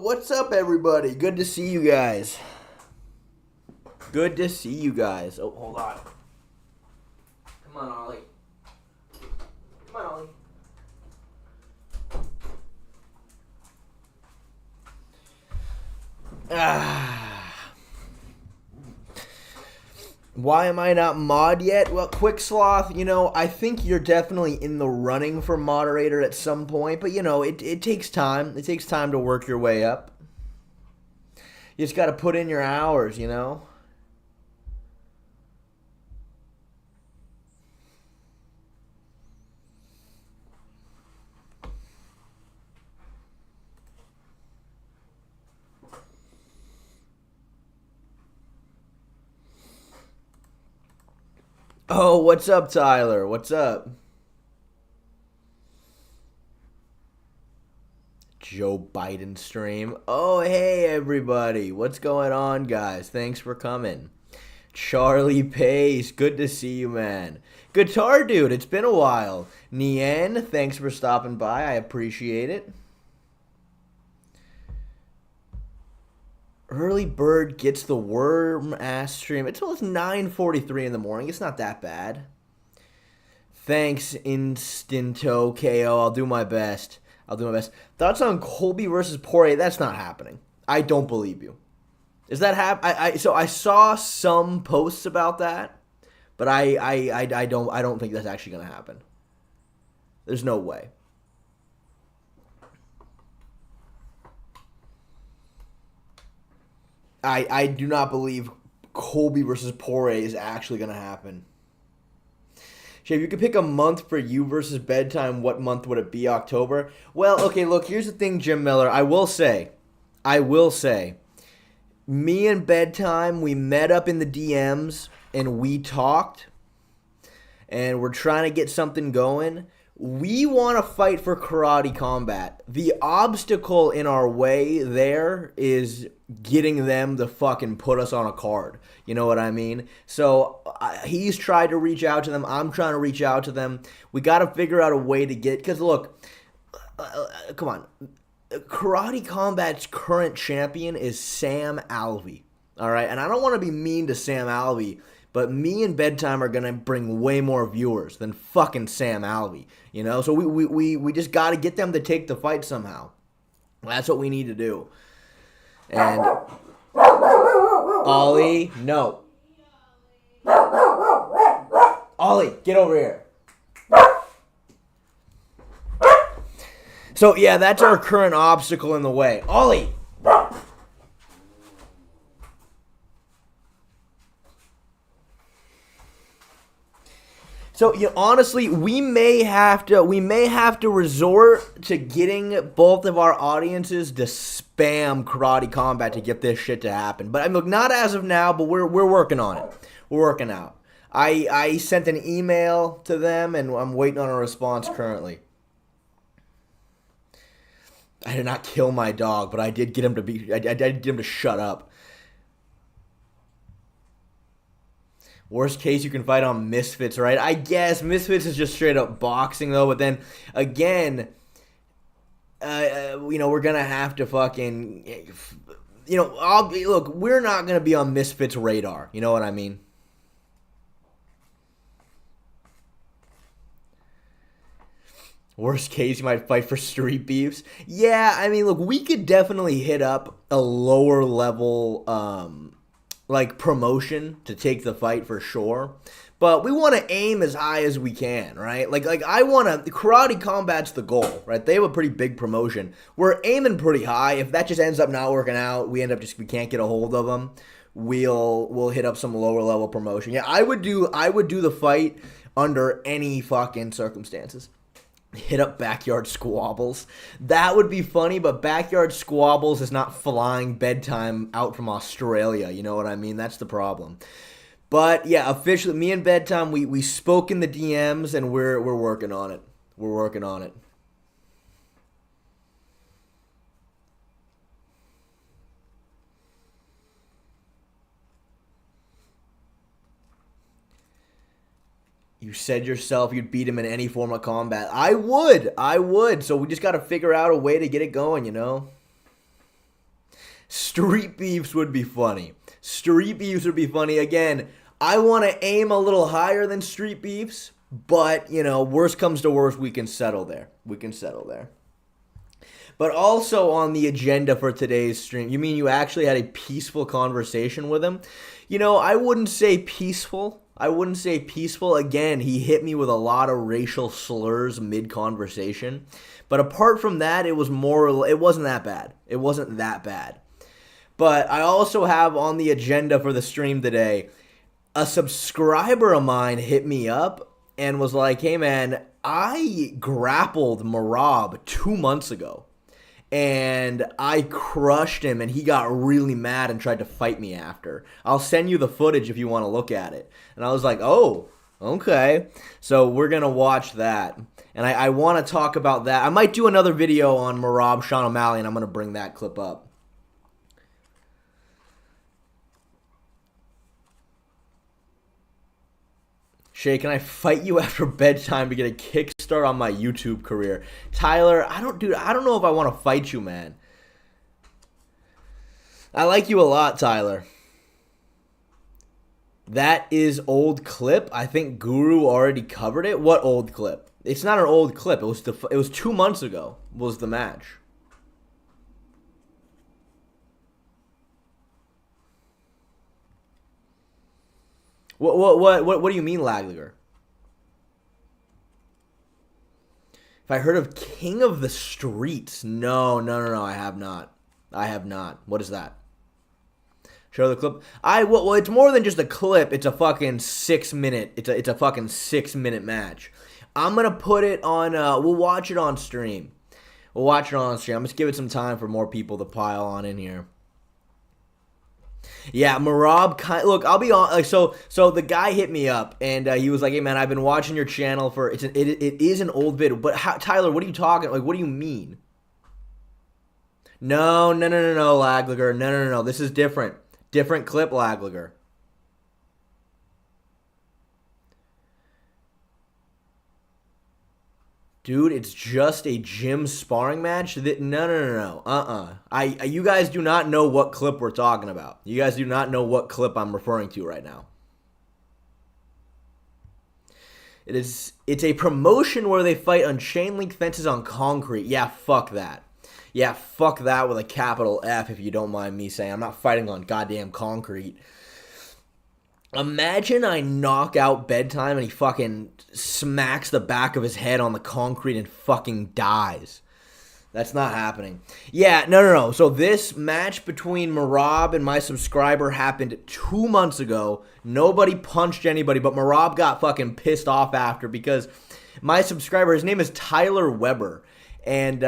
What's up, everybody? Good to see you guys. Good to see you guys. Oh, hold on. Come on, Ollie. Come on, Ollie. Why am I not mod yet? Well, Quick Sloth, I think you're definitely in the running for moderator at some point, but, it takes time. It takes time to work your way up. You just got to put in your hours. Oh, what's up, Tyler? What's up? Joe Biden stream. Oh, hey, everybody. What's going on, guys? Thanks for coming. Charlie Pace, good to see you, man. Guitar Dude, it's been a while. Nien, thanks for stopping by. I appreciate it. Early bird gets the worm ass stream. It's 9:43 in the morning. It's not that bad. Thanks, Instanto KO. I'll do my best. Thoughts on Colby versus Poirier? That's not happening. I don't believe you. Is that So I saw some posts about that, but I don't think that's actually gonna happen. There's no way. I do not believe Colby versus Poirier is actually going to happen. If you could pick a month for you versus Bedtime, what month would it be? October? Well, okay, look, here's the thing, Jim Miller. I will say, me and Bedtime, we met up in the DMs, and we talked, and we're trying to get something going. We want to fight for karate combat. The obstacle in our way there is getting them to fucking put us on a card. You know what I mean? So he's tried to reach out to them. I'm trying to reach out to them. We got to figure out a way to get... Because look, come on. Karate Combat's current champion is Sam Alvey. All right? And I don't want to be mean to Sam Alvey, but me and Bedtime are going to bring way more viewers than fucking Sam Alvey. So we just got to get them to take the fight somehow. That's what we need to do. And Ollie, no. Ollie, get over here. So, yeah, that's our current obstacle in the way. Ollie! So, honestly, we may have to resort to getting both of our audiences to spam Karate Combat to get this shit to happen. But look, not as of now, but we're working on it. We're working out. I sent an email to them, and I'm waiting on a response currently. I did not kill my dog, but I did get him to I did get him to shut up. Worst case, you can fight on Misfits, right? I guess Misfits is just straight up boxing, though. But then, again, we're going to have to fucking, look, we're not going to be on Misfits' radar. You know what I mean? Worst case, you might fight for street beefs. Yeah, look, we could definitely hit up a lower level, promotion to take the fight for sure. But we want to aim as high as we can, right? I want to... Karate Combat's the goal, right? They have a pretty big promotion. We're aiming pretty high. If that just ends up not working out, we can't get a hold of them, we'll hit up some lower level promotion. Yeah, I would do the fight under any fucking circumstances. Hit up Backyard Squabbles. That would be funny, but Backyard Squabbles is not flying Bedtime out from Australia. You know what I mean? That's the problem. But yeah, officially, me and Bedtime, we spoke in the DMs, and we're working on it. We're working on it. You said yourself you'd beat him in any form of combat. I would. So we just got to figure out a way to get it going, Street beefs would be funny. Street beefs would be funny. Again, I want to aim a little higher than street beefs, but, you know, worst comes to worst, we can settle there. We can settle there. But also on the agenda for today's stream, you mean you actually had a peaceful conversation with him? You know, I wouldn't say peaceful. I wouldn't say peaceful. Again, he hit me with a lot of racial slurs mid-conversation. But apart from that, it wasn't that bad. It wasn't that bad. But I also have on the agenda for the stream today, a subscriber of mine hit me up and was like, hey man, I grappled Merab 2 months ago. And I crushed him, and he got really mad and tried to fight me after. I'll send you the footage if you want to look at it. And I was like, oh, okay. So we're going to watch that. And I want to talk about that. I might do another video on Merab, Sean O'Malley, and I'm going to bring that clip up. Shay, can I fight you after bedtime to get a kickstart on my YouTube career? Tyler, I don't know if I want to fight you, man. I like you a lot, Tyler. That is old clip. I think Guru already covered it. What old clip? It's not an old clip. It was 2 months ago was the match. What do you mean, Lagliger? If I heard of King of the Streets? No, I have not. I have not. What is that? Show the clip. Well, it's more than just a clip. It's a fucking 6 minute. It's a fucking 6 minute match. I'm gonna put it on. We'll watch it on stream. I'm just give it some time for more people to pile on in here. Yeah, Merab. Look, I'll be on. Like, so the guy hit me up and he was like, "Hey man, I've been watching your channel for it is an old video, but Tyler, what are you talking? Like, what do you mean?" No, Lagliger. No. This is different. Different clip, Lagliger. Dude, it's just a gym sparring match? No. You guys do not know what clip we're talking about. You guys do not know what clip I'm referring to right now. It's a promotion where they fight on chain link fences on concrete. Yeah, fuck that. Yeah, fuck that with a capital F, if you don't mind me saying. I'm not fighting on goddamn concrete. Imagine I knock out Bedtime and he fucking smacks the back of his head on the concrete and fucking dies. That's not happening. Yeah, no. So this match between Merab and my subscriber happened 2 months ago. Nobody punched anybody, but Merab got fucking pissed off after because my subscriber, his name is Tyler Weber. And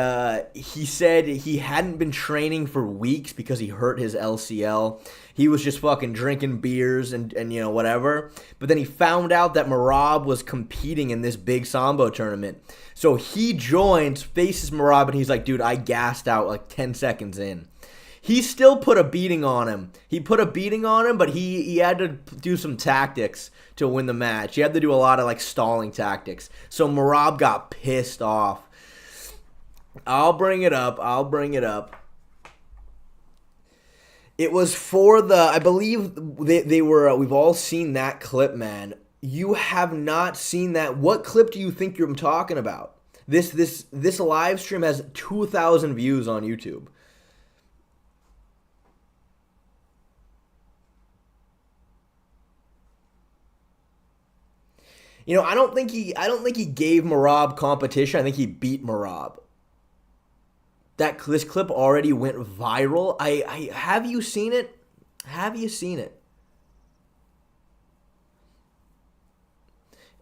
he said he hadn't been training for weeks because he hurt his LCL. He was just fucking drinking beers and you know, whatever. But then he found out that Merab was competing in this big Sambo tournament. So he joins, faces Merab, and he's like, dude, I gassed out like 10 seconds in. He still put a beating on him. But he had to do some tactics to win the match. He had to do a lot of like stalling tactics. So Merab got pissed off. I'll bring it up. It was for the, I believe they were, we've all seen that clip, man. You have not seen that. What clip do you think you're talking about? This live stream has 2,000 views on YouTube. You know, I don't think he gave Merab competition. I think he beat Merab. This clip already went viral. Have you seen it?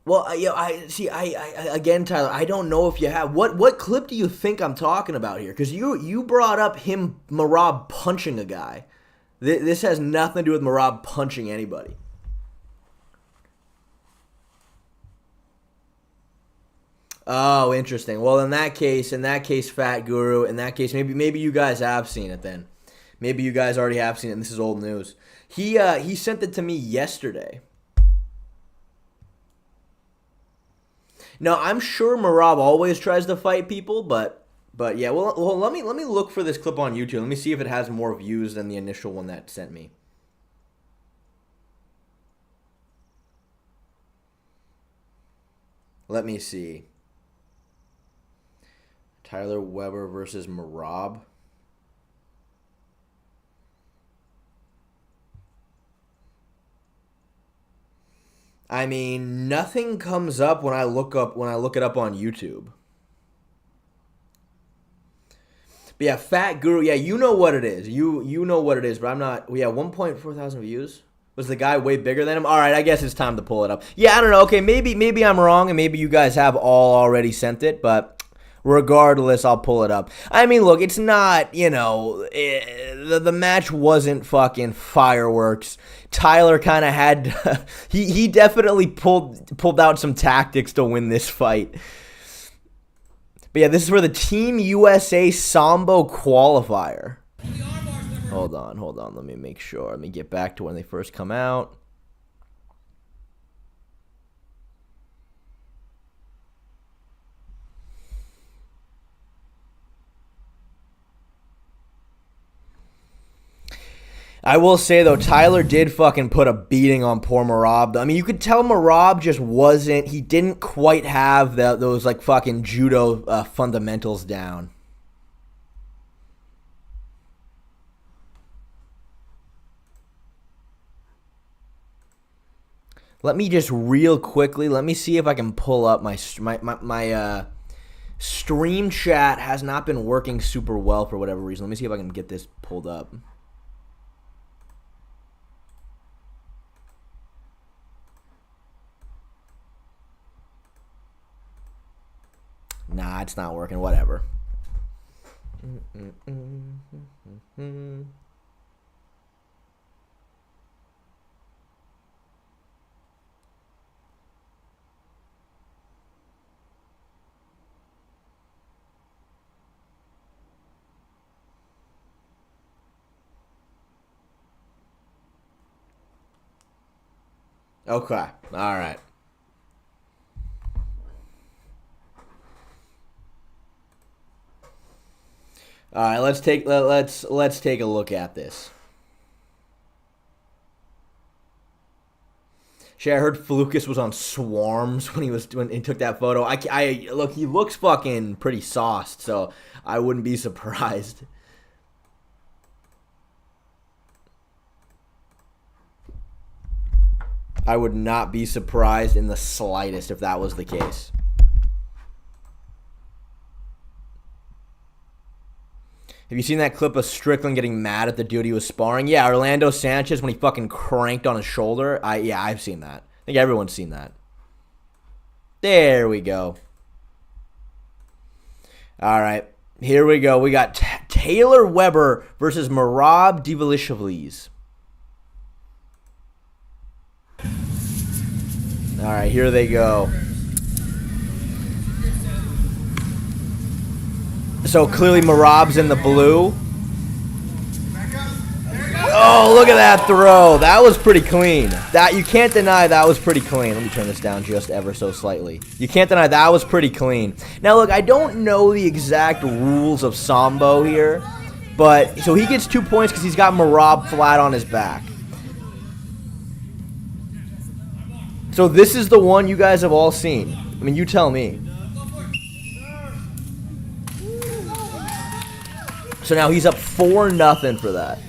Well, again, Tyler, I don't know if you have. What clip do you think I'm talking about here? Because you brought up Merab punching a guy. This has nothing to do with Merab punching anybody. Oh, interesting. Well, in that case, Fat Guru, in that case, maybe you guys have seen it then. Maybe you guys already have seen it, and this is old news. He sent it to me yesterday. Now, I'm sure Merab always tries to fight people, but But yeah, well, let me look for this clip on YouTube. Let me see if it has more views than the initial one that sent me. Let me see. Tyler Weber versus Merab. I mean, nothing comes up when I look it up on YouTube. But yeah, Fat Guru, yeah, you know what it is. You know what it is, but I'm not. We have 1.4 thousand views. Was the guy way bigger than him? All right, I guess it's time to pull it up. Yeah, I don't know. Okay, maybe I'm wrong, and maybe you guys have all already sent it, but regardless, I'll pull it up. I mean, look, it's not, the match wasn't fucking fireworks. Tyler kind of had, he definitely pulled out some tactics to win this fight. But yeah, this is for the Team USA Sambo qualifier. Hold on. Let me make sure. Let me get back to when they first come out. I will say, though, Tyler did fucking put a beating on poor Merab. I mean, you could tell Merab just wasn't, he didn't quite have those, like, fucking judo fundamentals down. Let me just real quickly, let me see if I can pull up my stream chat has not been working super well for whatever reason. Let me see if I can get this pulled up. Nah, it's not working. Whatever. Okay. All right. All right, let's take a look at this. Shit, I heard Flukas was on Swarms when he took that photo. I look, he looks fucking pretty sauced, so I wouldn't be surprised. I would not be surprised in the slightest if that was the case. Have you seen that clip of Strickland getting mad at the dude he was sparring? Yeah, Orlando Sanchez when he fucking cranked on his shoulder. Yeah, I've seen that. I think everyone's seen that. There we go. All right, here we go. We got Taylor Weber versus Merab Dvalishvili. All right, here they go. So clearly Merab's in the blue. Oh, look at that throw. That was pretty clean. That you can't deny that was pretty clean. Let me turn this down just ever so slightly. You can't deny that was pretty clean. Now look, I don't know the exact rules of Sambo here, but so he gets 2 points because he's got Merab flat on his back. So this is the one you guys have all seen. I mean, you tell me. So now he's up 4-0 for that.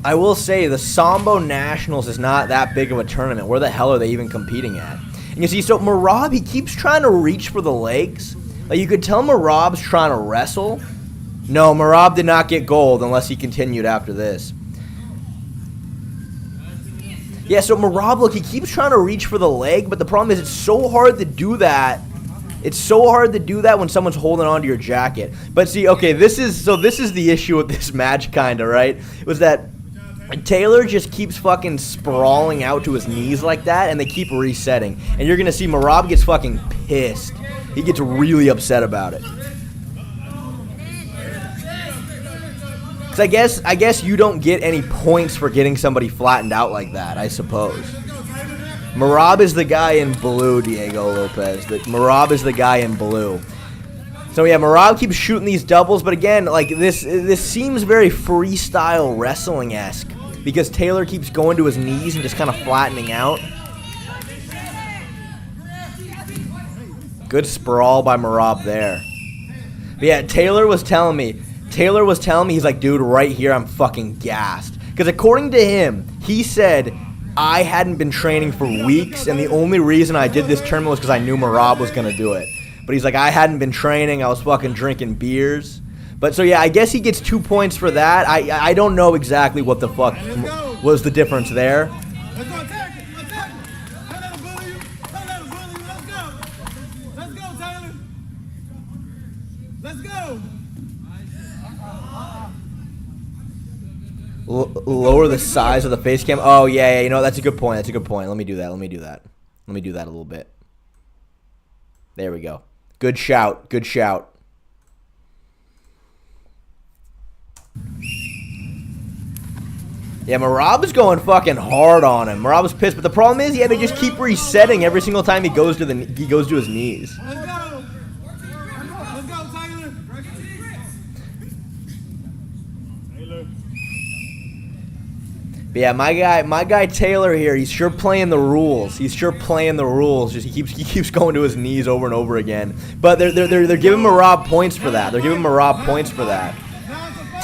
I will say the Sambo Nationals is not that big of a tournament. Where the hell are they even competing at? And you see, so Merab, he keeps trying to reach for the legs. Like you could tell Merab's trying to wrestle. No, Merab did not get gold unless he continued after this. Yeah, so Merab, look, he keeps trying to reach for the leg, but the problem is it's so hard to do that. It's so hard to do that when someone's holding onto your jacket. But see, okay, this is the issue with this match, kind of, right? Was that Taylor just keeps fucking sprawling out to his knees like that, and they keep resetting. And you're going to see Merab gets fucking pissed. He gets really upset about it. So I guess you don't get any points for getting somebody flattened out like that, I suppose. Merab is the guy in blue, Diego Lopez. Merab is the guy in blue. So yeah, Merab keeps shooting these doubles, but again, like this seems very freestyle wrestling-esque because Taylor keeps going to his knees and just kind of flattening out. Good sprawl by Merab there. But yeah, Taylor was telling me, he's like, dude, right here, I'm fucking gassed. Because according to him, he said, I hadn't been training for weeks, and the only reason I did this tournament was because I knew Merab was going to do it. But he's like, I hadn't been training, I was fucking drinking beers. But so yeah, I guess he gets 2 points for that. I don't know exactly what the fuck was the difference there. Let's go, attack it. Attack it. Don't let him bully you. Don't let him bully you. Let's go. Let's go, Tyler. Let's go. Lower the size of the face cam. Oh, yeah, you know, that's a good point. That's a good point. Let me do that. Let me do that a little bit. There we go. Good shout. Good shout. Yeah, Merab is going fucking hard on him. Merab is pissed, but the problem is, yeah, they just keep resetting every single time he goes to his knees. Let's go. Let's go, Tyler. But yeah, my guy Taylor here, he's sure playing the rules. Just he keeps going to his knees over and over again. But they're giving Merab points for that.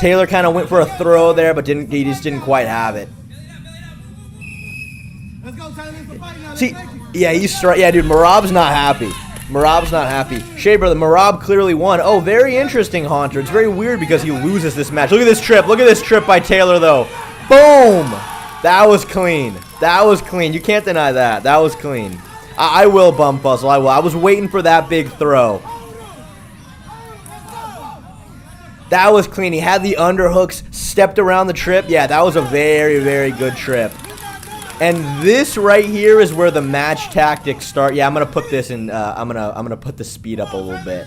Taylor kind of went for a throw there, but he just didn't quite have it. Let's go, Tyler. It's a fight now. See, yeah, yeah, dude, Merab's not happy. Shea brother, Merab clearly won. Oh, very interesting, Haunter. It's very weird because he loses this match. Look at this trip by Taylor, though. Boom! That was clean. You can't deny that. That was clean. I will bump puzzle. I will. I was waiting for that big throw. That was clean. He had the underhooks, stepped around the trip. Yeah, that was a very, very good trip. And this right here is where the match tactics start. Yeah, I'm gonna put this in. I'm gonna put the speed up a little bit.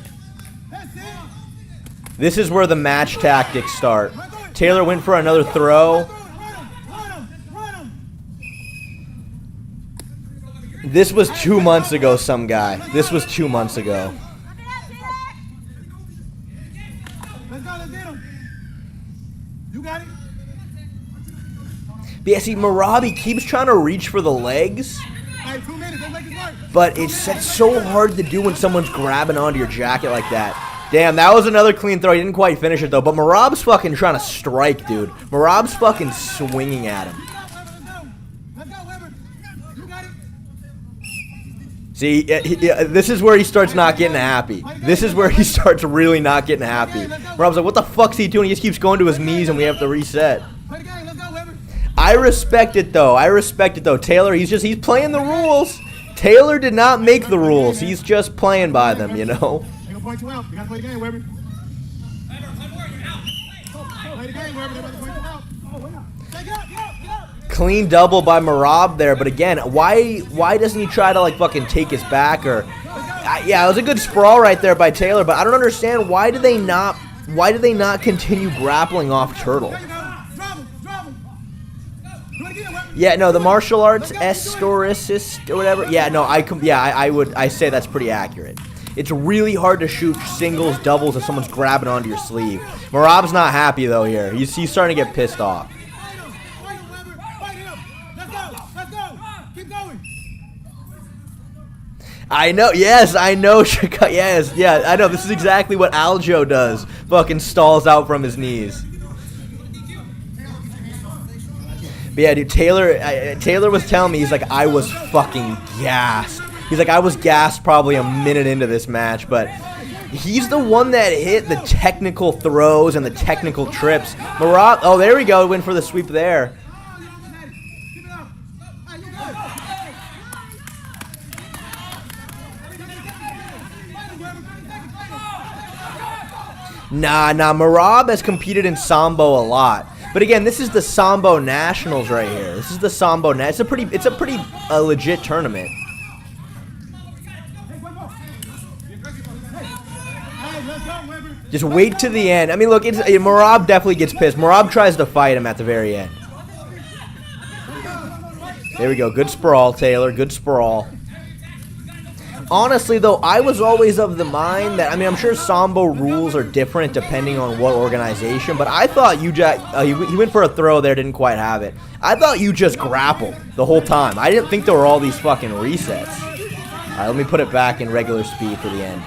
This is where the match tactics start. Taylor went for another throw. This was 2 months ago, some guy. This was 2 months ago. Let's go, let's get him. You got it? But yeah, see, Merab, he keeps trying to reach for the legs. All right, 2 minutes. Let's make it work. But it's so hard to do when someone's grabbing onto your jacket like that. Damn, that was another clean throw. He didn't quite finish it, though. But Merab's fucking trying to strike, dude. Merab's fucking swinging at him. Let's go, Weber. You got it. See, this is where he starts not getting happy. This is where he starts really not getting happy. Merab's like, what the fuck's he doing? He just keeps going to his knees and we have to reset. Play the game. Let's go, Weber. I respect it, though. Taylor, he's playing the rules. Taylor did not make the rules. He's just playing by them, you know? They're gonna point you out. You gotta play the game, Weber. Play the game, Weber. They're about to point you out. Take it up. Clean double by Merab there, but again, why doesn't he try to like fucking take his back or? Yeah, it was a good sprawl right there by Taylor, but I don't understand why do they not continue grappling off Turtle? Yeah, no, the martial arts historicist or whatever. Yeah, no, I say that's pretty accurate. It's really hard to shoot singles, doubles if someone's grabbing onto your sleeve. Merab's not happy though here. He's starting to get pissed off. I know, yes, I know, yes, yeah, I know, this is exactly what Aljo does. Fucking stalls out from his knees. But yeah, dude, Taylor was telling me, he's like, I was fucking gassed. He's like, I was gassed probably a minute into this match, but he's the one that hit the technical throws and the technical trips. Merab, oh, there we go, went for the sweep there. Nah, Merab has competed in Sambo a lot. But again, this is the Sambo Nationals right here. This is the Sambo it's a pretty legit tournament. Just wait to the end. I mean, look, Merab definitely gets pissed. Merab tries to fight him at the very end. There we go. Good sprawl, Taylor. Good sprawl. Honestly, though, I was always of the mind that, I mean, I'm sure Sambo rules are different depending on what organization, but I thought you just, he went for a throw there, didn't quite have it. I thought you just grappled the whole time. I didn't think there were all these fucking resets. All right, let me put it back in regular speed for the end.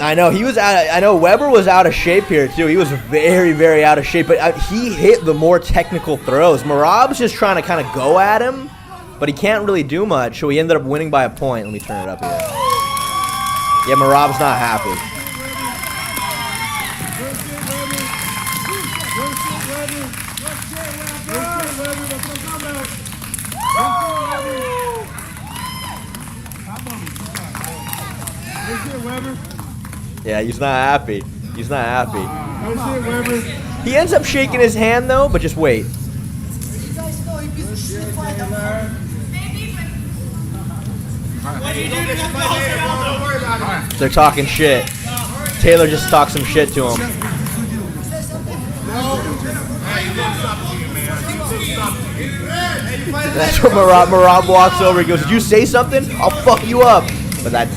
I know he was I know Weber was out of shape here too. He was very, very out of shape. But he hit the more technical throws. Merab's just trying to kind of go at him, but he can't really do much. So he ended up winning by a point. Let me turn it up here. Yeah, Merab's not happy. Yeah, he's not happy. He's not happy. He ends up shaking his hand though, but just wait. They're talking shit. Taylor just talked some shit to him. That's where Merab walks over. He goes, "Did you say something? I'll fuck you up." But that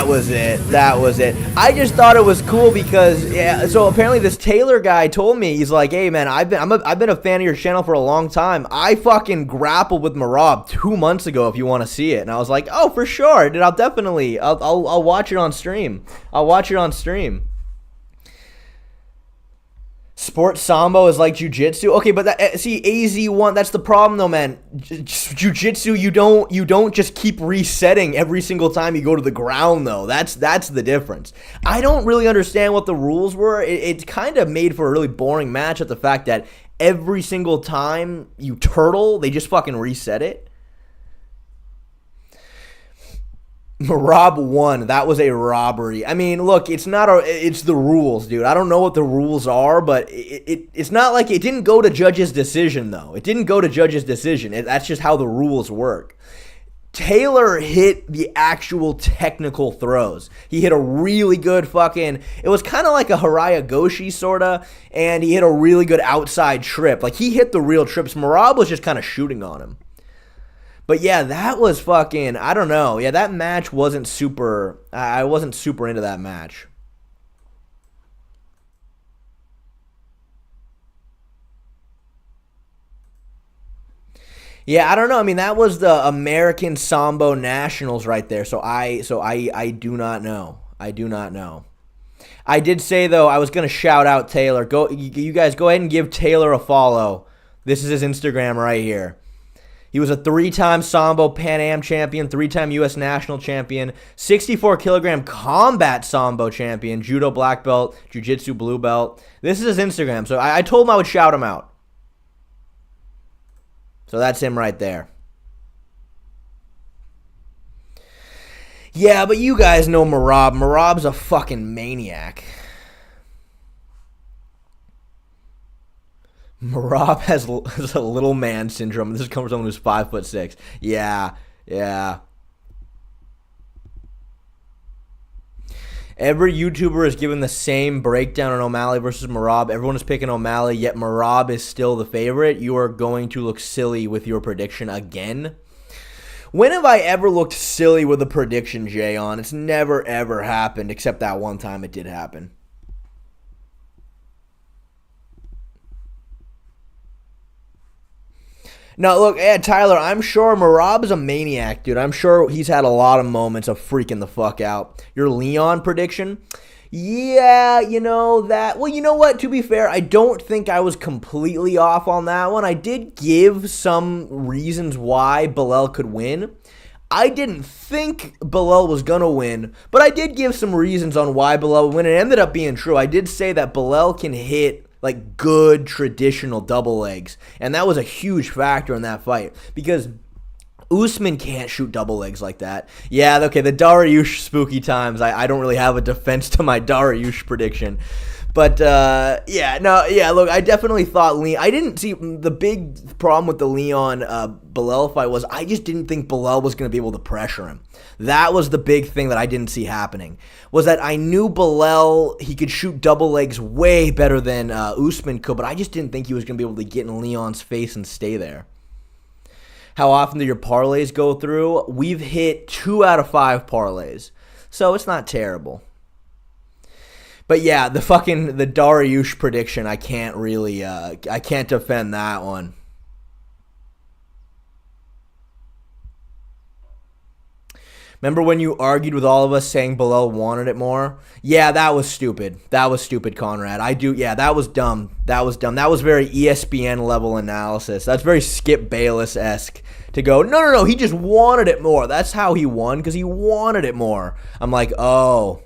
was it. That was it. I just thought it was cool because, yeah, so apparently this Taylor guy told me, he's like, "Hey man, I've been a fan of your channel for a long time. I fucking grappled with Merab 2 months ago if you want to see it." And I was like, "Oh, for sure, dude. I'll watch it on stream. I'll watch it on stream." Sports Sambo is like jiu-jitsu. Okay, but see, AZ1, that's the problem though, man. Jiu-jitsu, you don't just keep resetting every single time you go to the ground though. That's the difference. I don't really understand what the rules were. It kind of made for a really boring match at the fact that every single time you turtle, they just fucking reset it. Merab won. That was a robbery. I mean, look, it's the rules, dude. I don't know what the rules are, but it's not like it didn't go to judge's decision, though. It didn't go to judge's decision. That's just how the rules work. Taylor hit the actual technical throws. He hit a really good fucking, it was kind of like a Haraya Goshi, sort of, and he hit a really good outside trip. Like, he hit the real trips. Merab was just kind of shooting on him. But yeah, that was fucking, I don't know. Yeah, that match wasn't super, I wasn't super into that match. Yeah, I don't know. I mean, that was the American Sambo Nationals right there. So I do not know. I do not know. I did say though, I was going to shout out Taylor. You guys go ahead and give Taylor a follow. This is his Instagram right here. He was a 3-time Sambo Pan Am champion, 3-time U.S. national champion, 64-kilogram combat Sambo champion, judo black belt, jiu-jitsu blue belt. This is his Instagram, so I told him I would shout him out. So that's him right there. Yeah, but you guys know Merab. Merab's a fucking maniac. Merab has a little man syndrome. This is coming from someone who's 5'6". Yeah. Every YouTuber is given the same breakdown on O'Malley versus Merab. Everyone is picking O'Malley, yet Merab is still the favorite. You are going to look silly with your prediction again. When have I ever looked silly with a prediction, Jay, on? It's never, ever happened, except that one time it did happen. No, look, Tyler, I'm sure Merab's a maniac, dude. I'm sure he's had a lot of moments of freaking the fuck out. Your Leon prediction? Yeah, you know that. Well, you know what? To be fair, I don't think I was completely off on that one. I did give some reasons why Belal could win. I didn't think Belal was going to win, but I did give some reasons on why Belal would win. It ended up being true. I did say that Belal can hit like good traditional double legs, and that was a huge factor in that fight because Usman can't shoot double legs like that. Yeah, okay, the Dariush spooky times. I don't really have a defense to my Dariush prediction. But, look, I definitely thought I didn't see the big problem with the Leon Bilal fight was I just didn't think Bilal was going to be able to pressure him. That was the big thing that I didn't see happening, was that I knew Bilal, he could shoot double legs way better than Usman could, but I just didn't think he was going to be able to get in Leon's face and stay there. How often do your parlays go through? We've hit 2 out of 5 parlays, so it's not terrible. But yeah, the Dariush prediction, I can't really, I can't defend that one. Remember when you argued with all of us saying Bilal wanted it more? Yeah, that was stupid. That was stupid, Conrad. That was dumb. That was very ESPN level analysis. That's very Skip Bayless-esque to go, no, he just wanted it more. That's how he won, because he wanted it more. I'm like, oh,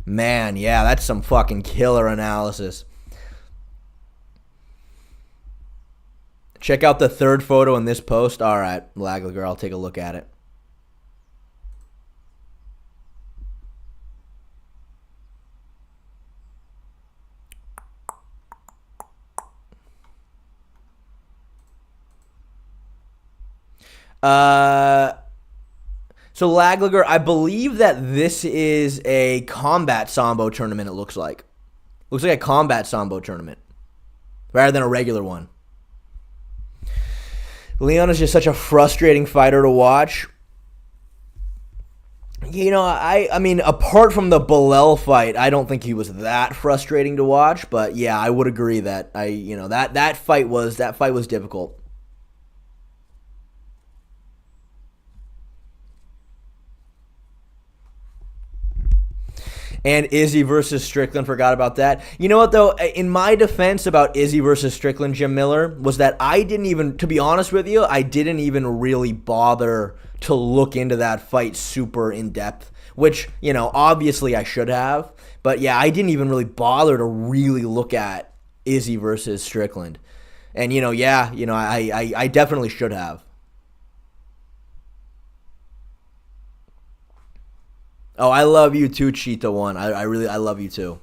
man, yeah, that's some fucking killer analysis. Check out the third photo in this post. All right, Laglager, I'll take a look at it. So Laglager, I believe that this is a combat sambo tournament, it looks like. Looks like a combat sambo tournament rather than a regular one. Leon is just such a frustrating fighter to watch. You know, I mean, apart from the Bilal fight, I don't think he was that frustrating to watch, but yeah, I would agree that that fight was difficult. And Izzy versus Strickland, forgot about that. You know what, though? In my defense about Izzy versus Strickland, Jim Miller, was that to be honest with you, I didn't even really bother to look into that fight super in-depth, which, obviously I should have. But, yeah, I didn't even really bother to really look at Izzy versus Strickland. And, I definitely should have. Oh, I love you too, Cheetah One. I love you too.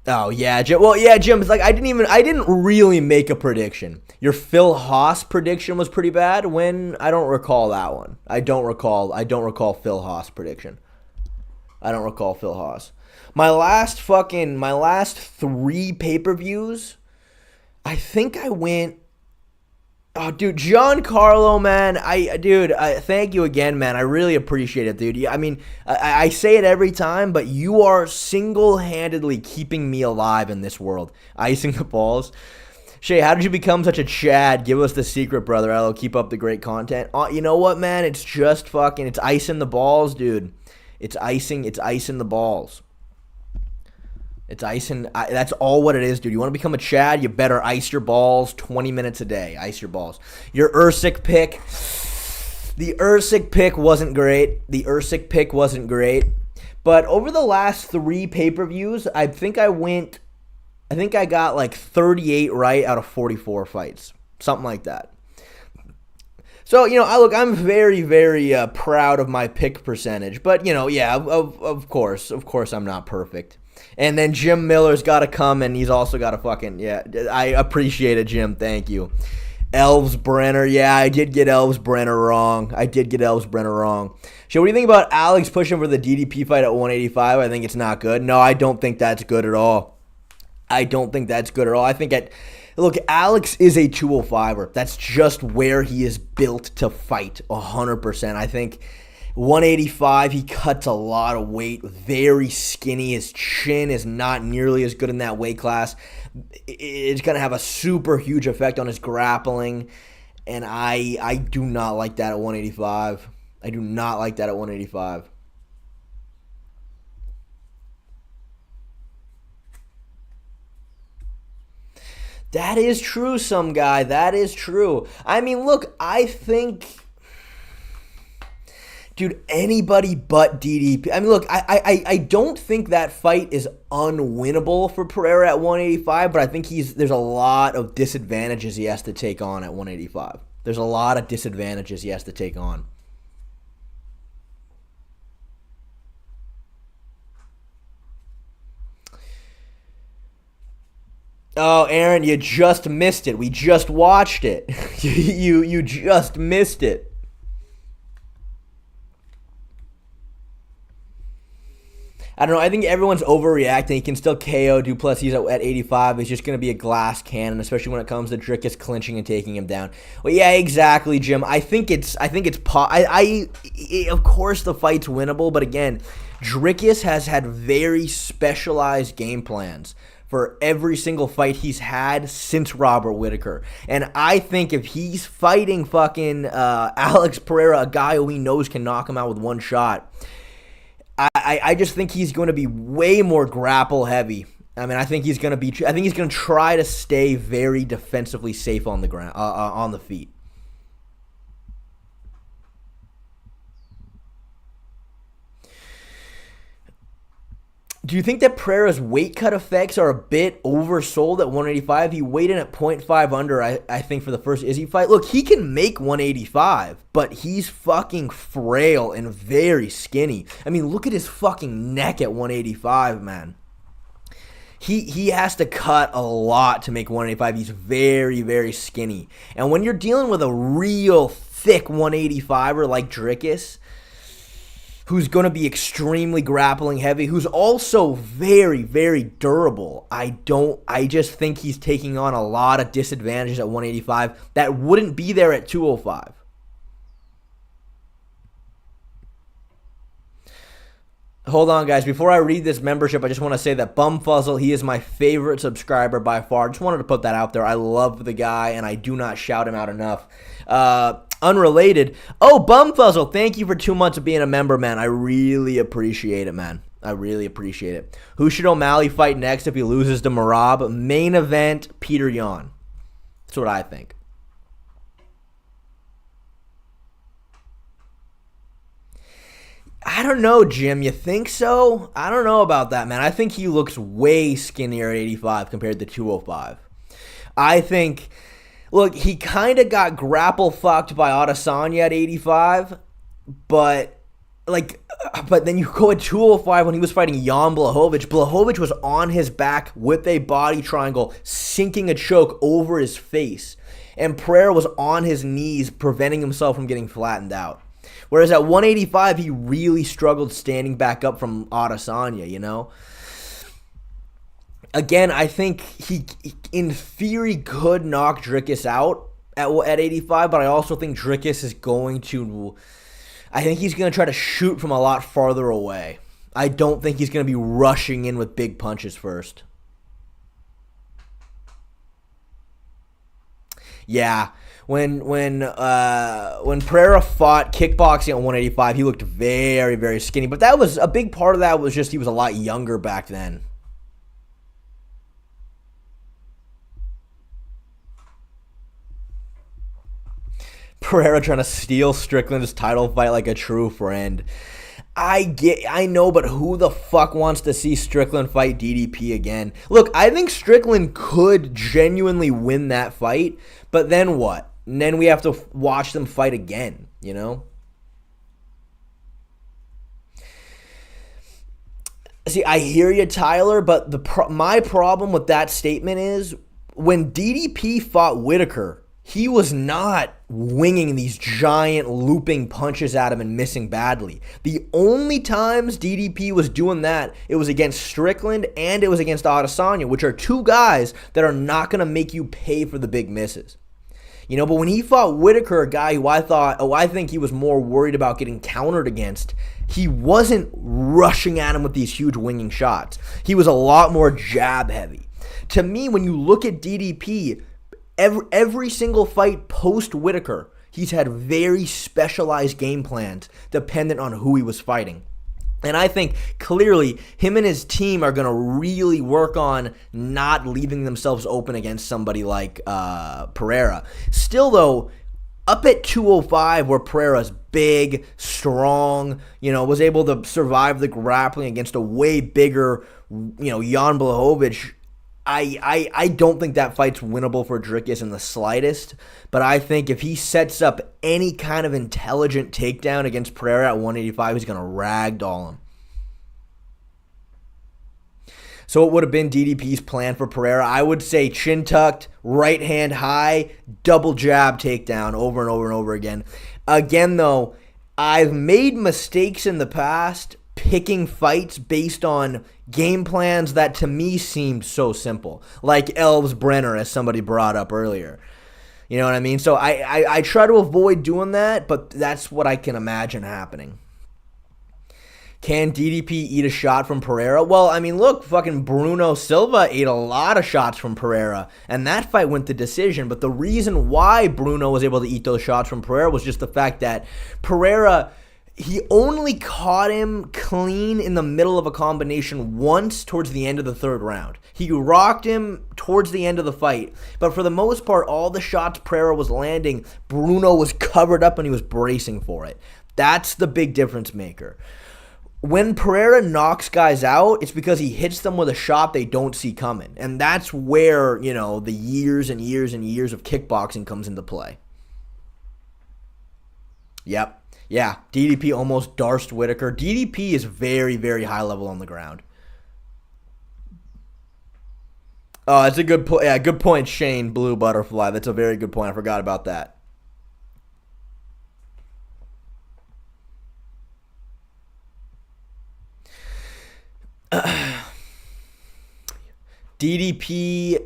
Oh yeah, Jim. Well, yeah, Jim. It's like I didn't really make a prediction. Your Phil Haas prediction was pretty bad. I don't recall that one. I don't recall Phil Haas prediction. I don't recall Phil Haas. My last 3 pay-per-views, I think I went. Oh, dude, Giancarlo, man. Thank you again, man. I really appreciate it, dude. I mean, I say it every time, but you are single-handedly keeping me alive in this world. Icing the balls. Shay, how did you become such a Chad? Give us the secret, brother. I'll keep up the great content. You know what, man? It's just it's icing the balls, dude. It's icing the balls. It's icing. That's all what it is, dude. You want to become a Chad? You better ice your balls 20 minutes a day. Ice your balls. Your Usyk pick. The Usyk pick wasn't great. But over the last 3 pay-per-views, I think I got like 38 right out of 44 fights. Something like that. So, I'm very, very proud of my pick percentage. But, of course I'm not perfect. And then Jim Miller's got to come, and he's also got to I appreciate it, Jim. Thank you. Elves Brenner. Yeah, I did get Elves Brenner wrong. So what do you think about Alex pushing for the DDP fight at 185? I think it's not good. No, I don't think that's good at all. I think look, Alex is a 205er. That's just where he is built to fight 100%. I think 185, he cuts a lot of weight, very skinny. His chin is not nearly as good in that weight class. It's going to have a super huge effect on his grappling, and I do not like that at 185. That is true, some guy. That is true. I mean, look, I think Dude, anybody but DDP. I mean, look, I don't think that fight is unwinnable for Pereira at 185, but I think there's a lot of disadvantages he has to take on at 185. There's a lot of disadvantages he has to take on. Oh, Aaron, you just missed it. We just watched it. you just missed it. I don't know. I think everyone's overreacting. He can still KO Duplessis at 85. He's just going to be a glass cannon, especially when it comes to Dricus clinching and taking him down. Well, yeah, exactly, Jim. Of course the fight's winnable, but again, Dricus has had very specialized game plans for every single fight he's had since Robert Whittaker. And I think if he's fighting fucking Alex Pereira, a guy who he knows can knock him out with one shot, I just think he's going to be way more grapple heavy. I mean, I think he's going to try to stay very defensively safe on the ground, on the feet. Do you think that Pereira's weight cut effects are a bit oversold at 185? He weighed in at 0.5 under, I think, for the first Izzy fight. Look, he can make 185, but he's fucking frail and very skinny. I mean, look at his fucking neck at 185, man. He has to cut a lot to make 185. He's very, very skinny. And when you're dealing with a real thick 185er like Dricus, who's going to be extremely grappling heavy, who's also very, very durable, I just think he's taking on a lot of disadvantages at 185 that wouldn't be there at 205. Hold on, guys. Before I read this membership, I just want to say that Bumfuzzle, he is my favorite subscriber by far. Just wanted to put that out there. I love the guy, and I do not shout him out enough. Unrelated. Oh, Bumfuzzle, thank you for 2 months of being a member, man. I really appreciate it, man. I really appreciate it. Who should O'Malley fight next if he loses to Merab? Main event, Peter Yan. That's what I think. I don't know, Jim. You think so? I don't know about that, man. I think he looks way skinnier at 85 compared to 205. I think... Look, he kind of got grapple fucked by Adesanya at 85, but then you go at 205 when he was fighting Jan Blachowicz. Blachowicz was on his back with a body triangle, sinking a choke over his face, and Pereira was on his knees, preventing himself from getting flattened out. Whereas at 185, he really struggled standing back up from Adesanya, you know? Again, I think he in theory, could knock Dricus out at 85, but I also think Dricus is going to... I think he's going to try to shoot from a lot farther away. I don't think he's going to be rushing in with big punches first. Yeah, when Pereira fought kickboxing at 185, he looked very, very skinny. But that was a big part of that was just he was a lot younger back then. Pereira trying to steal Strickland's title fight like a true friend. I know, but who the fuck wants to see Strickland fight DDP again? Look, I think Strickland could genuinely win that fight, but then what? And then we have to watch them fight again, you know? See, I hear you, Tyler, but my problem with that statement is when DDP fought Whittaker, he was not winging these giant looping punches at him and missing badly. The only times DDP was doing that, it was against Strickland and it was against Adesanya, which are two guys that are not going to make you pay for the big misses. You know, but when he fought Whittaker, a guy who I think he was more worried about getting countered against, he wasn't rushing at him with these huge winging shots. He was a lot more jab heavy. To me, when you look at DDP, every single fight post-Whittaker, he's had very specialized game plans dependent on who he was fighting. And I think clearly him and his team are going to really work on not leaving themselves open against somebody like Pereira. Still, though, Up at 205, where Pereira's big, strong, was able to survive the grappling against a way bigger, Jan Blachowicz, I don't think that fight's winnable for Dricus in the slightest, but I think if he sets up any kind of intelligent takedown against Pereira at 185, he's going to ragdoll him. So it would have been DDP's plan for Pereira. I would say chin tucked, right hand high, double jab takedown over and over and over again. Again, though, I've made mistakes in the past picking fights based on game plans that to me seemed so simple. Like Elves Brenner, as somebody brought up earlier. You know what I mean? So I try to avoid doing that, but that's what I can imagine happening. Can DDP eat a shot from Pereira? Well, I mean, look, fucking Bruno Silva ate a lot of shots from Pereira, and that fight went to decision. But the reason why Bruno was able to eat those shots from Pereira was just the fact that Pereira, he only caught him clean in the middle of a combination once towards the end of the third round. He rocked him towards the end of the fight, but for the most part, all the shots Pereira was landing, Bruno was covered up and he was bracing for it. That's the big difference maker. When Pereira knocks guys out, it's because he hits them with a shot they don't see coming. And that's where, the years and years and years of kickboxing comes into play. Yep. Yeah, DDP almost Darst Whitaker. DDP is very, very high level on the ground. Oh, that's a good point. Yeah, good point, Shane Blue Butterfly. That's a very good point. I forgot about that. DDP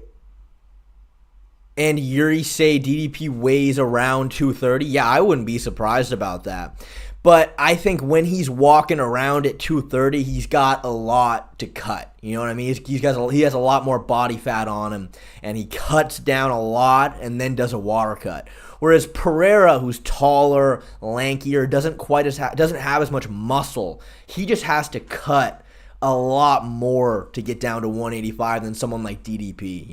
and Yuri say DDP weighs around 230. Yeah, I wouldn't be surprised about that. But I think when he's walking around at 230, he's got a lot to cut. You know what I mean? He has a lot more body fat on him, and he cuts down a lot and then does a water cut. Whereas Pereira, who's taller, lankier, doesn't have as much muscle. He just has to cut a lot more to get down to 185 than someone like DDP,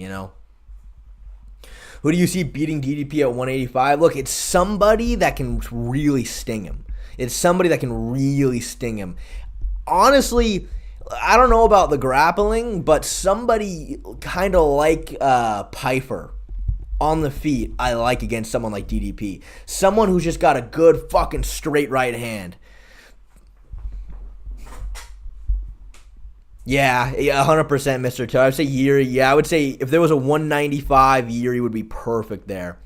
Who do you see beating DDP at 185? Look, it's somebody that can really sting him. Honestly, I don't know about the grappling, but somebody kind of like Pfeiffer on the feet I like against someone like DDP. Someone who's just got a good fucking straight right hand. Yeah, 100%, Mr. Toe. I would say Yuri. Yeah, I would say if there was a 195, Yuri would be perfect there.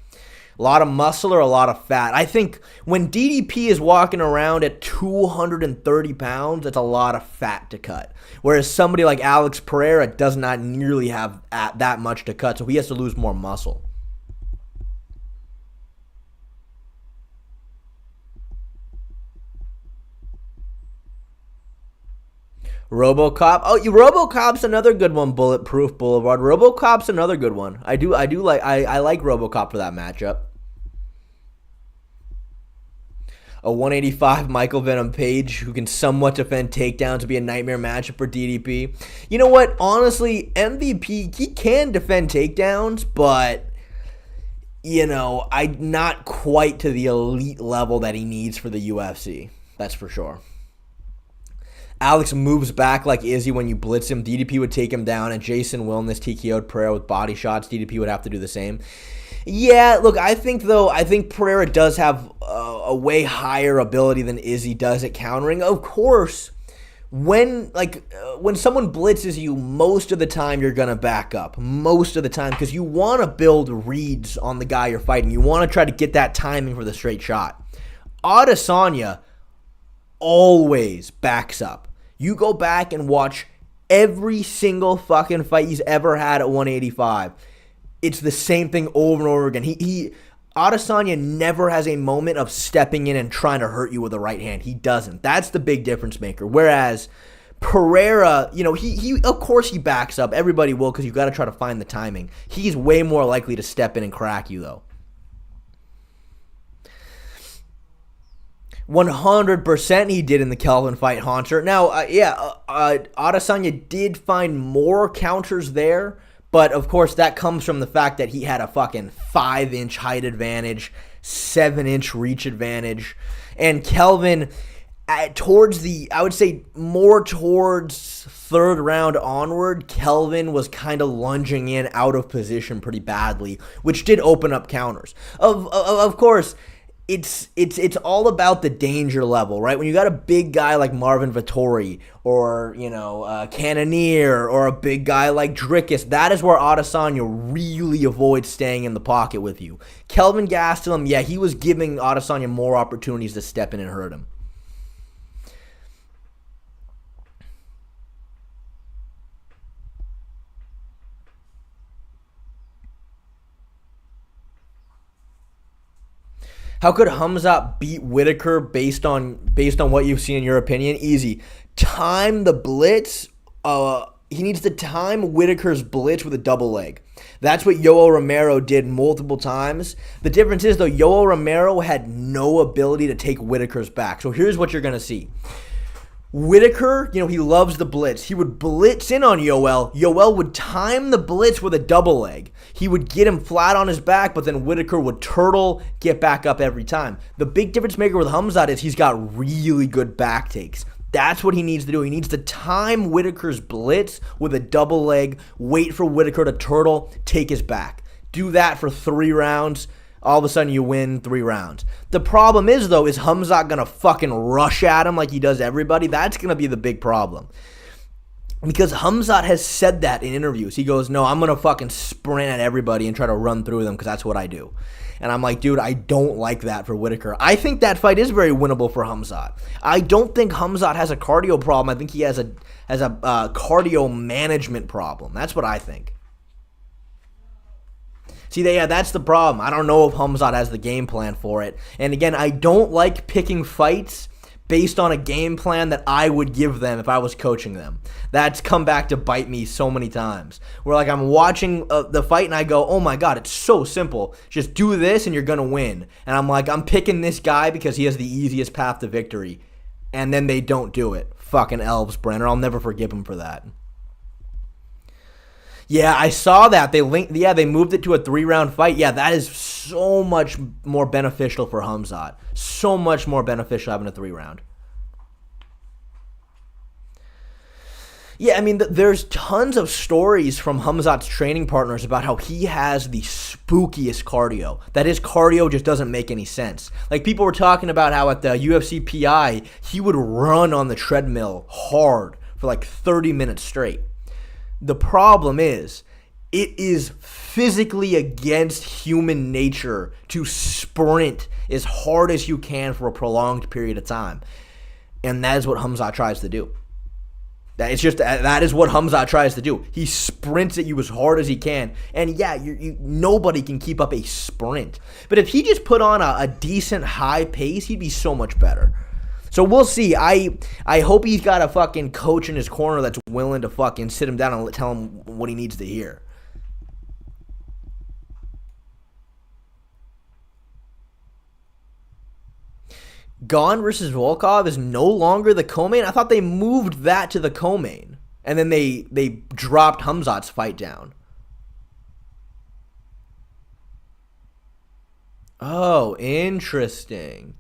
A lot of muscle or a lot of fat. I think when DDP is walking around at 230 pounds, that's a lot of fat to cut. Whereas somebody like Alex Pereira does not nearly have that much to cut, so he has to lose more muscle. RoboCop. Oh, RoboCop's another good one. Bulletproof Boulevard. RoboCop's another good one. I like RoboCop for that matchup. A 185 Michael Venom Page who can somewhat defend takedowns would be a nightmare matchup for DDP. You know what? Honestly, MVP, he can defend takedowns, but I'm not quite to the elite level that he needs for the UFC. That's for sure. Alex moves back like Izzy when you blitz him. DDP would take him down, and Jason Wilness TKO'd Pereira with body shots. DDP would have to do the same. Yeah, look, I think Pereira does have a way higher ability than Izzy does at countering. Of course, when someone blitzes you, most of the time you're going to back up. Most of the time, because you want to build reads on the guy you're fighting. You want to try to get that timing for the straight shot. Adesanya always backs up. You go back and watch every single fucking fight he's ever had at 185. It's the same thing over and over again. Adesanya never has a moment of stepping in and trying to hurt you with a right hand. He doesn't. That's the big difference maker. Whereas Pereira, he of course he backs up. Everybody will, because you got to try to find the timing. He's way more likely to step in and crack you, though. 100% he did in the Kelvin fight, Haunter. Now, Adesanya did find more counters there, But, of course, that comes from the fact that he had a fucking 5-inch height advantage, 7-inch reach advantage. And Kelvin, towards I would say more towards third round onward, Kelvin was kind of lunging in out of position pretty badly, which did open up counters. Of course, it's all about the danger level, right? When you got a big guy like Marvin Vettori or, Cannonier or a big guy like Dricus, that is where Adesanya really avoids staying in the pocket with you. Kelvin Gastelum, yeah, he was giving Adesanya more opportunities to step in and hurt him. How could Khamzat beat Whitaker based on what you've seen in your opinion? Easy. Time the blitz. He needs to time Whitaker's blitz with a double leg. That's what Yoel Romero did multiple times. The difference is, though, Yoel Romero had no ability to take Whitaker's back. So here's what you're going to see. Whitaker, he loves the blitz. He would blitz in on Yoel. Yoel would time the blitz with a double leg. He would get him flat on his back, but then Whitaker would turtle, get back up every time. The big difference maker with Khamzat is he's got really good back takes. That's what he needs to do. He needs to time Whitaker's blitz with a double leg, wait for Whitaker to turtle, take his back. Do that for 3 rounds. All of a sudden you win 3 rounds. The problem is, though, is Khamzat going to fucking rush at him like he does everybody? That's going to be the big problem. Because Khamzat has said that in interviews. He goes, no, I'm going to fucking sprint at everybody and try to run through them because that's what I do. And I'm like, dude, I don't like that for Whitaker. I think that fight is very winnable for Khamzat. I don't think Khamzat has a cardio problem. I think he has a cardio management problem. That's what I think. See, that's the problem. I don't know if Khamzat has the game plan for it. And again, I don't like picking fights based on a game plan that I would give them if I was coaching them. That's come back to bite me so many times. Where I'm watching the fight and I go, oh my God, it's so simple. Just do this and you're going to win. And I'm picking this guy because he has the easiest path to victory. And then they don't do it. Fucking Elves Brenner. I'll never forgive him for that. Yeah, I saw that. They moved it to a 3-round fight. Yeah, that is so much more beneficial for Khamzat. So much more beneficial having a 3-round. Yeah, I mean, there's tons of stories from Khamzat's training partners about how he has the spookiest cardio. That his cardio just doesn't make any sense. Like, people were talking about how at the UFC PI, he would run on the treadmill hard for like 30 minutes straight. The problem is, it is physically against human nature to sprint as hard as you can for a prolonged period of time. And that is what Khamzat tries to do. That is what Khamzat tries to do. He sprints at you as hard as he can. And yeah, nobody can keep up a sprint. But if he just put on a decent high pace, he'd be so much better. So we'll see. I hope he's got a fucking coach in his corner that's willing to fucking sit him down and tell him what he needs to hear. Gane versus Volkov is no longer the co-main? I thought they moved that to the co-main. And then they dropped Khamzat's fight down. Oh, interesting.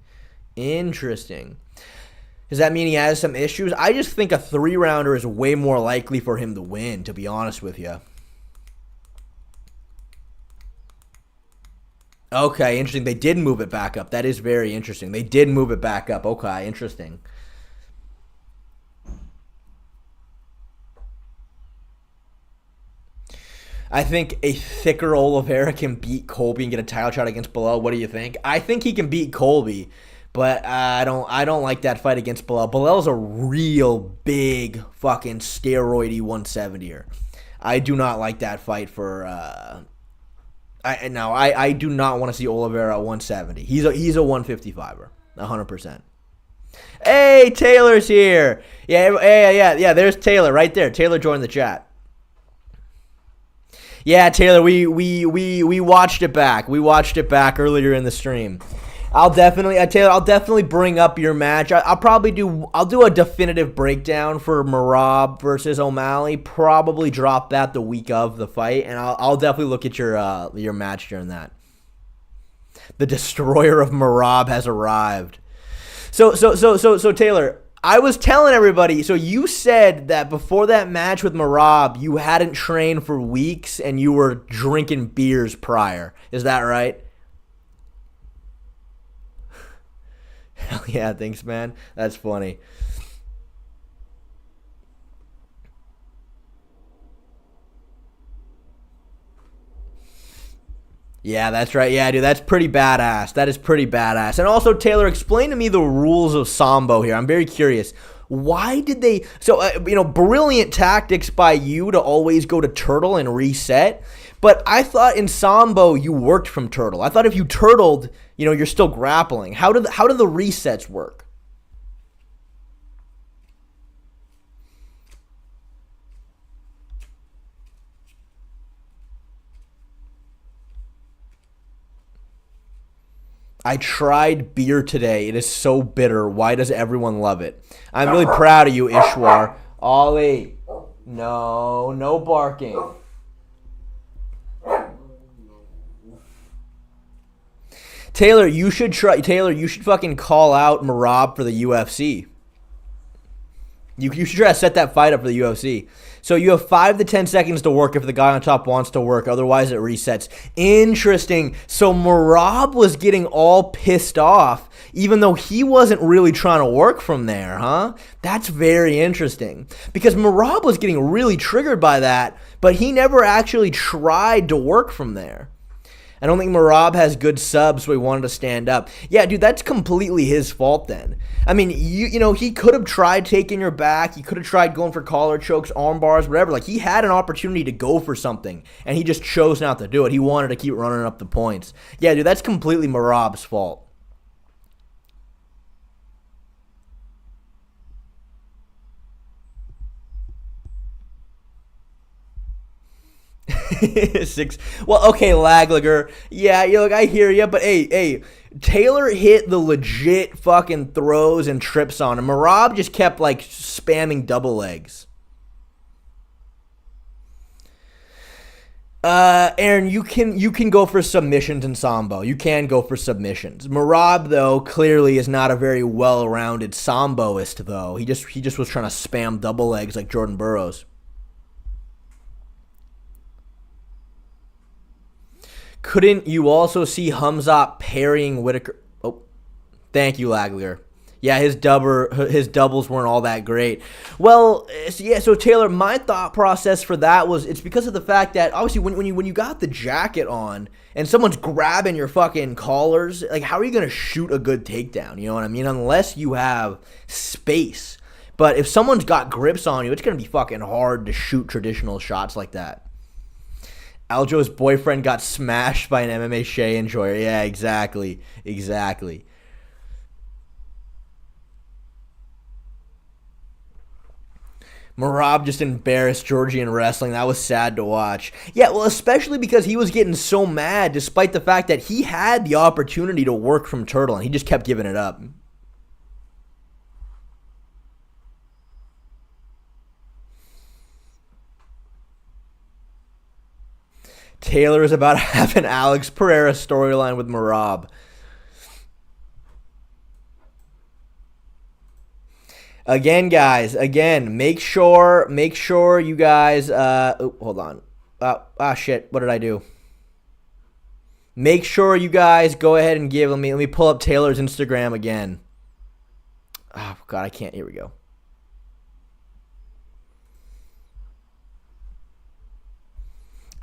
Interesting. Does that mean he has some issues? I just think a 3-rounder is way more likely for him to win, to be honest with you. Okay, interesting. They did move it back up. That is very interesting. They did move it back up. Okay, interesting. I think a thicker Oliveira can beat Colby and get a title shot against Bilal. What do you think? I think he can beat Colby. But I don't like that fight against Bilal. Bilal's a real big fucking steroidy 170er. I do not like that fight for. I do not want to see Oliveira at 170. He's a 155er, 100%. Hey, Taylor's here. Yeah. There's Taylor right there. Taylor joined the chat. Yeah, Taylor, we watched it back. We watched it back earlier in the stream. Taylor, I'll definitely bring up your match. I'll do a definitive breakdown for Merab versus O'Malley. Probably drop that the week of the fight, and I'll definitely look at your match during that. The destroyer of Merab has arrived. So Taylor, I was telling everybody, so you said that before that match with Merab, you hadn't trained for weeks and you were drinking beers prior. Is that right? Hell yeah, thanks, man. That's funny. Yeah, that's right. Yeah, dude, that's pretty badass. That is pretty badass. And also, Taylor, explain to me the rules of Sambo here. I'm very curious. Why did they... So, brilliant tactics by you to always go to turtle and reset. But I thought in Sambo you worked from turtle. I thought if you turtled, you're still grappling. How do the resets work? I tried beer today. It is so bitter. Why does everyone love it? I'm really proud of you, Ishwar. Ollie, no barking. Taylor, you should fucking call out Merab for the UFC. You should try to set that fight up for the UFC. So you have 5 to 10 seconds to work if the guy on top wants to work. Otherwise, it resets. Interesting. So Merab was getting all pissed off, even though he wasn't really trying to work from there, huh? That's very interesting. Because Merab was getting really triggered by that, but he never actually tried to work from there. I don't think Merab has good subs, so he wanted to stand up. Yeah, dude, that's completely his fault then. I mean, he could have tried taking your back. He could have tried going for collar chokes, arm bars, whatever. Like, he had an opportunity to go for something, and he just chose not to do it. He wanted to keep running up the points. Yeah, dude, that's completely Merab's fault. Six. Well, okay, Lagliger. Yeah, I hear you, but hey, Taylor hit the legit fucking throws and trips on him. Merab just kept spamming double legs. Aaron, you can go for submissions in Sambo. You can go for submissions. Merab, though, clearly is not a very well-rounded Samboist, though. He just was trying to spam double legs like Jordan Burroughs. Couldn't you also see Khamzat parrying Whitaker? Oh, thank you, Laglier. Yeah, his doubles weren't all that great. Well, yeah. So Taylor, my thought process for that was it's because of the fact that obviously when you got the jacket on and someone's grabbing your fucking collars, how are you gonna shoot a good takedown? You know what I mean? Unless you have space. But if someone's got grips on you, it's gonna be fucking hard to shoot traditional shots like that. Aljo's boyfriend got smashed by an MMA Shea enjoyer. Yeah, exactly. Merab just embarrassed Georgian wrestling. That was sad to watch. Yeah, well, especially because he was getting so mad despite the fact that he had the opportunity to work from Turtle, and he just kept giving it up. Taylor is about to have an Alex Pereira storyline with Merab. Again, guys, make sure you guys, hold on. Shit, what did I do? Make sure you guys go ahead and let me pull up Taylor's Instagram again. Oh, God, I can't. Here we go.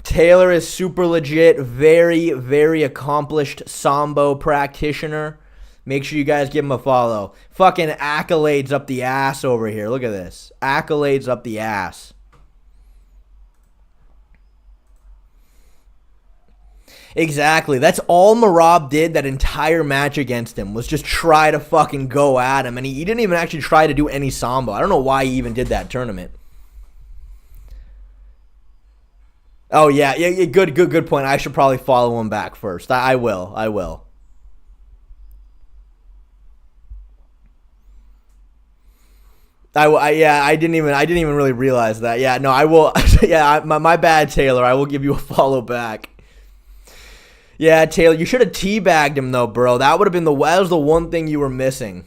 Taylor is super legit, very, very accomplished Sambo practitioner. Make sure you guys give him a follow. Fucking accolades up the ass over here. Look at this. Accolades up the ass. Exactly. That's all Merab did that entire match against him was just try to fucking go at him. And he didn't even actually try to do any Sambo. I don't know why he even did that tournament. Oh, yeah, good point. I should probably follow him back first. I will. Yeah, I didn't even really realize that. Yeah, no, I will. Yeah, my bad, Taylor. I will give you a follow back. Yeah, Taylor, you should have teabagged him though, bro. That would have been that was the one thing you were missing.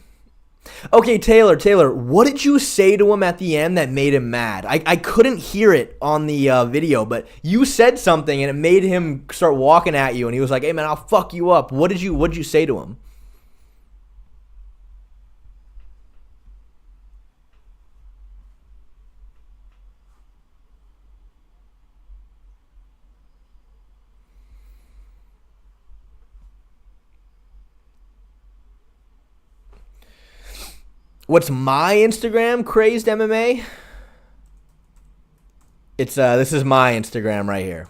Okay, Taylor, what did you say to him at the end that made him mad? I couldn't hear it on the video, but you said something and it made him start walking at you, and he was like, "Hey man, I'll fuck you up." What did you say to him? What's my Instagram? Crazed MMA. It's this is my Instagram right here.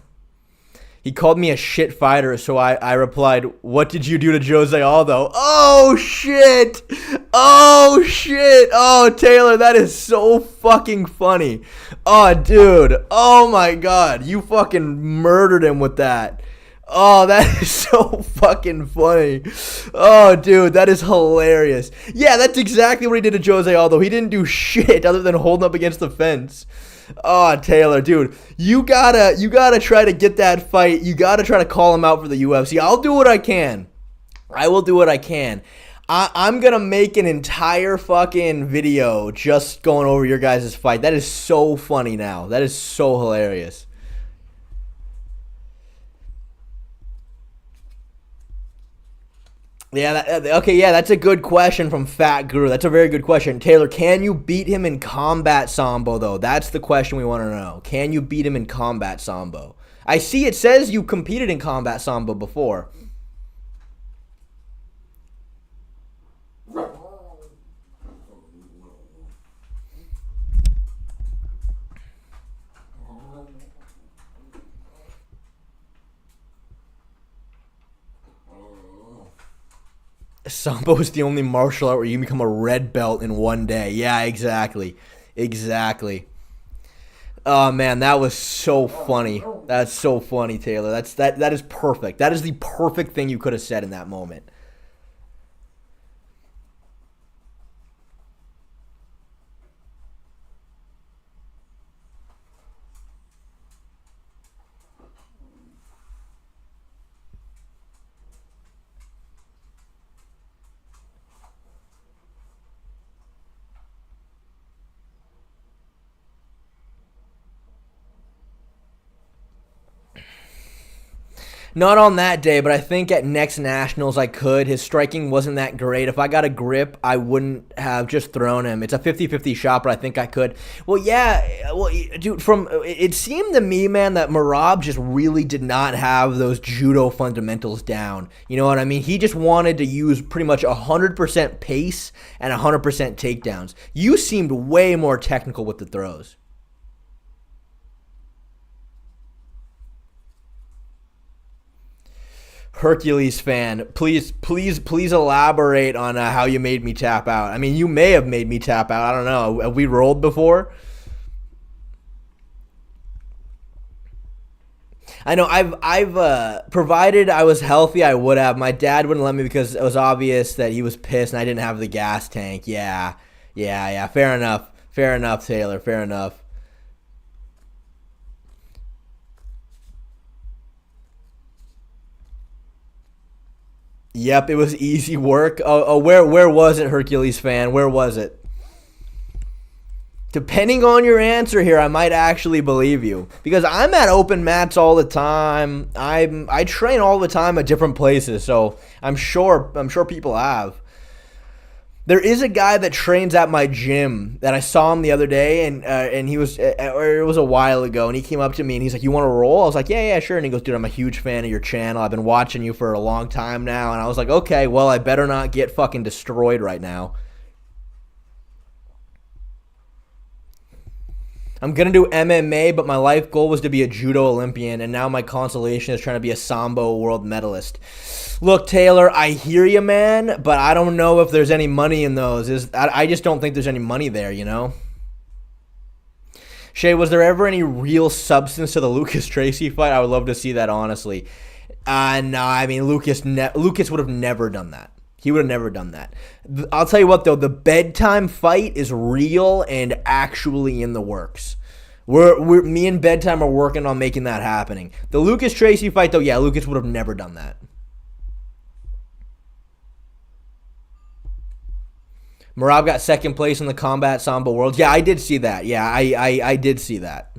He called me a shit fighter, so I replied, "What did you do to Jose Aldo?" Oh shit! Oh shit! Oh Taylor, that is so fucking funny. Oh dude, oh my god, you fucking murdered him with that. Oh, that is so fucking funny. Oh, dude, that is hilarious. Yeah, that's exactly what he did to Jose Aldo. He didn't do shit other than holding up against the fence. Oh, Taylor, dude, you gotta try to get that fight. You gotta try to call him out for the UFC. I'll do what I can. I will do what I can. I'm gonna make an entire fucking video just going over your guys' fight. That is so funny now. That is so hilarious. Yeah, okay, yeah, that's a good question from Fat Guru. That's a very good question. Taylor, can you beat him in combat sambo, though? That's the question we want to know. Can you beat him in combat sambo? I see it says you competed in combat sambo before. Sambo is the only martial art where you can become a red belt in one day. Yeah, exactly. Exactly. Oh man, that was so funny. That's so funny, Taylor. That is perfect. That is the perfect thing you could have said in that moment. Not on that day, but I think at next Nationals I could. His striking wasn't that great. If I got a grip, I wouldn't have just thrown him. It's a 50-50 shot, but I think I could. Well, yeah, well, dude, it seemed to me, man, that Merab just really did not have those judo fundamentals down. You know what I mean? He just wanted to use pretty much 100% pace and 100% takedowns. You seemed way more technical with the throws. Hercules fan, please elaborate on how you made me tap out. I mean, you may have made me tap out. I don't know. Have we rolled before? I know I've provided I was healthy, I would have. My dad wouldn't let me because it was obvious that he was pissed and I didn't have the gas tank. Yeah. Fair enough. Fair enough, Taylor. Fair enough. Yep, it was easy work. Where was it, Hercules fan? Where was it? Depending on your answer here, I might actually believe you because I'm at open mats all the time. I train all the time at different places, so I'm sure people have. There is a guy that trains at my gym that I saw him the other day, and he was, or it was a while ago, and he came up to me and he's like, "You want to roll?" I was like, "Yeah, sure." And he goes, "Dude, I'm a huge fan of your channel. I've been watching you for a long time now." And I was like, "Okay, well, I better not get fucking destroyed right now." I'm going to do MMA, but my life goal was to be a judo Olympian, and now my consolation is trying to be a Sambo world medalist. Look, Taylor, I hear you, man, but I don't know if there's any money in those. I just don't think there's any money there, you know? Shay, was there ever any real substance to the Lucas Tracy fight? I would love to see that, honestly. No, I mean, Lucas would have never done that. He would have never done that. I'll tell you what, though. The Bedtime fight is real and actually in the works. Me and Bedtime are working on making that happening. The Lucas Tracy fight, though, yeah, Lucas would have never done that. Merab got second place in the Combat Sambo Worlds. Yeah, I did see that. Yeah, I did see that.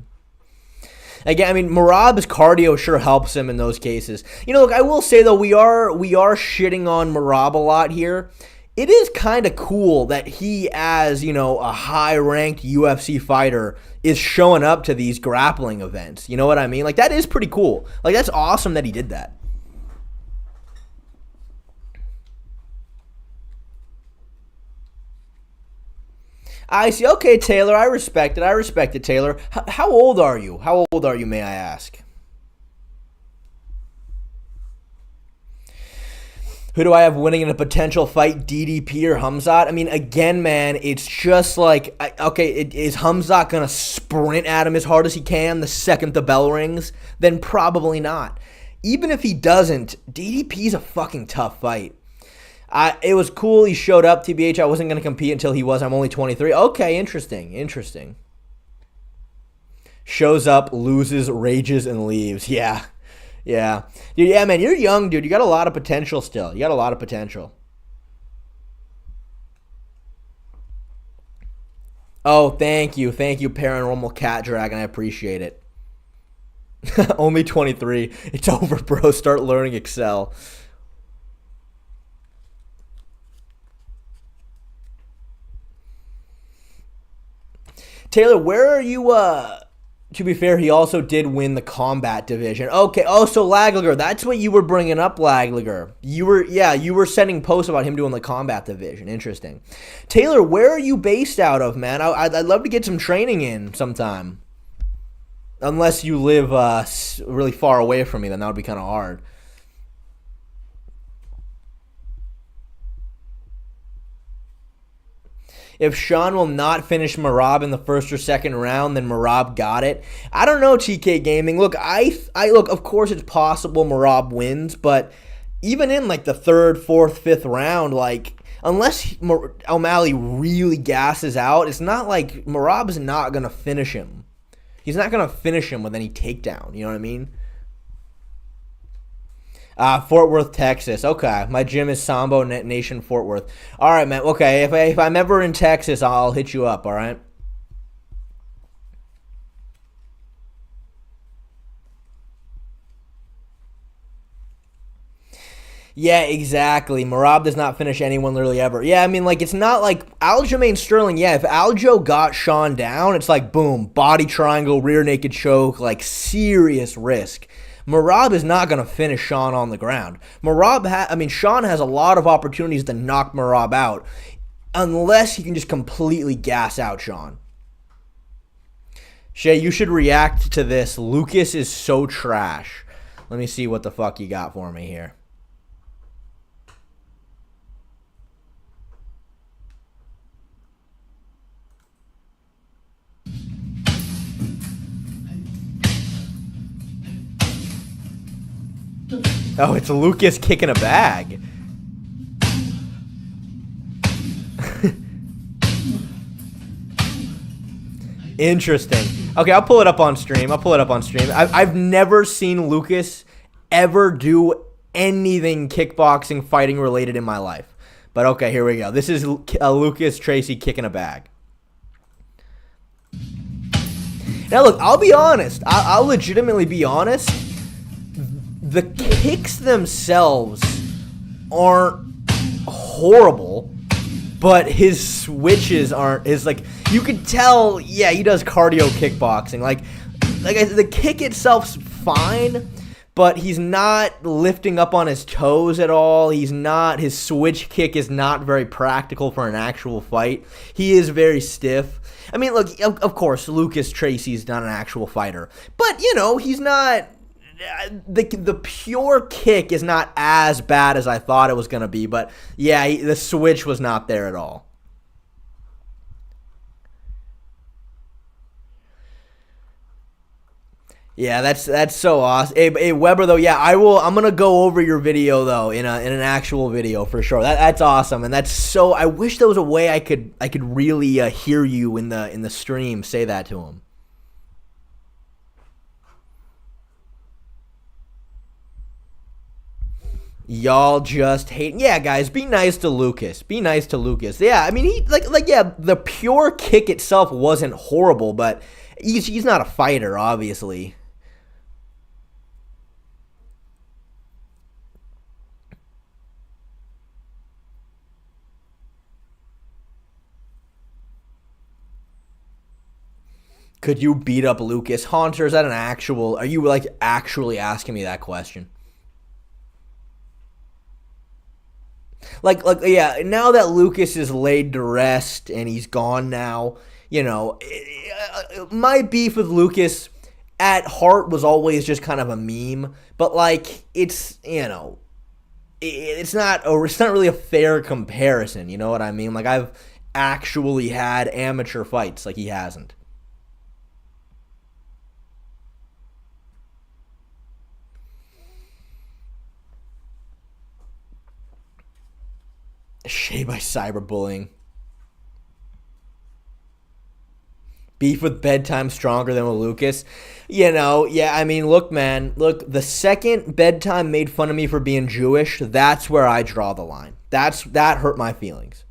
Again, I mean, Merab's cardio sure helps him in those cases. You know, look, I will say, though, we are shitting on Merab a lot here. It is kind of cool that he, as, you know, a high-ranked UFC fighter, is showing up to these grappling events. You know what I mean? Like, that is pretty cool. Like, that's awesome that he did that. I see. Okay, Taylor, I respect it. I respect it, Taylor. How old are you? How old are you, may I ask? Who do I have winning in a potential fight, DDP or Khamzat? I mean, again, man, it's just like, is Khamzat going to sprint at him as hard as he can the second the bell rings? Then probably not. Even if he doesn't, DDP's a fucking tough fight. It was cool he showed up, TBH. I wasn't going to compete until he was. I'm only 23. Okay, interesting. Shows up, loses, rages, and leaves. Yeah. Dude, yeah, man, you're young, dude. You got a lot of potential still. You got a lot of potential. Oh, thank you, Paranormal Cat Dragon. I appreciate it. Only 23. It's over, bro. Start learning Excel. Taylor, where are you, to be fair, he also did win the combat division. Okay, oh, so Lagliger, that's what you were bringing up, Lagliger. You were sending posts about him doing the combat division. Interesting. Taylor, where are you based out of, man? I'd love to get some training in sometime. Unless you live really far away from me, then that would be kind of hard. If Sean will not finish Merab in the first or second round, then Merab got it. I don't know, TK Gaming. Look, I look, of course it's possible Merab wins, but even in like the third, fourth, fifth round, like unless O'Malley really gasses out, it's not like Merab's not going to finish him. He's not going to finish him with any takedown, you know what I mean? Fort Worth, Texas. Okay, my gym is Sambo Nation Fort Worth. All right, man. Okay, if I'm ever in Texas, I'll hit you up. All right. Yeah, exactly. Merab does not finish anyone literally ever. Yeah, I mean, like, it's not like Aljamain Sterling. Yeah, if Aljo got Sean down, it's like, boom, body triangle, rear naked choke, like, serious risk. Merab is not going to finish Sean on the ground. Sean has a lot of opportunities to knock Merab out unless he can just completely gas out Sean. Shay, you should react to this. Lucas is so trash. Let me see what the fuck you got for me here. Oh, it's Lucas kicking a bag. Interesting. Okay, I'll pull it up on stream. I've never seen Lucas ever do anything kickboxing, fighting related in my life. But okay, here we go. This is Lucas Tracy kicking a bag. Now look, I'll be honest. I'll legitimately be honest. The kicks themselves aren't horrible, but his switches aren't. You could tell, yeah, he does cardio kickboxing. Like the kick itself's fine, but he's not lifting up on his toes at all. His switch kick is not very practical for an actual fight. He is very stiff. I mean, look, of course, Lucas Tracy's not an actual fighter, but he's not. The pure kick is not as bad as I thought it was going to be, but yeah, the switch was not there at all. Yeah, that's so awesome. Hey, Weber though, yeah, I'm gonna go over your video though in an actual video for sure. That's awesome, and that's so. I wish there was a way I could really hear you in the stream say that to him. Y'all just hate. Yeah, guys, be nice to Lucas. Be nice to Lucas. Yeah, I mean he yeah, the pure kick itself wasn't horrible, but he's not a fighter, obviously. Could you beat up Lucas Haunter? Is that an actual? Are you like actually asking me that question? Yeah. Now that Lucas is laid to rest and he's gone now, my beef with Lucas at heart was always just kind of a meme. But like, it's not really a fair comparison. You know what I mean? Like I've actually had amateur fights, like he hasn't. Shade by cyberbullying. Beef with Bedtime stronger than with Lucas. Yeah, I mean, look, man. Look, the second Bedtime made fun of me for being Jewish, that's where I draw the line. That hurt my feelings.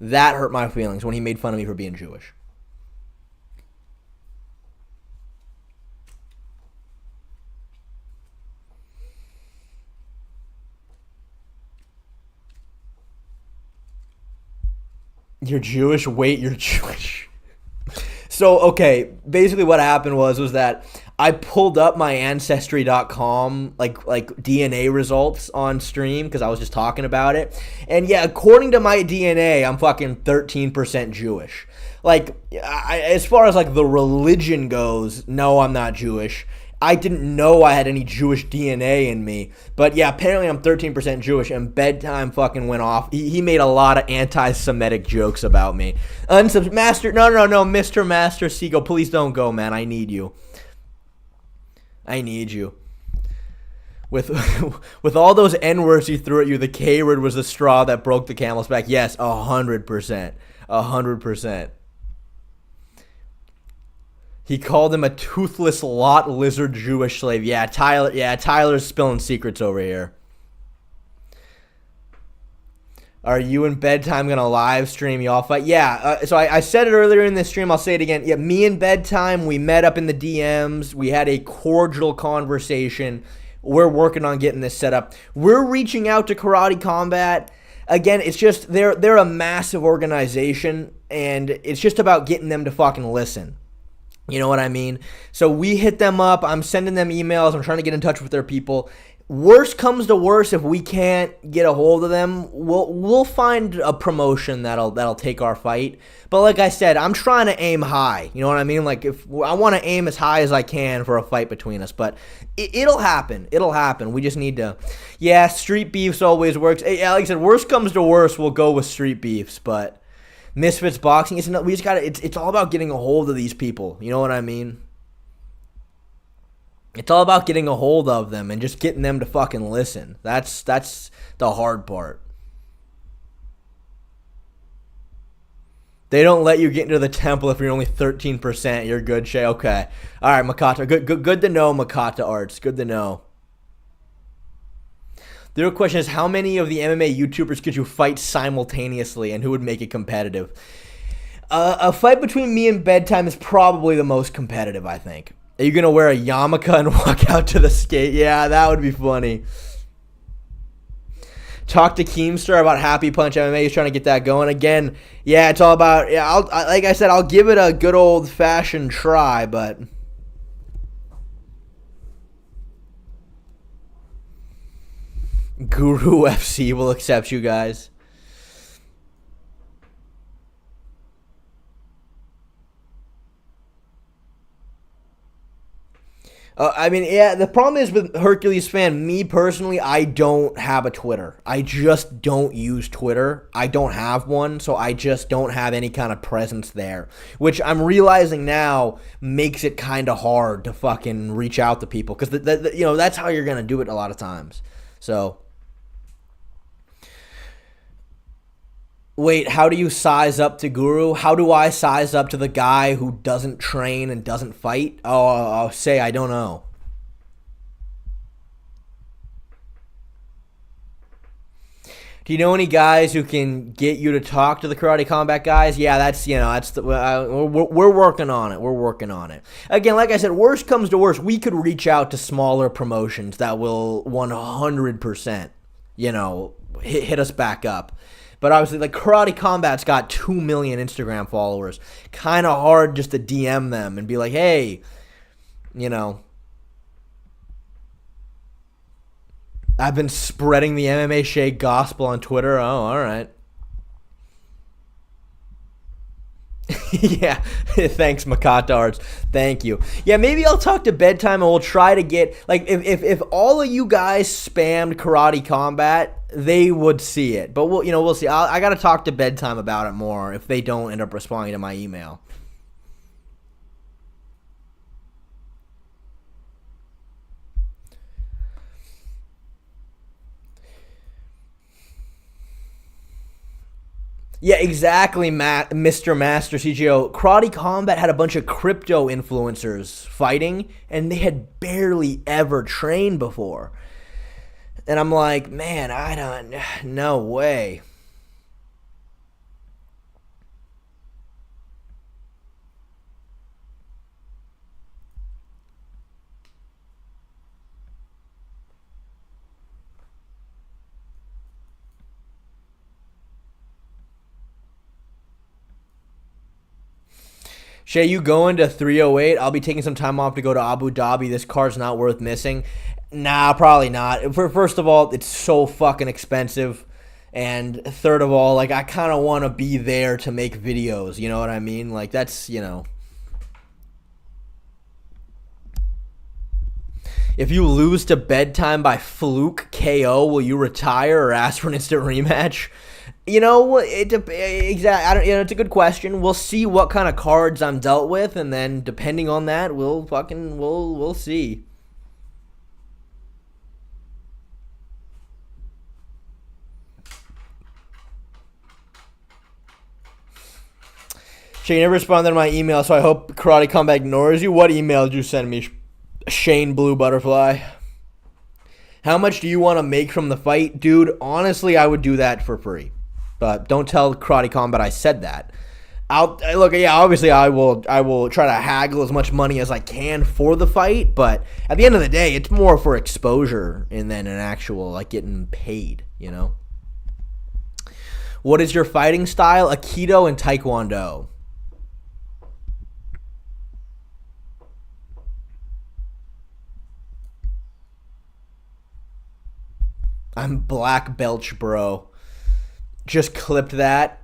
That hurt my feelings when he made fun of me for being Jewish. You're Jewish? Wait, you're Jewish. So, okay, basically what happened was that I pulled up my ancestry.com like DNA results on stream because I was just talking about it. And yeah, according to my DNA, I'm fucking 13% Jewish. Like as far as like the religion goes, no, I'm not Jewish. I didn't know I had any Jewish DNA in me. But yeah, apparently I'm 13% Jewish, and Bedtime fucking went off. He made a lot of anti-Semitic jokes about me. Master, no, Mr. Master Seagull, please don't go, man. I need you. I need you. With with all those N-words you threw at you, the K-word was the straw that broke the camel's back. Yes, 100%. 100%. He called him a toothless lot lizard Jewish slave. Yeah, Tyler's spilling secrets over here. Are you and Bedtime going to live stream y'all fight? Yeah, so I said it earlier in this stream. I'll say it again. Yeah, me and Bedtime, we met up in the DMs. We had a cordial conversation. We're working on getting this set up. We're reaching out to Karate Combat. Again, it's just they're a massive organization, and it's just about getting them to fucking listen. You know what I mean? So we hit them up. I'm sending them emails. I'm trying to get in touch with their people. Worst comes to worst, if we can't get a hold of them, we'll find a promotion that'll take our fight. But like I said, I'm trying to aim high. You know what I mean? Like if I want to aim as high as I can for a fight between us. But it'll happen. It'll happen. We just need to. Yeah, street beefs always works. Like I said, worst comes to worst, we'll go with street beefs. But Misfits Boxing, we just gotta. It's all about getting a hold of these people. You know what I mean? It's all about getting a hold of them and just getting them to fucking listen. That's the hard part. They don't let you get into the temple if you're only 13%. You're good, Shay. Okay. All right, Makata. Good to know, Makata Arts. Good to know. The real question is, how many of the MMA YouTubers could you fight simultaneously, and who would make it competitive? A fight between me and Bedtime is probably the most competitive, I think. Are you going to wear a yarmulke and walk out to the skate? Yeah, that would be funny. Talk to Keemstar about Happy Punch MMA. He's trying to get that going. Again, yeah, it's all about, like I said, I'll give it a good old-fashioned try, but Guru FC will accept you guys. I mean, yeah, the problem is with Hercules fan, me personally, I don't have a Twitter. I just don't use Twitter. I don't have one, so I just don't have any kind of presence there. Which I'm realizing now makes it kind of hard to fucking reach out to people. Because, that's how you're going to do it a lot of times. So, wait, how do you size up to Guru? How do I size up to the guy who doesn't train and doesn't fight? Oh, I'll say I don't know. Do you know any guys who can get you to talk to the Karate Combat guys? Yeah, we're working on it. We're working on it. Again, like I said, worst comes to worst, we could reach out to smaller promotions that will 100%, hit us back up. But obviously, like, Karate Combat's got 2 million Instagram followers. Kind of hard just to DM them and be like, hey, I've been spreading the MMA Shake gospel on Twitter. Oh, all right. Yeah, thanks, Makatards. Thank you. Yeah, maybe I'll talk to Bedtime and we'll try to get, like, if all of you guys spammed Karate Combat, they would see it. But we'll see. I got to talk to Bedtime about it more if they don't end up responding to my email. Yeah, exactly, Mr. Master CGO. Karate Combat had a bunch of crypto influencers fighting, and they had barely ever trained before. And I'm like, man, no way. Shay, you going to 308? I'll be taking some time off to go to Abu Dhabi. This card's not worth missing. Nah, probably not. First of all, it's so fucking expensive. And third of all, like, I kind of want to be there to make videos. You know what I mean? Like, that's, If you lose to Bedtime by fluke KO, will you retire or ask for an instant rematch? It's a good question. We'll see what kind of cards I'm dealt with, and then depending on that, we'll see. Shane never responded to my email, so I hope Karate Combat ignores you. What email did you send me, Shane Blue Butterfly? How much do you want to make from the fight? Dude, honestly, I would do that for free. But don't tell Karate Combat I said that. Obviously I will try to haggle as much money as I can for the fight, but at the end of the day, it's more for exposure and then an actual, like, getting paid, What is your fighting style? Aikido and Taekwondo. I'm Black Belch, bro. Just clipped that.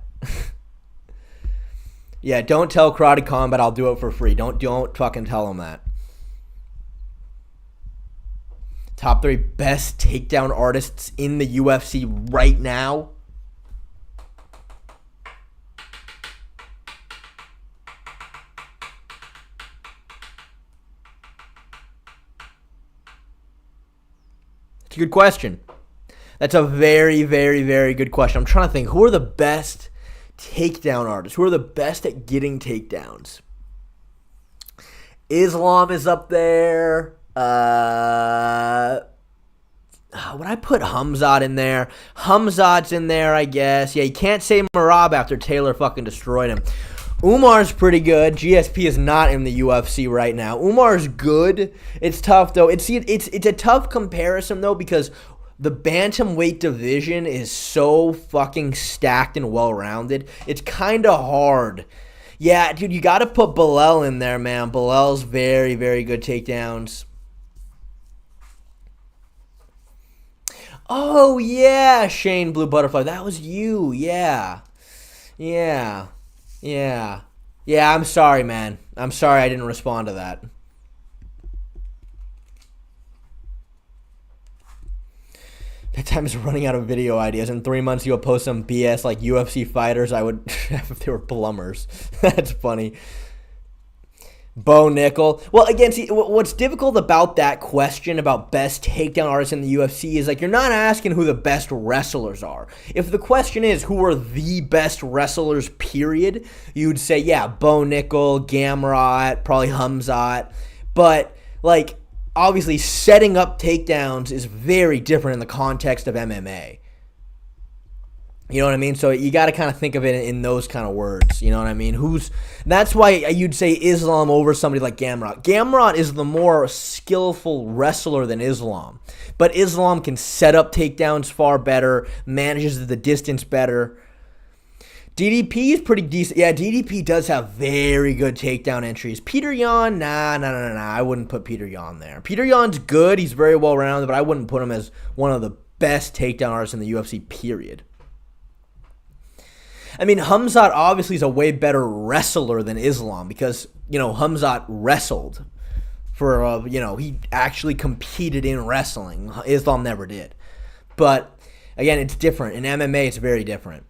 Yeah, don't tell Karate Combat I'll do it for free. Don't fucking tell them that. Top 3 best takedown artists in the UFC right now. It's a good question. That's a very, very, very good question. I'm trying to think. Who are the best takedown artists? Who are the best at getting takedowns? Islam is up there. Would I put Khamzat in there? Khamzat's in there, I guess. Yeah, you can't say Merab after Taylor fucking destroyed him. Umar's pretty good. GSP is not in the UFC right now. Umar's good. It's tough, though. It's a tough comparison, though, because the bantamweight division is so fucking stacked and well-rounded. It's kind of hard. Yeah, dude, you got to put Bilal in there, man. Bilal's very, very good takedowns. Oh, yeah, Shane Blue Butterfly. That was you. Yeah. Yeah, I'm sorry, man. I'm sorry I didn't respond to that. Bedtime is running out of video ideas. In 3 months, you'll post some BS like UFC fighters I would have if they were plumbers. That's funny. Bo Nickel. Well, again, see, what's difficult about that question about best takedown artists in the UFC is, like, you're not asking who the best wrestlers are. If the question is who are the best wrestlers, period, you'd say, yeah, Bo Nickel, Gamrot, probably Khamzat. But, like, obviously setting up takedowns is very different in the context of MMA. You know what I mean? So you got to kind of think of it in those kind of words. You know what I mean? That's why you'd say Islam over somebody like Gamrot. Gamrot is the more skillful wrestler than Islam. But Islam can set up takedowns far better, manages the distance better. DDP is pretty decent. Yeah, DDP does have very good takedown entries. Peter Yan, nah. I wouldn't put Peter Yan there. Peter Yan's good. He's very well-rounded, but I wouldn't put him as one of the best takedown artists in the UFC, period. I mean, Khamzat obviously is a way better wrestler than Islam because, Khamzat wrestled for, he actually competed in wrestling. Islam never did. But, again, it's different. In MMA, it's very different.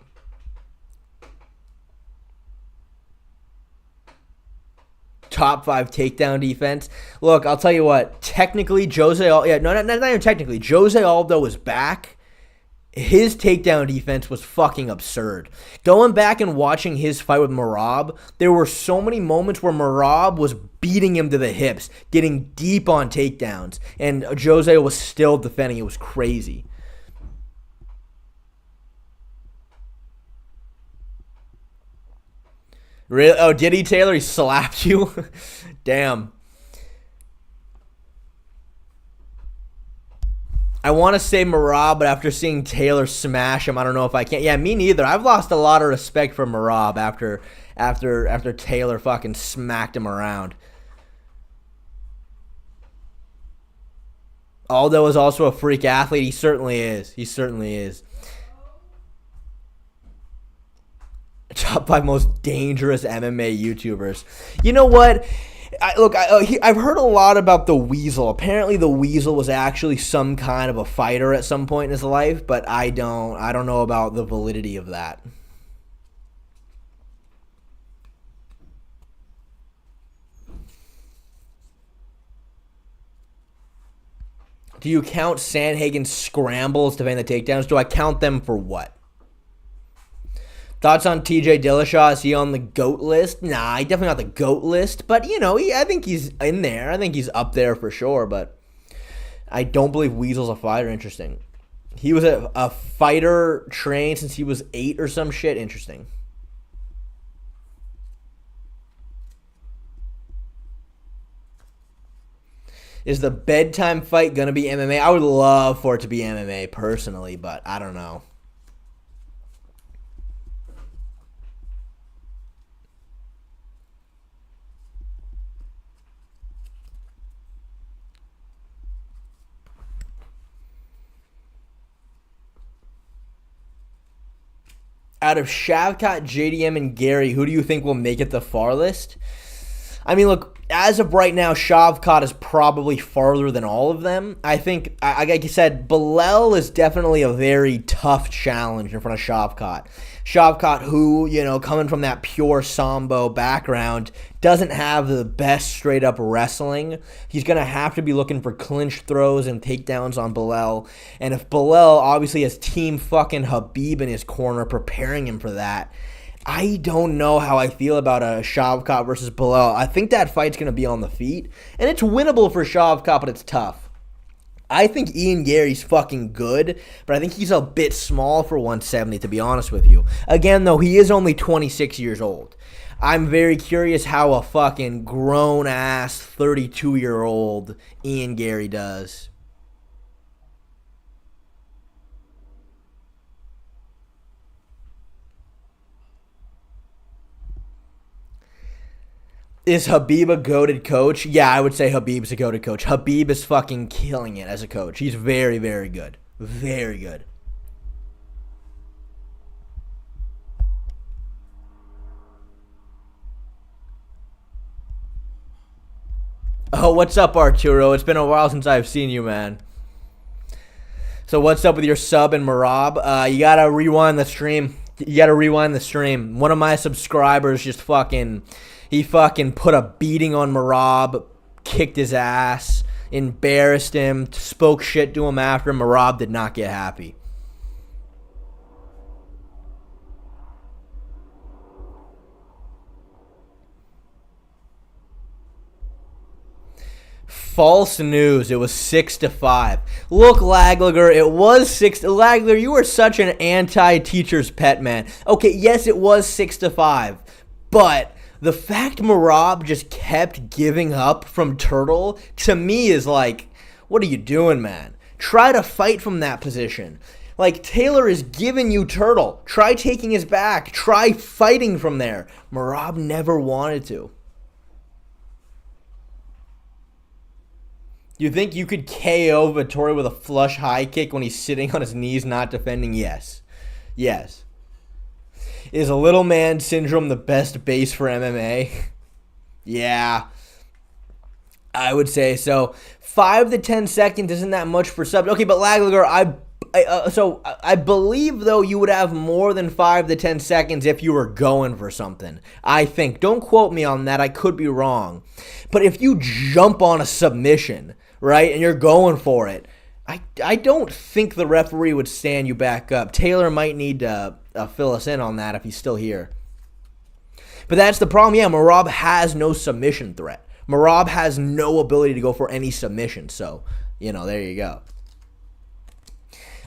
Top 5 takedown defense. Look, I'll tell you what. Technically, not even technically. Jose Aldo is back. His takedown defense was fucking absurd. Going back and watching his fight with Merab, there were so many moments where Merab was beating him to the hips, getting deep on takedowns, and Jose was still defending. It was crazy. Really? Oh, did he, Taylor? He slapped you? Damn. I want to say Merab, but after seeing Taylor smash him, I don't know if I can. Yeah, me neither. I've lost a lot of respect for Merab after Taylor fucking smacked him around. Aldo is also a freak athlete. He certainly is. Top 5 most dangerous MMA YouTubers. You know what? I've heard a lot about the Weasel. Apparently, the Weasel was actually some kind of a fighter at some point in his life, but I don't know about the validity of that. Do you count Sandhagen's scrambles to defend the takedowns? Do I count them for what? Thoughts on TJ Dillashaw? Is he on the GOAT list? Nah, he definitely not the GOAT list. But, I think he's in there. I think he's up there for sure. But I don't believe Weasel's a fighter. Interesting. He was a fighter trained since he was 8 or some shit. Interesting. Is the Bedtime fight going to be MMA? I would love for it to be MMA personally, but I don't know. Out of Shavkat, JDM, and Gary, who do you think will make it the farthest? I mean, look, as of right now, Shavkat is probably farther than all of them. I think, like I said, Bilal is definitely a very tough challenge in front of Shavkat. Shavkat, who, coming from that pure Sambo background, doesn't have the best straight-up wrestling. He's going to have to be looking for clinch throws and takedowns on Bilal. And if Bilal obviously has team fucking Khabib in his corner preparing him for that, I don't know how I feel about a Shavkat versus Bilal. I think that fight's going to be on the feet. And it's winnable for Shavkat, but it's tough. I think Ian Gary's fucking good, but I think he's a bit small for 170, to be honest with you. Again, though, he is only 26 years old. I'm very curious how a fucking grown-ass 32-year-old Ian Gary does. Is Khabib a goated coach? Yeah, I would say Khabib's a goated coach. Khabib is fucking killing it as a coach. He's very, very good. Very good. Oh, what's up, Arturo? It's been a while since I've seen you, man. So what's up with your sub and Merab? You gotta rewind the stream. One of my subscribers just he put a beating on Merab, kicked his ass, embarrassed him, spoke shit to him after. Merab did not get happy. False news. It was 6-5. Look, Laglager, it was 6. Laglager, you are such an anti-teacher's pet, man. Okay, yes, it was 6-5, but the fact Merab just kept giving up from Turtle to me is like, what are you doing, man? Try to fight from that position. Like, Taylor is giving you Turtle. Try taking his back. Try fighting from there. Merab never wanted to. You think you could KO Vettori with a flush high kick when he's sitting on his knees not defending? Yes. Yes. Is a little man syndrome the best base for MMA? Yeah. I would say so. 5 to 10 seconds isn't that much for subs. Okay, but Laglager, I believe, though, you would have more than 5 to 10 seconds if you were going for something. I think. Don't quote me on that. I could be wrong. But if you jump on a submission, right, and you're going for it, I don't think the referee would stand you back up. Taylor might need to fill us in on that if he's still here. But that's the problem. Yeah, Merab has no submission threat. Merab has no ability to go for any submission. So, there you go.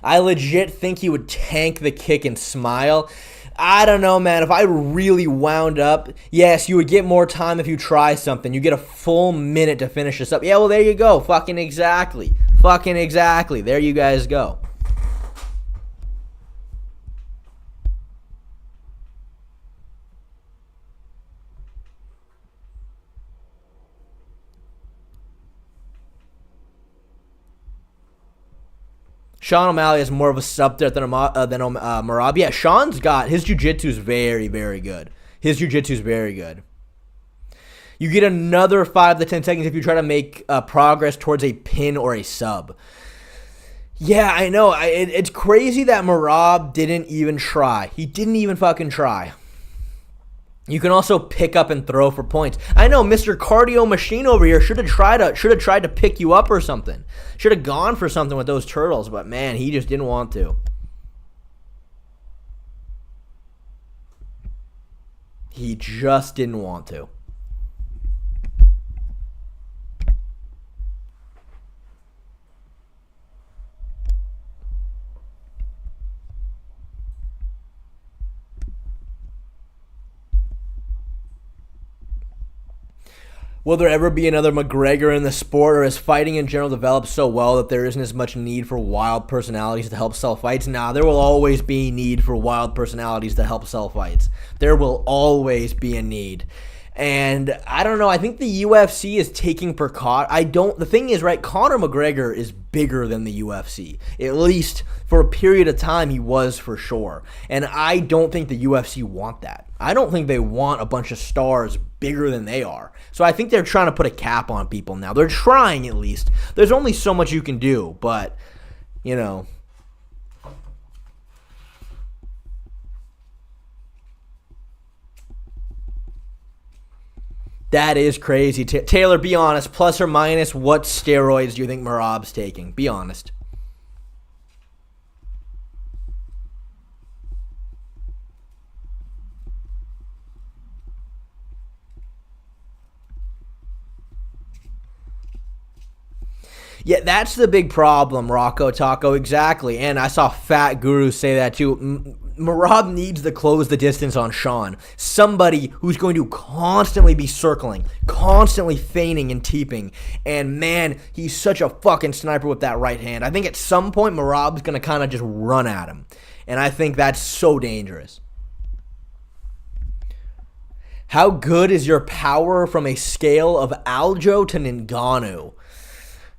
I legit think he would tank the kick and smile. I don't know, man. If I really wound up, yes, you would get more time if you try something. You get a full minute to finish this up. Yeah, well, there you go. Fucking exactly. There you guys go. Sean O'Malley is more of a sub threat than Merab. Yeah, Sean's got, his jiu-jitsu is very, very good. You get another 5 to 10 seconds if you try to make progress towards a pin or a sub. Yeah, I know. It's crazy that Merab didn't even try. He didn't even fucking try. You can also pick up and throw for points. I know Mr. Cardio Machine over here should have tried to pick you up or something. Should have gone for something with those turtles, but man, he just didn't want to. He just didn't want to. Will there ever be another McGregor in the sport, or is fighting in general developed so well that there isn't as much need for wild personalities to help sell fights? Nah, there will always be need for wild personalities to help sell fights. There will always be a need. And I don't know, I think the UFC is taking precaution. The thing is, right, Conor McGregor is bigger than the UFC. At least for a period of time, he was for sure. And I don't think the UFC want that. I don't think they want a bunch of stars bigger than they are. So I think they're trying to put a cap on people now. They're trying, at least. There's only so much you can do, but, That is crazy. Taylor, be honest. Plus or minus, what steroids do you think Merab's taking? Be honest. Yeah, that's the big problem, Rocco Taco, exactly. And I saw Fat Guru say that too. Merab needs to close the distance on Sean. Somebody who's going to constantly be circling, constantly feigning and teeping. And man, he's such a fucking sniper with that right hand. I think at some point Merab's going to kind of just run at him. And I think that's so dangerous. How good is your power from a scale of Aljo to Ngannou?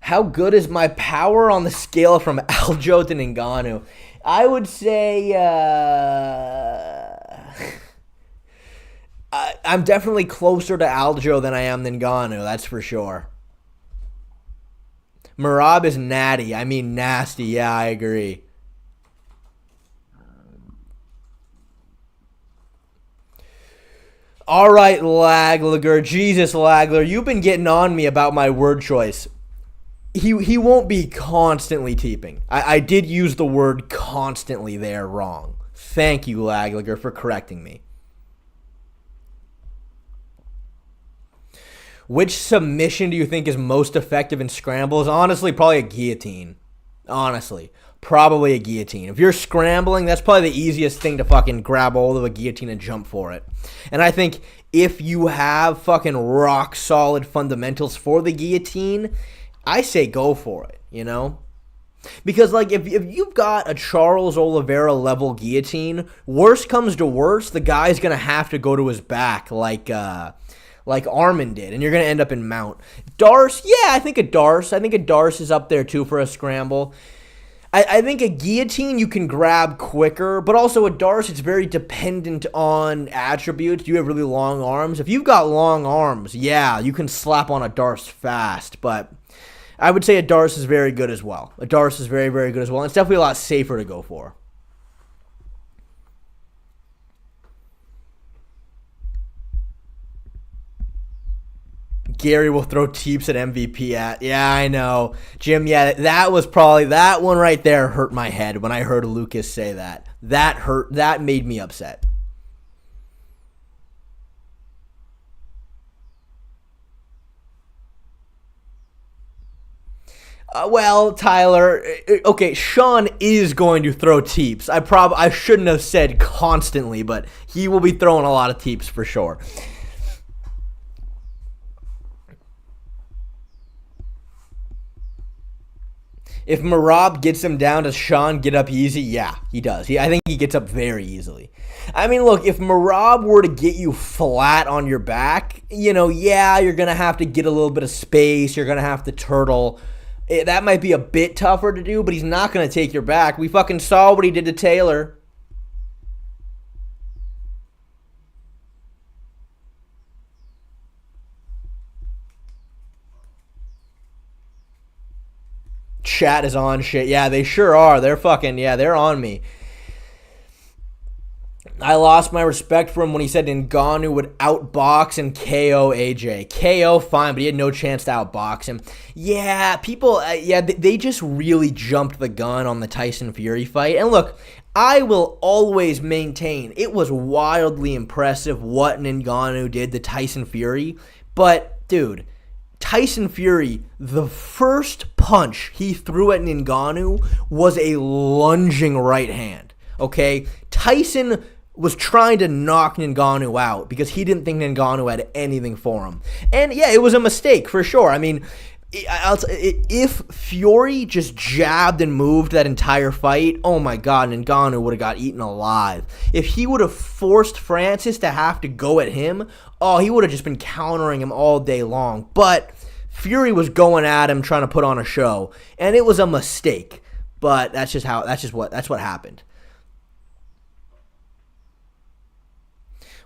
How good is my power on the scale from Aljo to Ngannou? I would say I'm definitely closer to Aljo than I am Ngannou, that's for sure. Merab is natty. I mean nasty. Yeah, I agree. All right, Lagler. Jesus, Lagler. You've been getting on me about my word choice. He won't be constantly teeping. I did use the word constantly there wrong. Thank you, Lagler, for correcting me. Which submission do you think is most effective in scrambles? Honestly, probably a guillotine. Honestly, probably a guillotine. If you're scrambling, that's probably the easiest thing to fucking grab hold of a guillotine and jump for it. And I think if you have fucking rock solid fundamentals for the guillotine, I say go for it, you know? Because, like, if you've got a Charles Oliveira level guillotine, worst comes to worst, the guy's going to have to go to his back like Armin did, and you're going to end up in mount. Darce, yeah, I think a Darce is up there, too, for a scramble. I think a guillotine you can grab quicker, but also a Darce, it's very dependent on attributes. Do you have really long arms? If you've got long arms, yeah, you can slap on a Darce fast, but I would say a Darce is very good as well. A Darce is very, very good as well, and it's definitely a lot safer to go for. Gary will throw teeps at MVP at. Yeah, I know. Jim, yeah, that one right there hurt my head when I heard Lucas say that. That hurt. That made me upset. Well, Tyler, okay, Sean is going to throw teeps. I shouldn't have said constantly, but he will be throwing a lot of teeps for sure. If Merab gets him down, does Sean get up easy? Yeah, he does. I think he gets up very easily. I mean, look, if Merab were to get you flat on your back, yeah, you're going to have to get a little bit of space. You're going to have to turtle. That might be a bit tougher to do, but he's not going to take your back. We fucking saw what he did to Taylor. Chat is on shit. Yeah, they sure are. They're on me. I lost my respect for him when he said Ngannou would outbox and KO AJ. KO, fine, but he had no chance to outbox him. Yeah, they just really jumped the gun on the Tyson Fury fight. And look, I will always maintain it was wildly impressive what Ngannou did to Tyson Fury. But, dude, Tyson Fury, the first punch he threw at Ngannou was a lunging right hand. Okay? Tyson was trying to knock Ngannou out because he didn't think Ngannou had anything for him. And yeah, it was a mistake for sure. I mean, if Fury just jabbed and moved that entire fight, oh my God, Ngannou would have got eaten alive. If he would have forced Francis to have to go at him, oh, he would have just been countering him all day long. But Fury was going at him, trying to put on a show, and it was a mistake. But that's what happened.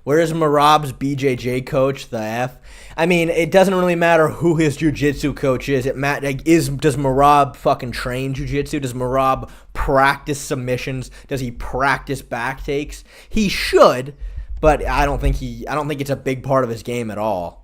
Where is Merab's BJJ coach, the F? I mean, it doesn't really matter who his jiu-jitsu coach is. Does Merab fucking train jiu-jitsu? Does Merab practice submissions? Does he practice back takes? He should, but I don't think it's a big part of his game at all.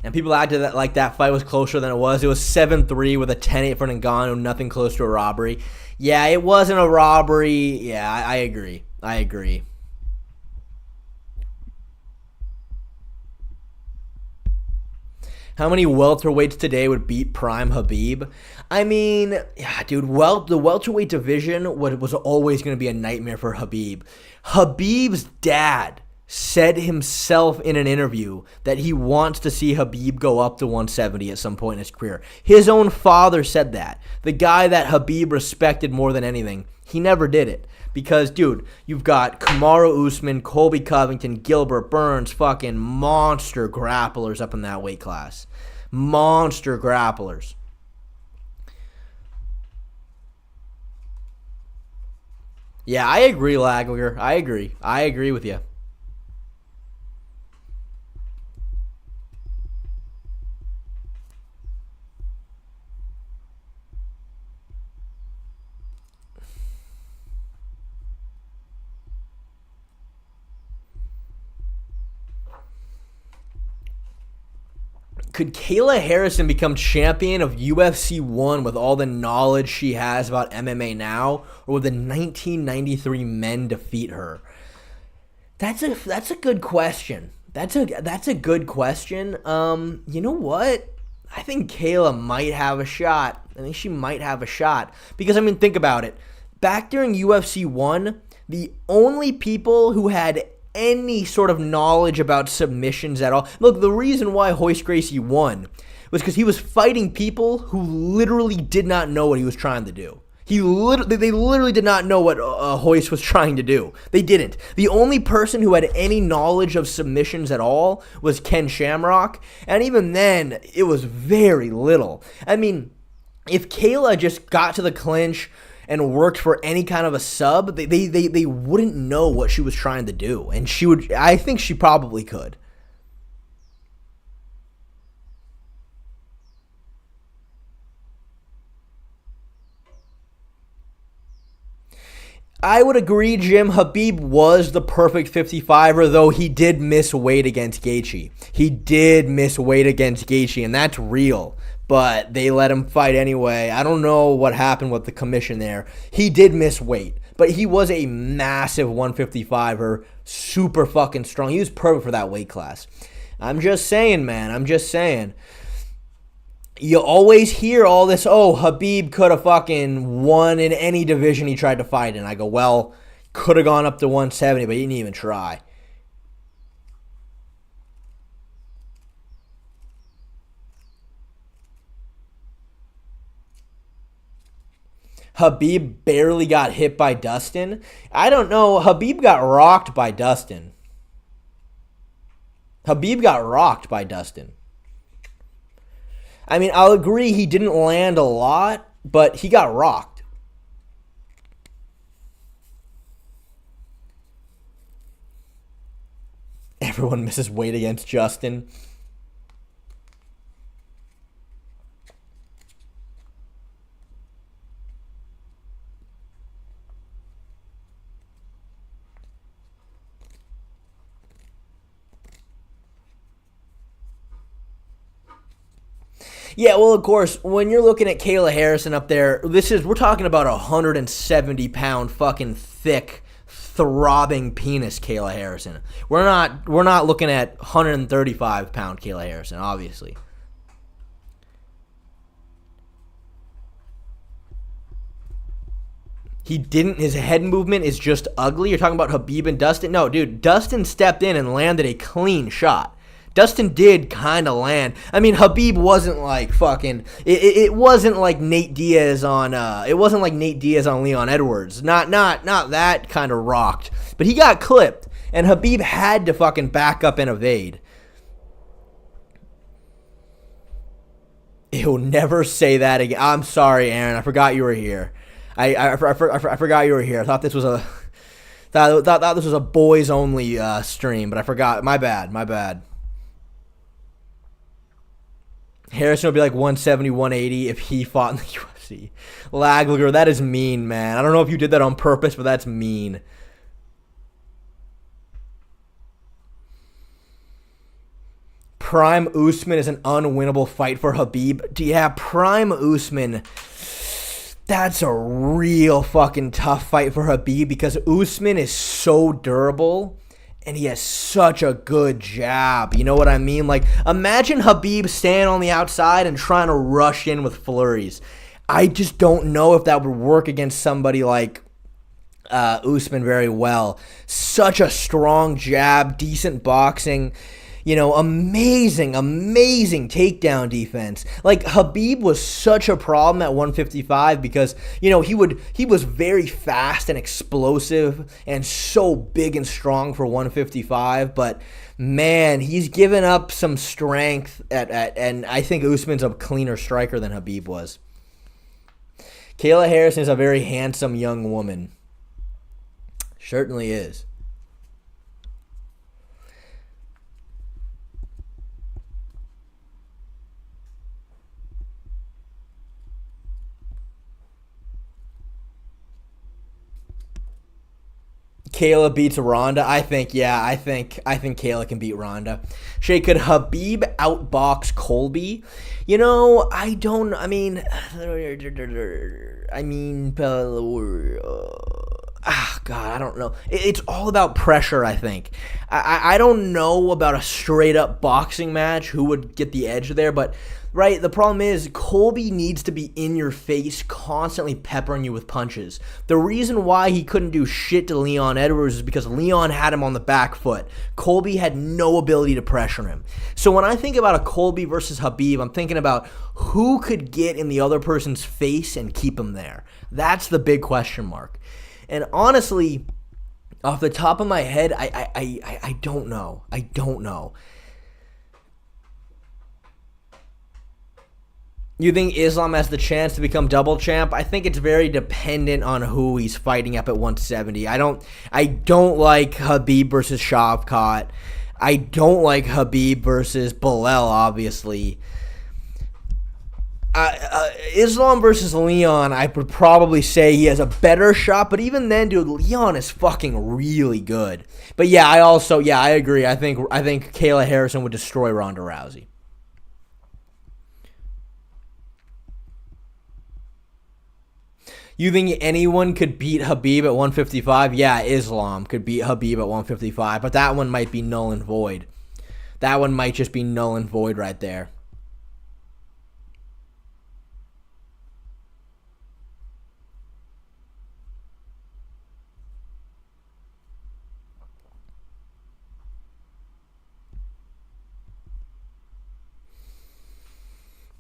And people acted like that fight was closer than it was. It was 7-3 with a 10-8 for Ngannou, nothing close to a robbery. Yeah, it wasn't a robbery. Yeah, I agree. How many welterweights today would beat Prime Khabib? I mean, yeah, dude, the welterweight division was always going to be a nightmare for Khabib. Khabib's dad said himself in an interview that he wants to see Khabib go up to 170 at some point in his career. His own father said that. The guy that Khabib respected more than anything, he never did it. Because, dude, you've got Kamaru Usman, Colby Covington, Gilbert Burns, fucking monster grapplers up in that weight class. Monster grapplers. Yeah, I agree, Lagler. I agree. I agree with you. Could Kayla Harrison become champion of UFC 1 with all the knowledge she has about MMA now, or would the 1993 men defeat her? That's a good question. That's a good question. You know what? I think Kayla might have a shot. I think she might have a shot because I mean, think about it. Back during UFC 1, the only people who had any sort of knowledge about submissions at all. Look, the reason why Royce Gracie won was because he was fighting people who literally did not know what he was trying to do. They literally did not know what Royce was trying to do. They didn't. The only person who had any knowledge of submissions at all was Ken Shamrock, and even then, it was very little. I mean, if Kayla just got to the clinch and worked for any kind of a sub, they wouldn't know what she was trying to do, and she would. I think she probably could. I would agree, Jim. Khabib was the perfect 55er, though he did miss weight against Gaethje. He did miss weight against Gaethje, and that's real. But they let him fight anyway. I don't know what happened with the commission there. He did miss weight, but he was a massive 155er, super fucking strong. He was perfect for that weight class. I'm just saying, man. I'm just saying. You always hear all this, oh, Khabib could have fucking won in any division he tried to fight in. I go, well, could have gone up to 170, but he didn't even try. Khabib barely got hit by Dustin. I don't know. Khabib got rocked by Dustin. Khabib got rocked by Dustin. I mean, I'll agree he didn't land a lot, but he got rocked. Everyone misses weight against Justin. Yeah, well, of course, when you're looking at Kayla Harrison up there, we're talking about a 170-pound fucking thick, throbbing penis Kayla Harrison. We're not looking at 135-pound Kayla Harrison, obviously. He didn't. His head movement is just ugly. You're talking about Khabib and Dustin? No, dude, Dustin stepped in and landed a clean shot. Dustin did kind of land. I mean, Khabib wasn't like fucking. It wasn't like Nate Diaz on. It wasn't like Nate Diaz on Leon Edwards. Not that kind of rocked. But he got clipped, and Khabib had to fucking back up and evade. He'll never say that again. I'm sorry, Aaron. I forgot you were here. I forgot you were here. I thought this was a. Thought this was a boys only stream, but I forgot. My bad. Harrison would be like 170, 180 if he fought in the UFC. Lagler, that is mean, man. I don't know if you did that on purpose, but that's mean. Prime Usman is an unwinnable fight for Khabib. Yeah, Prime Usman, that's a real fucking tough fight for Khabib because Usman is so durable. And he has such a good jab. You know what I mean? Like, imagine Khabib standing on the outside and trying to rush in with flurries. I just don't know if that would work against somebody like Usman very well. Such a strong jab, decent boxing. You know, amazing takedown defense. Like, Khabib was such a problem at 155 because, you know, he was very fast and explosive and so big and strong for 155, but man, he's given up some strength and I think Usman's a cleaner striker than Khabib was. Kayla Harrison is a very handsome young woman. Certainly is. Kayla beats Ronda. I think Kayla can beat Ronda. Shay, could Khabib outbox Colby? You know, I don't. God, I don't know. It's all about pressure, I think. I don't know about a straight up boxing match who would get the edge there, but right, the problem is Colby needs to be in your face, constantly peppering you with punches. The reason why he couldn't do shit to Leon Edwards is because Leon had him on the back foot. Colby had no ability to pressure him. So when I think about a Colby versus Khabib, I'm thinking about who could get in the other person's face and keep him there. That's the big question mark. And honestly, off the top of my head, I don't know. I don't know. You think Islam has the chance to become double champ? I think it's very dependent on who he's fighting up at 170. I don't like Khabib versus Shavkat. I don't like Khabib versus Bilal, obviously. Islam versus Leon, I would probably say he has a better shot, but even then, dude, Leon is fucking really good. But yeah, I agree. I think Kayla Harrison would destroy Ronda Rousey. You think anyone could beat Khabib at 155? Yeah, Islam could beat Khabib at 155, but that one might be null and void. That one might just be null and void right there.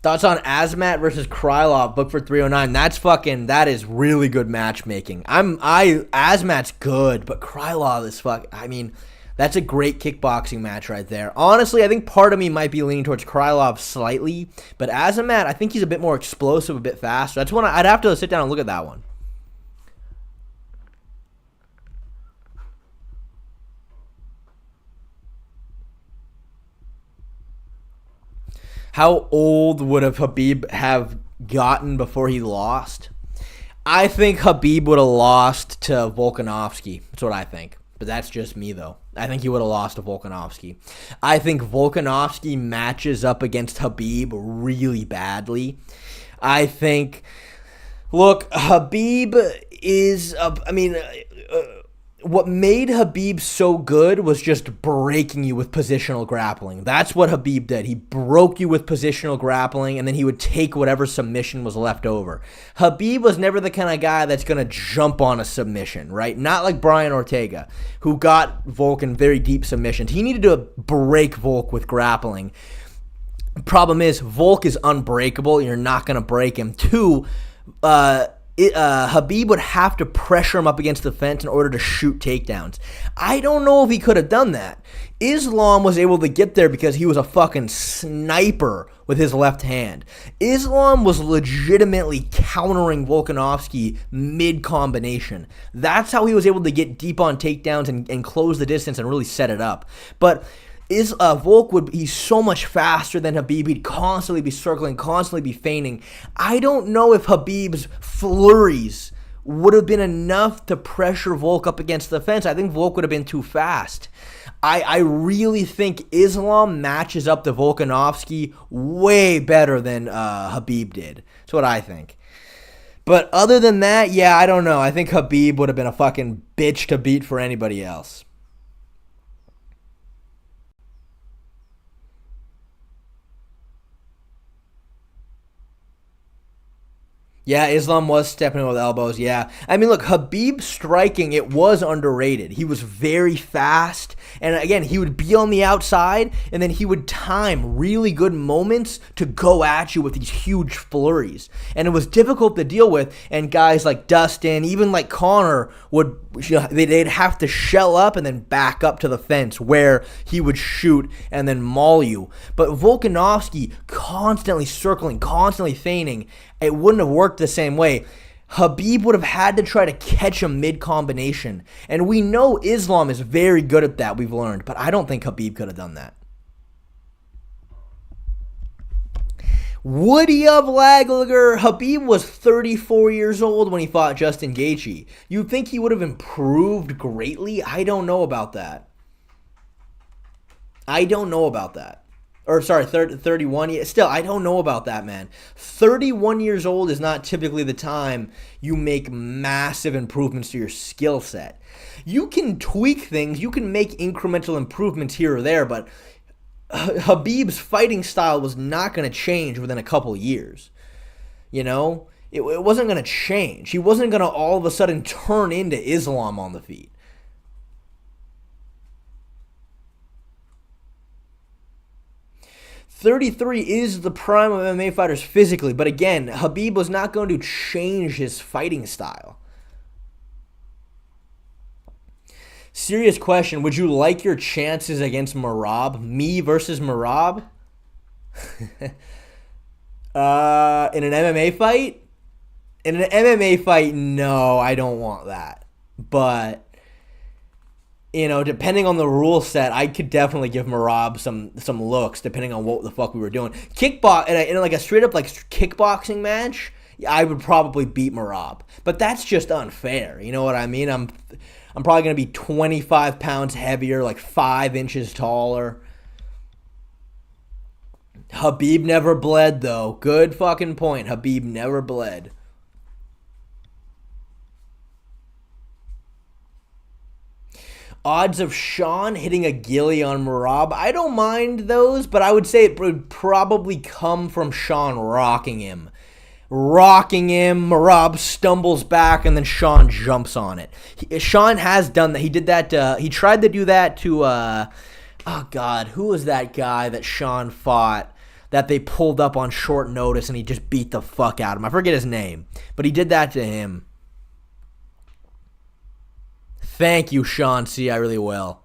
Thoughts on Azmat versus Krylov, booked for 309. That is really good matchmaking. Azmat's good, but Krylov is that's a great kickboxing match right there. Honestly, I think part of me might be leaning towards Krylov slightly, but Azmat, I think he's a bit more explosive, a bit faster. That's one I'd have to sit down and look at that one. How old would Khabib have gotten before he lost? I think Khabib would have lost to Volkanovski. That's what I think. But that's just me, though. I think he would have lost to Volkanovski. I think Volkanovski matches up against Khabib really badly. I think, look, Khabib is, what made Khabib so good was just breaking you with positional grappling. That's what Khabib did. He broke you with positional grappling, and then he would take whatever submission was left over. Khabib was never the kind of guy that's going to jump on a submission, right? Not like Brian Ortega, who got Volk in very deep submissions. He needed to break Volk with grappling. Problem is, Volk is unbreakable. You're not going to break him. Two, Khabib would have to pressure him up against the fence in order to shoot takedowns. I don't know if he could have done that. Islam was able to get there because he was a fucking sniper with his left hand. Islam was legitimately countering Volkanovski mid-combination. That's how he was able to get deep on takedowns and close the distance and really set it up. But Volk he's so much faster than Khabib. He'd constantly be circling, constantly be feigning. I don't know if Khabib's flurries would have been enough to pressure Volk up against the fence. I think Volk would have been too fast. I really think Islam matches up to Volkanovski way better than Khabib did. That's what I think. But other than that, yeah, I don't know. I think Khabib would have been a fucking bitch to beat for anybody else. Yeah, Islam was stepping in with elbows, yeah. I mean, look, Khabib striking, it was underrated. He was very fast, and again, he would be on the outside, and then he would time really good moments to go at you with these huge flurries. And it was difficult to deal with, and guys like Dustin, even like Connor, they'd have to shell up and then back up to the fence where he would shoot and then maul you. But Volkanovski constantly circling, constantly feigning, it wouldn't have worked the same way. Khabib would have had to try to catch him mid-combination. And we know Islam is very good at that, we've learned. But I don't think Khabib could have done that. Would he have, Laglager? Khabib was 34 years old when he fought Justin Gaethje. You'd think he would have improved greatly? I don't know about that. Or, sorry, 31. Still, I don't know about that, man. 31 years old is not typically the time you make massive improvements to your skill set. You can tweak things. You can make incremental improvements here or there, but Khabib's fighting style was not going to change within a couple years. You know? It wasn't going to change. He wasn't going to all of a sudden turn into Islam on the feet. .33 is the prime of MMA fighters physically, but again, Khabib was not going to change his fighting style. Serious question, would you like your chances against Merab? Me versus Merab? In an MMA fight? In an MMA fight, no, I don't want that. But, you know, depending on the rule set, I could definitely give Merab some looks, depending on what the fuck we were doing. In like a straight up like kickboxing match, I would probably beat Merab. But that's just unfair, you know what I mean? I'm probably going to be 25 pounds heavier, like 5 inches taller. Khabib never bled, though. Good fucking point. Khabib never bled. Odds of Sean hitting a ghillie on Merab. I don't mind those, but I would say it would probably come from Sean rocking him. Merab stumbles back, and then Sean jumps on it. Sean has done that. He did that. He tried to do that to, oh God, who was that guy that Sean fought that they pulled up on short notice and he just beat the fuck out of him? I forget his name, but he did that to him. Thank you, Sean C. I really will.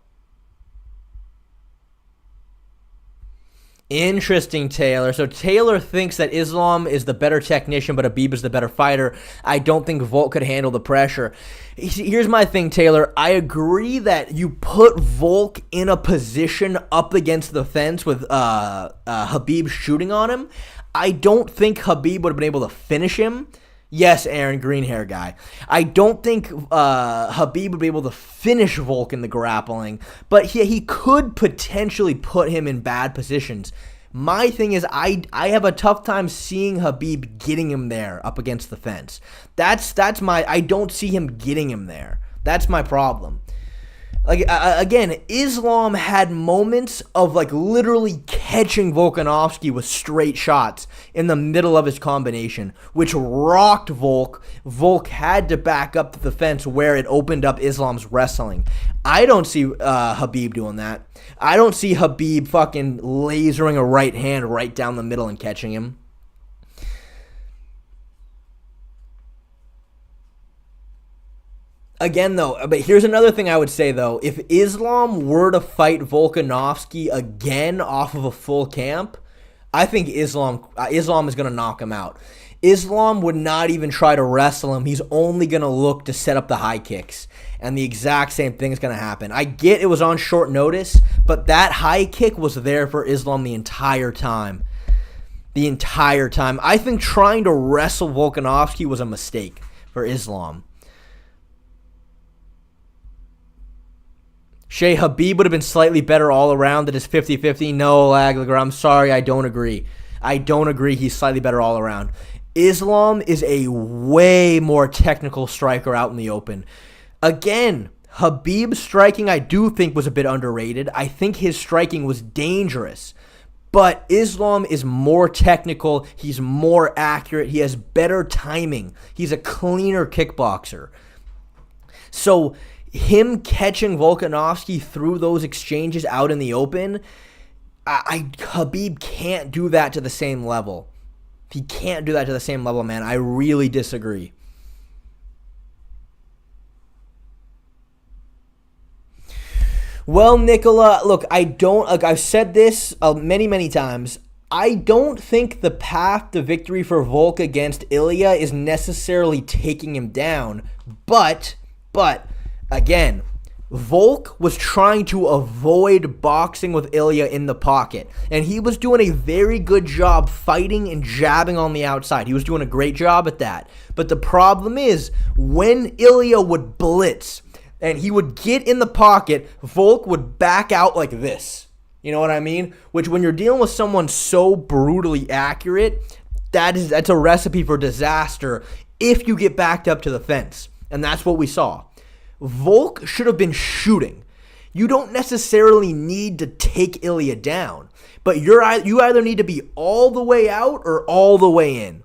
Interesting, Taylor. So Taylor thinks that Islam is the better technician, but Khabib is the better fighter. I don't think Volk could handle the pressure. Here's my thing, Taylor. I agree that you put Volk in a position up against the fence with Khabib shooting on him. I don't think Khabib would have been able to finish him. Yes, Aaron, green hair guy. I don't think Khabib would be able to finish Volk in the grappling, but he could potentially put him in bad positions. My thing is, I have a tough time seeing Khabib getting him there up against the fence. I don't see him getting him there. That's my problem. Like, again, Islam had moments of, like, literally catching Volkanovski with straight shots in the middle of his combination, which rocked Volk. Volk had to back up to the fence where it opened up Islam's wrestling. I don't see Khabib doing that. I don't see Khabib fucking lasering a right hand right down the middle and catching him. Again, though, but here's another thing I would say, though. If Islam were to fight Volkanovski again off of a full camp, I think Islam is going to knock him out. Islam would not even try to wrestle him. He's only going to look to set up the high kicks. And the exact same thing is going to happen. I get it was on short notice, but that high kick was there for Islam the entire time. I think trying to wrestle Volkanovski was a mistake for Islam. Shay, Khabib would have been slightly better all around than his 50-50. No, Laglager, I'm sorry, I don't agree. He's slightly better all around. Islam is a way more technical striker out in the open. Again, Khabib's striking I do think was a bit underrated. I think his striking was dangerous. But Islam is more technical. He's more accurate. He has better timing. He's a cleaner kickboxer. So him catching Volkanovski through those exchanges out in the open, Khabib can't do that to the same level. He can't do that to the same level, man. I really disagree. Well, Nicola, look, I've said this many, many times. I don't think the path to victory for Volk against Ilya is necessarily taking him down, but again, Volk was trying to avoid boxing with Ilya in the pocket, and he was doing a very good job fighting and jabbing on the outside. He was doing a great job at that. But the problem is, when Ilya would blitz and he would get in the pocket, Volk would back out like this. You know what I mean? Which, when you're dealing with someone so brutally accurate, that's a recipe for disaster if you get backed up to the fence. And that's what we saw. Volk should have been shooting. You don't necessarily need to take Ilya down, but you either need to be all the way out or all the way in.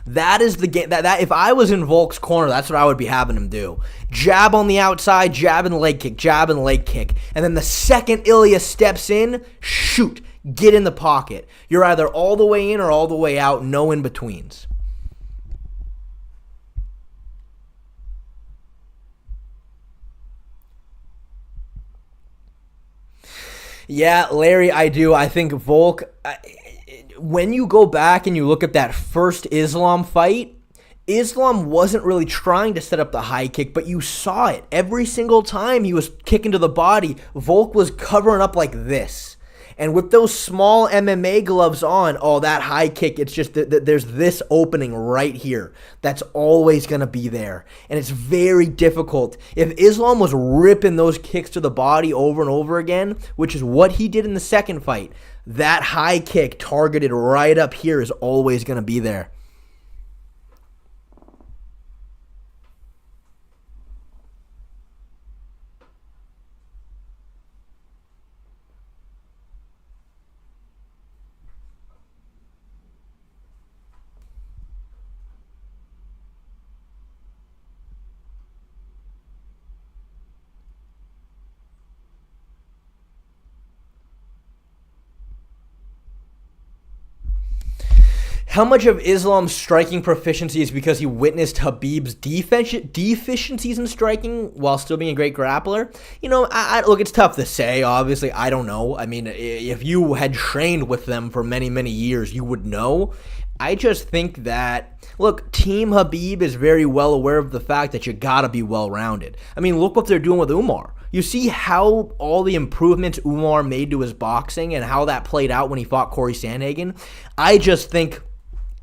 That is the game. That if I was in Volk's corner, that's what I would be having him do. Jab on the outside, jab and leg kick, jab and leg kick. And then the second Ilya steps in, shoot. Get in the pocket. You're either all the way in or all the way out, no in-betweens. Yeah, Larry, I do. I think Volk, when you go back and you look at that first Islam fight, Islam wasn't really trying to set up the high kick, but you saw it. Every single time he was kicking to the body, Volk was covering up like this. And with those small MMA gloves on, that high kick, it's just there's this opening right here that's always going to be there. And it's very difficult. If Islam was ripping those kicks to the body over and over again, which is what he did in the second fight, that high kick targeted right up here is always going to be there. How much of Islam's striking proficiency is because he witnessed Khabib's deficiencies in striking while still being a great grappler? You know, look, it's tough to say. Obviously, I don't know. I mean, if you had trained with them for many, many years, you would know. I just think that, look, Team Khabib is very well aware of the fact that you gotta be well-rounded. I mean, look what they're doing with Umar. You see how all the improvements Umar made to his boxing and how that played out when he fought Corey Sandhagen? I just think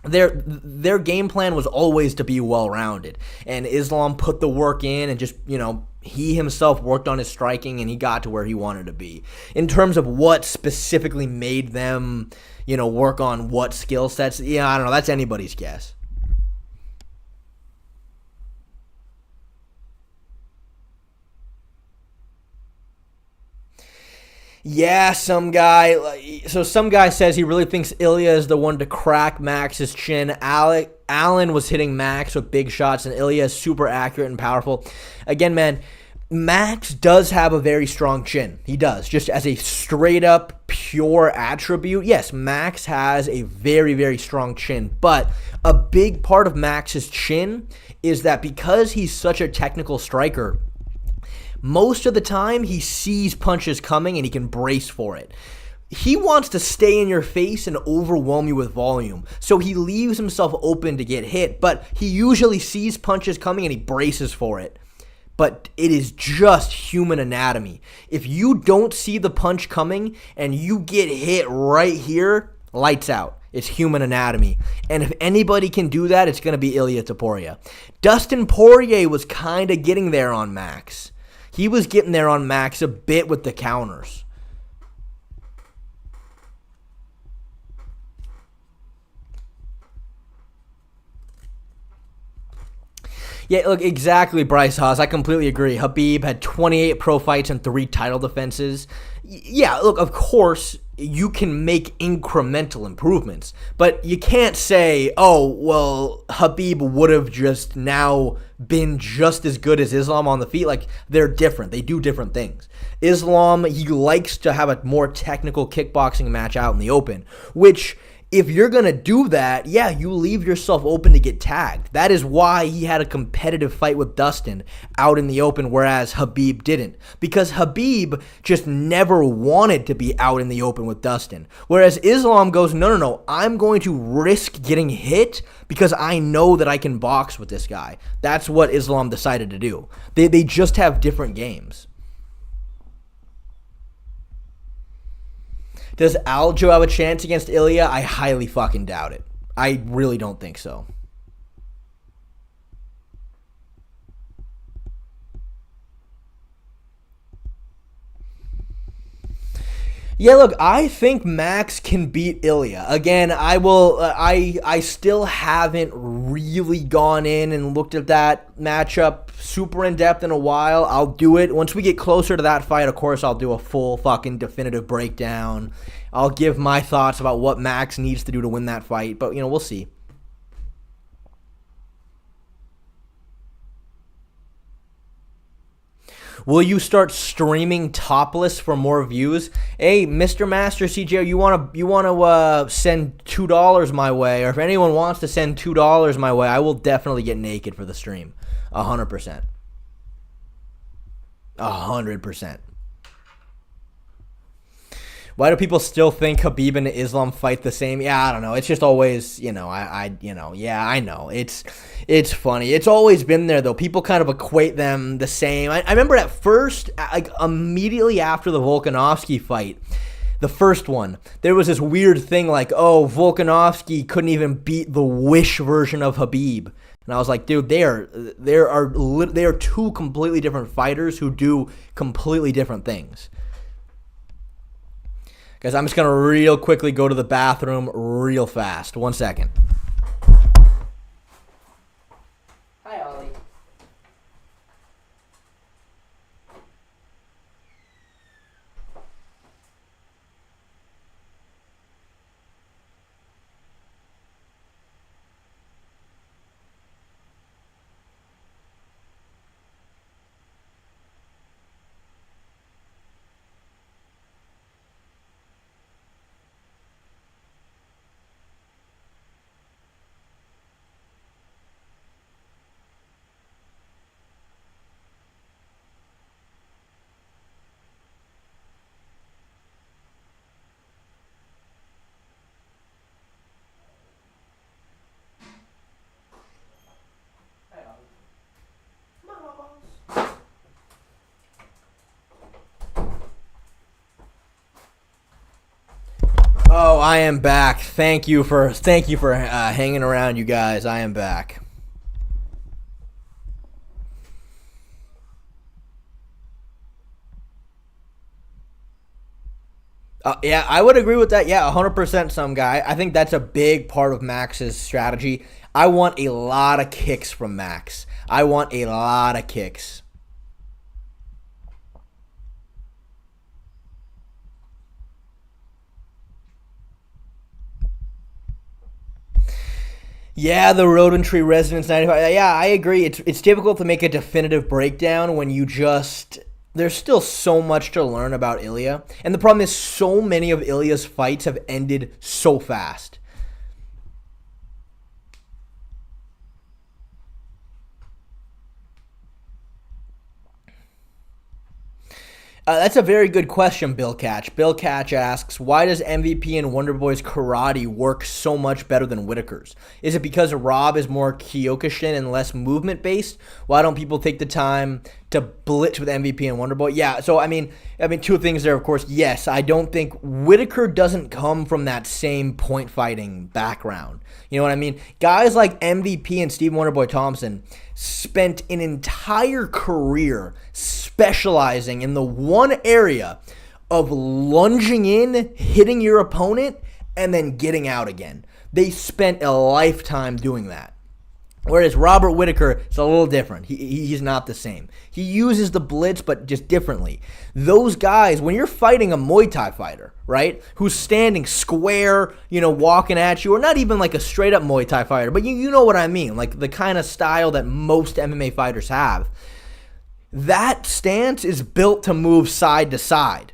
their game plan was always to be well-rounded, and Islam put the work in, and just, you know, he himself worked on his striking, and he got to where he wanted to be. In terms of what specifically made them, you know, work on what skill sets, yeah, I don't know, that's anybody's guess. Yeah, some guy says he really thinks Ilya is the one to crack Max's chin. Allen was hitting Max with big shots, and Ilya is super accurate and powerful. Again, man, Max does have a very strong chin. He does. Just as a straight-up, pure attribute, yes, Max has a very, very strong chin. But a big part of Max's chin is that because he's such a technical striker, most of the time, he sees punches coming and he can brace for it. He wants to stay in your face and overwhelm you with volume, so he leaves himself open to get hit, but he usually sees punches coming and he braces for it. But it is just human anatomy. If you don't see the punch coming and you get hit right here, lights out. It's human anatomy. And if anybody can do that, it's going to be Ilia Topuria. Dustin Poirier was kind of getting there on Max. He was getting there on Max a bit with the counters. Yeah, look, exactly, Bryce Haas. I completely agree. Khabib had 28 pro fights and 3 title defenses. Yeah, look, of course, you can make incremental improvements, but you can't say, oh, well, Khabib would have just now been just as good as Islam on the feet. Like, they're different. They do different things. Islam, he likes to have a more technical kickboxing match out in the open, which if you're going to do that, yeah, you leave yourself open to get tagged. That is why he had a competitive fight with Dustin out in the open, whereas Khabib didn't. Because Khabib just never wanted to be out in the open with Dustin. Whereas Islam goes, no, I'm going to risk getting hit because I know that I can box with this guy. That's what Islam decided to do. They just have different games. Does Aljo have a chance against Ilya? I highly fucking doubt it. I really don't think so. Yeah, look, I think Max can beat Ilya. Again, I still haven't really gone in and looked at that matchup super in depth in a while. I'll do it once we get closer to that fight. Of course, I'll do a full fucking definitive breakdown. I'll give my thoughts about what Max needs to do to win that fight, but we'll see. Will you start streaming topless for more views? Hey, Mr. Master CJ, you want to send $2 my way, or if anyone wants to send $2 my way, I will definitely get naked for the stream. 100%. 100%. Why do people still think Khabib and Islam fight the same? Yeah, I don't know. It's just always, yeah, I know. It's funny. It's always been there, though. People kind of equate them the same. I remember at first, like immediately after the Volkanovski fight, the first one, there was this weird thing like, oh, Volkanovski couldn't even beat the Wish version of Khabib. And I was like, dude, they are two completely different fighters who do completely different things. Guys, I'm just going to real quickly go to the bathroom real fast. 1 second. Hi, Ollie. Oh, I am back. Thank you for hanging around, you guys. I am back. Yeah, I would agree with that. Yeah, 100% some guy. I think that's a big part of Max's strategy. I want a lot of kicks from Max. I want a lot of kicks. Yeah, the Rodentry Residence 95. Yeah, I agree. It's difficult to make a definitive breakdown when you just... There's still so much to learn about Ilya. And the problem is so many of Ilya's fights have ended so fast. That's a very good question, Bill Catch. Bill Catch asks, why does MVP and Wonderboy's karate work so much better than Whitaker's? Is it because Rob is more Kyokushin and less movement-based? Why don't people take the time to blitz with MVP and Wonderboy? Yeah, so I mean, two things there, of course. Yes, I don't think Whitaker doesn't come from that same point fighting background. You know what I mean? Guys like MVP and Steve Wonderboy Thompson spent an entire career specializing in the one area of lunging in, hitting your opponent, and then getting out again. They spent a lifetime doing that. Whereas Robert Whitaker is a little different. He's not the same. He uses the blitz, but just differently. Those guys, when you're fighting a Muay Thai fighter, right, who's standing square, walking at you, or not even like a straight-up Muay Thai fighter, but you know what I mean, like the kind of style that most MMA fighters have, that stance is built to move side to side.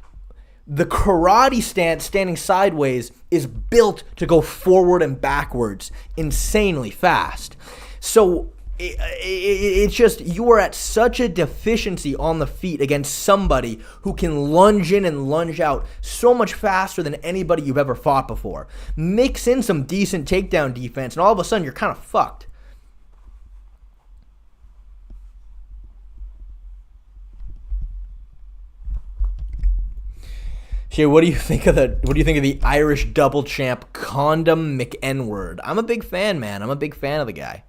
The karate stance, standing sideways, is built to go forward and backwards insanely fast. So it's just, you are at such a deficiency on the feet against somebody who can lunge in and lunge out so much faster than anybody you've ever fought before. Mix in some decent takedown defense, and all of a sudden you're kind of fucked. Shay, what do you think of the Irish double champ Condom McN-word? I'm a big fan, man. I'm a big fan of the guy.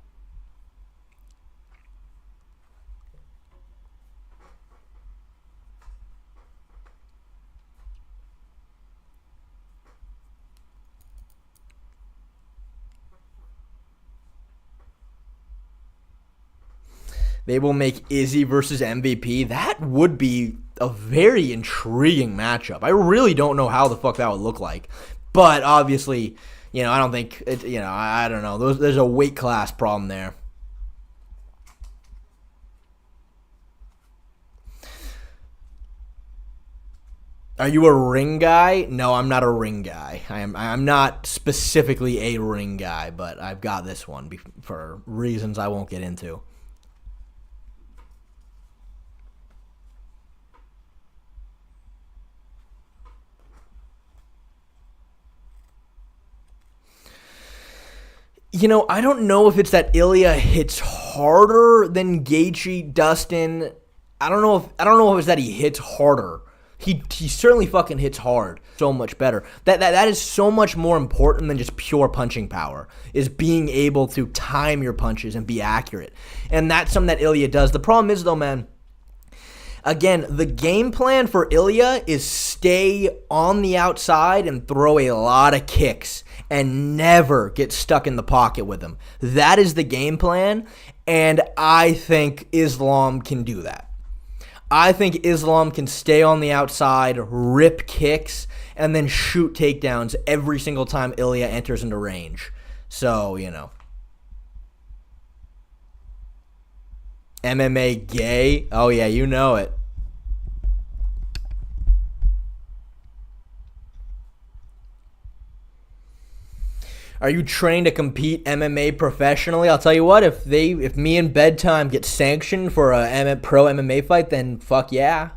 They will make Izzy versus MVP. That would be a very intriguing matchup. I really don't know how the fuck that would look like. But obviously, I don't think, I don't know. There's a weight class problem there. Are you a ring guy? No, I'm not a ring guy. I'm not specifically a ring guy, but I've got this one for reasons I won't get into. I don't know if it's that Ilya hits harder than Gaethje, Dustin. I don't know if it's that he hits harder. He certainly fucking hits hard. So much better. That is so much more important than just pure punching power, is being able to time your punches and be accurate. And that's something that Ilya does. The problem is, though, man, again, the game plan for Ilya is stay on the outside and throw a lot of kicks and never get stuck in the pocket with him. That is the game plan, and I think Islam can do that. I think Islam can stay on the outside, rip kicks, and then shoot takedowns every single time Ilya enters into range. So, MMA gay? Oh, yeah, you know it. Are you trained to compete MMA professionally? I'll tell you what, if me and Bedtime get sanctioned for a pro MMA fight, then fuck yeah.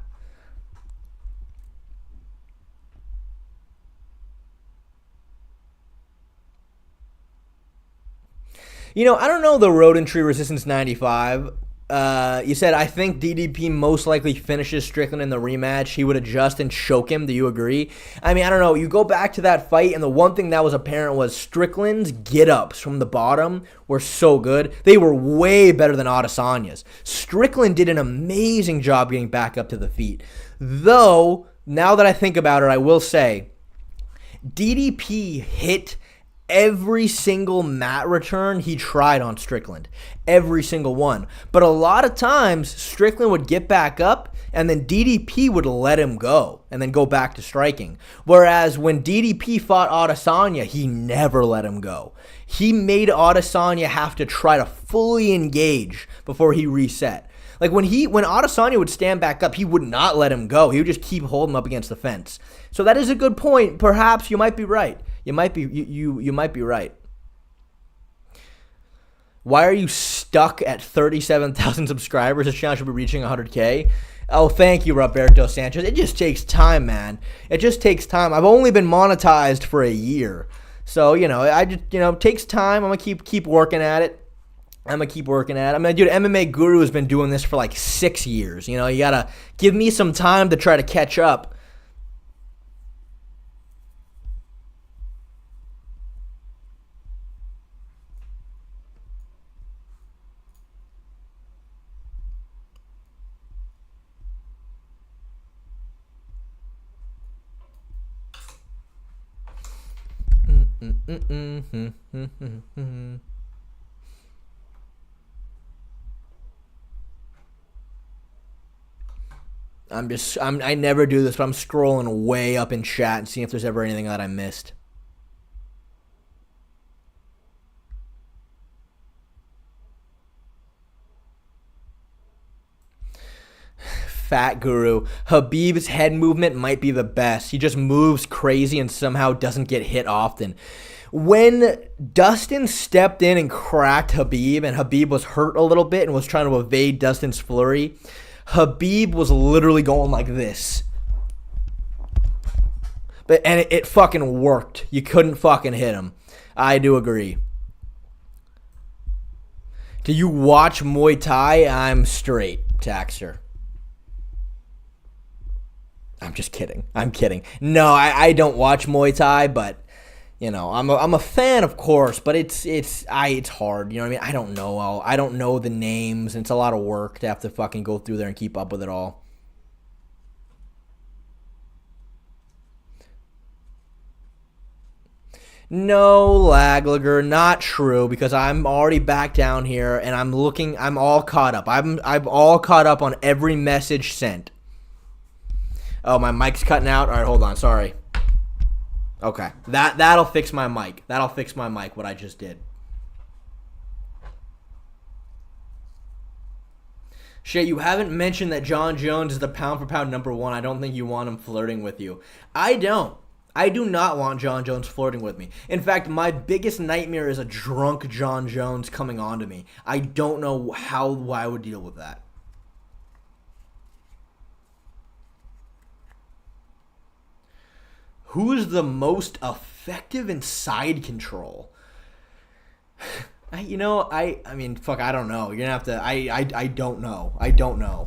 I don't know the Rodentry Resistance 95. You said, I think DDP most likely finishes Strickland in the rematch. He would adjust and choke him. Do you agree? I mean, I don't know. You go back to that fight, and the one thing that was apparent was Strickland's get-ups from the bottom were so good. They were way better than Adesanya's. Strickland did an amazing job getting back up to the feet. Though, now that I think about it, I will say, DDP hit every single mat return he tried on Strickland. Every single one. But a lot of times, Strickland would get back up, and then DDP would let him go, and then go back to striking. Whereas when DDP fought Adesanya, he never let him go. He made Adesanya have to try to fully engage before he reset. Like when Adesanya would stand back up, he would not let him go. He would just keep holding him up against the fence. So that is a good point. Perhaps you might be right. You might be right. Why are you stuck at 37,000 subscribers? This channel should be reaching 100K. Oh, thank you, Roberto Sanchez. It just takes time, man. It just takes time. I've only been monetized for a year. So, it takes time. I'm going to keep working at it. I mean, dude, MMA Guru has been doing this for like 6 years. You got to give me some time to try to catch up. I never do this, but I'm scrolling way up in chat and seeing if there's ever anything that I missed. Fat Guru. Khabib's head movement might be the best. He just moves crazy and somehow doesn't get hit often. When Dustin stepped in and cracked Khabib, and Khabib was hurt a little bit and was trying to evade Dustin's flurry, Khabib was literally going like this. And it fucking worked. You couldn't fucking hit him. I do agree. Do you watch Muay Thai? I'm straight, Taxer. I'm just kidding. I'm kidding. No, I don't watch Muay Thai, but you know, I'm a fan, of course. But it's hard. You know what I mean? I don't know the names. And it's a lot of work to have to fucking go through there and keep up with it all. No, Laglager, not true, because I'm already back down here and I'm all caught up. I'm all caught up on every message sent. Oh, my mic's cutting out. All right, hold on. Sorry. Okay. That'll fix my mic. That'll fix my mic, what I just did. Shit, you haven't mentioned that Jon Jones is the pound for pound #1. I don't think you want him flirting with you. I don't. I do not want Jon Jones flirting with me. In fact, my biggest nightmare is a drunk Jon Jones coming on to me. I don't know how I would deal with that. Who is the most effective in side control? I mean, fuck, I don't know. You're gonna have to. I don't know. I don't know.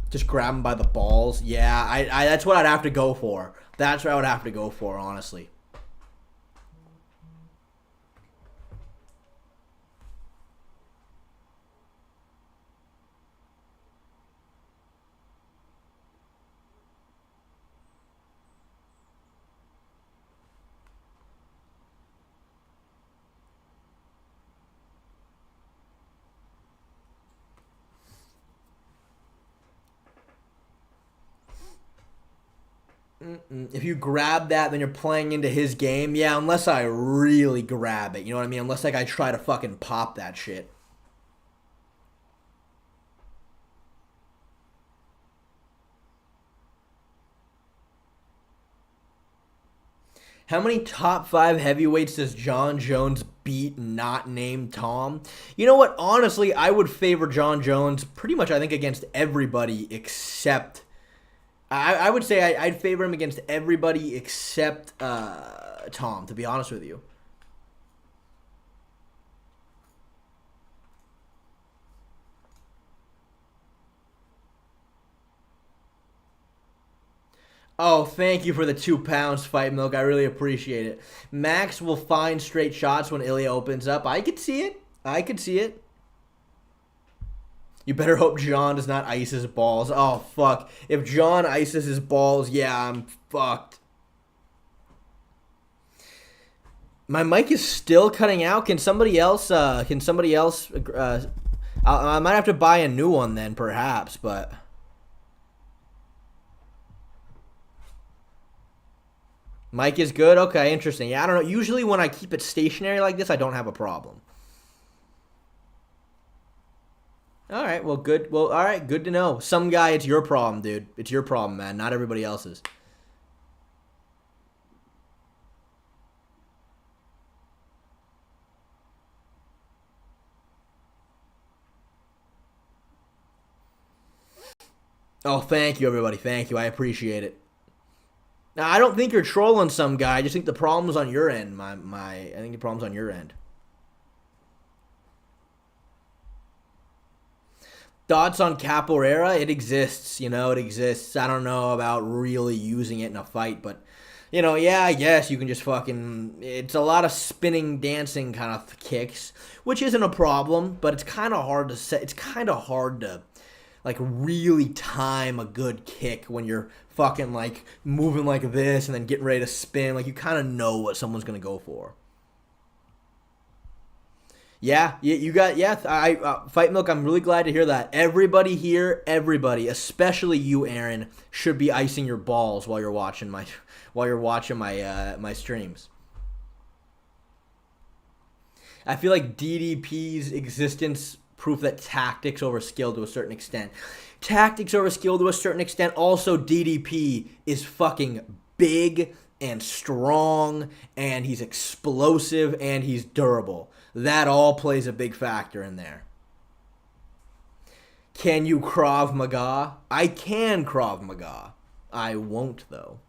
Just grab him by the balls. Yeah, I that's what I'd have to go for. That's what I would have to go for, honestly. If you grab that, then you're playing into his game. Yeah, unless I really grab it. You know what I mean? Unless, like, I try to fucking pop that shit. How many top 5 heavyweights does Jon Jones beat not named Tom? You know what? Honestly, I would favor Jon Jones pretty much, I think, against everybody except... I would say I'd favor him against everybody except Tom, to be honest with you. Oh, thank you for the 2 pounds, Fight Milk. I really appreciate it. Max will find straight shots when Ilya opens up. I could see it. I could see it. You better hope John does not ice his balls. Oh, fuck. If John ices his balls, yeah, I'm fucked. My mic is still cutting out. Can somebody else, I might have to buy a new one then, perhaps, but... Mic is good? Okay, interesting. Yeah, I don't know. Usually when I keep it stationary like this, I don't have a problem. All right, well, good. Well, all right, good to know. Some guy, it's your problem, dude. It's your problem, man, not everybody else's. Oh, thank you, everybody. Thank you. I appreciate it. Now, I don't think you're trolling some guy. I just think the problem's on your end. I think the problem's on your end. Thoughts on Capoeira? It exists, you know, it exists. I don't know about really using it in a fight, but, you know, yeah, I guess you can just fucking... It's a lot of spinning, dancing kind of kicks, which isn't a problem, but it's kind of hard to set. It's kind of hard to, like, really time a good kick when you're fucking, like, moving like this and then getting ready to spin. Like, you kind of know what someone's going to go for. Yeah, you got, Fight Milk, I'm really glad to hear that. Everybody here, everybody, especially you, Aaron, should be icing your balls while you're watching my my streams. I feel like DDP's existence proof that tactics over skill to a certain extent. Tactics over skill to a certain extent. Also, DDP is fucking big and strong, and he's explosive, and he's durable. That all plays a big factor in there. Can you Krav Maga? I can Krav Maga. I won't, though.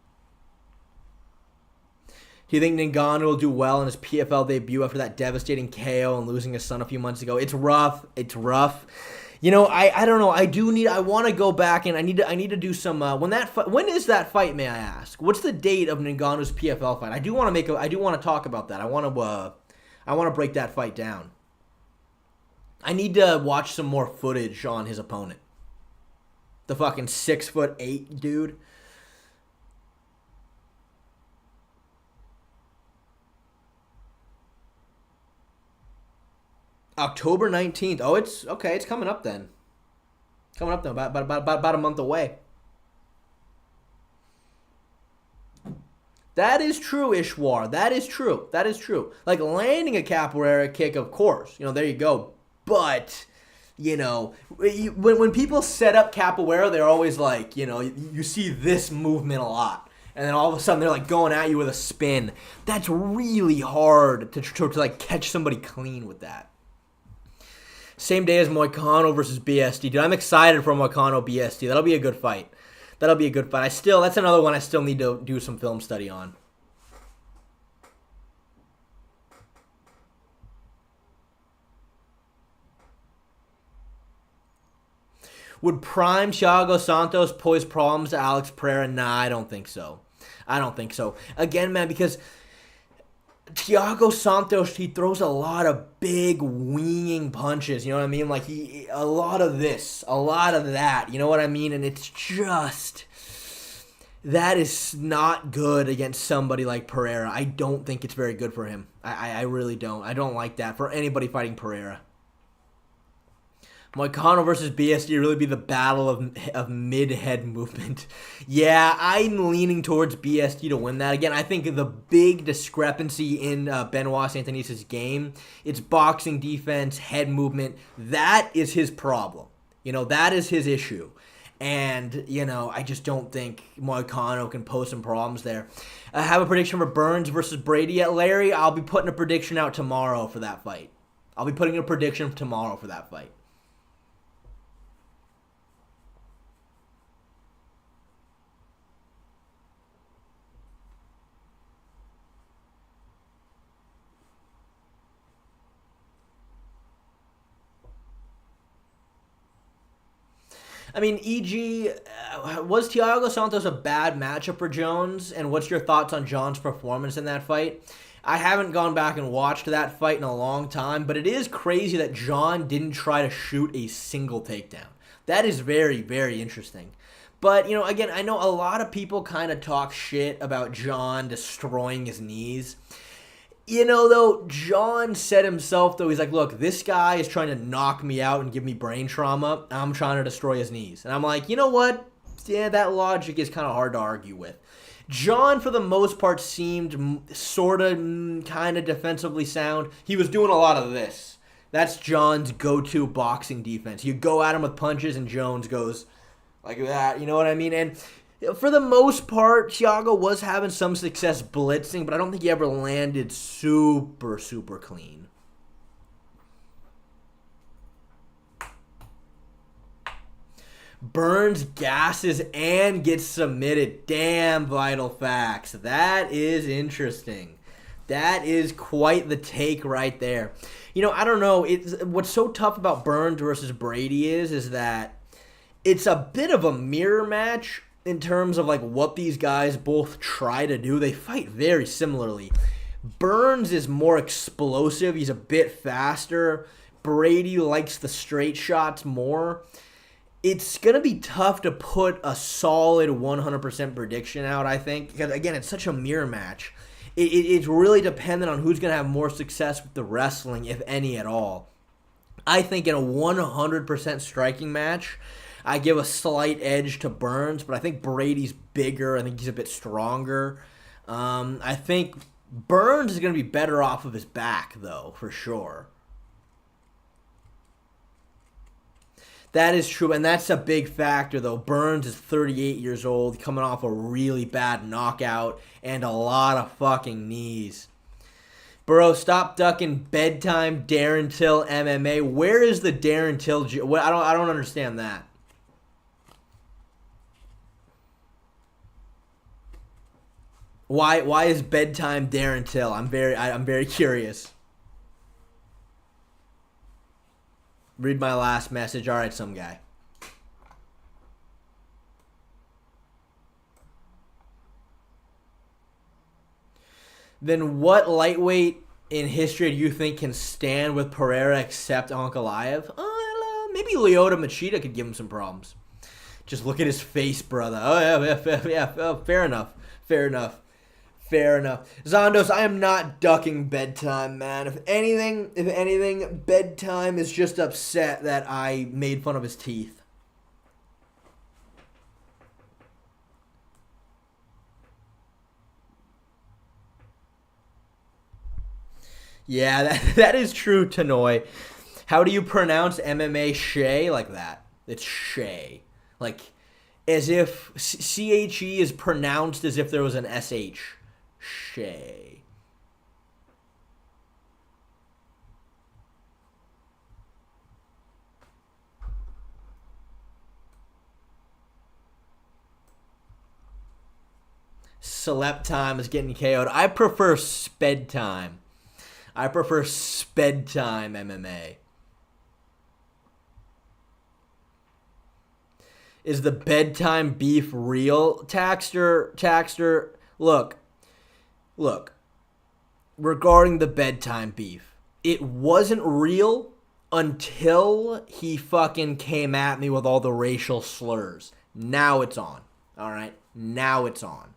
Do you think Ngannou will do well in his PFL debut after that devastating KO and losing his son a few months ago? It's rough. It's rough. You know, I don't know. I want to go back, and I need to do some. When is that fight? May I ask? What's the date of Ngannou's PFL fight? I do want to talk about that. I want to break that fight down. I need to watch some more footage on his opponent. The fucking 6'8" dude. October 19th. Oh, it's okay. It's coming up then. About a month away. That is true, Ishwar. That is true. Like landing a capoeira kick, of course. You know, there you go. But, you know, when people set up capoeira, they're always like, you know, you see this movement a lot. And then all of a sudden they're like going at you with a spin. That's really hard to like catch somebody clean with that. Same day as Moicano versus BSD. Dude, I'm excited for Moicano BSD. That'll be a good fight. That's another one I still need to do some film study on. Would prime Thiago Santos pose problems to Alex Pereira? Nah, I don't think so. Again, man, because Thiago Santos, he throws a lot of big winging punches, you know what I mean? Like, a lot of this, a lot of that, you know what I mean? And it's just, that is not good against somebody like Pereira. I don't think it's very good for him. I really don't. I don't like that for anybody fighting Pereira. Moicano versus BSD really be the battle of mid-head movement. Yeah, I'm leaning towards BSD to win that. Again, I think the big discrepancy in Benoit Saint-Denis' game, it's boxing defense, head movement. That is his problem. You know, that is his issue. And, you know, I just don't think Moicano can pose some problems there. I have a prediction for Burns versus Brady at Larry. I'll be putting a prediction out tomorrow for that fight. I mean, e.g., was Thiago Santos a bad matchup for Jones? And what's your thoughts on John's performance in that fight? I haven't gone back and watched that fight in a long time, but it is crazy that John didn't try to shoot a single takedown. That is very, very interesting. But, you know, again, I know a lot of people kind of talk shit about John destroying his knees. You know, though, John said himself, though, he's like, look, this guy is trying to knock me out and give me brain trauma. I'm trying to destroy his knees. And I'm like, you know what? Yeah, that logic is kind of hard to argue with. John, for the most part, seemed sort of kind of defensively sound. He was doing a lot of this. That's John's go-to boxing defense. You go at him with punches, and Jones goes like that. You know what I mean? And for the most part, Thiago was having some success blitzing, but I don't think he ever landed super, super clean. Burns gasses and gets submitted. Damn, vital facts. That is interesting. That is quite the take right there. You know, I don't know. What's so tough about Burns versus Brady is that it's a bit of a mirror match in terms of like what these guys both try to do. They fight very similarly. Burns is more explosive. He's a bit faster. Brady likes the straight shots more. It's going to be tough to put a solid 100% prediction out, I think, because, again, it's such a mirror match. It's really dependent on who's going to have more success with the wrestling, if any at all. I think in a 100% striking match, I give a slight edge to Burns, but I think Brady's bigger. I think he's a bit stronger. I think Burns is going to be better off of his back, though, for sure. That is true, and that's a big factor, though. Burns is 38 years old, coming off a really bad knockout and a lot of fucking knees. Bro, stop ducking Bedtime, Darren Till, MMA. Where is the Darren Till? I don't understand that. Why is Bedtime Darren Till? I'm very curious. Read my last message. All right, some guy. Then what lightweight in history do you think can stand with Pereira except Ankalaev? Maybe Lyoto Machida could give him some problems. Just look at his face, brother. Oh, yeah, fair enough. Zondos, I am not ducking Bedtime, man. If anything, Bedtime is just upset that I made fun of his teeth. Yeah, that is true, Tanoy. How do you pronounce MMA Shay like that? It's Shay. Like, as if CHE is pronounced as if there was an SH. Shay. Celeb Time is getting KO'd. I prefer Sped Time. MMA. Is the Bedtime beef real? Taxter, look. Regarding the Bedtime beef, it wasn't real until he fucking came at me with all the racial slurs. Now it's on. All right? Now it's on.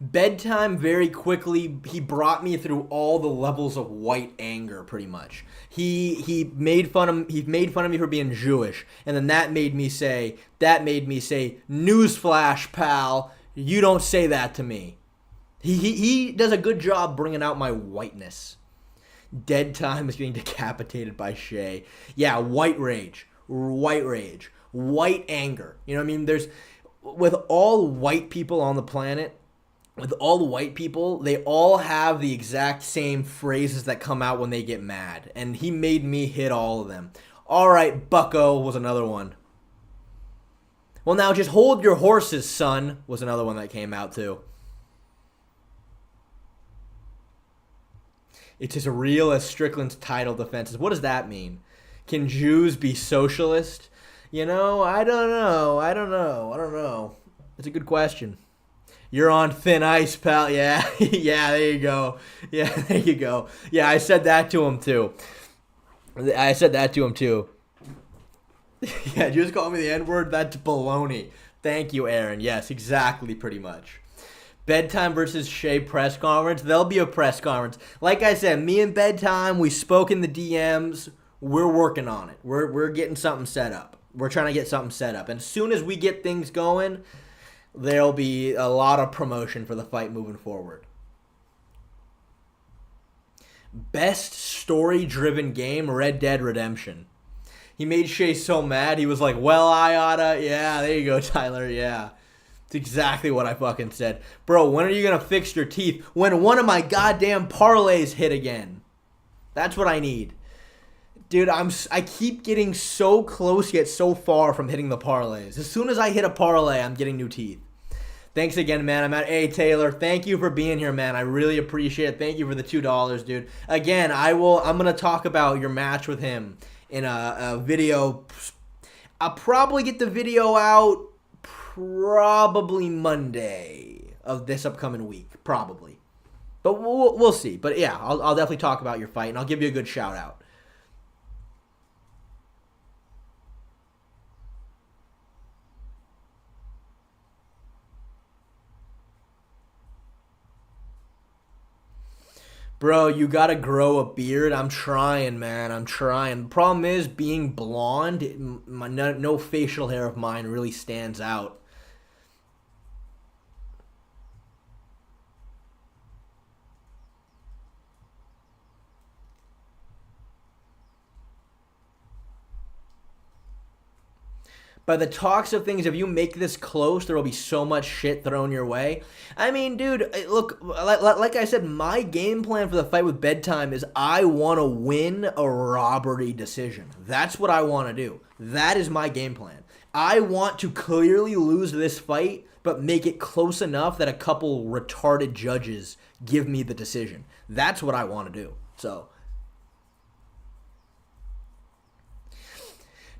Bedtime very quickly, he brought me through all the levels of white anger pretty much. He made fun of me for being Jewish, and then that made me say newsflash, pal, you don't say that to me. He does a good job bringing out my whiteness. Dead Time is getting decapitated by Shay. Yeah, white rage, white anger. You know what I mean? There's, with all white people on the planet, they all have the exact same phrases that come out when they get mad. And he made me hit all of them. All right, bucko was another one. Well, now just hold your horses, son, was another one that came out too. It's as real as Strickland's title defenses. What does that mean? Can Jews be socialist? You know, I don't know. It's a good question. You're on thin ice, pal. Yeah, yeah, there you go. Yeah, I said that to him, too. Yeah, Jews call me the N-word? That's baloney. Thank you, Aaron. Yes, exactly, pretty much. Bedtime versus Shay press conference. There'll be a press conference. Like I said, me and Bedtime, we spoke in the DMs. We're working on it. We're getting something set up. We're trying to get something set up. And as soon as we get things going, there'll be a lot of promotion for the fight moving forward. Best story-driven game, Red Dead Redemption. He made Shay so mad, he was like, well, I oughta... Yeah, there you go, Tyler, yeah. It's exactly what I fucking said. Bro, when are you going to fix your teeth? When one of my goddamn parlays hit again. That's what I need. Dude, I keep getting so close yet so far from hitting the parlays. As soon as I hit a parlay, I'm getting new teeth. Thanks again, man. I'm at A. Taylor. Thank you for being here, man. I really appreciate it. Thank you for the $2, dude. Again, I'm going to talk about your match with him in a video. I'll probably get the video out probably Monday of this upcoming week. Probably. But we'll see. But yeah, I'll definitely talk about your fight, and I'll give you a good shout out. Bro, you gotta grow a beard. I'm trying, man. I'm trying. The problem is being blonde. No facial hair of mine really stands out. By the talks of things, if you make this close, there will be so much shit thrown your way. I mean, dude, look, like I said, my game plan for the fight with Bedtime is I want to win a robbery decision. That's what I want to do. That is my game plan. I want to clearly lose this fight, but make it close enough that a couple retarded judges give me the decision. That's what I want to do. So...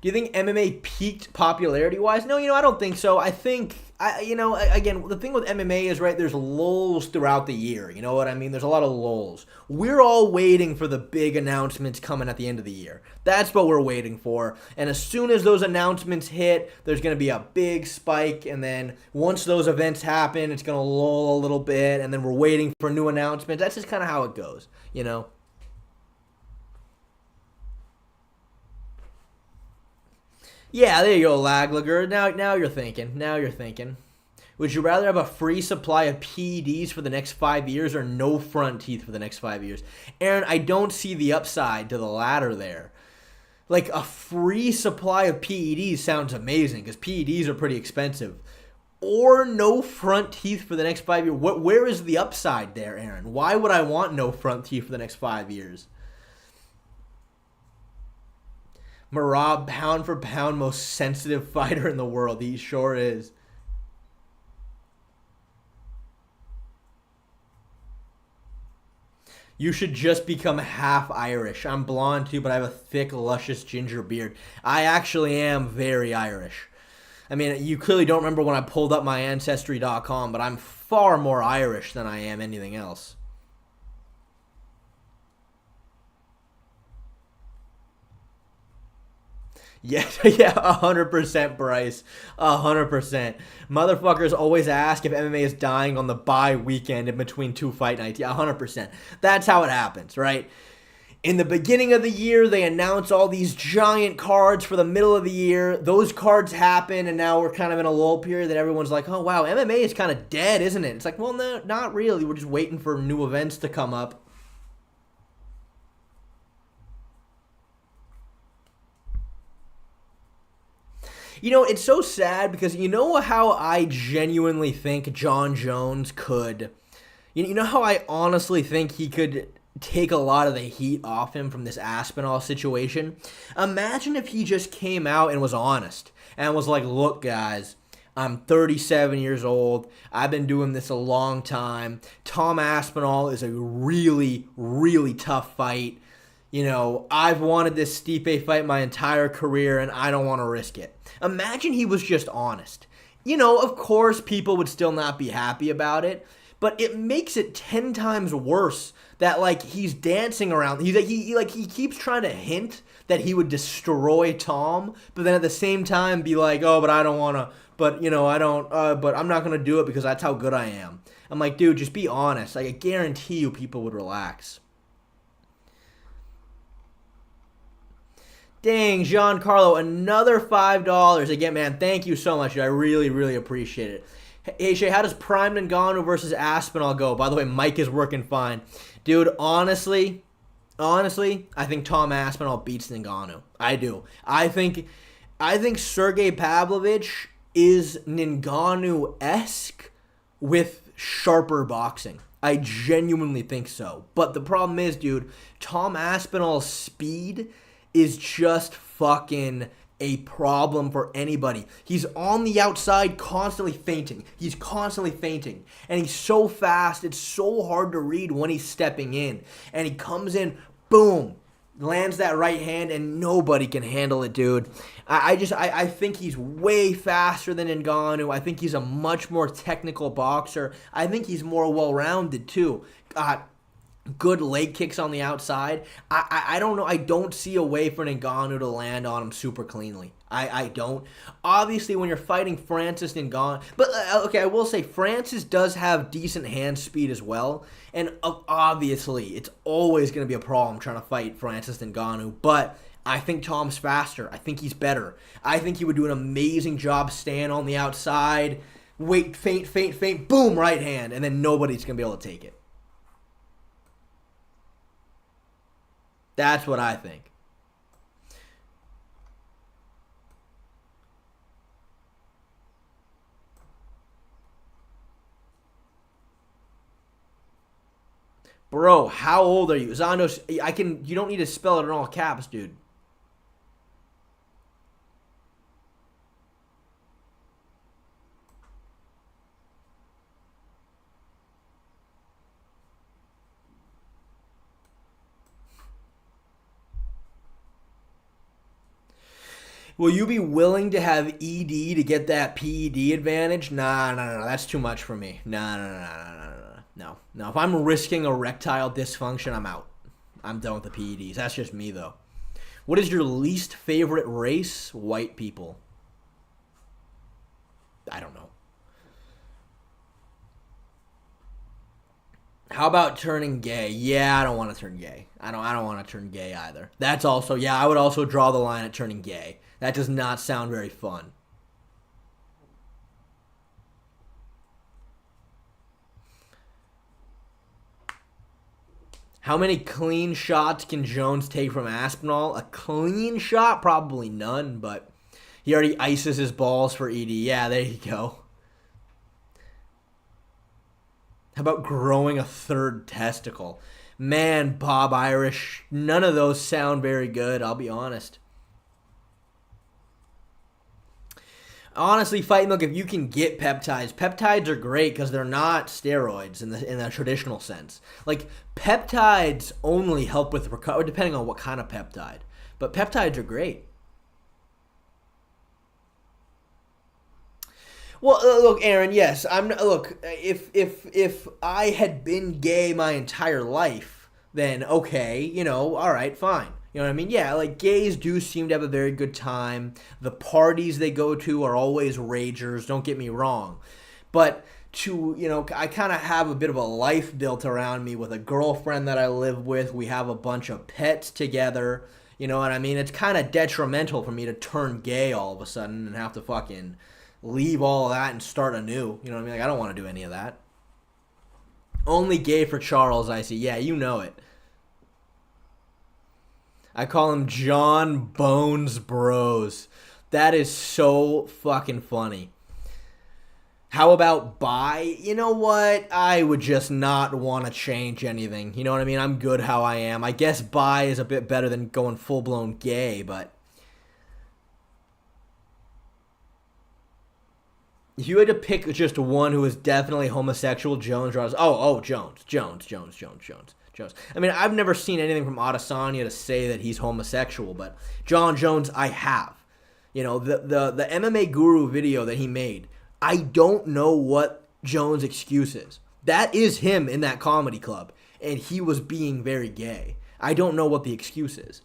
do you think MMA peaked popularity-wise? No, I don't think so. I think, again, the thing with MMA is, right, there's lulls throughout the year. You know what I mean? There's a lot of lulls. We're all waiting for the big announcements coming at the end of the year. That's what we're waiting for. And as soon as those announcements hit, there's going to be a big spike. And then once those events happen, it's going to lull a little bit. And then we're waiting for new announcements. That's just kind of how it goes, Yeah, there you go, Laglagger. Now you're thinking. Now you're thinking. Would you rather have a free supply of PEDs for the next 5 years or no front teeth for the next 5 years? Aaron, I don't see the upside to the latter there. Like, a free supply of PEDs sounds amazing because PEDs are pretty expensive. Or no front teeth for the next 5 years. Where is the upside there, Aaron? Why would I want no front teeth for the next 5 years? Merab, pound for pound, most sensitive fighter in the world. He sure is. You should just become half Irish. I'm blonde too, but I have a thick, luscious ginger beard. I actually am very Irish. I mean, you clearly don't remember when I pulled up my Ancestry.com, but I'm far more Irish than I am anything else. Yeah, 100%, Bryce. 100%. Motherfuckers always ask if MMA is dying on the bye weekend in between two fight nights. Yeah, 100%. That's how it happens, right? In the beginning of the year, they announce all these giant cards for the middle of the year. Those cards happen, and now we're kind of in a lull period that everyone's like, oh, wow, MMA is kind of dead, isn't it? It's like, well, no, not really. We're just waiting for new events to come up. It's so sad because you know how I genuinely think John Jones could... You know how I honestly think he could take a lot of the heat off him from this Aspinall situation? Imagine if he just came out and was honest and was like, look, guys, I'm 37 years old. I've been doing this a long time. Tom Aspinall is a really, really tough fight. I've wanted this Stipe fight my entire career, and I don't want to risk it. Imagine he was just honest. Of course, people would still not be happy about it, but it makes it 10 times worse that, he's dancing around. He keeps trying to hint that he would destroy Tom, but then at the same time be like, oh, but I don't want to, but, I don't, but I'm not going to do it because that's how good I am. I'm like, dude, just be honest. I guarantee you people would relax. Dang, Giancarlo, another $5. Again, man, thank you so much. Dude. I really, really appreciate it. Hey, Shay, how does Prime Ngannou versus Aspinall go? By the way, Mike is working fine. Dude, honestly, I think Tom Aspinall beats Ngannou. I do. I think Sergey Pavlovich is Ngannou-esque with sharper boxing. I genuinely think so. But the problem is, dude, Tom Aspinall's speed is just fucking a problem for anybody. He's on the outside constantly feinting. He's constantly feinting. And he's so fast, it's so hard to read when he's stepping in. And he comes in, boom, lands that right hand, and nobody can handle it, dude. I think he's way faster than Ngannou. I think he's a much more technical boxer. I think he's more well-rounded, too. God, good leg kicks on the outside. I don't know. I don't see a way for Ngannou to land on him super cleanly. I don't. Obviously, when you're fighting Francis Ngannou, but okay, I will say Francis does have decent hand speed as well, and obviously it's always going to be a problem trying to fight Francis Ngannou. But I think Tom's faster. I think he's better. I think he would do an amazing job staying on the outside. Wait, feint, boom, right hand, and then nobody's going to be able to take it. That's what I think. Bro, how old are you? Zondos, you don't need to spell it in all caps, dude. Will you be willing to have ED to get that PED advantage? Nah, that's too much for me. No. If I'm risking erectile dysfunction, I'm out. I'm done with the PEDs. That's just me, though. What is your least favorite race? White people. I don't know. How about turning gay? Yeah, I don't want to turn gay. I don't want to turn gay either. That's also, yeah, I would also draw the line at turning gay. That does not sound very fun. How many clean shots can Jones take from Aspinall? A clean shot? Probably none, but he already ices his balls for ED. Yeah, there you go. How about growing a third testicle? Man, Bob Irish, none of those sound very good, I'll be honest. Honestly, Fight Milk, if you can get peptides are great because they're not steroids in the traditional sense. Like, peptides only help with recovery, depending on what kind of peptide. But peptides are great. Well, look, Aaron. Yes, Look, if I had been gay my entire life, then okay, all right, fine. You know what I mean? Yeah, like gays do seem to have a very good time. The parties they go to are always ragers. Don't get me wrong, but I kind of have a bit of a life built around me with a girlfriend that I live with. We have a bunch of pets together. You know what I mean? It's kind of detrimental for me to turn gay all of a sudden and have to fucking leave all of that and start anew. You know what I mean? Like, I don't want to do any of that. Only gay for Charles, I see. Yeah, you know it. I call him John Bones Bros. That is so fucking funny. How about bi? You know what? I would just not want to change anything. You know what I mean? I'm good how I am. I guess bi is a bit better than going full-blown gay, but if you had to pick just one who is definitely homosexual, Jones. Jones. I mean, I've never seen anything from Adesanya to say that he's homosexual, but John Jones, I have. The MMA Guru video that he made, I don't know what Jones' excuse is. That is him in that comedy club, and he was being very gay. I don't know what the excuse is.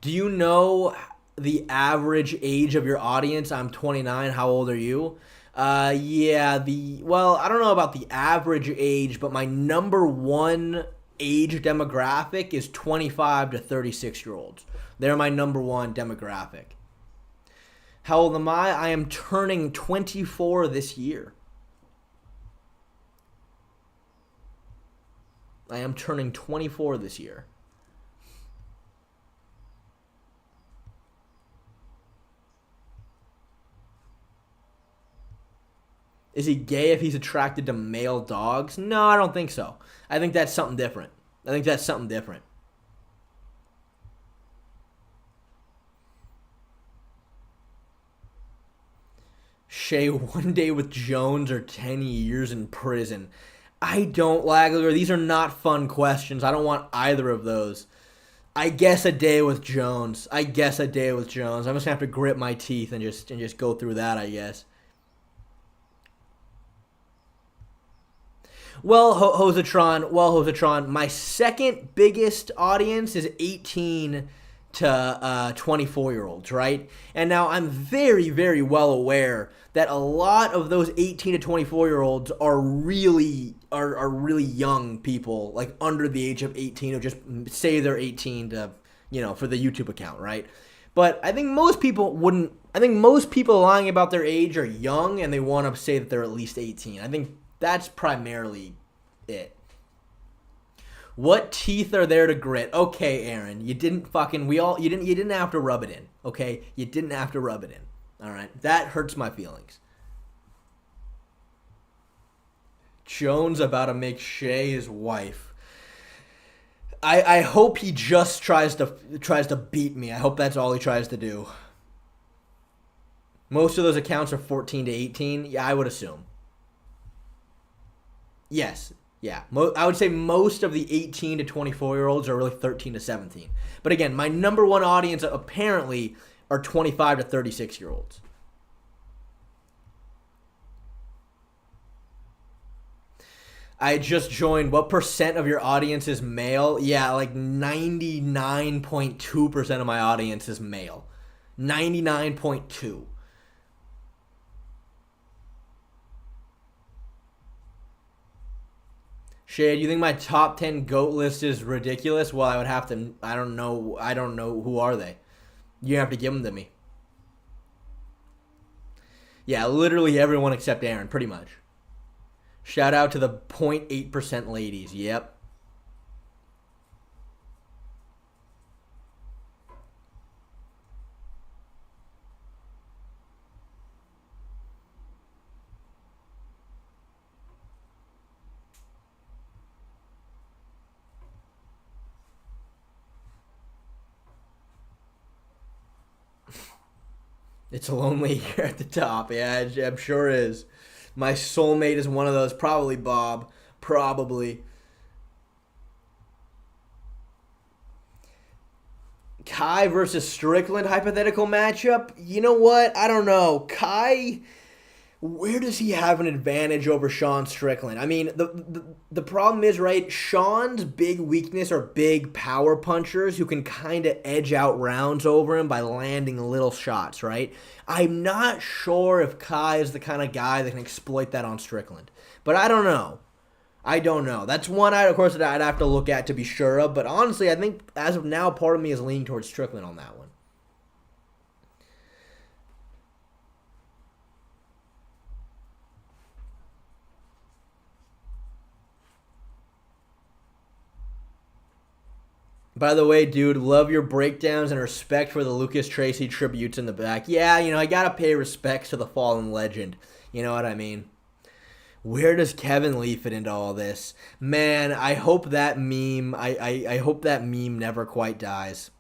Do you know the average age of your audience? I'm 29. How old are you? I don't know about the average age, but my number one age demographic is 25 to 36-year-olds. They're my number one demographic. How old am I? I am turning 24 this year. I am turning 24 this year. Is he gay if he's attracted to male dogs? No, I don't think so. I think that's something different. Shay, one day with Jones or 10 years in prison? I don't, Lagler. These are not fun questions. I don't want either of those. I guess a day with Jones. I'm just going to have to grit my teeth and just go through that, I guess. Hosatron, my second biggest audience is 18 to 24-year-olds, right? And now I'm very, very well aware that a lot of those 18 to 24-year-olds are really young people, like under the age of 18, who just say they're 18 to, for the YouTube account, right? But I think most people wouldn't. I think most people lying about their age are young and they want to say that they're at least 18. I think that's primarily it. What teeth are there to grit? Okay, Aaron, you didn't have to rub it in. Okay, you didn't have to rub it in. All right, that hurts my feelings. Jones about to make Shay his wife. I hope he just tries to beat me. I hope that's all he tries to do. Most of those accounts are 14 to 18. Yeah, I would assume. Yes. Yeah. I would say most of the 18 to 24-year-olds are really 13 to 17. But again, my number one audience apparently are 25 to 36-year-olds. I just joined. What percent of your audience is male? Yeah, like 99.2% of my audience is male. 99.2. Shay, do you think my top 10 GOAT list is ridiculous? Well, I would have to. I don't know. Who are they? You have to give them to me. Yeah, literally everyone except Aaron, pretty much. Shout out to the 0.8% ladies. Yep. It's lonely here at the top. Yeah, I'm sure is. My soulmate is one of those. Probably Bob. Probably. Kai versus Strickland hypothetical matchup. You know what? I don't know. Kai, where does he have an advantage over Sean Strickland? I mean, the problem is, right, Sean's big weakness are big power punchers who can kind of edge out rounds over him by landing little shots, right? I'm not sure if Kai is the kind of guy that can exploit that on Strickland. But I don't know. That's one, of course, that I'd have to look at to be sure of. But honestly, I think as of now, part of me is leaning towards Strickland on that one. By the way, dude, love your breakdowns and respect for the Lucas Tracy tributes in the back. Yeah, I gotta pay respects to the fallen legend. You know what I mean? Where does Kevin Lee fit into all this? Man, I hope that meme, I hope that meme never quite dies.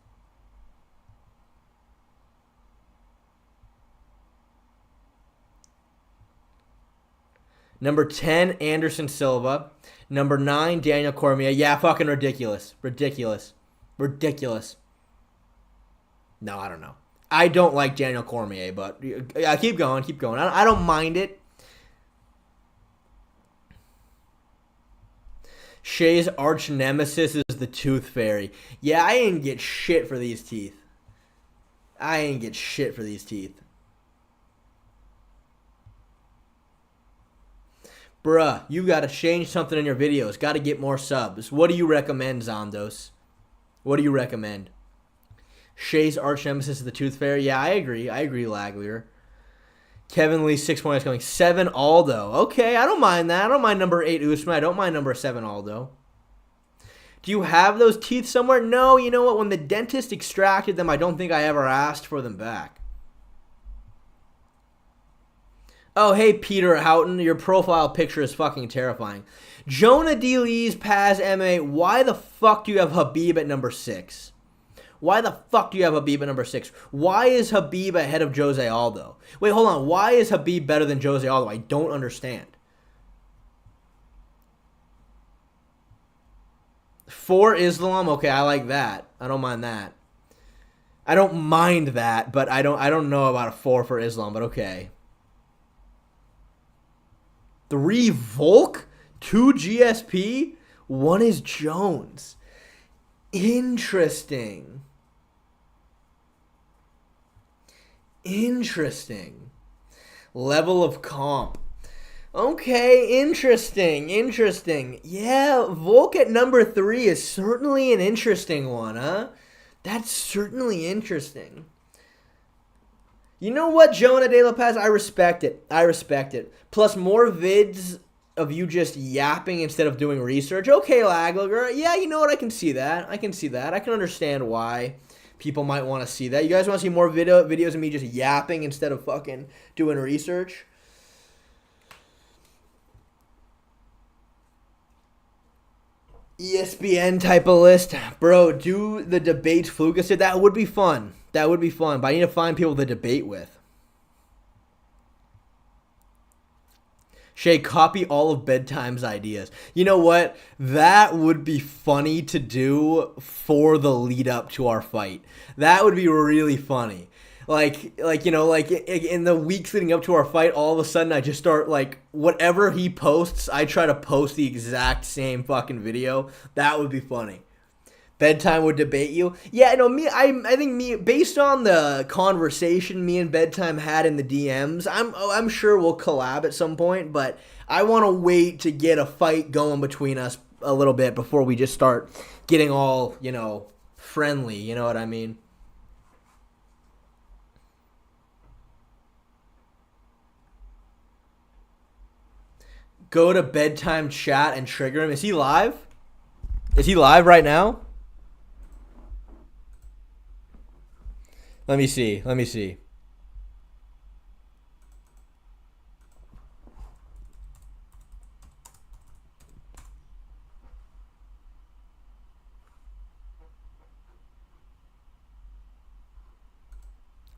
Number 10, Anderson Silva. Number 9, Daniel Cormier. Yeah, fucking ridiculous. Ridiculous. No, I don't know. I don't like Daniel Cormier, but keep going. I don't mind it. Shay's arch nemesis is the Tooth Fairy. Yeah, I ain't get shit for these teeth. Bruh, you gotta change something in your videos. Gotta get more subs. What do you recommend, Zondos? What do you recommend? Shay's arch nemesis is the Tooth Fairy. Yeah, I agree, Laglier. Kevin Lee, 6 points going. 7 Aldo. Okay, I don't mind that. I don't mind number 8 Usman. I don't mind number 7 Aldo. Do you have those teeth somewhere? No, you know what? When the dentist extracted them, I don't think I ever asked for them back. Oh, hey, Peter Houghton. Your profile picture is fucking terrifying. Jonah D. Lee's Paz MMA. Why the fuck do you have Khabib at number 6? Why the fuck do you have Khabib at number 6? Why is Khabib ahead of Jose Aldo? Wait, hold on. Why is Khabib better than Jose Aldo? I don't understand. 4 Islam? Okay, I like that. I don't mind that. I don't mind that, but I don't know about a 4 for Islam, but okay. 3 Volk? 2 GSP, 1 is Jones. Interesting. Interesting. Level of comp. Okay, interesting. Yeah, Volk at number 3 is certainly an interesting one, huh? That's certainly interesting. You know what, Jonah De La Paz? I respect it. Plus, more vids of you just yapping instead of doing research. Okay, Laglager. Yeah, you know what? I can see that. I can understand why people might want to see that. You guys want to see more videos of me just yapping instead of fucking doing research? ESPN type of list. Bro, do the debates Flukas did. That would be fun. But I need to find people to debate with. Shay, copy all of Bedtime's ideas. You know what? That would be funny to do for the lead up to our fight. That would be really funny. Like in the weeks leading up to our fight, all of a sudden I just start like whatever he posts, I try to post the exact same fucking video. That would be funny. Bedtime would debate you. Yeah, no, I think based on the conversation me and Bedtime had in the DMs, I'm sure we'll collab at some point, but I want to wait to get a fight going between us a little bit before we just start getting all, friendly, you know what I mean? Go to Bedtime chat and trigger him. Is he live? Is he live right now? Let me see.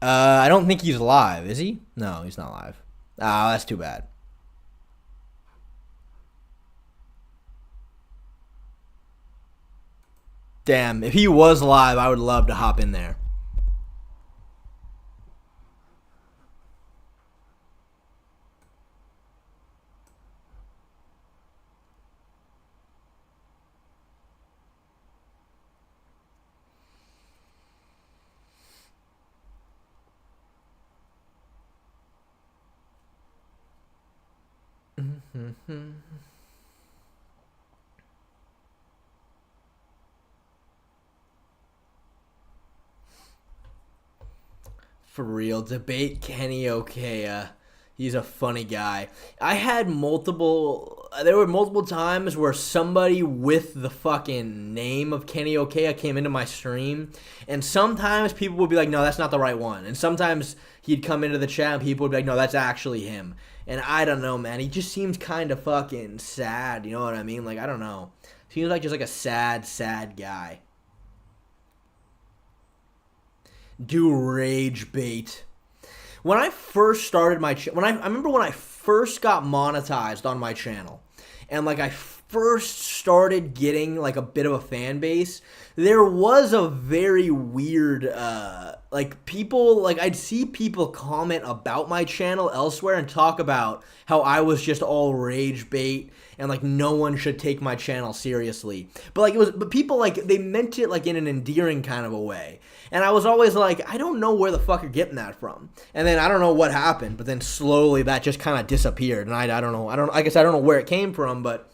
I don't think he's live. Is he? No, he's not live. Oh, that's too bad. Damn, if he was live, I would love to hop in there. For real, debate Kenny Okea. He's a funny guy. There were multiple times where somebody with the fucking name of Kenny Okea came into my stream, and sometimes people would be like, no, that's not the right one. And sometimes he'd come into the chat and people would be like, no, that's actually him. And I don't know, man. He just seems kind of fucking sad, you know what I mean? Like, I don't know. Seems like just like a sad guy. Do rage bait. When I first started my I remember when I first got monetized on my channel, and like I first started getting like a bit of a fan base, there was a very weird like people, like I'd see people comment about my channel elsewhere and talk about how I was just all rage bait and like no one should take my channel seriously. But people like they meant it like in an endearing kind of a way. And I was always like, I don't know where the fuck you're getting that from. And then I don't know what happened, but then slowly that just kind of disappeared. And I don't know. I guess I don't know where it came from, but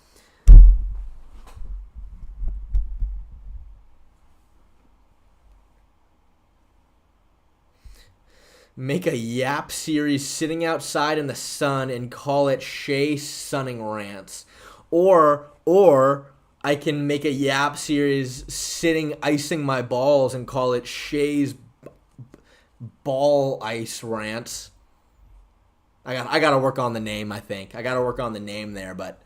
make a yap series sitting outside in the sun and call it Shay Sunning Rants. Or I can make a yap series sitting icing my balls and call it Shay's Ball Ice Rants. I gotta work on the name, I think. I gotta work on the name there, but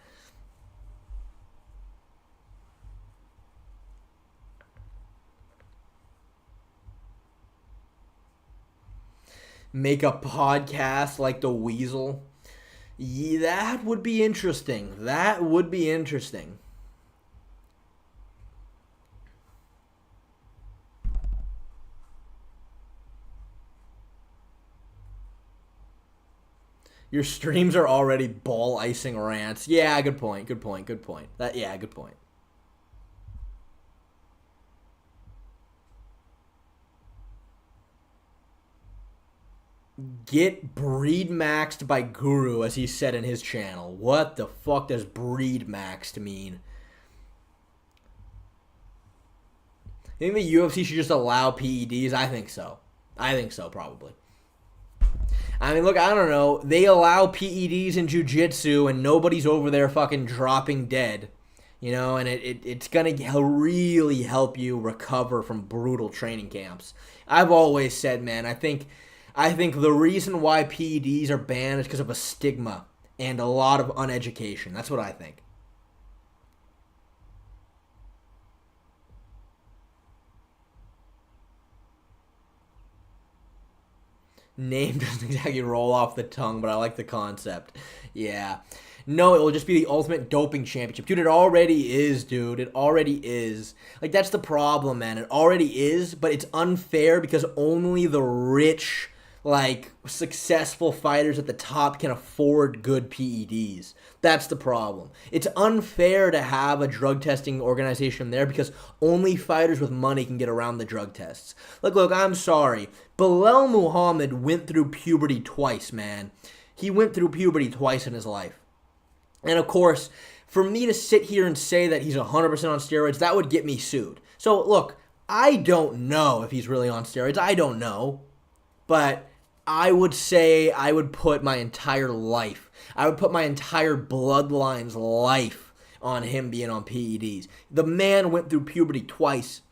make a podcast like the Weasel. Yeah, that would be interesting. Your streams are already ball icing rants. Yeah, good point. Good point. Good point. Good point. Get breed maxed by Guru, as he said in his channel. What the fuck does breed maxed mean? I think the UFC should just allow PEDs. I think so. Probably. I mean, look, I don't know. They allow PEDs in jiu-jitsu, and nobody's over there fucking dropping dead. You know, and it's going to really help you recover from brutal training camps. I've always said, man, I think the reason why PEDs are banned is because of a stigma and a lot of uneducation. That's what I think. Name doesn't exactly roll off the tongue, but I like the concept. Yeah. No, it will just be the ultimate doping championship. Dude, it already is, dude. It already is. Like, that's the problem, man. It already is, but it's unfair because only the rich, like, successful fighters at the top can afford good PEDs. That's the problem. It's unfair to have a drug testing organization there because only fighters with money can get around the drug tests. Look, I'm sorry. Bilal Muhammad went through puberty twice, man. He went through puberty twice in his life. And of course, for me to sit here and say that he's 100% on steroids, that would get me sued. So look, I don't know if he's really on steroids. I don't know. But I would say I would put my entire life, I would put my entire bloodline's life on him being on PEDs. The man went through puberty twice.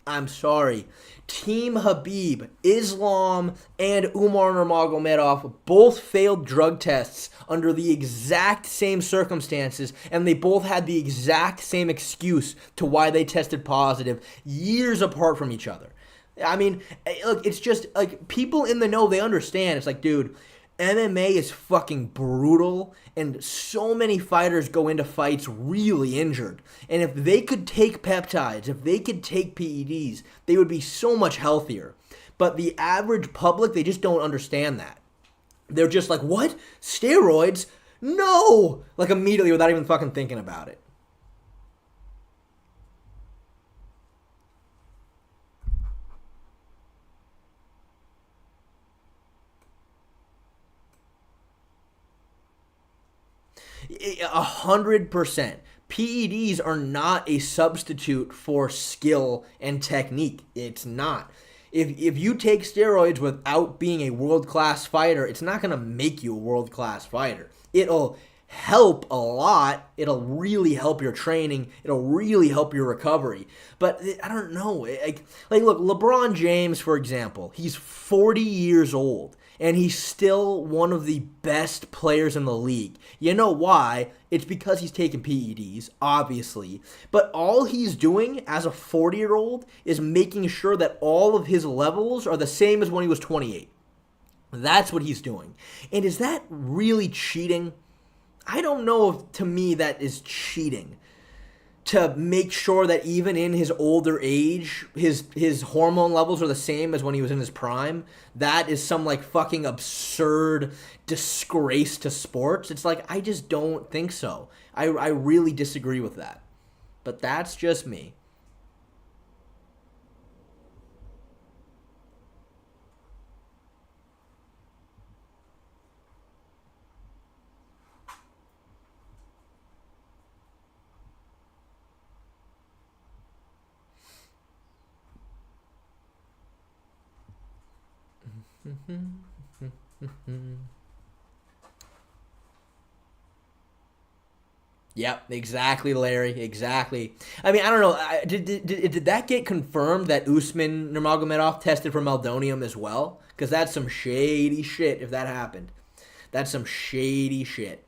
I'm sorry. Team Khabib, Islam, and Umar Nurmagomedov both failed drug tests under the exact same circumstances, and they both had the exact same excuse to why they tested positive, years apart from each other. I mean, look, it's just, like, people in the know, they understand. It's like, dude, MMA is fucking brutal, and so many fighters go into fights really injured. And if they could take peptides, if they could take PEDs, they would be so much healthier. But the average public, they just don't understand that. They're just like, what? Steroids? No! Like, immediately without even fucking thinking about it. A 100%. PEDs are not a substitute for skill and technique. It's not. If you take steroids without being a world-class fighter, it's not going to make you a world-class fighter. It'll help a lot. It'll really help your training. It'll really help your recovery. But I don't know. Like look, LeBron James, for example, he's 40 years old. And he's still one of the best players in the league. You know why? It's because he's taking PEDs, obviously. But all he's doing as a 40-year-old is making sure that all of his levels are the same as when he was 28. That's what he's doing. And is that really cheating? I don't know if, to me, that is cheating. To make sure that even in his older age, his hormone levels are the same as when he was in his prime. That is some, like, fucking absurd disgrace to sports. It's like, I just don't think so. I really disagree with that. But that's just me. Yep, exactly, Larry. Exactly. I mean, I don't know. Did that get confirmed that Usman Nurmagomedov tested for meldonium as well? Because that's some shady shit if that happened. That's some shady shit.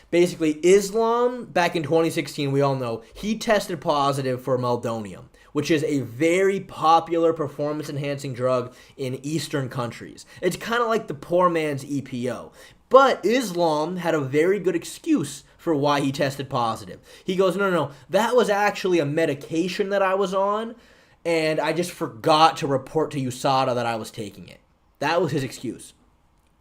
Basically, Islam, back in 2016, we all know, he tested positive for meldonium, which is a very popular performance-enhancing drug in Eastern countries. It's kind of like the poor man's EPO. But Islam had a very good excuse for why he tested positive. He goes, no, that was actually a medication that I was on, and I just forgot to report to USADA that I was taking it. That was his excuse.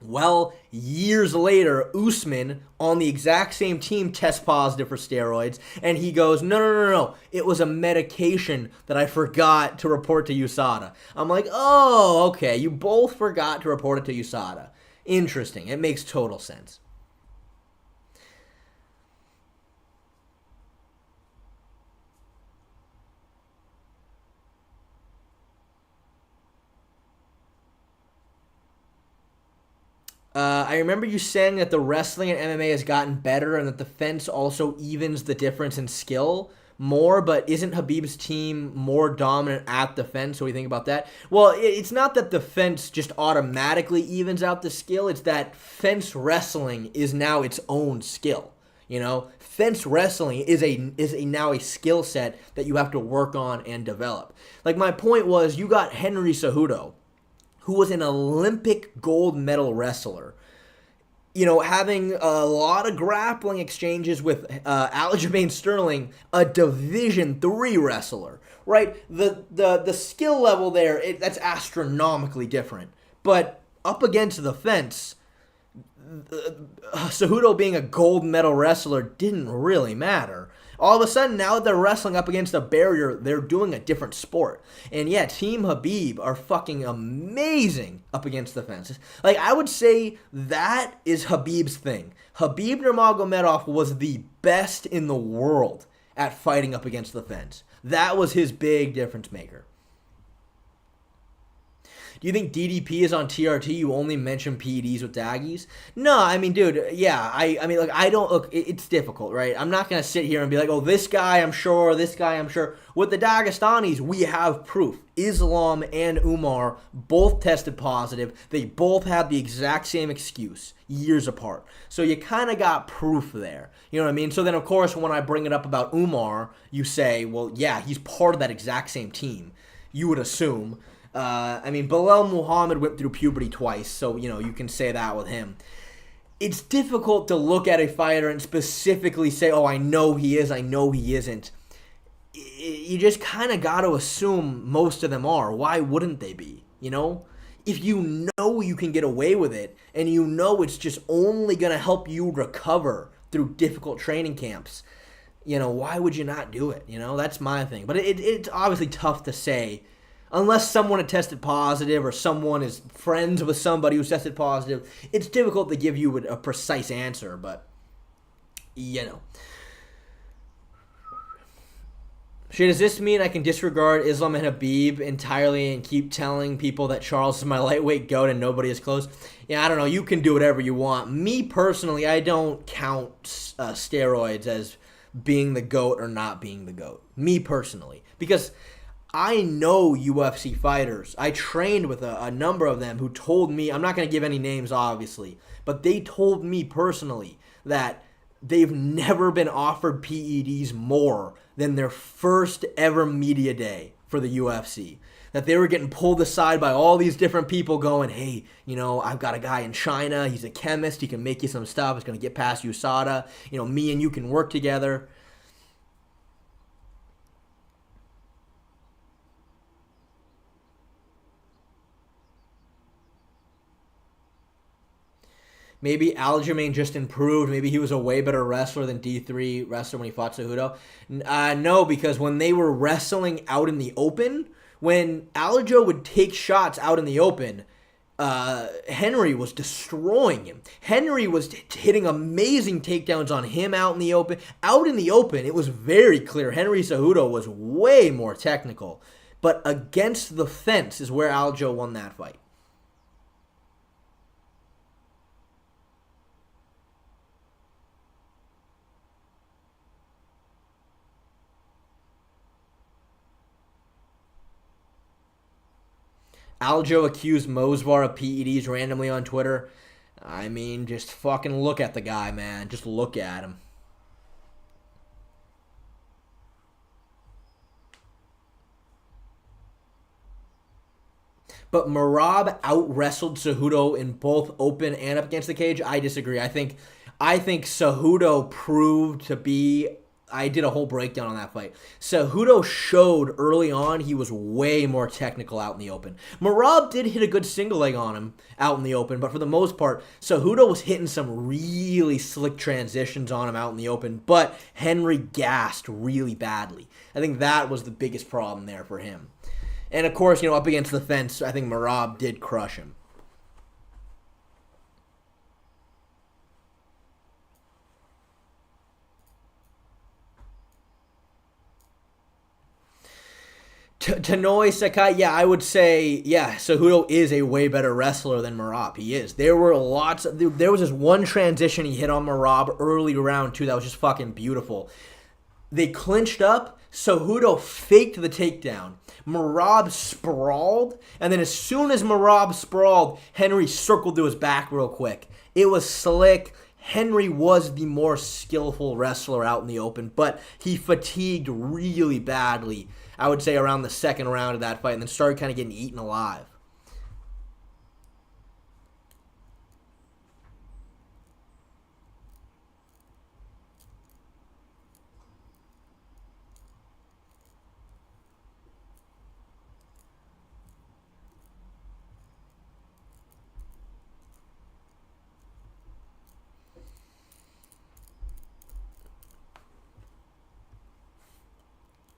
Well, years later, Usman on the exact same team tests positive for steroids, and he goes, no, no, no, no, it was a medication that I forgot to report to USADA. I'm like, oh, okay, you both forgot to report it to USADA. Interesting. It makes total sense. I remember you saying that the wrestling in MMA has gotten better and that the fence also evens the difference in skill more, but isn't Khabib's team more dominant at the fence? So we think about that. Well, it's not that the fence just automatically evens out the skill. It's that fence wrestling is now its own skill. You know, fence wrestling is a now a skill set that you have to work on and develop. Like my point was, you got Henry Cejudo, who was an Olympic gold medal wrestler, you know, having a lot of grappling exchanges with Aljamain Sterling, a Division III wrestler, right? The skill level there, that's astronomically different. But up against the fence, Cejudo being a gold medal wrestler didn't really matter. All of a sudden, now that they're wrestling up against a barrier, they're doing a different sport. And yeah, Team Khabib are fucking amazing up against the fences. Like, I would say that is Khabib's thing. Khabib Nurmagomedov was the best in the world at fighting up against the fence. That was his big difference maker. Do you think DDP is on TRT? You only mention PEDs with Daggies? No, I mean, dude, yeah. I mean, like, I don't look. It's difficult, right? I'm not gonna sit here and be like, oh, this guy, I'm sure. This guy, I'm sure. With the Dagestanis, we have proof. Islam and Umar both tested positive. They both had the exact same excuse, years apart. So you kind of got proof there. You know what I mean? So then, of course, when I bring it up about Umar, you say, well, yeah, he's part of that exact same team. You would assume. I mean, Bilal Muhammad went through puberty twice, so, you know, you can say that with him. It's difficult to look at a fighter and specifically say, oh, I know he is, I know he isn't. You just kind of got to assume most of them are. Why wouldn't they be, you know? If you know you can get away with it, and you know it's just only going to help you recover through difficult training camps, you know, why would you not do it? You know, that's my thing. But it's obviously tough to say, unless someone had tested positive or someone is friends with somebody who's tested positive. It's difficult to give you a precise answer, but, you know. Does this mean I can disregard Islam and Khabib entirely and keep telling people that Charles is my lightweight GOAT and nobody is close? Yeah, I don't know. You can do whatever you want. Me, personally, I don't count steroids as being the GOAT or not being the GOAT. Me, personally. Because I know UFC fighters. I trained with a number of them who told me, I'm not going to give any names obviously, but they told me personally that they've never been offered PEDs more than their first ever media day for the UFC. That they were getting pulled aside by all these different people going, hey, you know, I've got a guy in China, he's a chemist, he can make you some stuff, it's going to get past USADA, you know, me and you can work together. Maybe Aljamain just improved. Maybe he was a way better wrestler than D3 wrestler when he fought Cejudo. No, because when they were wrestling out in the open, when Aljo would take shots out in the open, Henry was destroying him. Henry was hitting amazing takedowns on him out in the open. Out in the open, it was very clear Henry Cejudo was way more technical. But against the fence is where Aljo won that fight. Aljo accused Mosvar of PEDs randomly on Twitter. I mean, just fucking look at the guy, man. Just look at him. But Merab out-wrestled Cejudo in both open and up against the cage. I disagree. I think Cejudo proved to be I did a whole breakdown on that fight. Cejudo showed early on he was way more technical out in the open. Merab did hit a good single leg on him out in the open, but for the most part, Cejudo was hitting some really slick transitions on him out in the open, but Henry gassed really badly. I think that was the biggest problem there for him. And of course, up against the fence, I think Merab did crush him. Tanoi Sakai, yeah, I would say, yeah, Cejudo is a way better wrestler than Merab. He is. There was this one transition he hit on Merab early round two that was just fucking beautiful. They clinched up, Cejudo faked the takedown. Merab sprawled, and then as soon as Merab sprawled, Henry circled to his back real quick. It was slick. Henry was the more skillful wrestler out in the open, but he fatigued really badly, I would say, around the second round of that fight, and then started kind of getting eaten alive.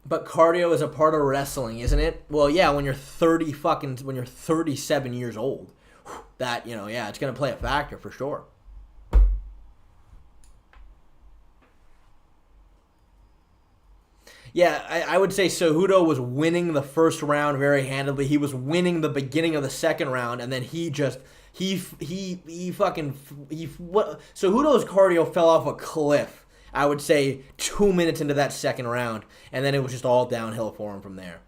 But cardio is a part of wrestling, isn't it? Well, yeah, when you're 37 years old, that, yeah, it's going to play a factor for sure. Yeah, I would say Cejudo was winning the first round very handily. He was winning the beginning of the second round, and then Cejudo's cardio fell off a cliff. I would say 2 minutes into that second round, and then it was just all downhill for him from there.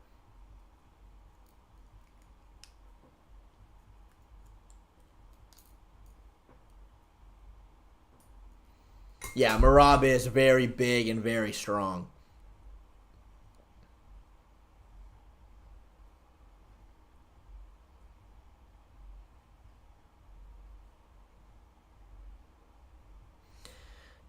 Yeah, Merab is very big and very strong.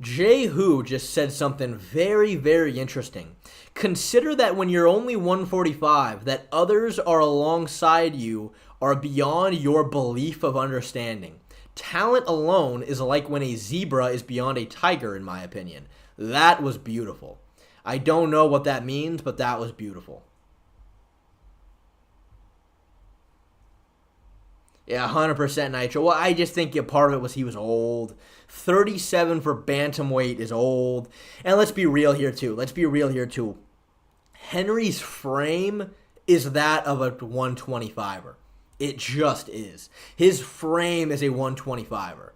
Jehu just said something very, very interesting. Consider that when you're only 145, that others are alongside you are beyond your belief of understanding. Talent alone is like when a zebra is beyond a tiger, in my opinion. That was beautiful. I don't know what that means, but that was beautiful. Yeah, 100% Nitro. Well, I just think part of it was he was old. 37 for bantamweight is old. And let's be real here, too. Henry's frame is that of a 125er. It just is. His frame is a 125er.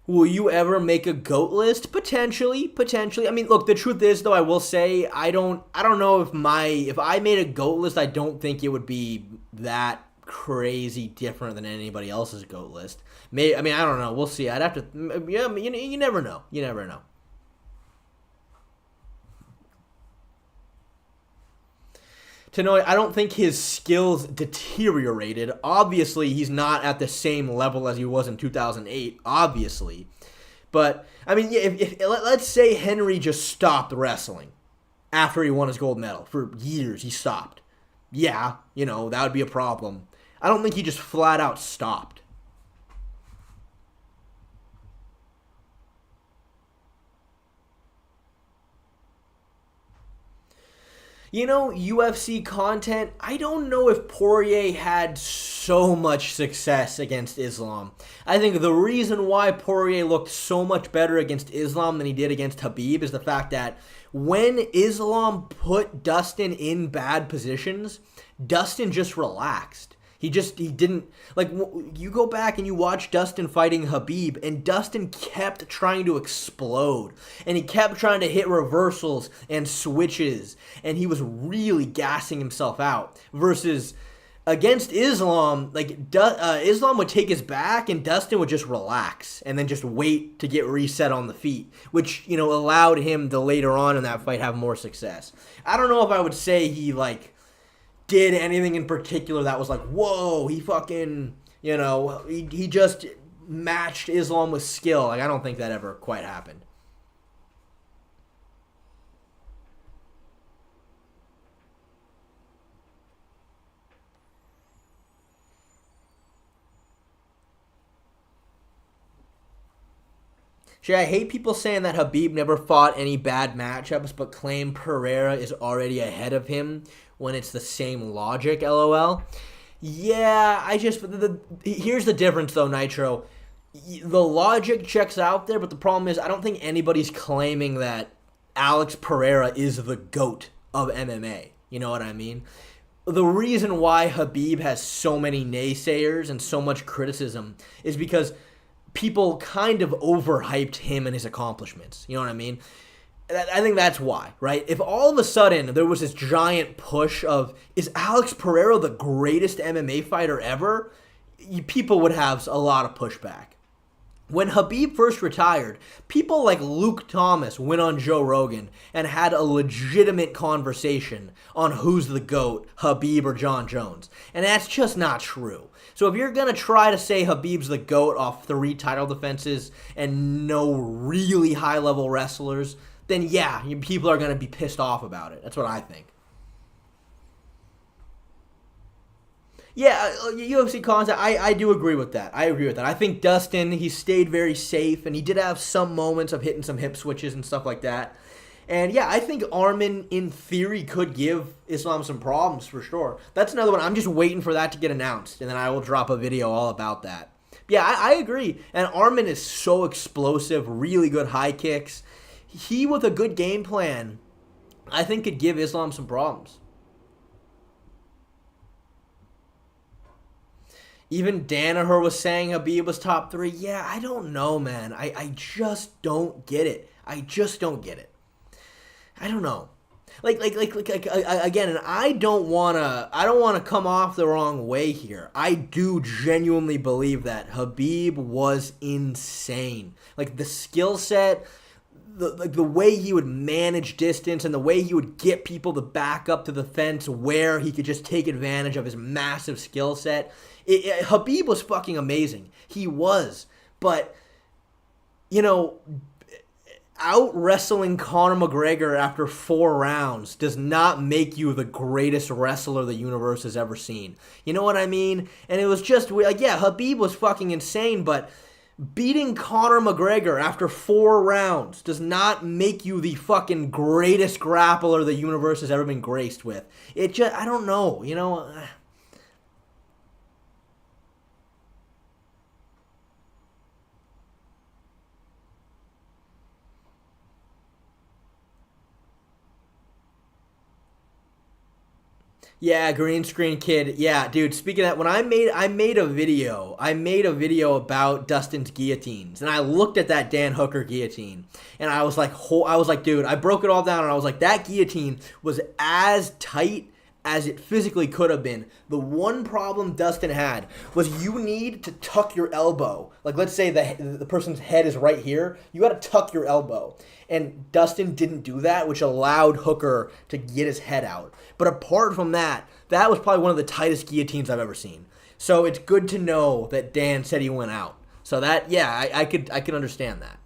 Will you ever make a GOAT list? Potentially. I mean, look, the truth is, though, I will say I don't know if I made a GOAT list, I don't think it would be that crazy different than anybody else's GOAT list. I don't know. We'll see. I'd have to. Yeah, you never know. You never know. Tanoi, I don't think his skills deteriorated. Obviously, he's not at the same level as he was in 2008, obviously. But, I mean, if let's say Henry just stopped wrestling after he won his gold medal. For years, he stopped. Yeah, that would be a problem. I don't think he just flat out stopped. UFC content, I don't know if Poirier had so much success against Islam. I think the reason why Poirier looked so much better against Islam than he did against Khabib is the fact that when Islam put Dustin in bad positions, Dustin just relaxed. He didn't, you go back and you watch Dustin fighting Khabib, and Dustin kept trying to explode, and he kept trying to hit reversals and switches, and he was really gassing himself out, versus against Islam, Islam would take his back, and Dustin would just relax, and then just wait to get reset on the feet, which, allowed him to later on in that fight have more success. I don't know if I would say he, did anything in particular that was whoa, he fucking, he just matched Islam with skill. Like, I don't think that ever quite happened. Shay, I hate people saying that Khabib never fought any bad matchups, but claim Pereira is already ahead of him when it's the same logic, LOL. Yeah, here's the difference, though, Nitro. The logic checks out there, but the problem is I don't think anybody's claiming that Alex Pereira is the GOAT of MMA. You know what I mean? The reason why Khabib has so many naysayers and so much criticism is because people kind of overhyped him and his accomplishments. You know what I mean? I think that's why, right? If all of a sudden there was this giant push of, is Alex Pereira the greatest MMA fighter ever? People would have a lot of pushback. When Khabib first retired, people like Luke Thomas went on Joe Rogan and had a legitimate conversation on who's the GOAT, Khabib or John Jones. And that's just not true. So if you're going to try to say Khabib's the GOAT off 3 title defenses and no really high-level wrestlers, then yeah, people are going to be pissed off about it. That's what I think. Yeah, UFC content, I do agree with that. I think Dustin, he stayed very safe, and he did have some moments of hitting some hip switches and stuff like that. And yeah, I think Arman, in theory, could give Islam some problems for sure. That's another one. I'm just waiting for that to get announced, and then I will drop a video all about that. Yeah, I agree. And Arman is so explosive, really good high kicks. He, with a good game plan, I think could give Islam some problems. Even Danaher was saying Khabib was top 3. Yeah, I don't know, man. I just don't get it. I just don't get it. I don't know. Like again, and I don't wanna come off the wrong way here. I do genuinely believe that Khabib was insane. Like the skill set, the way he would manage distance and the way he would get people to back up to the fence where he could just take advantage of his massive skill set. Khabib was fucking amazing. He was. But, you know, out-wrestling Conor McGregor after 4 rounds does not make you the greatest wrestler the universe has ever seen. You know what I mean? And it was just, like, yeah, Khabib was fucking insane, but beating Conor McGregor after 4 rounds does not make you the fucking greatest grappler the universe has ever been graced with. It just, I don't know, you know. Yeah, green screen kid. Yeah, dude, speaking of that, when I made a video about Dustin's guillotines, and I looked at that Dan Hooker guillotine, and I was like, dude, I broke it all down, and I was like, that guillotine was as tight as it physically could have been. The one problem Dustin had was you need to tuck your elbow. Like, let's say the person's head is right here. You got to tuck your elbow. And Dustin didn't do that, which allowed Hooker to get his head out. But apart from that, that was probably one of the tightest guillotines I've ever seen. So it's good to know that Dan said he went out. So that, yeah, I could understand that.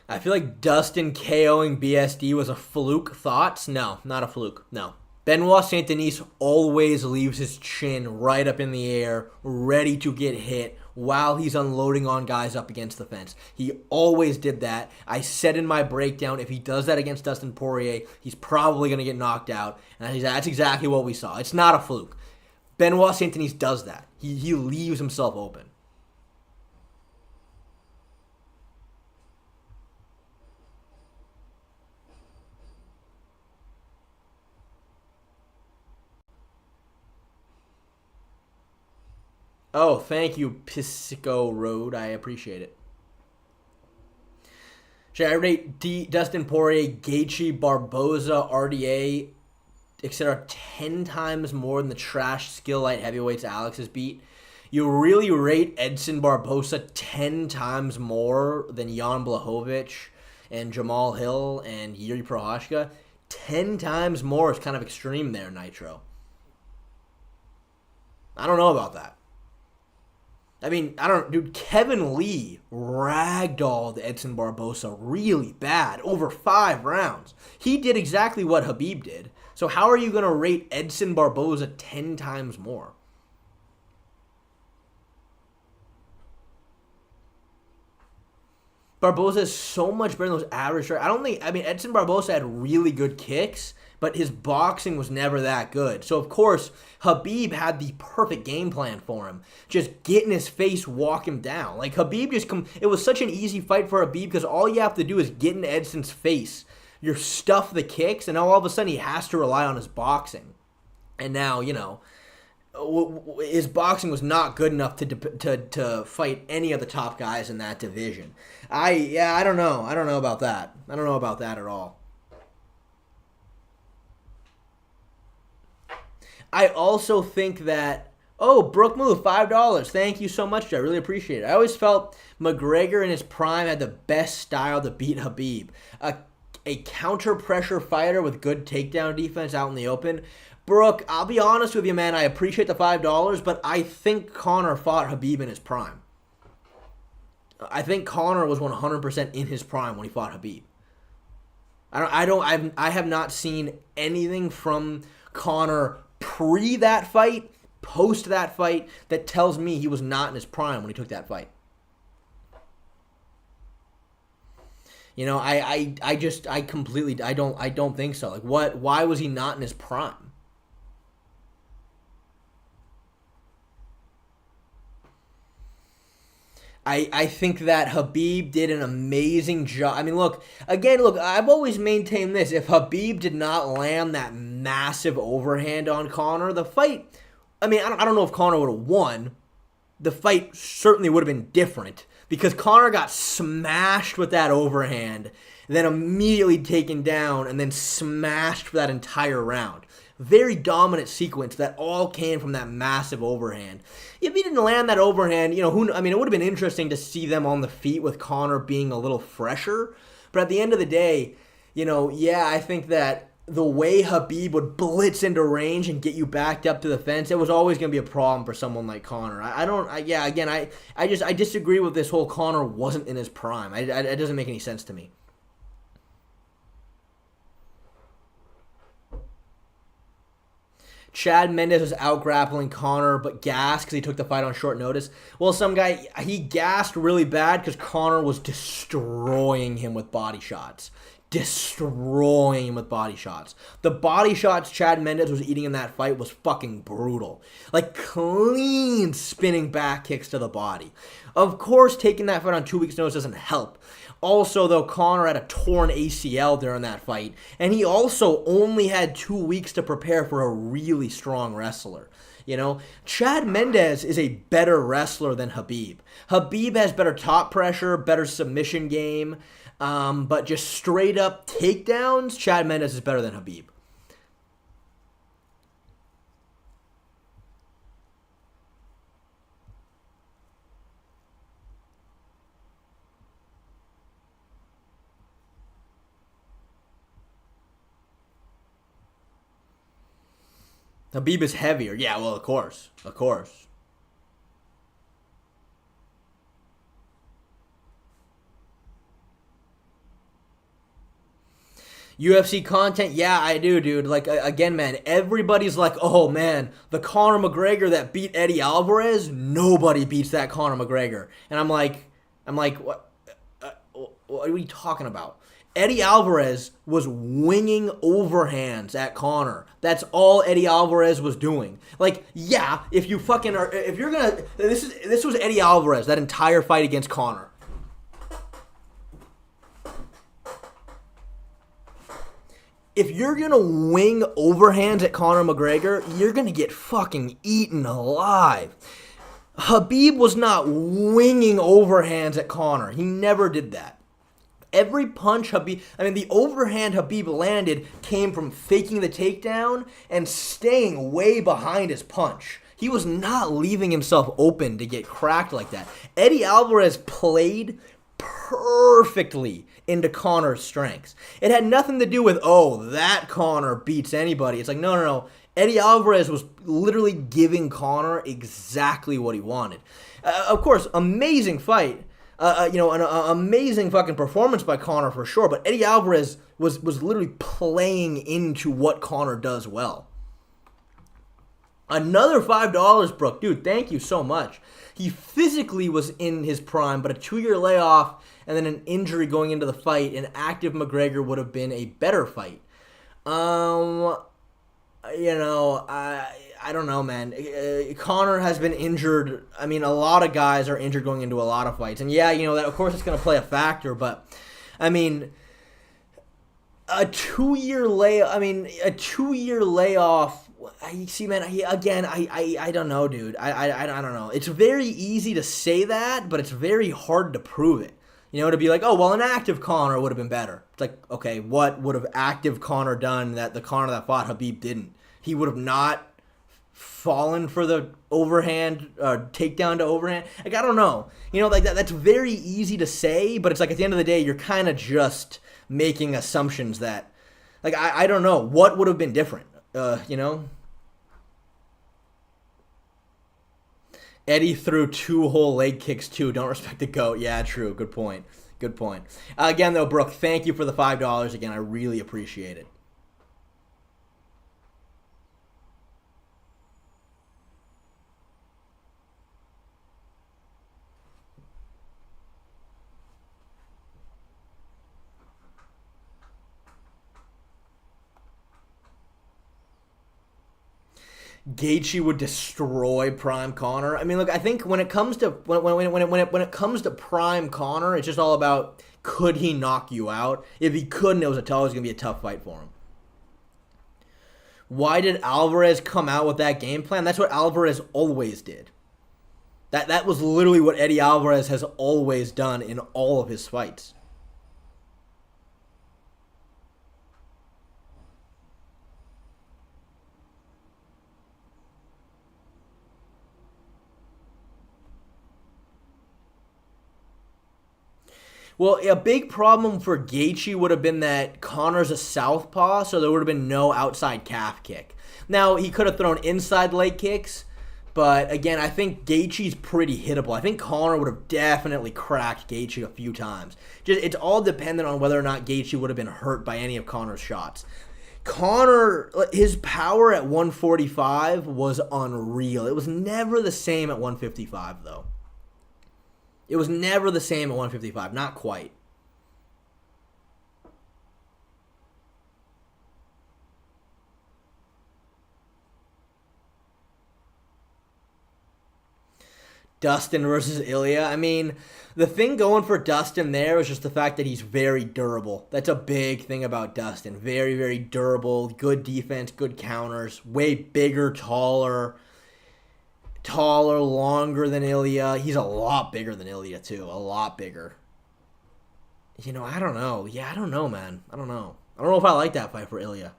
I feel like Dustin KOing BSD was a fluke. Thoughts? No, not a fluke. No. Benoit Saint-Denis always leaves his chin right up in the air, ready to get hit while he's unloading on guys up against the fence. He always did that. I said in my breakdown, if he does that against Dustin Poirier, he's probably going to get knocked out. And that's exactly what we saw. It's not a fluke. Benoit Saint-Denis does that. He leaves himself open. Oh, thank you, Pisco Road. I appreciate it. Should I rate Dustin Poirier, Gaethje, Barboza, RDA etc. 10 times more than the trash skill light heavyweights Alex has beat. You really rate Edson Barboza 10 times more than Jan Blachowicz and Jamal Hill and Yuri Prochazka. 10 times more is kind of extreme there, Nitro. I don't know about that. I mean, dude, Kevin Lee ragdolled Edson Barboza really bad over 5 rounds. He did exactly what Khabib did. So how are you going to rate Edson Barboza 10 times more? Barboza is so much better than those average strikers. Edson Barboza had really good kicks, but his boxing was never that good. So, of course, Khabib had the perfect game plan for him. Just get in his face, walk him down. Like, Khabib it was such an easy fight for Khabib because all you have to do is get in Edson's face. You stuff the kicks, and now all of a sudden he has to rely on his boxing. And now, his boxing was not good enough to fight any of the top guys in that division. I don't know. I don't know about that. I don't know about that at all. I also think that, Brooke Move, $5. Thank you so much, I really appreciate it. I always felt McGregor in his prime had the best style to beat Khabib. A counter-pressure fighter with good takedown defense out in the open. Brooke, I'll be honest with you, man. I appreciate the $5, but I think Conor fought Khabib in his prime. I think Conor was 100% in his prime when he fought Khabib. I have not seen anything from Conor pre that fight, post that fight, that tells me he was not in his prime when he took that fight. I don't think so. Like, why was he not in his prime? I think that Khabib did an amazing job. I mean, look, I've always maintained this. If Khabib did not land that massive overhand on Conor, the fight, I don't know if Conor would have won. The fight certainly would have been different because Conor got smashed with that overhand, then immediately taken down, and then smashed for that entire round. Very dominant sequence that all came from that massive overhand. If he didn't land that overhand, it would have been interesting to see them on the feet with Conor being a little fresher. But at the end of the day, I think that the way Khabib would blitz into range and get you backed up to the fence, it was always going to be a problem for someone like Conor. I disagree with this whole Conor wasn't in his prime. It doesn't make any sense to me. Chad Mendes was out-grappling Conor, but gassed because he took the fight on short notice. Well, he gassed really bad because Conor was destroying him with body shots. The body shots Chad Mendes was eating in that fight was fucking brutal. Like, clean spinning back kicks to the body. Of course, taking that fight on 2 weeks' notice doesn't help. Also, though, Conor had a torn ACL during that fight, and he also only had 2 weeks to prepare for a really strong wrestler. Chad Mendes is a better wrestler than Khabib. Khabib has better top pressure, better submission game, but just straight up takedowns, Chad Mendes is better than Khabib. Khabib is heavier. Yeah, well, of course. UFC content? Yeah, I do, dude. Like, again, man, everybody's like, oh, man, the Conor McGregor that beat Eddie Alvarez, nobody beats that Conor McGregor. And I'm like, what are you talking about? Eddie Alvarez was winging overhands at Conor. That's all Eddie Alvarez was doing. Like, yeah, if you're gonna, this was Eddie Alvarez, that entire fight against Conor. If you're gonna wing overhands at Conor McGregor, you're gonna get fucking eaten alive. Khabib was not winging overhands at Conor. He never did that. Every punch the overhand Khabib landed came from faking the takedown and staying way behind his punch. He was not leaving himself open to get cracked like that. Eddie Alvarez played perfectly into Conor's strengths. It had nothing to do with, oh, that Conor beats anybody. It's like, no. Eddie Alvarez was literally giving Conor exactly what he wanted. Of course, amazing fight. An amazing fucking performance by Conor for sure, but Eddie Alvarez was literally playing into what Conor does well. Another $5, Brooke. Dude, thank you so much. He physically was in his prime, but a 2-year layoff and then an injury going into the fight, an active McGregor would have been a better fight. I don't know, man. Conor has been injured. I mean, a lot of guys are injured going into a lot of fights. And yeah, that of course it's going to play a factor, but I mean, a 2-year layoff. See, man, I don't know, dude. I don't know. It's very easy to say that, but it's very hard to prove it. To be like, oh, well, an active Conor would have been better. It's like, okay, what would have active Conor done that the Conor that fought Khabib didn't? He would have not fallen for the overhand, takedown to overhand. Like, I don't know. That's very easy to say, but it's like at the end of the day, you're kind of just making assumptions that, like, I don't know. What would have been different? Eddie threw 2 whole leg kicks too. Don't respect the GOAT. Yeah, true. Good point. Again, though, Brooke, thank you for the $5 again. I really appreciate it. Gaethje would destroy prime Conor. I mean, look, I think when it comes to when it comes to prime Conor, it's just all about, could he knock you out? If he couldn't, it was always going to be a tough fight for him. Why did Alvarez come out with that game plan? That's what Alvarez always did. That was literally what Eddie Alvarez has always done in all of his fights. Well, a big problem for Gaethje would have been that Conor's a southpaw, so there would have been no outside calf kick. Now, he could have thrown inside leg kicks, but again, I think Gaethje's pretty hittable. I think Conor would have definitely cracked Gaethje a few times. It's all dependent on whether or not Gaethje would have been hurt by any of Conor's shots. Conor, his power at 145 was unreal. It was never the same at 155, though. It was never the same at 155. Not quite. Dustin versus Ilya. I mean, the thing going for Dustin there is just the fact that he's very durable. That's a big thing about Dustin. Very, very durable. Good defense, good counters. Way bigger, taller, longer than Ilya. He's a lot bigger than Ilya, too. A lot bigger. I don't know. Yeah, I don't know, man. I don't know if I like that fight for Ilya.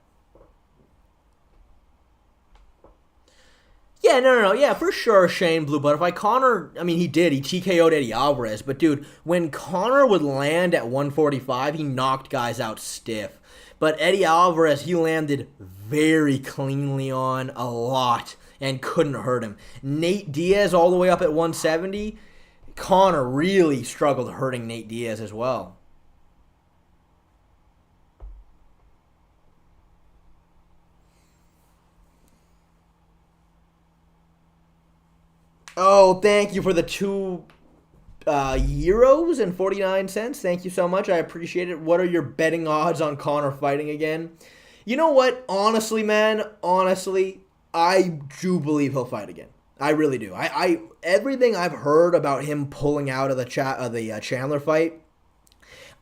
Yeah, no. Yeah, for sure, Shane Blue Butterfly. Conor, I mean, he TKO'd Eddie Alvarez. But, dude, when Conor would land at 145, he knocked guys out stiff. But Eddie Alvarez, he landed very cleanly on a lot and couldn't hurt him. Nate Diaz all the way up at 170. Conor really struggled hurting Nate Diaz as well. Oh, thank you for the 2 euros and 49 cents. Thank you so much. I appreciate it. What are your betting odds on Conor fighting again? You know what? Honestly, man, I do believe he'll fight again. I really do. I everything I've heard about him pulling out of the Chandler fight,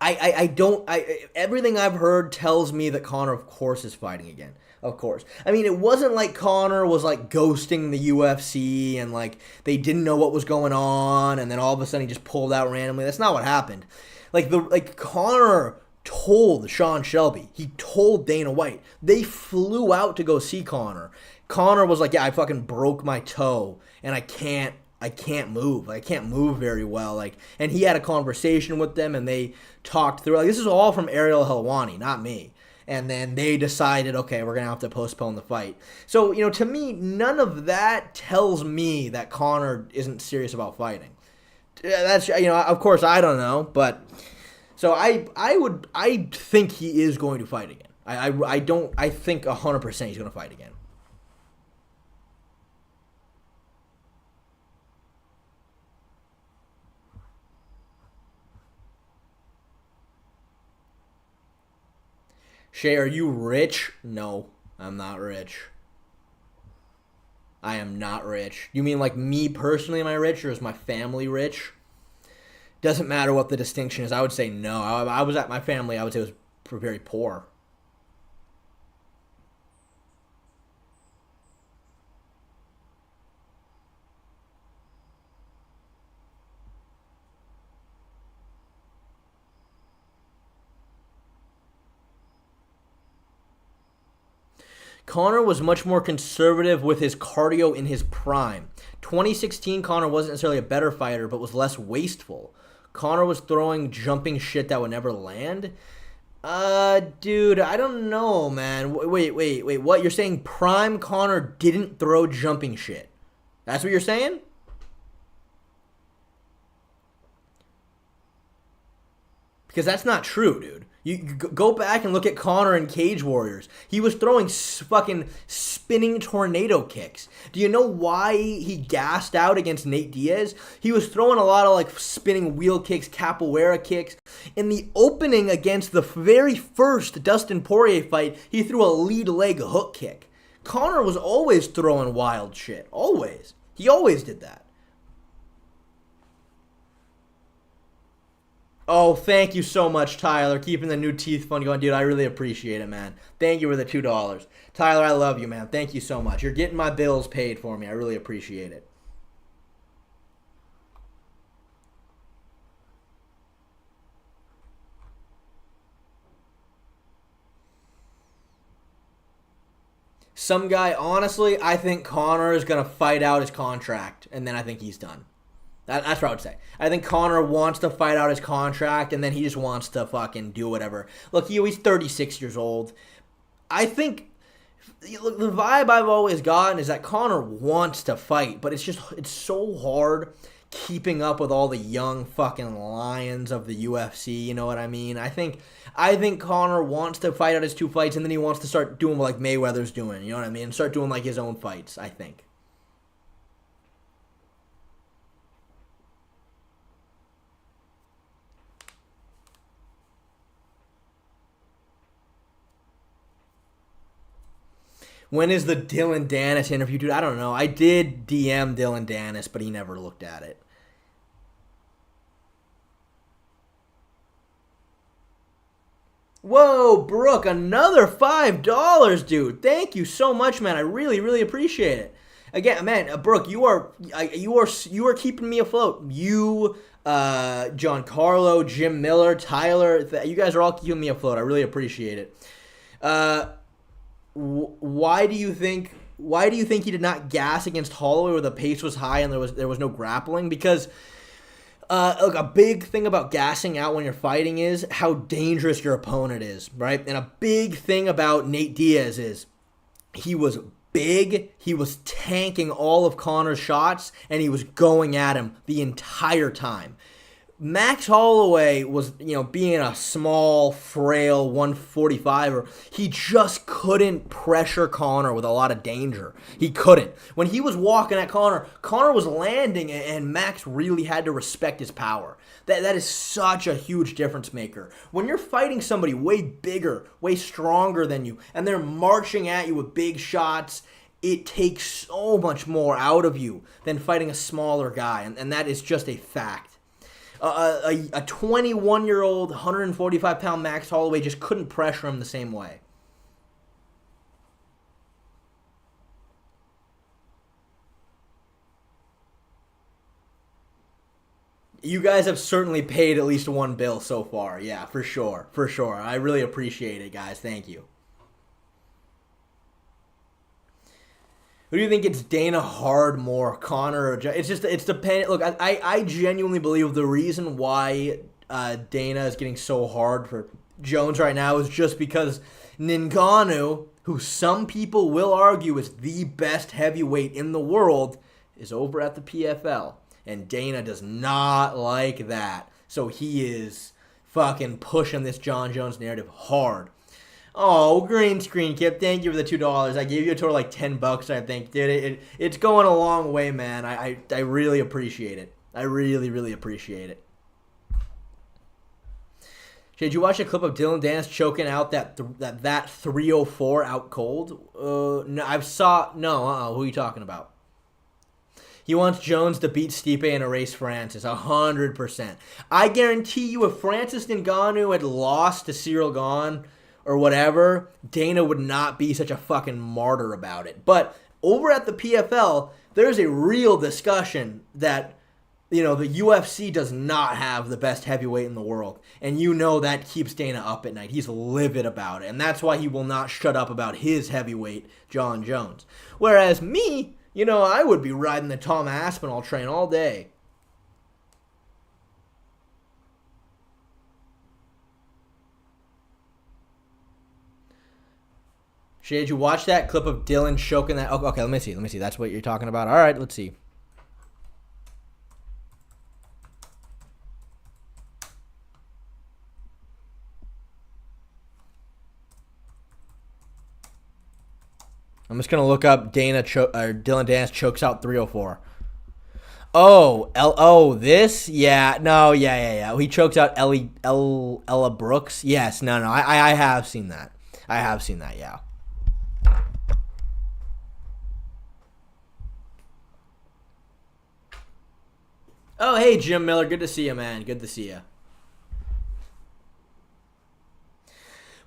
everything I've heard tells me that Conor, of course, is fighting again. Of course. I mean, it wasn't like Conor was like ghosting the UFC and like they didn't know what was going on and then all of a sudden he just pulled out randomly. That's not what happened. Like Conor told Sean Shelby, he told Dana White. They flew out to go see Conor. Conor was like, "Yeah, I fucking broke my toe and I can't move. I can't move very well." Like, and he had a conversation with them and they talked through. Like, this is all from Ariel Helwani, not me. And then they decided, okay, we're gonna have to postpone the fight. So, to me, none of that tells me that Conor isn't serious about fighting. That's, of course I don't know, but so I think he is going to fight again. I think 100% he's going to fight again. Shay, are you rich? No, I'm not rich. I am not rich. You mean like me personally, am I rich, or is my family rich? Doesn't matter what the distinction is. I would say no. I was at my family, I would say was very poor. Conor was much more conservative with his cardio in his prime. 2016, Conor wasn't necessarily a better fighter, but was less wasteful. Conor was throwing jumping shit that would never land. Dude, I don't know, man. Wait. What? You're saying prime Conor didn't throw jumping shit? That's what you're saying? Because that's not true, dude. You go back and look at Conor and Cage Warriors. He was throwing fucking spinning tornado kicks. Do you know why he gassed out against Nate Diaz? He was throwing a lot of like spinning wheel kicks, capoeira kicks. In the opening against the very first Dustin Poirier fight, he threw a lead leg hook kick. Conor was always throwing wild shit. Always. He always did that. Oh, thank you so much, Tyler. Keeping the new teeth fund going. Dude, I really appreciate it, man. Thank you for the $2. Tyler, I love you, man. Thank you so much. You're getting my bills paid for me. I really appreciate it. Some guy, honestly, I think Conor is going to fight out his contract, and then I think he's done. That's what I would say. I think Conor wants to fight out his contract, and then he just wants to fucking do whatever. Look, he's 36 years old. I think the vibe I've always gotten is that Conor wants to fight, but it's so hard keeping up with all the young fucking lions of the UFC. You know what I mean? I think Conor wants to fight out his two fights, and then he wants to start doing what like Mayweather's doing. You know what I mean? Start doing like his own fights. I think. When is the Dylan Dennis interview, dude? I don't know. I did DM Dylan Dennis, but he never looked at it. Whoa, Brooke, another $5, dude. Thank you so much, man. I really, really appreciate it. Again, man, Brooke, you are keeping me afloat. You, John Carlo, Jim Miller, Tyler, you guys are all keeping me afloat. I really appreciate it. Why do you think he did not gas against Holloway where the pace was high and there was no grappling? Because look, a big thing about gassing out when you're fighting is how dangerous your opponent is, right? And a big thing about Nate Diaz is he was big, he was tanking all of Conor's shots, and he was going at him the entire time. Max Holloway was, being a small, frail 145er, he just couldn't pressure Conor with a lot of danger. He couldn't. When he was walking at Conor, Conor was landing, and Max really had to respect his power. That is such a huge difference maker. When you're fighting somebody way bigger, way stronger than you, and they're marching at you with big shots, it takes so much more out of you than fighting a smaller guy, and that is just a fact. A 21-year-old, 145-pound Max Holloway just couldn't pressure him the same way. You guys have certainly paid at least one bill so far. Yeah, for sure. For sure. I really appreciate it, guys. Thank you. Who do you think it's Dana hard more, Connor or It's dependent. Look, I genuinely believe the reason why Dana is getting so hard for Jones right now is just because Ngannou, who some people will argue is the best heavyweight in the world, is over at the PFL. And Dana does not like that. So he is fucking pushing this John Jones narrative hard. Oh, green screen, Kip. Thank you for the $2. I gave you a total like $10, I think. Dude, it's going a long way, man. I really appreciate it. I really, really appreciate it. Did you watch a clip of Dylan Dance choking out that 304 out cold? No, who are you talking about? He wants Jones to beat Stipe and erase Francis, 100%. I guarantee you if Francis Ngannou had lost to Cyril Gane or whatever, Dana would not be such a fucking martyr about it. But over at the PFL, there's a real discussion that, the UFC does not have the best heavyweight in the world. And that keeps Dana up at night. He's livid about it. And that's why he will not shut up about his heavyweight, John Jones. Whereas me, I would be riding the Tom Aspinall train all day. Shay, did you watch that clip of Dylan choking that? Okay, let me see. That's what you're talking about. All right, let's see. I'm just going to look up Dylan Dance chokes out 304. This? Yeah, no, yeah. He chokes out Ella Brooks. Yes, no, I have seen that. Yeah. Oh, hey, Jim Miller. Good to see you, man. Good to see you.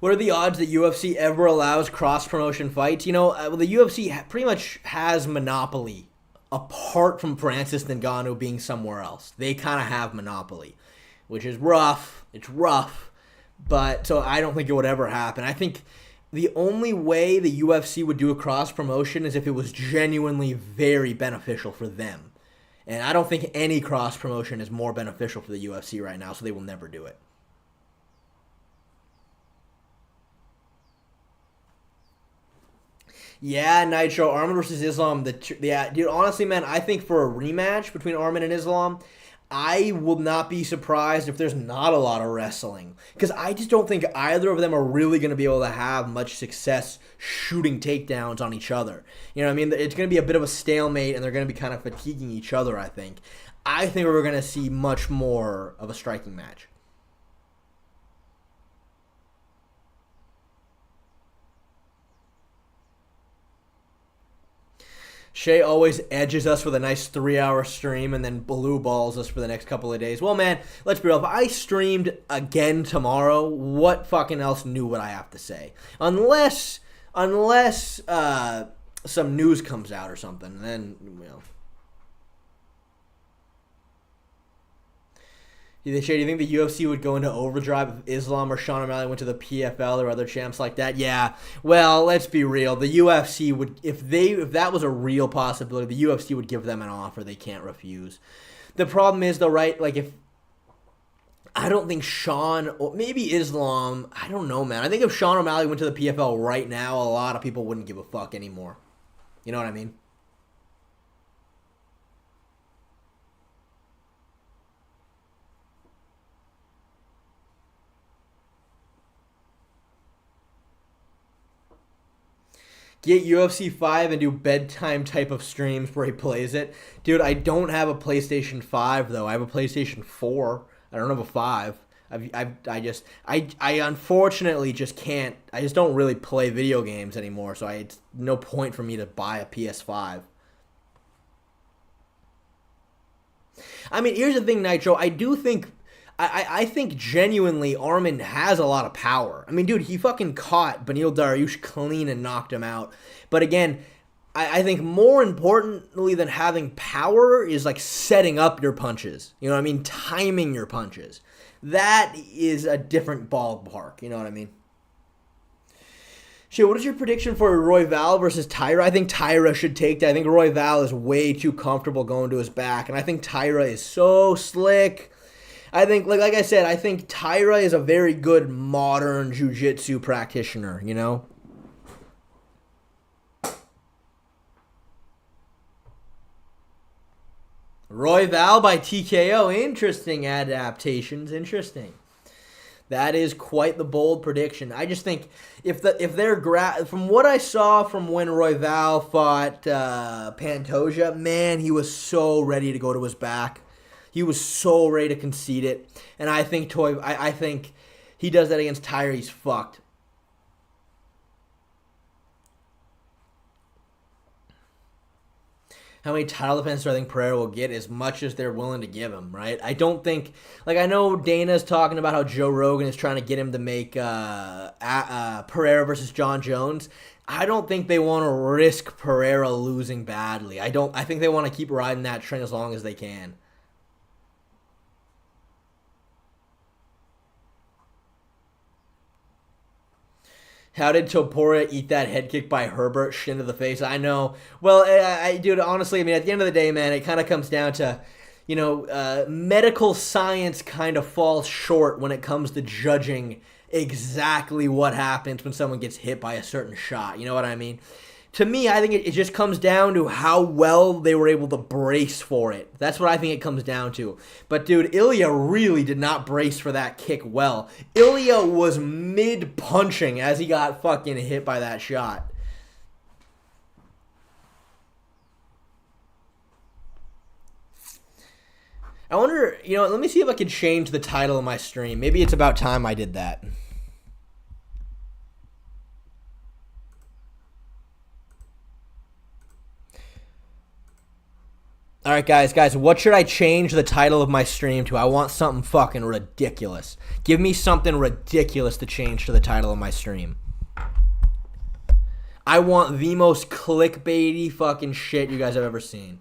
What are the odds that UFC ever allows cross-promotion fights? The UFC pretty much has monopoly, apart from Francis Ngannou being somewhere else. They kind of have monopoly, which is rough. It's rough, but so I don't think it would ever happen. I think the only way the UFC would do a cross-promotion is if it was genuinely very beneficial for them. And I don't think any cross-promotion is more beneficial for the UFC right now, so they will never do it. Yeah, Nitro, Arman versus Islam. Dude, honestly, man, I think for a rematch between Arman and Islam, I will not be surprised if there's not a lot of wrestling. Because I just don't think either of them are really going to be able to have much success shooting takedowns on each other. You know what I mean? It's going to be a bit of a stalemate, and they're going to be kind of fatiguing each other, I think. I think we're going to see much more of a striking match. Shay always edges us with a nice 3-hour stream and then blue balls us for the next couple of days. Well, man, let's be real. If I streamed again tomorrow, what fucking else new would I have to say? Unless some news comes out or something, then, Shay, do you think the UFC would go into overdrive if Islam or Sean O'Malley went to the PFL or other champs like that? Yeah. Well, let's be real. The UFC would, if that was a real possibility, the UFC would give them an offer they can't refuse. The problem is, though, right? Like, I don't think Sean, or maybe Islam, I don't know, man. I think if Sean O'Malley went to the PFL right now, a lot of people wouldn't give a fuck anymore. You know what I mean? Get UFC 5 and do bedtime type of streams where he plays it. Dude, I don't have a PlayStation 5, though. I have a PlayStation 4. I don't have a 5. I unfortunately just can't. I just don't really play video games anymore, so it's no point for me to buy a PS5. I mean, here's the thing, Nitro. I do think... I think genuinely Arman has a lot of power. I mean, dude, he fucking caught Beneil Dariush clean and knocked him out. But again, I think more importantly than having power is like setting up your punches. You know what I mean? Timing your punches. That is a different ballpark. You know what I mean? Shit, what is your prediction for Royval versus Tyra? I think Tyra should take that. I think Royval is way too comfortable going to his back. And I think Tyra is so slick. I think, like I said, I think Tyra is a very good modern jiu-jitsu practitioner, you know? Royval by TKO. Interesting adaptations. Interesting. That is quite the bold prediction. I just think if they're from what I saw from when Royval fought Pantoja, man, he was so ready to go to his back. He was so ready to concede it. And I think I think he does that against Tyra, he's fucked. How many title defenses do I think Pereira will get? As much as they're willing to give him, right? I don't think... Like, I know Dana's talking about how Joe Rogan is trying to get him to make Pereira versus John Jones. I don't think they want to risk Pereira losing badly. I think they want to keep riding that train as long as they can. How did Topuria eat that head kick by Herbert? Shin to the face. I know. Well, dude, honestly, I mean, at the end of the day, man, it kind of comes down to, you know, medical science kind of falls short when it comes to judging exactly what happens when someone gets hit by a certain shot. You know what I mean? To me, I think it just comes down to how well they were able to brace for it. That's what I think it comes down to. But, dude, Ilya really did not brace for that kick well. Ilya was mid-punching as he got fucking hit by that shot. I wonder, you know, let me see if I can change the title of my stream. Maybe it's about time I did that. All right, guys, what should I change the title of my stream to? I want something fucking ridiculous. Give me something ridiculous to change to the title of my stream. I want the most clickbaity fucking shit you guys have ever seen.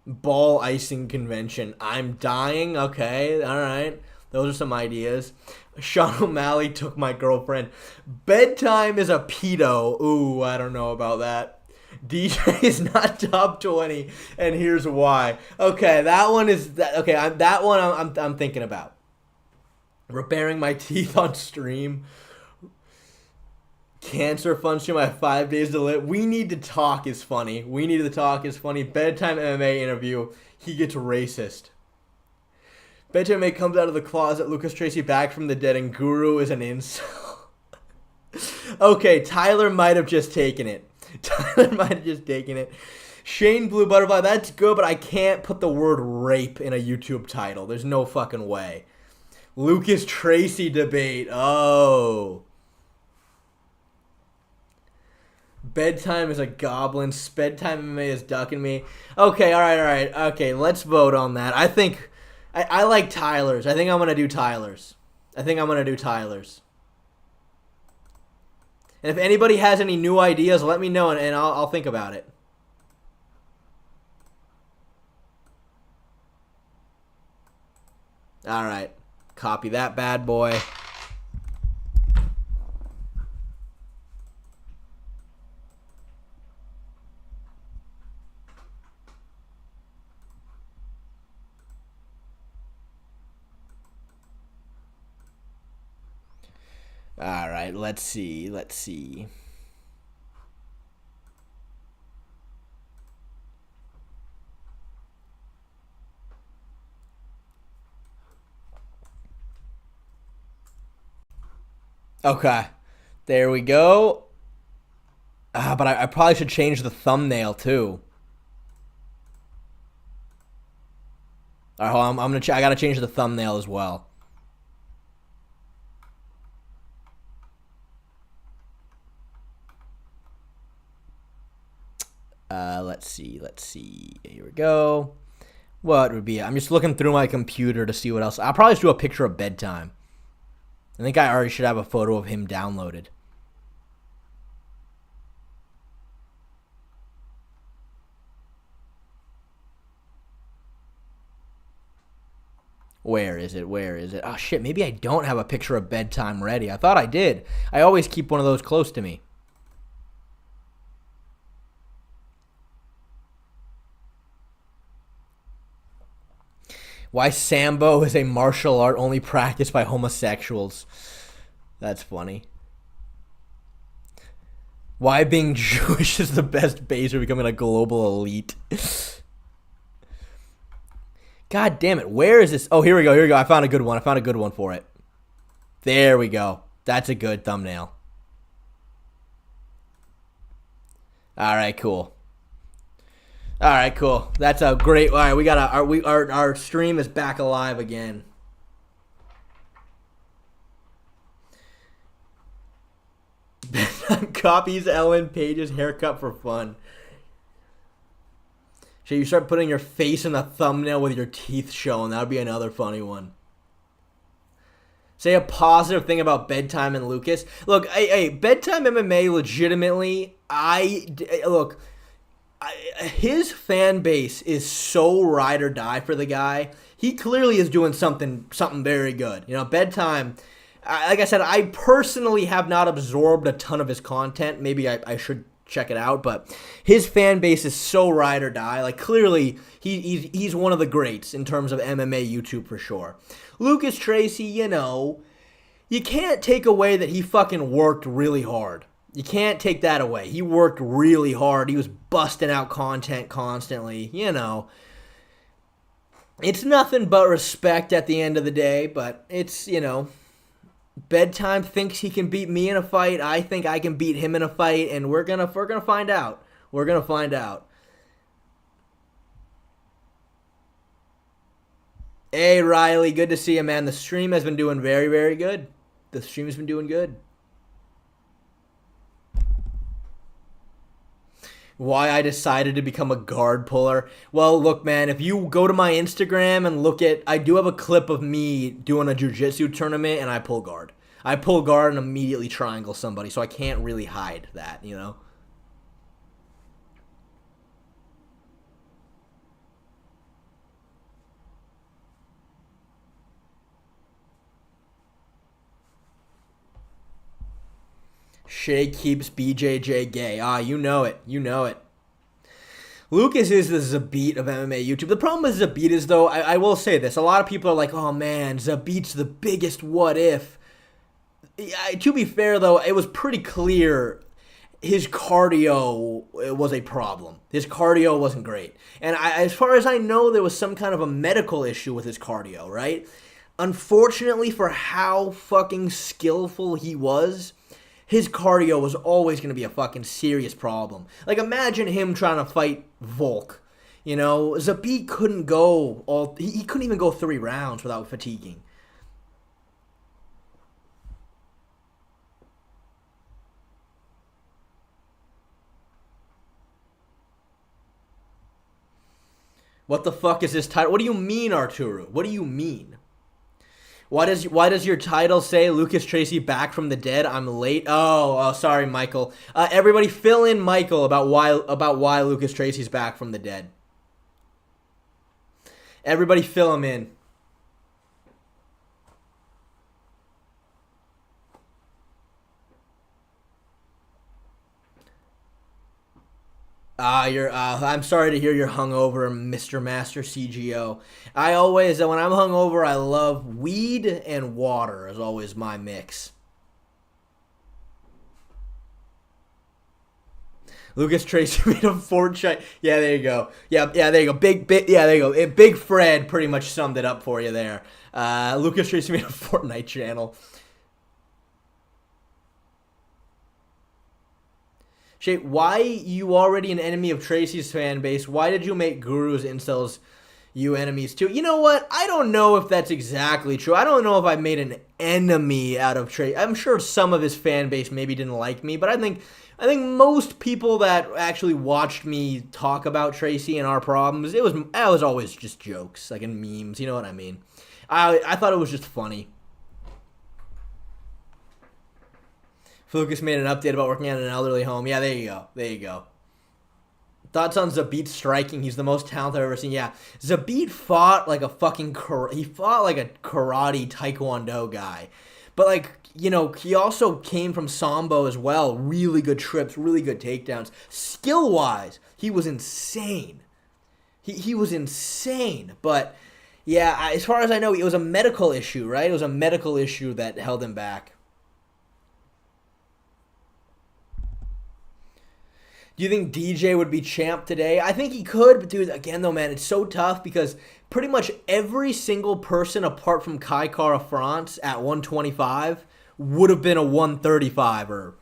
Ball icing convention. I'm dying. Okay, all right. Those are some ideas. Sean O'Malley took my girlfriend. Bedtime is a pedo. Ooh, I don't know about that. DJ is not top 20, and here's why. Okay, that one is okay. I'm thinking about repairing my teeth on stream. Cancer fund stream. I have 5 days to live. We need to talk is funny. Bedtime MMA interview. He gets racist. Bedtime MMA comes out of the closet, Lucas Tracy back from the dead, and Guru is an incel. Okay, Tyler might have just taken it. Shane Blue Butterfly, that's good, but I can't put the word rape in a YouTube title. There's no fucking way. Lucas Tracy debate. Oh. Bedtime is a goblin. Bedtime MMA is ducking me. Okay, all right. Okay, let's vote on that. I like Tyler's. I think I'm going to do Tyler's. And if anybody has any new ideas, let me know, and I'll think about it. All right. Copy that bad boy. All right, let's see. Okay, there we go. But I probably should change the thumbnail too. All right, hold on. I gotta change the thumbnail as well. Let's see. Here we go. What would be? I'm just looking through my computer to see what else. I'll probably just do a picture of Bedtime. I think I already should have a photo of him downloaded. Where is it? Where is it? Oh, shit. Maybe I don't have a picture of Bedtime ready. I thought I did. I always keep one of those close to me. Why Sambo is a martial art only practiced by homosexuals. That's funny. Why being Jewish is the best base for becoming a global elite. God damn it. Where is this? Oh, here we go. Here we go. I found a good one. I found a good one for it. There we go. That's a good thumbnail. All right, cool. All right, cool. That's a great. All right, we got our stream is back alive again. Copies Ellen Page's haircut for fun. Should you start putting your face in the thumbnail with your teeth showing? That would be another funny one. Say a positive thing about Bedtime and Lucas. Look, hey, Bedtime MMA legitimately, his fan base is so ride or die for the guy. He clearly is doing something very good. You know, Bedtime, like I said, I personally have not absorbed a ton of his content. Maybe I should check it out, but his fan base is so ride or die. Like, clearly, he's one of the greats in terms of MMA YouTube for sure. Lucas Tracy, you know, you can't take away that he fucking worked really hard. You can't take that away. He worked really hard. He was busting out content constantly, you know. It's nothing but respect at the end of the day, but it's, you know, Bedtime thinks he can beat me in a fight. I think I can beat him in a fight, and we're gonna find out. We're gonna find out. Hey Riley, good to see you, man. The stream has been doing very, very good. The stream has been doing good. Why I decided to become a guard puller. Well, look, man, if you go to my Instagram and look at, I do have a clip of me doing a jiu-jitsu tournament, and I pull guard. I pull guard and immediately triangle somebody, so I can't really hide that, you know? Shay keeps BJJ gay. Ah, you know it. You know it. Lucas is the Zabit of MMA YouTube. The problem with Zabit is, though, I will say this. A lot of people are like, oh, man, Zabit's the biggest what if. To be fair, though, it was pretty clear his cardio was a problem. His cardio wasn't great. And as far as I know, there was some kind of a medical issue with his cardio, right? Unfortunately, for how fucking skillful he was, his cardio was always going to be a fucking serious problem. Like, imagine him trying to fight Volk. You know, Zabit couldn't go he couldn't even go 3 rounds without fatiguing. What the fuck is this title? What do you mean, Arturo? What do you mean? Why does your title say Lucas Tracy back from the dead? I'm late. Oh, sorry, Michael. Everybody, fill in Michael about why Lucas Tracy's back from the dead. Everybody, fill him in. I'm sorry to hear you're hungover, Mr. Master CGO. I always, when I'm hungover, I love weed and water is always my mix. Lucas Tracy made a Fortnite. Yeah, there you go. Yeah, there you go. There you go. Big Fred pretty much summed it up for you there. Lucas Tracy made a Fortnite channel. Shay, why you already an enemy of Tracy's fan base? Why did you make Gurus, Incels, you enemies too? You know what? I don't know if that's exactly true. I don't know if I made an enemy out of Tracy. I'm sure some of his fan base maybe didn't like me, but I think most people that actually watched me talk about Tracy and our problems, it was always just jokes, like in memes. You know what I mean? I thought it was just funny. Lucas made an update about working at an elderly home. Yeah, there you go. There you go. Thoughts on Zabit striking? He's the most talented I've ever seen. Yeah, Zabit fought like a fucking he fought like a karate taekwondo guy, but like he also came from sambo as well. Really good trips, really good takedowns. Skill wise, he was insane. He was insane, but yeah, as far as I know, it was a medical issue, right? It was a medical issue that held him back. Do you think DJ would be champ today? I think he could, but dude, again though, man, it's so tough because pretty much every single person apart from Kai Kara France at 125 would have been a 135 or,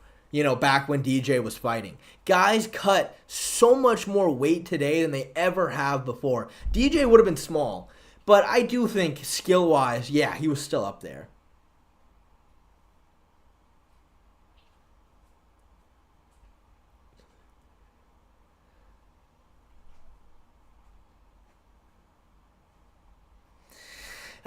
back when DJ was fighting. Guys cut so much more weight today than they ever have before. DJ would have been small, but I do think skill-wise, yeah, he was still up there.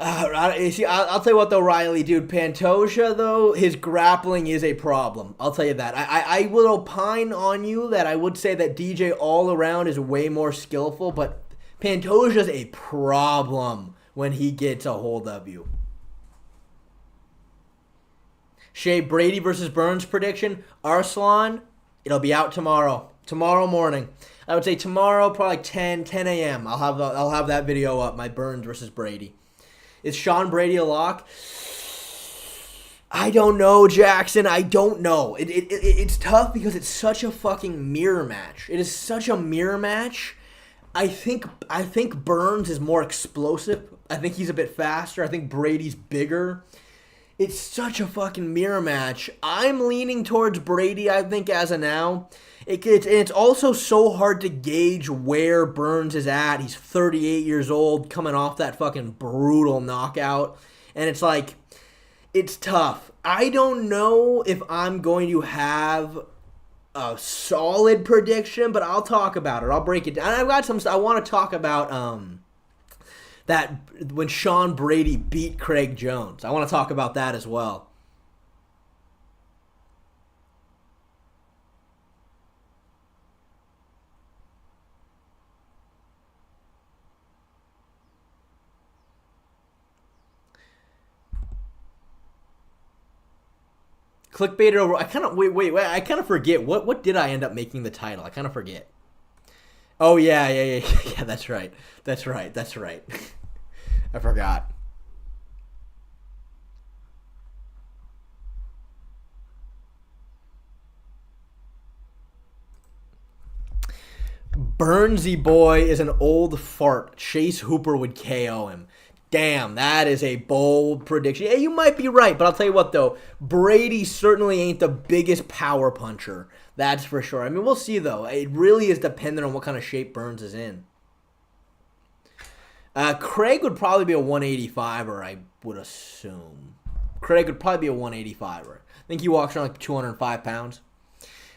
I'll tell you what though, Riley, dude. Pantoja though, his grappling is a problem. I'll tell you that. I will opine on you that I would say that DJ all around is way more skillful, but Pantoja's a problem when he gets a hold of you. Shea, Brady versus Burns prediction. Arslan, it'll be out tomorrow. Tomorrow morning. I would say tomorrow, probably like 10 a.m. I'll have that video up. My Burns versus Brady. Is Sean Brady a lock? I don't know, Jackson. I don't know. It's tough because it's such a fucking mirror match. It is such a mirror match. I think Burns is more explosive. I think he's a bit faster. I think Brady's bigger. It's such a fucking mirror match. I'm leaning towards Brady, I think, as of now. It's also so hard to gauge where Burns is at. He's 38 years old, coming off that fucking brutal knockout. And it's like, it's tough. I don't know if I'm going to have a solid prediction, but I'll talk about it. I'll break it down. I've got some. I want to talk about that when Sean Brady beat Craig Jones. I want to talk about that as well. Clickbaited over. I kind of wait. I kind of forget what did I end up making the title? I kind of forget. Oh yeah. That's right. I forgot. Burnsy boy is an old fart. Chase Hooper would KO him. Damn, that is a bold prediction. Yeah, you might be right, but I'll tell you what, though. Brady certainly ain't the biggest power puncher. That's for sure. I mean, we'll see, though. It really is dependent on what kind of shape Burns is in. Craig would probably be a 185er, I would assume. Craig would probably be a 185er. I think he walks around like 205 pounds.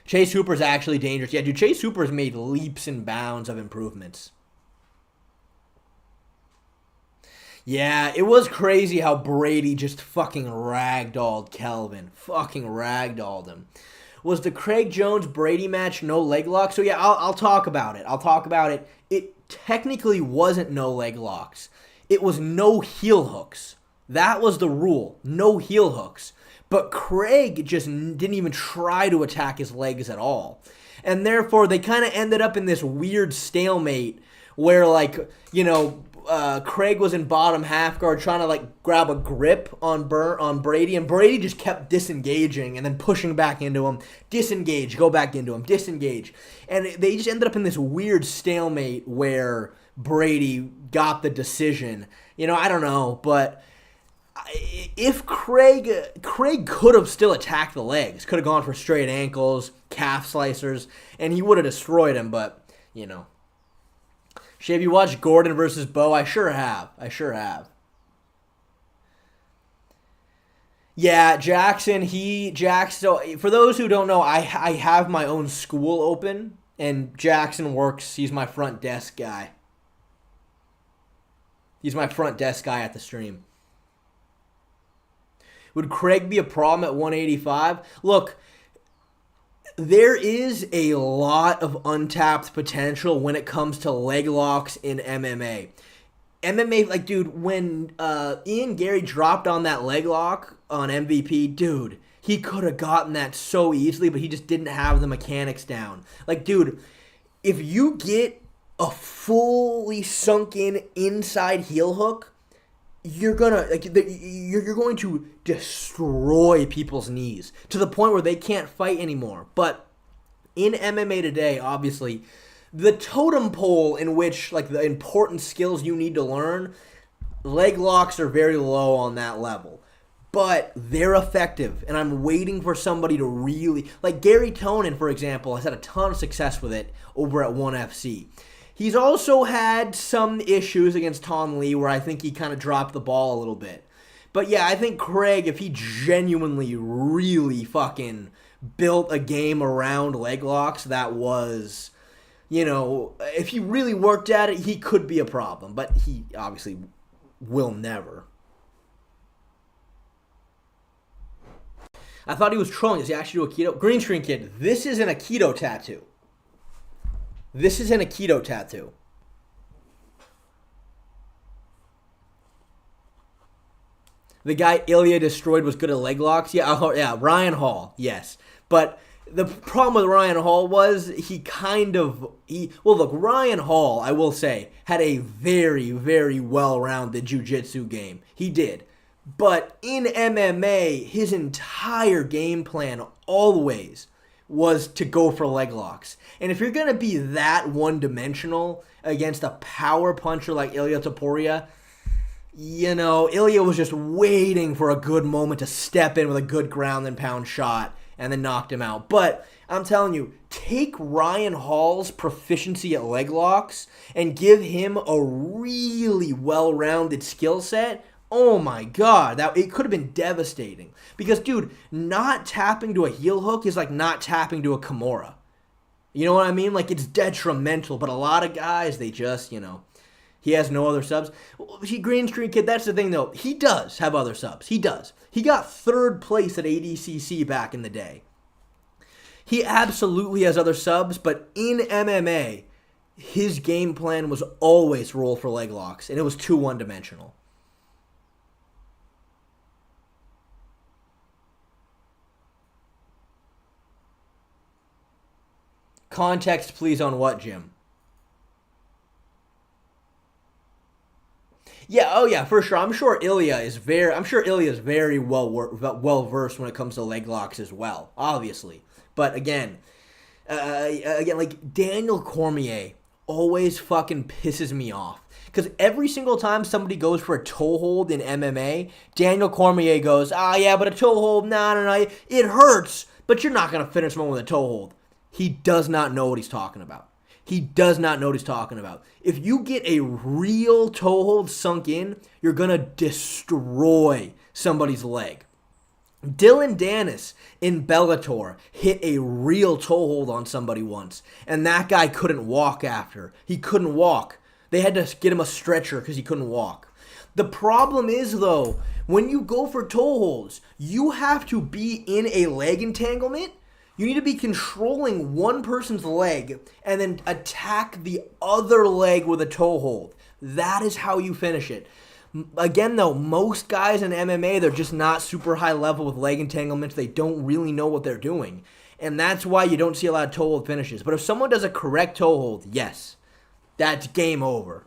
Chase Hooper's actually dangerous. Yeah, dude, Chase Hooper's made leaps and bounds of improvements. Yeah, it was crazy how Brady just fucking ragdolled Kelvin. Fucking ragdolled him. Was the Craig Jones-Brady match no leg lock? So yeah, I'll talk about it. It technically wasn't no leg locks. It was no heel hooks. That was the rule. No heel hooks. But Craig just didn't even try to attack his legs at all. And therefore, they kind of ended up in this weird stalemate where, like, Craig was in bottom half guard trying to like grab a grip on Brady, and Brady just kept disengaging and then pushing back into him. Disengage, go back into him, disengage. And they just ended up in this weird stalemate where Brady got the decision. I don't know, but if Craig could have still attacked the legs, could have gone for straight ankles, calf slicers, and he would have destroyed him, but Shay, have you watched Gordon versus Bo? I sure have. Yeah, Jackson, so for those who don't know, I have my own school open, and Jackson works, he's my front desk guy. He's my front desk guy at the stream. Would Craig be a problem at 185? Look, there is a lot of untapped potential when it comes to leg locks in MMA. MMA, like, dude, when Ian Gary dropped on that leg lock on MVP, dude, he could have gotten that so easily, but he just didn't have the mechanics down. Like, dude, if you get a fully sunk in inside heel hook, you're going to destroy people's knees to the point where they can't fight anymore. But in MMA today, obviously, the totem pole in which, like, the important skills you need to learn, leg locks are very low on that level. But they're effective, and I'm waiting for somebody to really... Like, Gary Tonin, for example, has had a ton of success with it over at 1FC. He's also had some issues against Tom Lee where I think he kind of dropped the ball a little bit. But yeah, I think Craig, if he genuinely really fucking built a game around leg locks that was... You know, if he really worked at it, he could be a problem. But he obviously will never. I thought he was trolling. Does he actually do a keto? Green Screen Kid, this isn't a keto tattoo. This isn't a keto tattoo. The guy Ilya destroyed was good at leg locks? Yeah, Ryan Hall, yes. But... the problem with Ryan Hall was Ryan Hall, I will say, had a very, very well-rounded jiu-jitsu game. He did. But in MMA, his entire game plan always was to go for leg locks. And if you're going to be that one-dimensional against a power puncher like Ilya Topuria, you know, Ilya was just waiting for a good moment to step in with a good ground and pound shot and then knocked him out. But I'm telling you, take Ryan Hall's proficiency at leg locks and give him a really well-rounded skill set. Oh my God, it could have been devastating. Because, dude, not tapping to a heel hook is like not tapping to a Kimura. You know what I mean? Like, it's detrimental, but a lot of guys, they just, you know, he has no other subs. Green Screen Kid, that's the thing, though. He does have other subs. He does. He got third place at ADCC back in the day. He absolutely has other subs, but in MMA, his game plan was always roll for leg locks, and it was too one-dimensional. Context, please, on what, Jim? Yeah, oh yeah, for sure. I'm sure Ilya is very well versed when it comes to leg locks as well, obviously. But again, like Daniel Cormier always fucking pisses me off because every single time somebody goes for a toe hold in MMA, Daniel Cormier goes, yeah, but a toe hold, no, it hurts, but you're not gonna finish someone with a toe hold. He does not know what he's talking about. He does not know what he's talking about. If you get a real toe hold sunk in, you're going to destroy somebody's leg. Dylan Dennis in Bellator hit a real toe hold on somebody once, and that guy couldn't walk after. He couldn't walk. They had to get him a stretcher because he couldn't walk. The problem is, though, when you go for toe holds, you have to be in a leg entanglement. You need to be controlling one person's leg and then attack the other leg with a toe hold. That is how you finish it. Again, though, most guys in MMA, they're just not super high level with leg entanglements. They don't really know what they're doing. And that's why you don't see a lot of toe hold finishes. But if someone does a correct toe hold, yes, that's game over.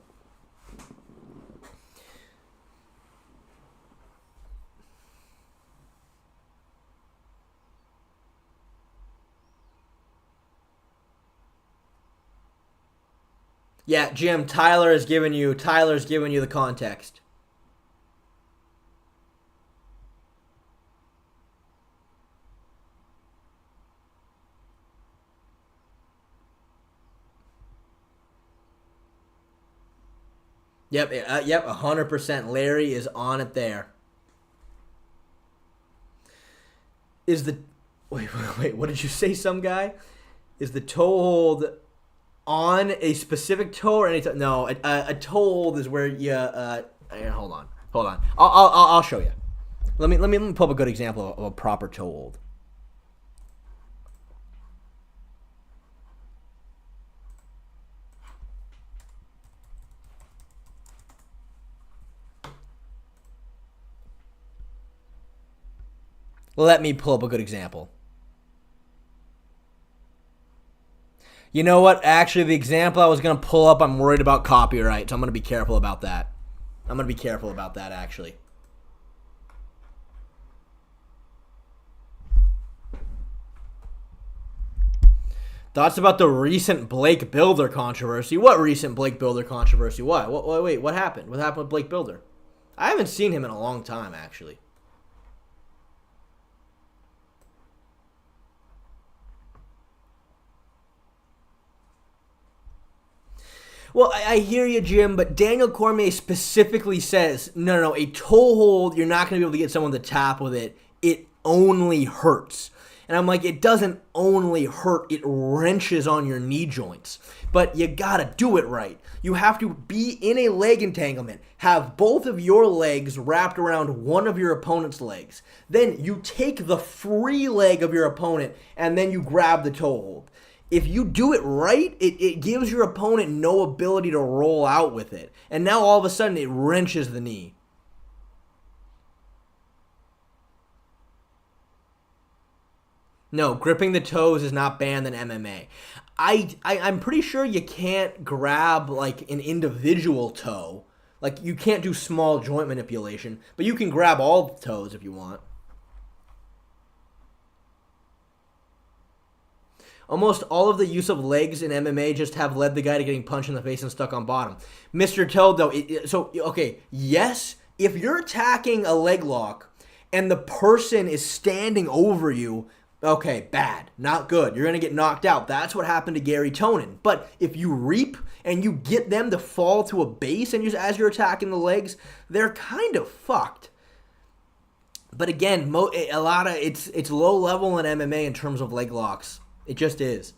Yeah, Jim, Tyler's giving you the context. Yep, 100%. Larry is on it there. Wait, what did you say, some guy? Is the toe hold on a specific toe or any toe? No, a toe hold is where you, hold on. I'll show you. Let me pull up a good example of a proper toe hold. Let me pull up a good example. You know what? Actually, the example I was going to pull up, I'm worried about copyright, so I'm going to be careful about that. I'm going to be careful about that, actually. Thoughts about the recent Blake Builder controversy? What recent Blake Builder controversy? What? Wait, what happened? What happened with Blake Builder? I haven't seen him in a long time, actually. Well, I hear you, Jim, but Daniel Cormier specifically says, no, a toe hold, you're not going to be able to get someone to tap with it. It only hurts. And I'm like, it doesn't only hurt, it wrenches on your knee joints. But you got to do it right. You have to be in a leg entanglement, have both of your legs wrapped around one of your opponent's legs. Then you take the free leg of your opponent, and then you grab the toe hold. If you do it right, it gives your opponent no ability to roll out with it. And now all of a sudden it wrenches the knee. No, gripping the toes is not banned in MMA. I'm pretty sure you can't grab like an individual toe. Like you can't do small joint manipulation, but you can grab all the toes if you want. Almost all of the use of legs in MMA just have led the guy to getting punched in the face and stuck on bottom. Mr. Toad, though, yes, if you're attacking a leg lock and the person is standing over you, okay, bad, not good. You're going to get knocked out. That's what happened to Gary Tonin. But if you reap and you get them to fall to a base and as you're attacking the legs, they're kind of fucked. But again, it's low level in MMA in terms of leg locks. It just is.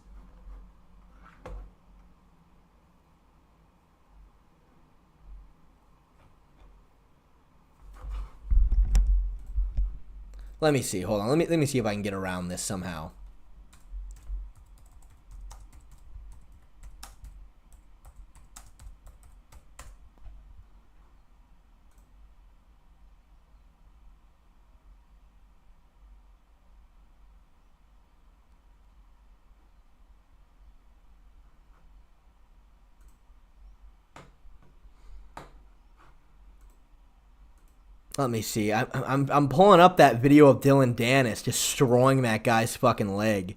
Let me see. Hold on. Let me see if I can get around this somehow. Let me see. I'm pulling up that video of Dylan Dennis destroying that guy's fucking leg.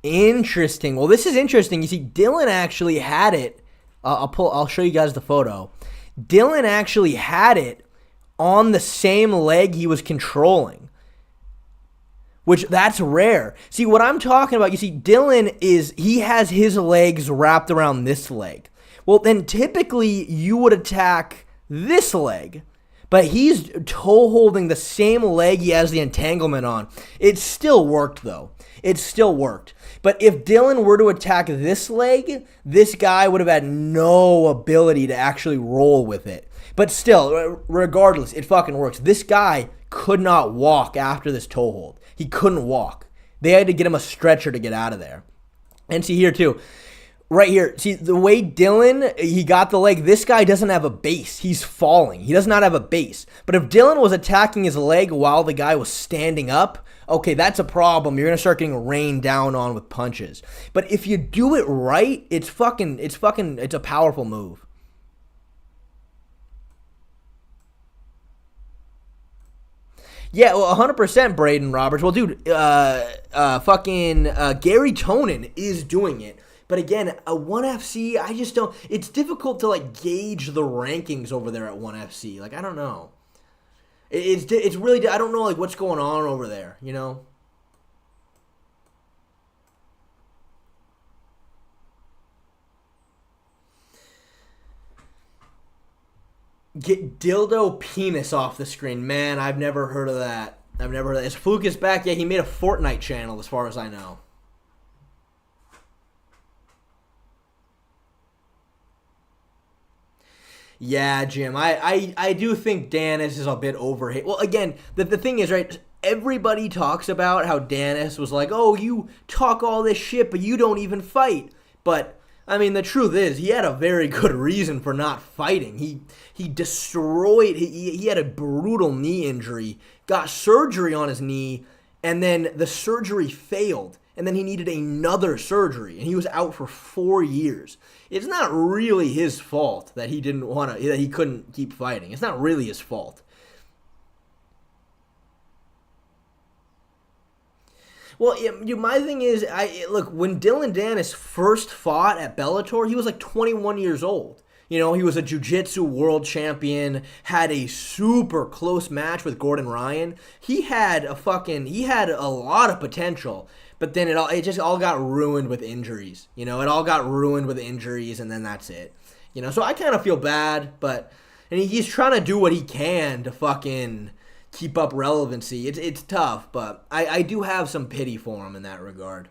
Interesting. Well, this is interesting. You see, Dylan actually had it. I'll show you guys the photo. Dylan actually had it on the same leg he was controlling. Which, that's rare. See, what I'm talking about, you see, Dylan he has his legs wrapped around this leg. Well, then typically you would attack this leg. But he's toe holding the same leg he has the entanglement on. It still worked, though. It still worked. But if Dylan were to attack this leg, this guy would have had no ability to actually roll with it. But still, regardless, it fucking works. This guy could not walk after this toe hold. He couldn't walk. They had to get him a stretcher to get out of there. And see here too, right here, see the way Dylan, he got the leg, this guy doesn't have a base. He's falling. He does not have a base. But if Dylan was attacking his leg while the guy was standing up, okay, that's a problem. You're going to start getting rained down on with punches. But if you do it right, it's a powerful move. Yeah, well, 100% Braden Roberts. Well, dude, Gary Tonin is doing it. But again, a 1FC, I just don't... It's difficult to, gauge the rankings over there at 1FC. I don't know. It's really... I don't know, what's going on over there, you know? Get dildo penis off the screen. Man, I've never heard of that. Is Fluke back? Yeah, he made a Fortnite channel as far as I know. Yeah, Jim. I do think Danis is a bit overhit. Well, again, the thing is, right, everybody talks about how Danis was like, oh, you talk all this shit, but you don't even fight. But, I mean, the truth is, he had a very good reason for not fighting. He destroyed, he had a brutal knee injury, got surgery on his knee, and then the surgery failed. And then he needed another surgery, and he was out for 4 years. It's not really his fault that that he couldn't keep fighting. It's not really his fault. Well, my thing is, look, when Dylan Danis first fought at Bellator, he was like 21 years old. You know, he was a jiu-jitsu world champion, had a super close match with Gordon Ryan. He had a lot of potential, but then it just all got ruined with injuries. You know, it all got ruined with injuries, and then that's it. You know, so I kind of feel bad, and he's trying to do what he can to fucking keep up relevancy. It's tough, but I do have some pity for him in that regard.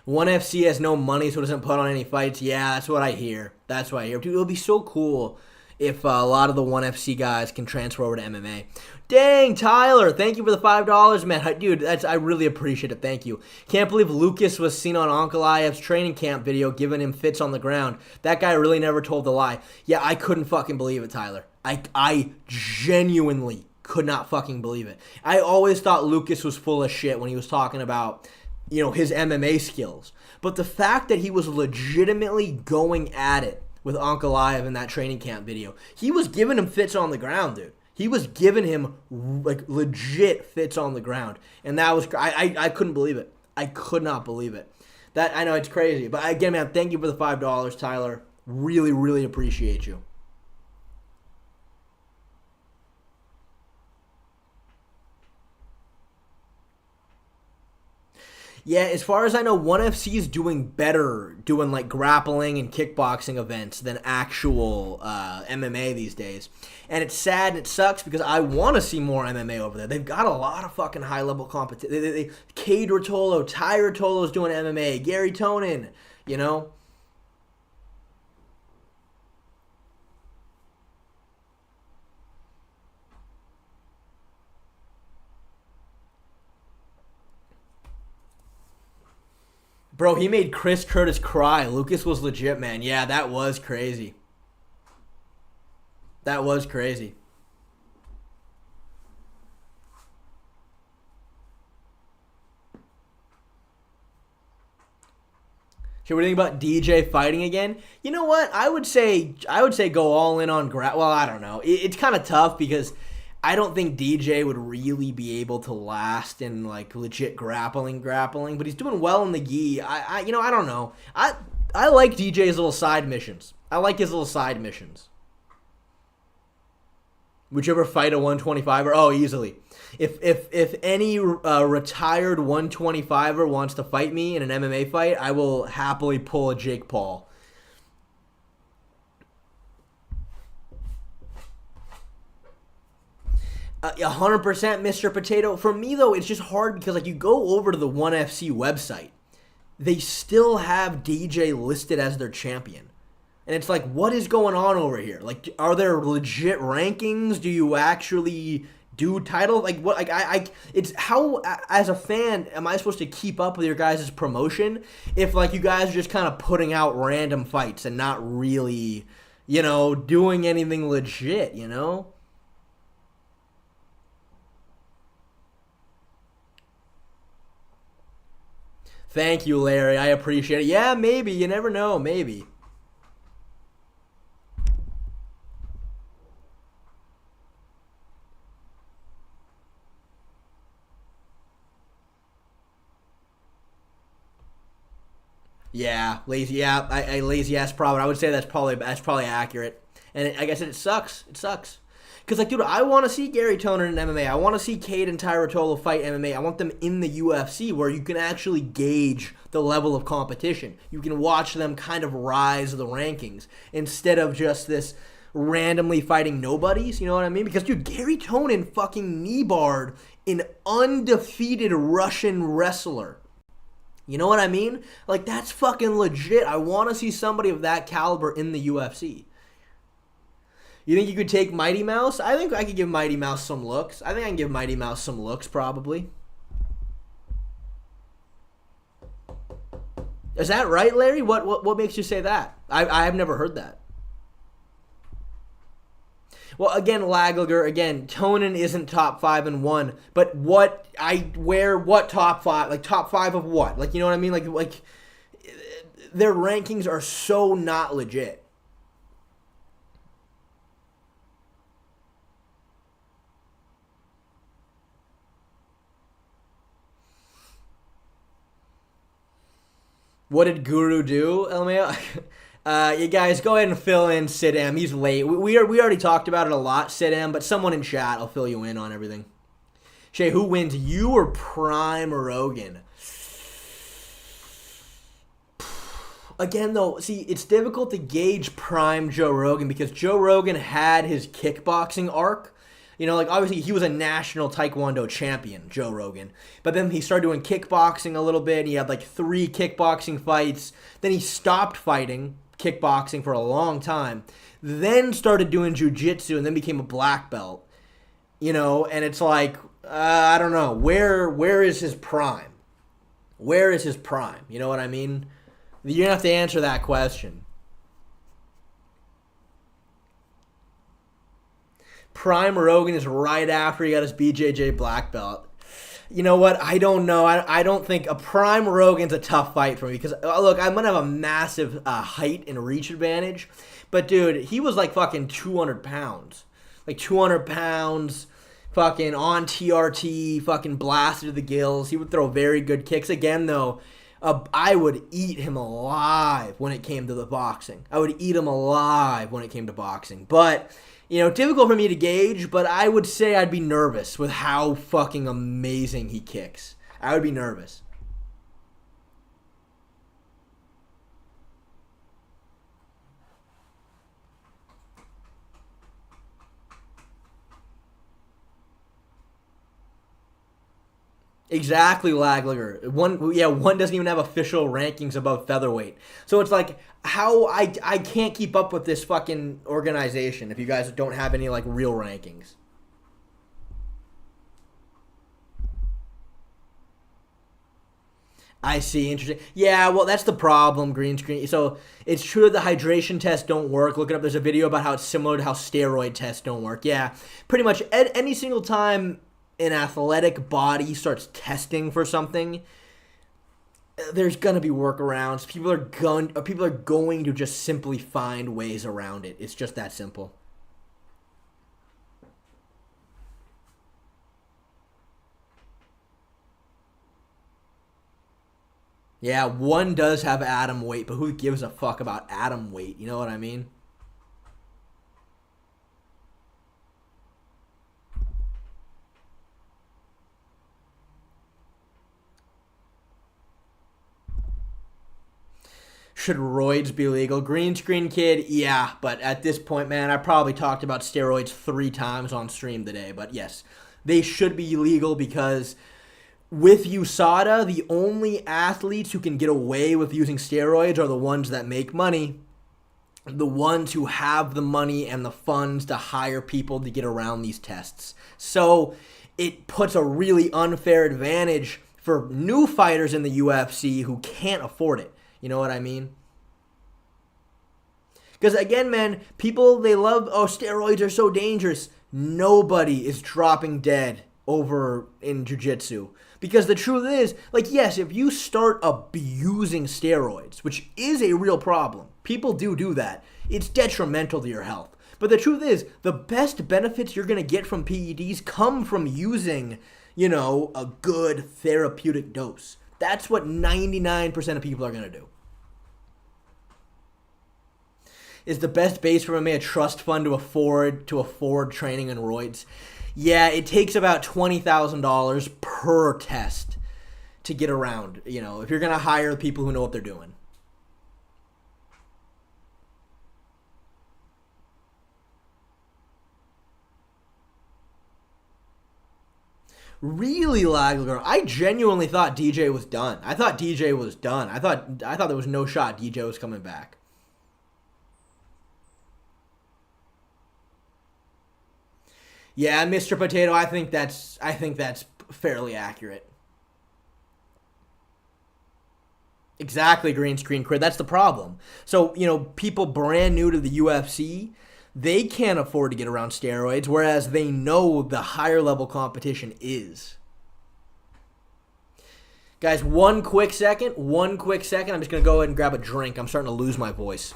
ONE FC has no money, so doesn't put on any fights. Yeah, that's what I hear. Dude, it would be so cool if a lot of the ONE FC guys can transfer over to MMA. Dang, Tyler, thank you for the $5, man. Dude, I really appreciate it. Thank you. Can't believe Lucas was seen on Ankalaev's training camp video giving him fits on the ground. That guy really never told the lie. Yeah, I couldn't fucking believe it, Tyler. I genuinely could not fucking believe it. I always thought Lucas was full of shit when he was talking about, you know, his MMA skills. But the fact that he was legitimately going at it with Ankalaev in that training camp video, he was giving him fits on the ground, dude. He was giving him, like, legit fits on the ground. And that was, I couldn't believe it. I could not believe it. That, I know, it's crazy. But again, man, thank you for the $5, Tyler. Really, really appreciate you. Yeah, as far as I know, ONE FC is doing better doing like grappling and kickboxing events than actual MMA these days. And it's sad and it sucks because I want to see more MMA over there. They've got a lot of fucking high-level competition. Cade Rotolo, Ty Rotolo's doing MMA, Gary Tonin, you know? Bro, he made Chris Curtis cry. Lucas was legit, man. Yeah, that was crazy. That was crazy. So what do you think about DJ fighting again? You know what? I would say go all in on well, I don't know. It's kind of tough because I don't think DJ would really be able to last in like legit grappling, but he's doing well in the gi. I don't know. I like DJ's little side missions. I like his little side missions. Would you ever fight a 125er? Oh, easily. If any retired 125er wants to fight me in an MMA fight, I will happily pull a Jake Paul. 100% Mr. Potato. For me, though, it's just hard because, like, you go over to the ONE FC website, they still have DJ listed as their champion. And it's like, what is going on over here? Like, are there legit rankings? Do you actually do title? Like, what? Like, it's how, as a fan, am I supposed to keep up with your guys' promotion if, like, you guys are just kind of putting out random fights and not really, doing anything legit, Thank you, Larry. I appreciate it. Yeah, maybe. You never know. Maybe. Yeah, lazy. Yeah, I lazy ass problem. I would say that's probably accurate. And like I said, it sucks. It sucks. Because, like, dude, I want to see Gary Toner in MMA. I want to see Cade and Ty Rotolo fight MMA. I want them in the UFC where you can actually gauge the level of competition. You can watch them kind of rise the rankings instead of just this randomly fighting nobodies. You know what I mean? Because, dude, Gary Tonin fucking knee-barred an undefeated Russian wrestler. You know what I mean? Like, that's fucking legit. I want to see somebody of that caliber in the UFC. You think you could take Mighty Mouse? I think I could give Mighty Mouse some looks. I think I can give Mighty Mouse some looks, probably. Is that right, Larry? What makes you say that? I have never heard that. Well, again, Laglager, again, Tonin isn't top 5 and 1, but what top 5? Like, top 5 of what? Like, you know what I mean? Like their rankings are so not legit. What did Guru do, LMAO? You guys, go ahead and fill in Sid M. He's late. We already talked about it a lot, Sid M, but someone in chat will fill you in on everything. Shay, who wins, you or Prime Rogan? Again, though, see, it's difficult to gauge Prime Joe Rogan because Joe Rogan had his kickboxing arc. You know, like, obviously, he was a national Taekwondo champion, Joe Rogan. But then he started doing kickboxing a little bit. And he had, like, 3 kickboxing fights. Then he stopped fighting kickboxing for a long time. Then started doing jiu-jitsu and then became a black belt. You know, and it's like, I don't know. Where is his prime? Where is his prime? You know what I mean? You're going to have to answer that question. Prime Rogan is right after he got his BJJ black belt. You know what? I don't know. I don't think a Prime Rogan's a tough fight for me because, look, I'm going to have a massive height and reach advantage. But, dude, he was like fucking 200 pounds. Like 200 pounds, fucking on TRT, fucking blasted to the gills. He would throw very good kicks. Again, though, I would eat him alive when it came to the boxing. I would eat him alive when it came to boxing. But, you know, difficult for me to gauge, but I would say I'd be nervous with how fucking amazing he kicks. I would be nervous. Exactly, Laglager. One doesn't even have official rankings above featherweight. So it's like, how I can't keep up with this fucking organization if you guys don't have any, like, real rankings. I see, interesting. Yeah, well, that's the problem, green screen. So it's true that the hydration tests don't work. Look it up. There's a video about how it's similar to how steroid tests don't work. Yeah, pretty much any single time an athletic body starts testing for something, there's gonna be workarounds. People are going to just simply find ways around it. It's just that simple. Yeah, one does have atom weight, but who gives a fuck about atom weight? You know what I mean? Should roids be legal? Green screen kid, yeah, but at this point, man, I probably talked about steroids 3 times on stream today, but yes, they should be legal because with USADA, the only athletes who can get away with using steroids are the ones that make money, the ones who have the money and the funds to hire people to get around these tests. So it puts a really unfair advantage for new fighters in the UFC who can't afford it. You know what I mean? Because again, man, people, they love, oh, steroids are so dangerous. Nobody is dropping dead over in jiu-jitsu. Because the truth is, like, yes, if you start abusing steroids, which is a real problem, people do that, it's detrimental to your health. But the truth is, the best benefits you're going to get from PEDs come from using, you know, a good therapeutic dose. That's what 99% of people are going to do. Is the best base for MMA a trust fund to afford training in roids? Yeah, it takes about $20,000 per test to get around, you know, if you're going to hire people who know what they're doing. Really lackluster. I genuinely thought DJ was done. I thought DJ was done. I thought there was no shot DJ was coming back. Yeah, Mr. Potato, I think that's fairly accurate. Exactly, green screen crit. That's the problem. So, people brand new to the UFC, they can't afford to get around steroids, whereas they know the higher level competition is. Guys, one quick second. I'm just going to go ahead and grab a drink. I'm starting to lose my voice.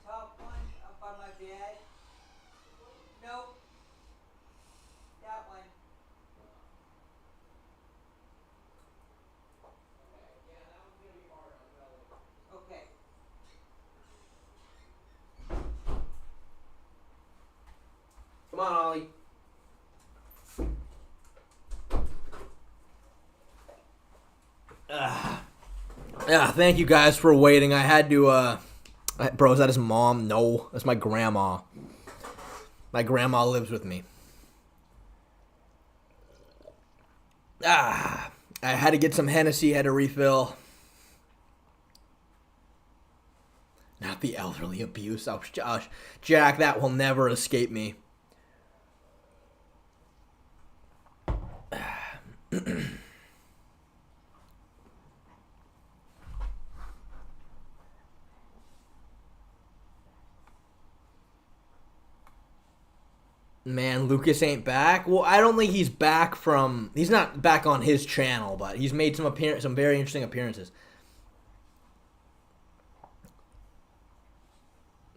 Top one up on my bed. Nope. That one. Okay, yeah, that one's gonna be hard on belly. Okay. Come on, Ollie. Yeah, thank you guys for waiting. I had to, bro, is that his mom? No, that's my grandma. My grandma lives with me. I had to get some Hennessy, had to refill. Not the elderly abuse. Oh, Josh, Jack, that will never escape me. Man, Lucas ain't back. Well, I don't think he's back from. He's not back on his channel, but he's made some very interesting appearances.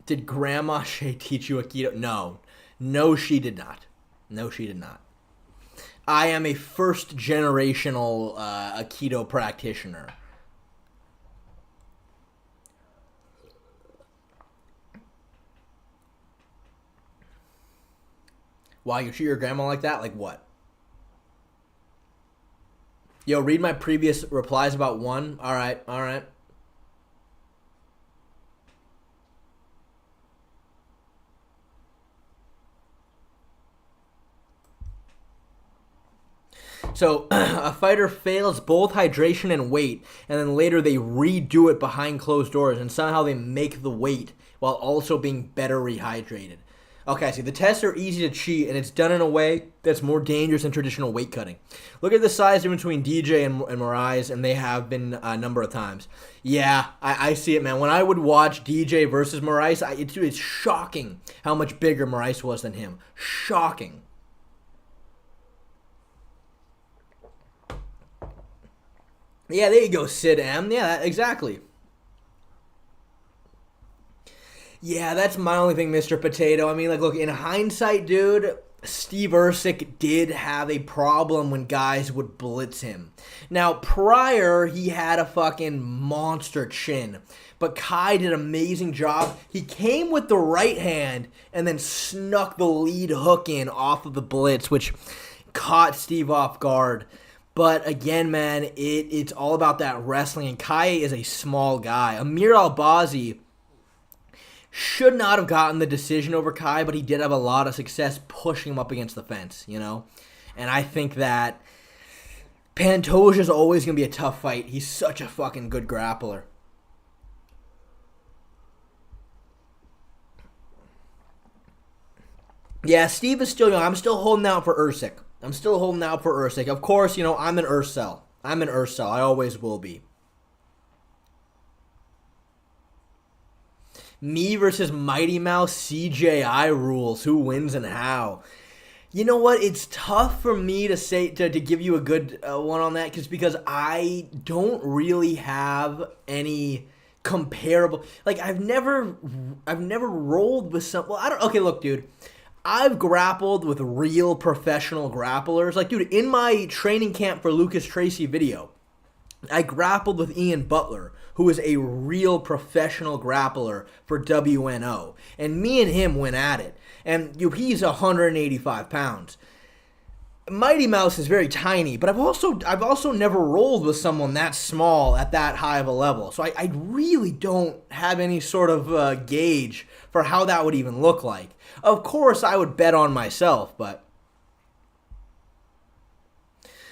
Did Grandma Shay teach you Aikido? No, she did not. No, she did not. I am a first generational Aikido practitioner. Wow, you treat your grandma like that? Like what? Yo, read my previous replies about one. All right. So, a fighter fails both hydration and weight, and then later they redo it behind closed doors, and somehow they make the weight while also being better rehydrated. Okay, see, the tests are easy to cheat, and it's done in a way that's more dangerous than traditional weight cutting. Look at the size difference between DJ and Moraes, and they have been a number of times. Yeah, I see it, man. When I would watch DJ versus Moraes, it's shocking how much bigger Moraes was than him. Shocking. Yeah, there you go, Sid M. Yeah, exactly. Yeah, that's my only thing, Mr. Potato. I mean, look, in hindsight, dude, Steve Ercik did have a problem when guys would blitz him. Now, prior, he had a fucking monster chin. But Kai did an amazing job. He came with the right hand and then snuck the lead hook in off of the blitz, which caught Steve off guard. But again, man, it's all about that wrestling. And Kai is a small guy. Amir Albazi should not have gotten the decision over Kai, but he did have a lot of success pushing him up against the fence, And I think that Pantoja is always going to be a tough fight. He's such a fucking good grappler. Yeah, Steve is still young. I'm still holding out for Ercik. Of course, I'm an Urcel. I always will be. Me versus Mighty Mouse, CJI rules. Who wins and how? You know what? It's tough for me to say to give you a good one on that, because I don't really have any comparable. Like I've never rolled with some. Well, I don't. Okay, look, dude. I've grappled with real professional grapplers. Like, dude, in my training camp for Lucas Tracy video, I grappled with Ian Butler, who is a real professional grappler for WNO. And me and him went at it. And he's 185 pounds. Mighty Mouse is very tiny, but I've also never rolled with someone that small at that high of a level. So I really don't have any sort of gauge for how that would even look like. Of course, I would bet on myself, but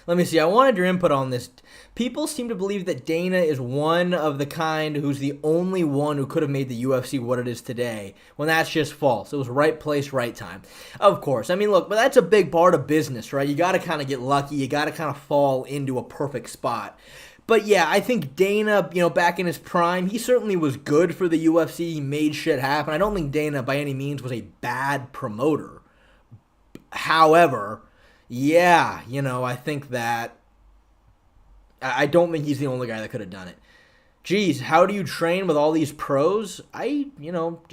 let me see. I wanted your input on this. People seem to believe that Dana is one of the kind who's the only one who could have made the UFC what it is today, when that's just false. It was right place, right time. Of course. I mean, look, but that's a big part of business, right? You got to kind of get lucky. You got to kind of fall into a perfect spot. But yeah, I think Dana, back in his prime, he certainly was good for the UFC. He made shit happen. I don't think Dana, by any means, was a bad promoter. However, yeah, I think that I don't think he's the only guy that could have done it. Geez, how do you train with all these pros? I don't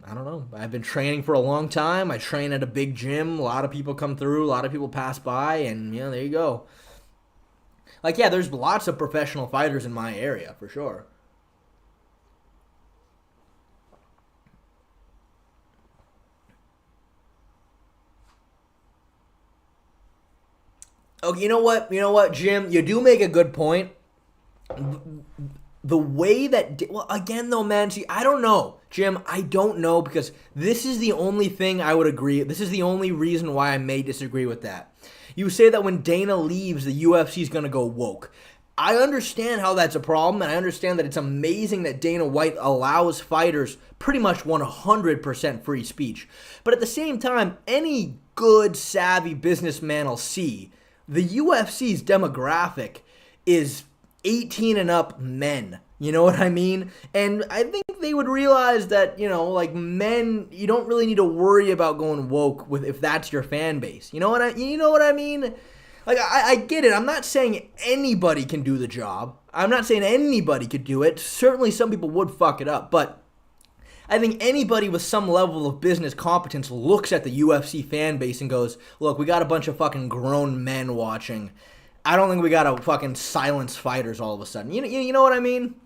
know. I've been training for a long time. I train at a big gym. A lot of people come through. A lot of people pass by, and, there you go. Like, yeah, there's lots of professional fighters in my area, for sure. Oh, you know what, Jim? You do make a good point. The way that... Well, again, though, man, see, I don't know. Jim, I don't know, because this is the only thing I would agree... This is the only reason why I may disagree with that. You say that when Dana leaves, the UFC is going to go woke. I understand how that's a problem, and I understand that it's amazing that Dana White allows fighters pretty much 100% free speech. But at the same time, any good, savvy businessman will see... The UFC's demographic is 18 and up men. You know what I mean? And I think they would realize that, men, you don't really need to worry about going woke with if that's your fan base. You know what I mean? Like, I get it. I'm not saying anybody can do the job. I'm not saying anybody could do it. Certainly some people would fuck it up, but I think anybody with some level of business competence looks at the UFC fan base and goes, look, we got a bunch of fucking grown men watching. I don't think we got to fucking silence fighters all of a sudden. You know what I mean?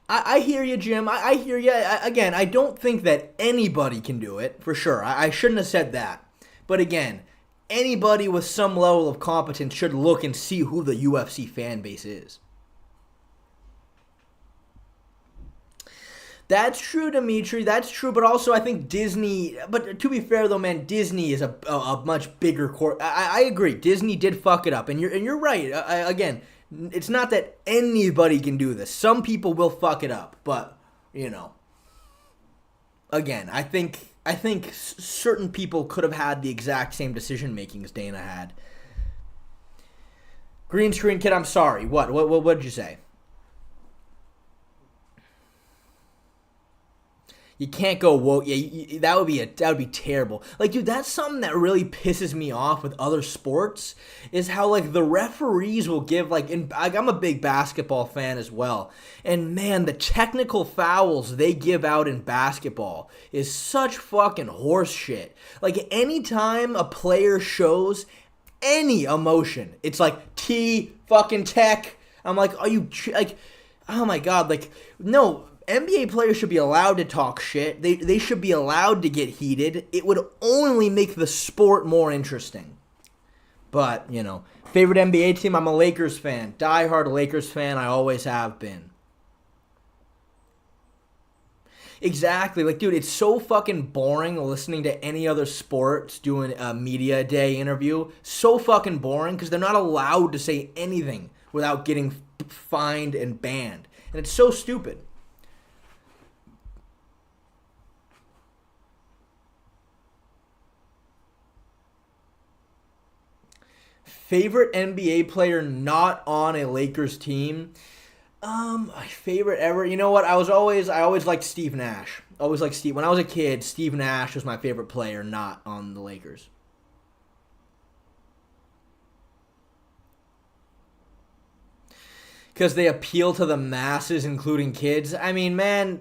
I hear you, Jim. I hear you. Again, I don't think that anybody can do it, for sure. I shouldn't have said that. But again, anybody with some level of competence should look and see who the UFC fan base is. That's true, Dimitri. That's true, but also I think Disney... But to be fair, though, man, Disney is a much bigger... I agree. Disney did fuck it up, and you're right. Again, it's not that anybody can do this. Some people will fuck it up, but, Again, I think certain people could have had the exact same decision-making as Dana had. Green Screen Kid, I'm sorry. What did you say? You can't go woke. Yeah, that would be terrible. Like, dude, that's something that really pisses me off with other sports is how like the referees will give I'm a big basketball fan as well, and man, the technical fouls they give out in basketball is such fucking horse shit. Like anytime a player shows any emotion, it's like T fucking tech. I'm like, are you like, oh my god, like no. NBA players should be allowed to talk shit. They should be allowed to get heated. It would only make the sport more interesting. But, favorite NBA team, I'm a Lakers fan. Die-hard Lakers fan, I always have been. Exactly. Like, dude, it's so fucking boring listening to any other sports doing a media day interview. So fucking boring because they're not allowed to say anything without getting fined and banned. And it's so stupid. Favorite NBA player not on a Lakers team? My favorite ever. You know what? I always liked Steve Nash. Always liked Steve. When I was a kid, Steve Nash was my favorite player not on the Lakers. Because they appeal to the masses, including kids. I mean, man,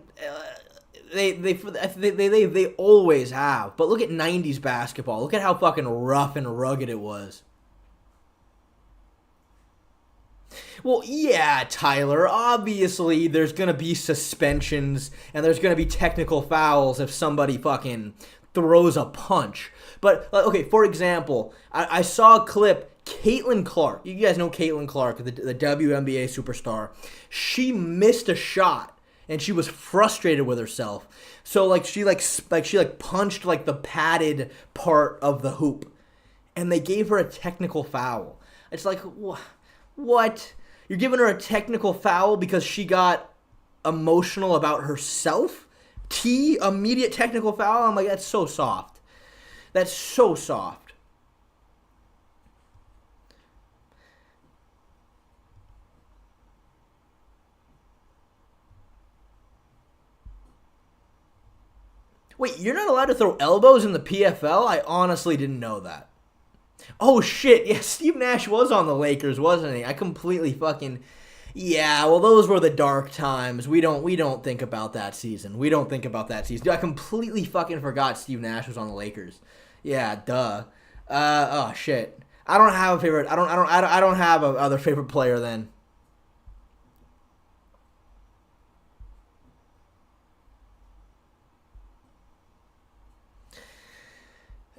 They always have. But look at 90s basketball. Look at how fucking rough and rugged it was. Well, yeah, Tyler, obviously there's going to be suspensions and there's going to be technical fouls if somebody fucking throws a punch. But, okay, for example, I saw a clip, Caitlin Clark. You guys know Caitlin Clark, the WNBA superstar. She missed a shot and she was frustrated with herself. So, like, she punched, like, the padded part of the hoop. And they gave her a technical foul. It's like, what? You're giving her a technical foul because she got emotional about herself? Immediate technical foul? I'm like, that's so soft. That's so soft. Wait, you're not allowed to throw elbows in the PFL? I honestly didn't know that. Oh shit, yeah, Steve Nash was on the Lakers, wasn't he? I completely fucking... Yeah, well, those were the dark times. We don't think about that season. Dude, I completely fucking forgot Steve Nash was on the Lakers. Yeah, duh. Oh shit. I don't have a favorite. I don't have a other favorite player then.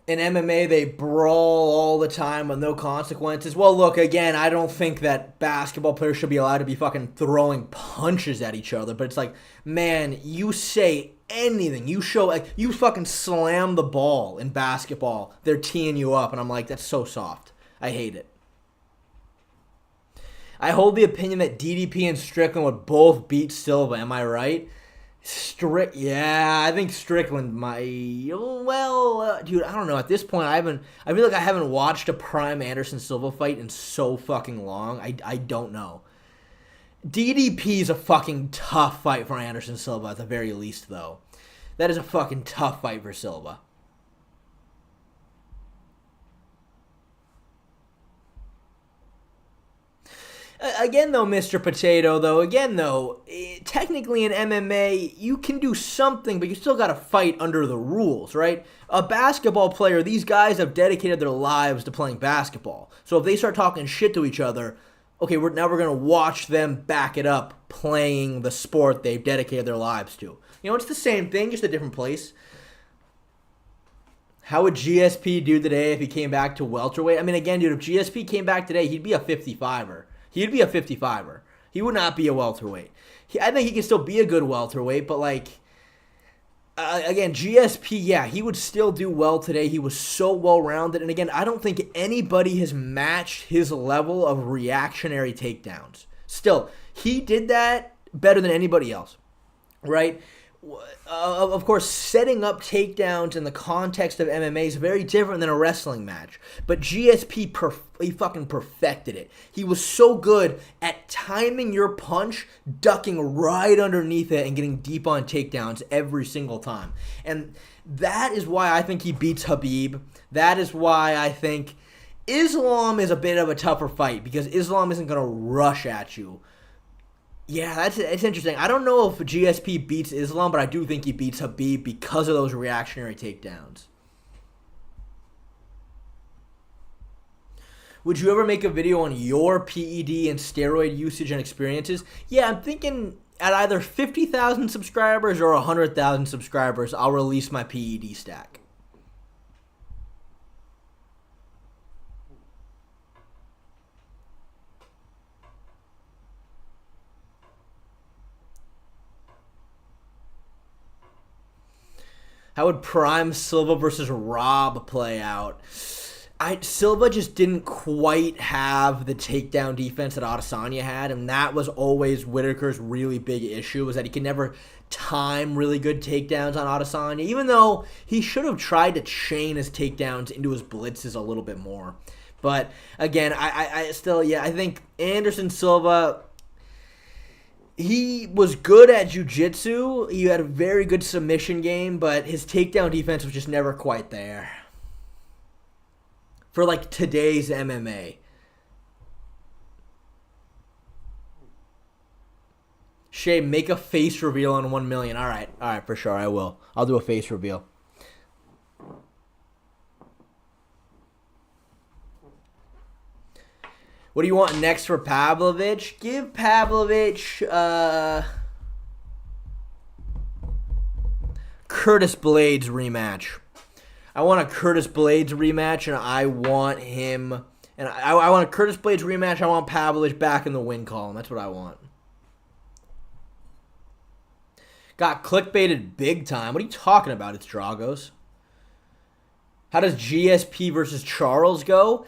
In MMA, they brawl all the time with no consequences. Well, look, again, I don't think that basketball players should be allowed to be fucking throwing punches at each other. But it's like, man, you say anything. You show, like, you fucking slam the ball in basketball. They're teeing you up. And I'm like, that's so soft. I hate it. I hold the opinion that DDP and Strickland would both beat Silva. Am I right? Yeah, I think Strickland might. Well, dude, I don't know. At this point, I feel like I haven't watched a prime Anderson Silva fight in so fucking long. I don't know. DDP is a fucking tough fight for Anderson Silva at the very least, though. That is a fucking tough fight for Silva. Again, though, Mr. Potato, technically in MMA, you can do something, but you still got to fight under the rules, right? A basketball player, these guys have dedicated their lives to playing basketball. So if they start talking shit to each other, okay, now we're going to watch them back it up playing the sport they've dedicated their lives to. You know, it's the same thing, just a different place. How would GSP do today if he came back to welterweight? I mean, again, dude, if GSP came back today, he'd be a 55er. He'd be a 55er. He would not be a welterweight. I think he can still be a good welterweight, but like, again, GSP, yeah, he would still do well today. He was so well-rounded. And again, I don't think anybody has matched his level of reactionary takedowns. Still, he did that better than anybody else, right? Of course, setting up takedowns in the context of MMA is very different than a wrestling match. But GSP, he fucking perfected it. He was so good at timing your punch, ducking right underneath it, and getting deep on takedowns every single time. And that is why I think he beats Khabib. That is why I think Islam is a bit of a tougher fight, because Islam isn't going to rush at you. Yeah, it's interesting. I don't know if GSP beats Islam, but I do think he beats Khabib because of those reactionary takedowns. Would you ever make a video on your PED and steroid usage and experiences? Yeah, I'm thinking at either 50,000 subscribers or 100,000 subscribers, I'll release my PED stack. How would Prime Silva versus Rob play out? Silva just didn't quite have the takedown defense that Adesanya had, and that was always Whitaker's really big issue, was that he could never time really good takedowns on Adesanya, even though he should have tried to chain his takedowns into his blitzes a little bit more. But again, I think Anderson Silva, he was good at jiu-jitsu. He had a very good submission game, but his takedown defense was just never quite there. For like today's MMA. Shay, make a face reveal on 1 million. All right, for sure, I will. I'll do a face reveal. What do you want next for Pavlovich? Give Pavlovich Curtis Blades rematch. I want a Curtis Blades rematch, and I want him. And I want a Curtis Blades rematch. I want Pavlovich back in the win column. That's what I want. Got clickbaited big time. What are you talking about? It's Dragos. How does GSP versus Charles go?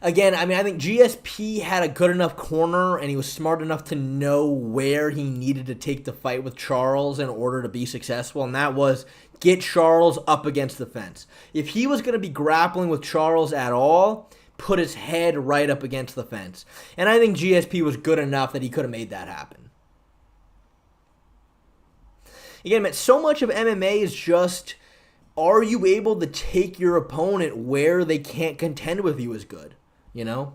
Again, I mean, I think GSP had a good enough corner, and he was smart enough to know where he needed to take the fight with Charles in order to be successful, and that was get Charles up against the fence. If he was going to be grappling with Charles at all, put his head right up against the fence. And I think GSP was good enough that he could have made that happen. Again, man, so much of MMA is just, are you able to take your opponent where they can't contend with you as good? You know?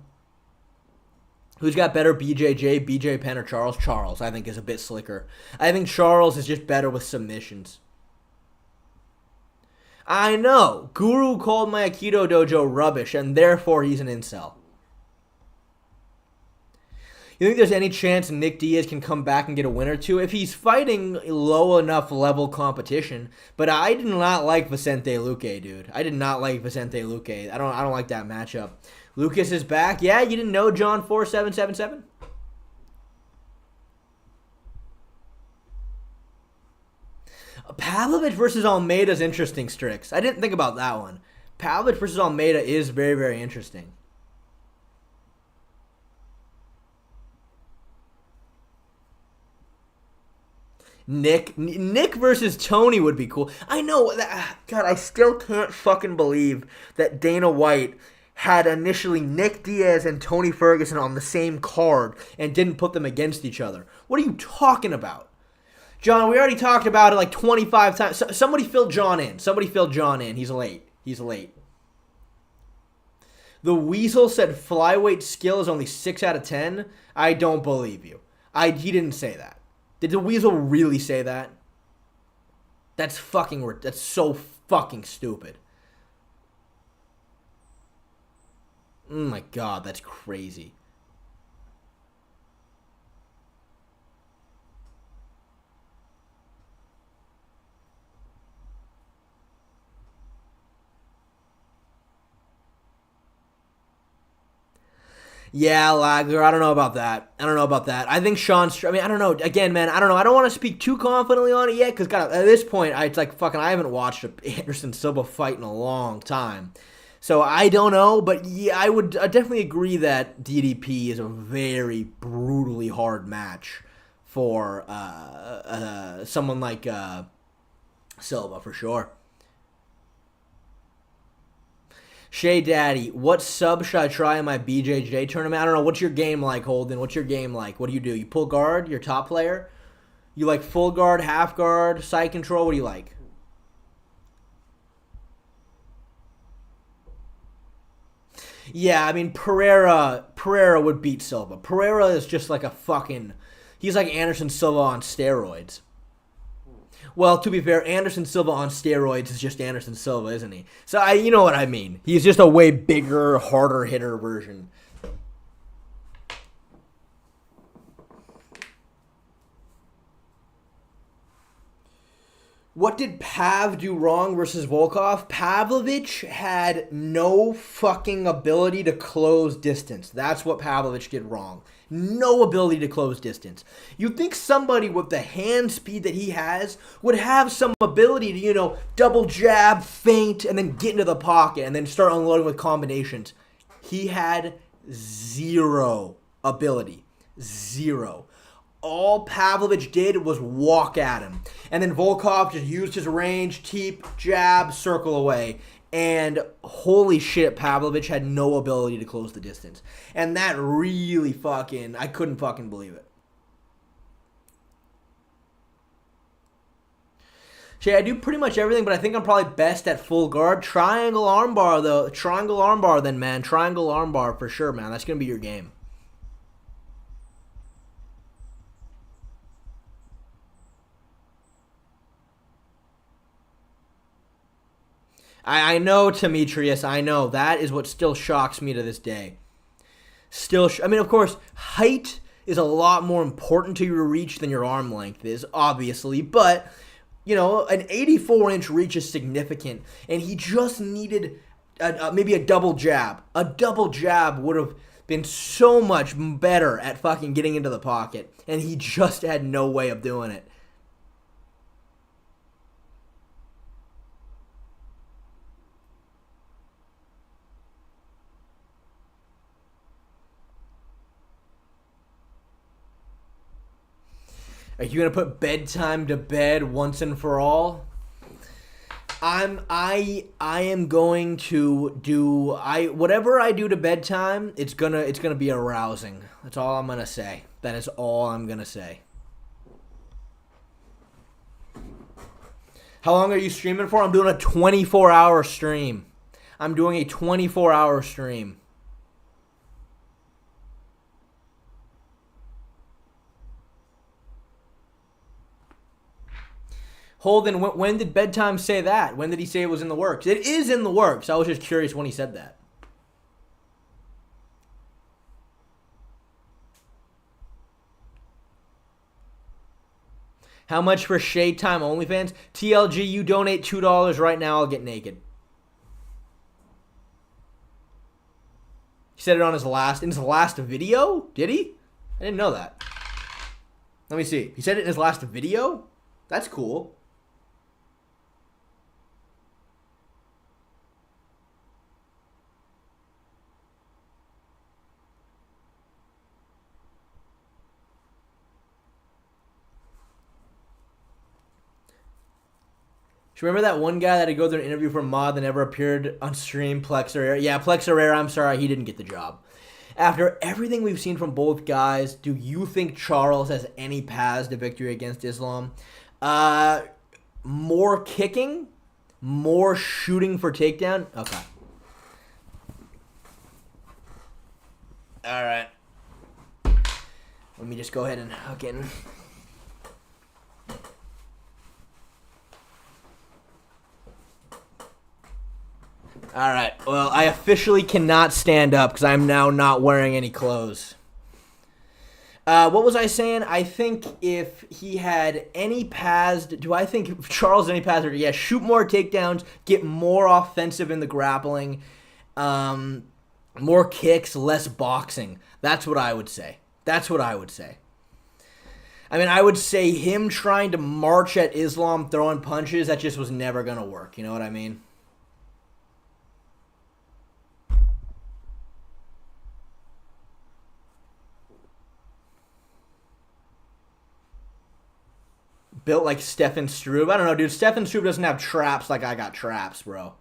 Who's got better BJJ, BJ Penn, or Charles? Charles, I think, is a bit slicker. I think Charles is just better with submissions. I know. Guru called my Aikido dojo rubbish, and therefore he's an incel. You think there's any chance Nick Diaz can come back and get a win or two? If he's fighting low enough level competition. But I did not like Vicente Luque, dude. I did not like Vicente Luque. I don't like that matchup. Lucas is back. Yeah, you didn't know John 4777? Pavlovich versus Almeida is interesting, Strix. I didn't think about that one. Pavlovich versus Almeida is very, very interesting. Nick versus Tony would be cool. I know. God, I still can't fucking believe that Dana White had initially Nick Diaz and Tony Ferguson on the same card and didn't put them against each other. What are you talking about? John, we already talked about it like 25 times. Somebody filled John in. He's late. The Weasel said flyweight skill is only 6 out of 10. I don't believe you. He didn't say that. Did the Weasel really say that? That's so fucking stupid. Oh my God, that's crazy. Yeah, Lagler, I don't know about that. I think I don't know. Again, man, I don't know. I don't want to speak too confidently on it yet because, God, at this point, it's like fucking, I haven't watched an Anderson Silva fight in a long time. So I don't know, but yeah, I definitely agree that DDP is a very brutally hard match for someone like Silva, for sure. Shay Daddy, what sub should I try in my BJJ tournament? I don't know. What's your game like, Holden? What's your game like? What do? You pull guard? Your top player? You like full guard, half guard, side control? What do you like? Yeah, I mean, Pereira would beat Silva. Pereira is just like he's like Anderson Silva on steroids. Well, to be fair, Anderson Silva on steroids is just Anderson Silva, isn't he? So, you know what I mean. He's just a way bigger, harder hitter version. What did Pav do wrong versus Volkov? Pavlovich had no fucking ability to close distance. That's what Pavlovich did wrong. No ability to close distance. You'd think somebody with the hand speed that he has would have some ability to, double jab, feint, and then get into the pocket and then start unloading with combinations. He had zero ability. Zero. All Pavlovich did was walk at him. And then Volkov just used his range, teep, jab, circle away. And holy shit, Pavlovich had no ability to close the distance. And that really I couldn't fucking believe it. Shay, I do pretty much everything, but I think I'm probably best at full guard. Triangle armbar, though. Triangle armbar, then, man. Triangle armbar for sure, man. That's going to be your game. I know, Demetrius. I know. That is what still shocks me to this day. I mean, of course, height is a lot more important to your reach than your arm length is, obviously. But, you know, an 84-inch reach is significant. And he just needed maybe a double jab. A double jab would have been so much better at fucking getting into the pocket. And he just had no way of doing it. Are you gonna put Bedtime to bed once and for all? I am going to do whatever I do to Bedtime, it's gonna be arousing. That's all I'm gonna say. That is all I'm gonna say. How long are you streaming for? I'm doing a 24-hour stream. I'm doing a 24-hour stream. Holden, when did Bedtime say that? When did he say it was in the works? It is in the works. I was just curious when he said that. How much for Shade Time OnlyFans? TLG, you donate $2 right now, I'll get naked. He said it on in his last video? Did he? I didn't know that. Let me see. He said it in his last video? That's cool. Remember that one guy that had to go through an interview for Mod that never appeared on stream, Plex Herrera? Yeah, Plex Herrera, I'm sorry, he didn't get the job. After everything we've seen from both guys, do you think Charles has any paths to victory against Islam? More kicking? More shooting for takedown? Okay. All right. Let me just go ahead and hook in. All right. Well, I officially cannot stand up because I'm now not wearing any clothes. What was I saying? I think if he had any paths, do I think Charles had any paths? Yeah, shoot more takedowns, get more offensive in the grappling, more kicks, less boxing. That's what I would say. I mean, I would say him trying to march at Islam throwing punches, that just was never going to work. You know what I mean? Built like Stefan Struve. I don't know, dude. Stefan Struve doesn't have traps like I got traps, bro.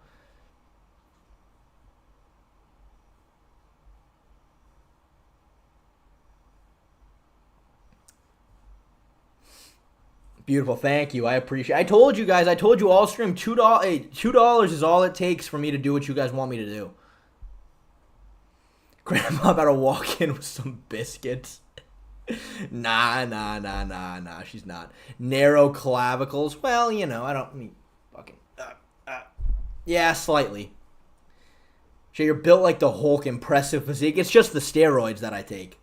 Beautiful. Thank you. I appreciate it. I told you guys. I told you all stream $2. Hey, $2 is all it takes for me to do what you guys want me to do. Grandma about to walk in with some biscuits. Nah, she's not. Narrow clavicles. Well, you know, I don't mean fucking. Yeah, slightly. So you're built like the Hulk, impressive physique. It's just the steroids that I take.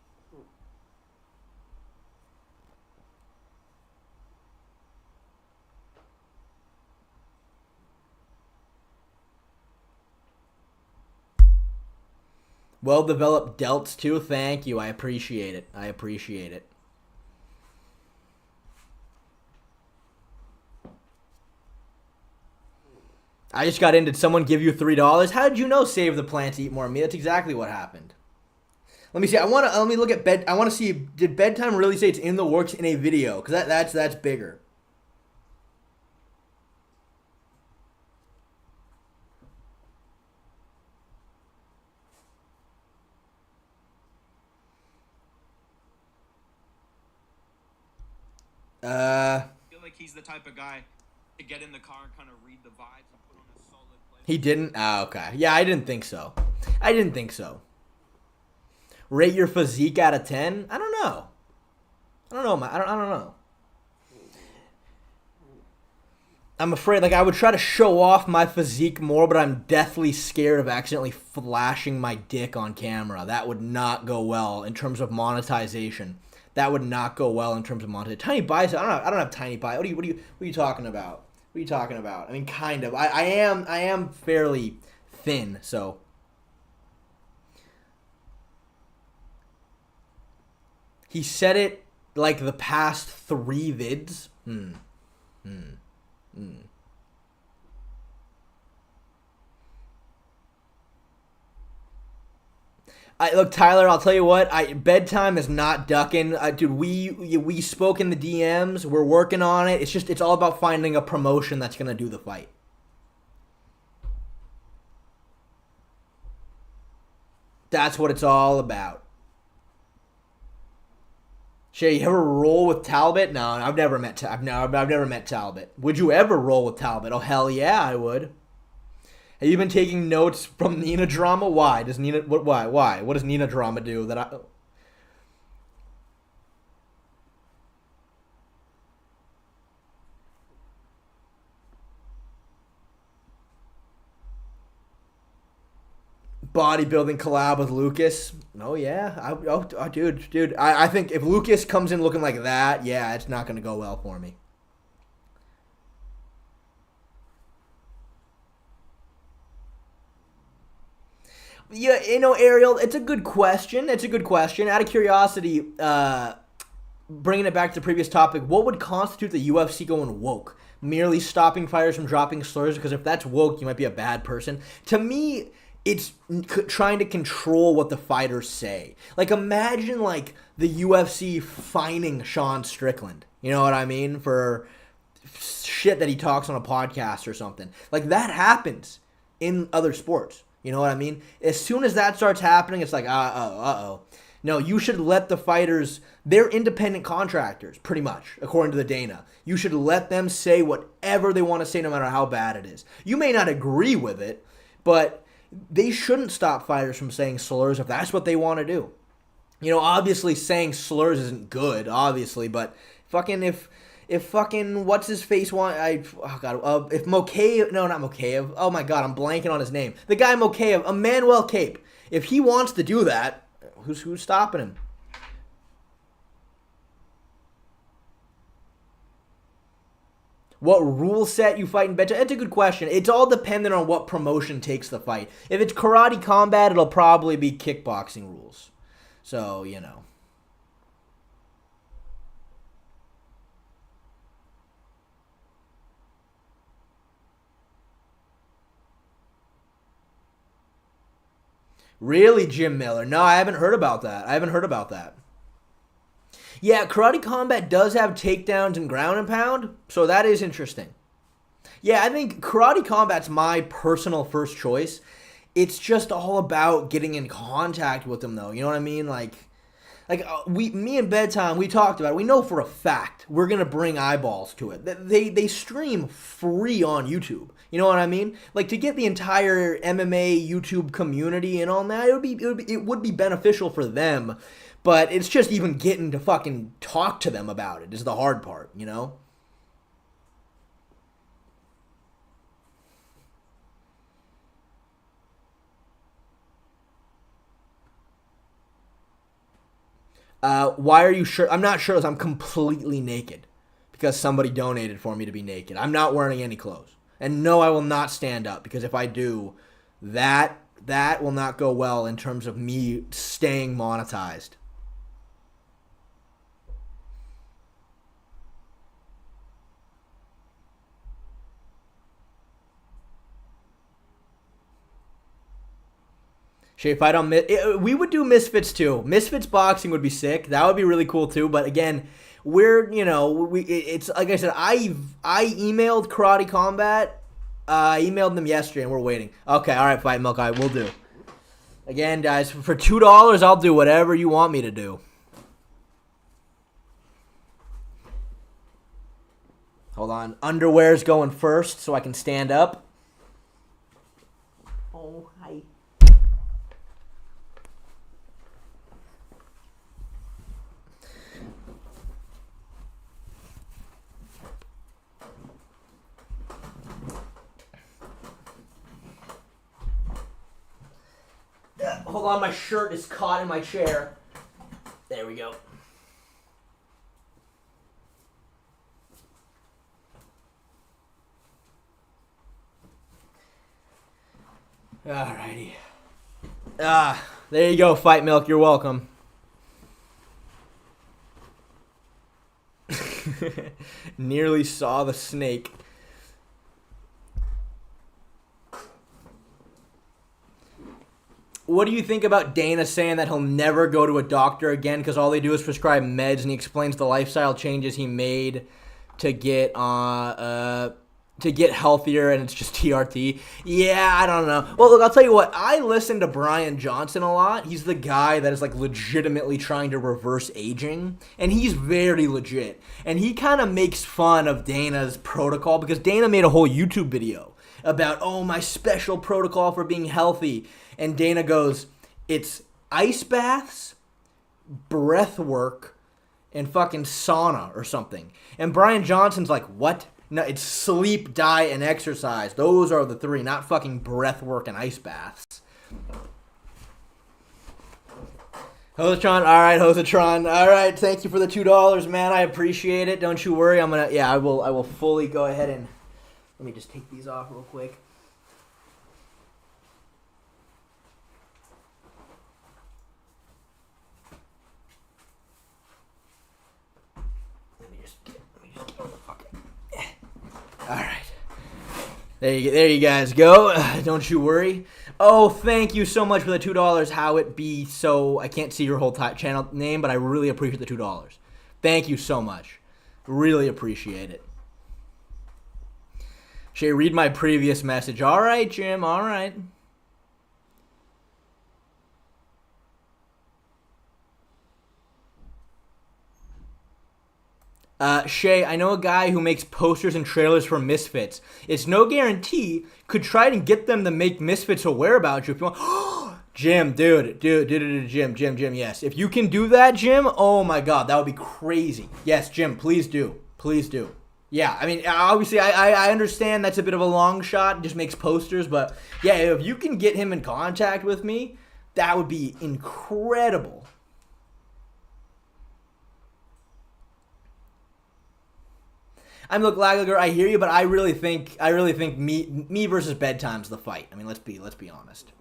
Well-developed delts, too. Thank you. I appreciate it. I just got in. Did someone give you $3? How did you know Save the Plants Eat More Meat? That's exactly what happened. Let me see. Let me look at I want to see, did Bedtime really say it's in the works in a video? Because that's bigger. I feel like he's the type of guy to get in the car and kind of read the vibes and put on a solid play. He didn't? Oh, okay. Yeah, I didn't think so. Rate your physique out of 10? I don't know. I don't know. I'm afraid, like, I would try to show off my physique more, but I'm deathly scared of accidentally flashing my dick on camera. That would not go well in terms of monetization. That would not go well in terms of monetization. Tiny bicep, I don't have tiny bicep. What are you talking about? What are you talking about? I mean, kind of. I am fairly thin, so. He said it like the past 3 vids. Look, Tyler, I'll tell you what. Bedtime is not ducking. Dude, we spoke in the DMs. We're working on it. It's all about finding a promotion that's going to do the fight. That's what it's all about. Shay, you ever roll with Talbot? No, I've never met I've never met Talbot. Would you ever roll with Talbot? Oh, hell yeah, I would. Have you been taking notes from Nina Drama? Why does Nina? Why? What does Nina Drama do that I? Bodybuilding collab with Lucas. Oh yeah, dude. I think if Lucas comes in looking like that, yeah, it's not gonna go well for me. Yeah, Ariel, it's a good question. It's a good question. Out of curiosity, bringing it back to the previous topic, what would constitute the UFC going woke? Merely stopping fighters from dropping slurs? Because if that's woke, you might be a bad person. To me, it's trying to control what the fighters say. Like, imagine, like, the UFC fining Sean Strickland. You know what I mean? For shit that he talks on a podcast or something. Like, that happens in other sports. You know what I mean? As soon as that starts happening, it's like, uh-oh. No, you should let the fighters, they're independent contractors, pretty much, according to the Dana. You should let them say whatever they want to say, no matter how bad it is. You may not agree with it, but they shouldn't stop fighters from saying slurs if that's what they want to do. You know, obviously saying slurs isn't good, obviously, but fucking if fucking what's his face if Mokaev, no, not Mokaev, oh my god, I'm blanking on his name. The guy Mokaev, Emmanuel Cape, if he wants to do that, who's stopping him? What rule set you fight in Bedtime? It's a good question. It's all dependent on what promotion takes the fight. If it's karate combat, it'll probably be kickboxing rules. So, you know. Really, Jim Miller? No, I haven't heard about that. Yeah, Karate Combat does have takedowns and ground and pound, so that is interesting. Yeah, I think Karate Combat's my personal first choice. It's just all about getting in contact with them, though. You know what I mean? Me and Bedtime, we talked about it. We know for a fact we're gonna bring eyeballs to it. They stream free on YouTube. You know what I mean? Like, to get the entire MMA YouTube community in on that, it would be beneficial for them. But it's just even getting to fucking talk to them about it is the hard part, you know? Why are you sure? I'm not shirtless. I'm completely naked because somebody donated for me to be naked. I'm not wearing any clothes. And no, I will not stand up because if I do, that will not go well in terms of me staying monetized. Shay, fight on we would do Misfits too. Misfits boxing would be sick. That would be really cool too. But again, it's like I said. I emailed Karate Combat. I emailed them yesterday, and we're waiting. Okay, all right, Fight Milk. We'll do. Again, guys, for $2, I'll do whatever you want me to do. Hold on, underwear's going first, so I can stand up. Oh, hi. Hold on, my shirt is caught in my chair. There we go. Alrighty. There you go, Fight Milk. You're welcome. Nearly saw the snake. What do you think about Dana saying that he'll never go to a doctor again because all they do is prescribe meds, and he explains the lifestyle changes he made to get healthier, and it's just TRT? Yeah, I don't know. Well, look, I'll tell you what. I listen to Brian Johnson a lot. He's the guy that is like legitimately trying to reverse aging, and he's very legit. And he kind of makes fun of Dana's protocol because Dana made a whole YouTube video about, oh, my special protocol for being healthy. And Dana goes, it's ice baths, breath work, and fucking sauna or something. And Brian Johnson's like, what? No, it's sleep, diet, and exercise. Those are the three, not fucking breath work and ice baths. Hosatron, all right, Hosatron. All right, thank you for the $2, man. I appreciate it. Don't you worry. I will fully go ahead and let me just take these off real quick. All right. There you guys go. Don't you worry. Oh, thank you so much for the $2. How it be so... I can't see your whole channel name, but I really appreciate the $2. Thank you so much. Really appreciate it. Shay, read my previous message. All right, Jim. All right. Shay, I know a guy who makes posters and trailers for Misfits. It's no guarantee. Could try to get them to make Misfits aware about you if you want. Jim, dude, Jim, yes. If you can do that, Jim, oh my God, that would be crazy. Yes, Jim, please do. Please do. Yeah, I mean, obviously, I understand that's a bit of a long shot, just makes posters, but yeah, if you can get him in contact with me, that would be incredible. I'm look Lagler, I hear you, but I really think me versus Bedtime's the fight. I mean, let's be honest.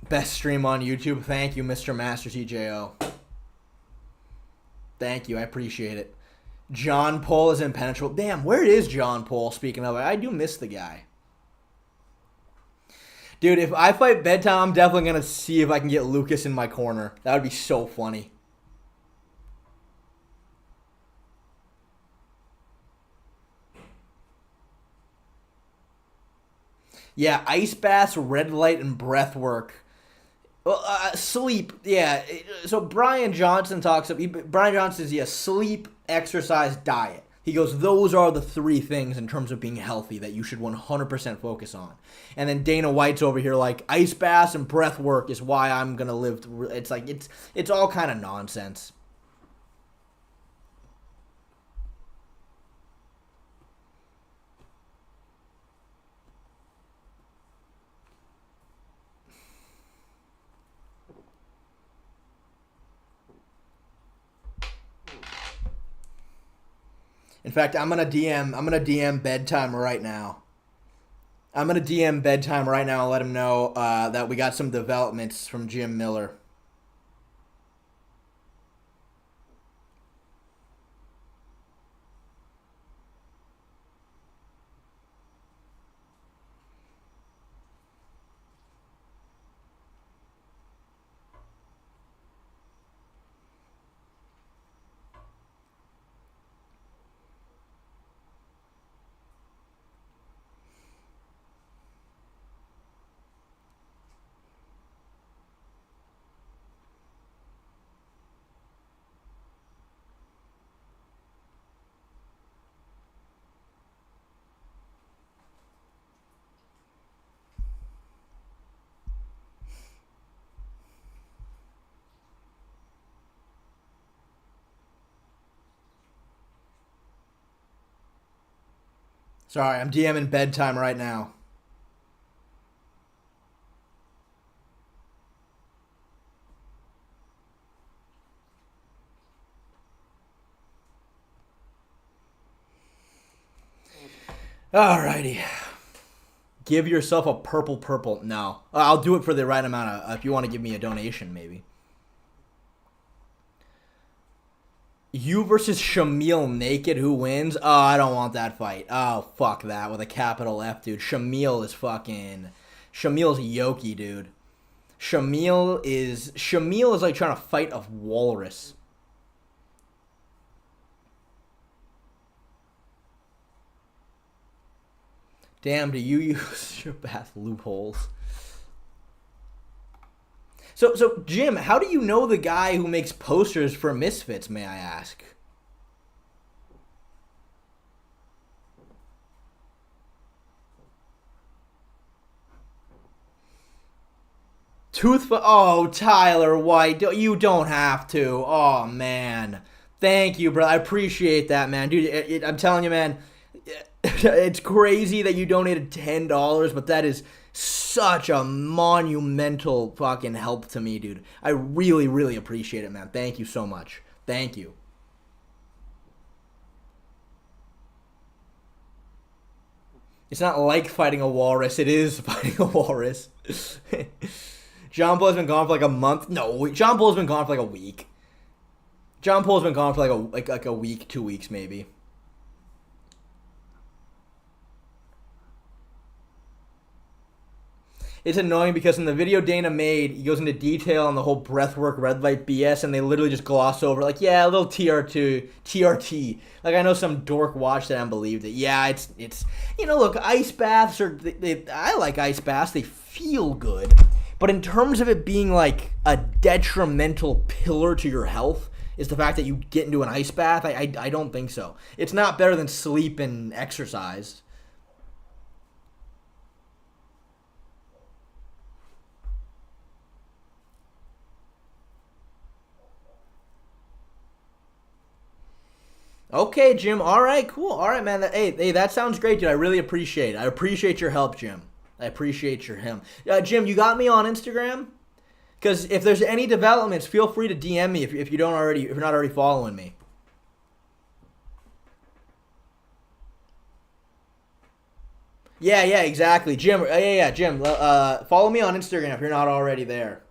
Best stream on YouTube. Thank you, Mr. Master TJO. Thank you, I appreciate it. John Paul is impenetrable. Damn, where is John Paul? Speaking of it, I do miss the guy. Dude, if I fight Bedtime, I'm definitely going to see if I can get Lucas in my corner. That would be so funny. Yeah, ice baths, red light, and breath work. Well, sleep, yeah. So Brian Johnson Brian Johnson says, sleep, exercise, diet. He goes, those are the three things in terms of being healthy that you should 100% focus on. And then Dana White's over here like, ice baths and breath work is why I'm going to live. It's like, it's all kind of nonsense. In fact, I'm gonna DM Bedtime right now. I'm gonna DM Bedtime right now and let him know that we got some developments from Jim Miller. Sorry, I'm DMing Bedtime right now. Alrighty. Give yourself a purple. No. I'll do it for the right amount of, if you want to give me a donation, maybe. You versus Shamil naked, who wins? Oh, I don't want that fight. Oh, fuck that with a capital F, dude. Shamil's yoky, dude. Shamil is like trying to fight a walrus. Damn, do you use your bath loopholes? So Jim, how do you know the guy who makes posters for Misfits, may I ask? Oh, Tyler White, you don't have to. Oh, man. Thank you, bro. I appreciate that, man. Dude, I'm telling you, man, it's crazy that you donated $10, but that is such a monumental fucking help to me, dude. I really, really appreciate it, man. Thank you so much. Thank you. It's not like fighting a walrus. It is fighting a walrus. John Paul's been gone for like a month. No, John Paul's been gone for like a week. John Paul's been gone for like a week, 2 weeks maybe. It's annoying because in the video Dana made, he goes into detail on the whole breathwork red light BS, and they literally just gloss over, like, yeah, a little TRT. Like, I know some dork watched it and believed it. Yeah, it's look, ice baths I like ice baths. They feel good. But in terms of it being, like, a detrimental pillar to your health, is the fact that you get into an ice bath, I don't think so. It's not better than sleep and exercise. Okay, Jim. All right, cool. All right, man. Hey, that sounds great, dude. I really appreciate it. I appreciate your help, Jim. I appreciate your him. Jim, you got me on Instagram? Because if there's any developments, feel free to DM me if you're not already following me. Yeah, exactly, Jim. Yeah, Jim. Follow me on Instagram if you're not already there.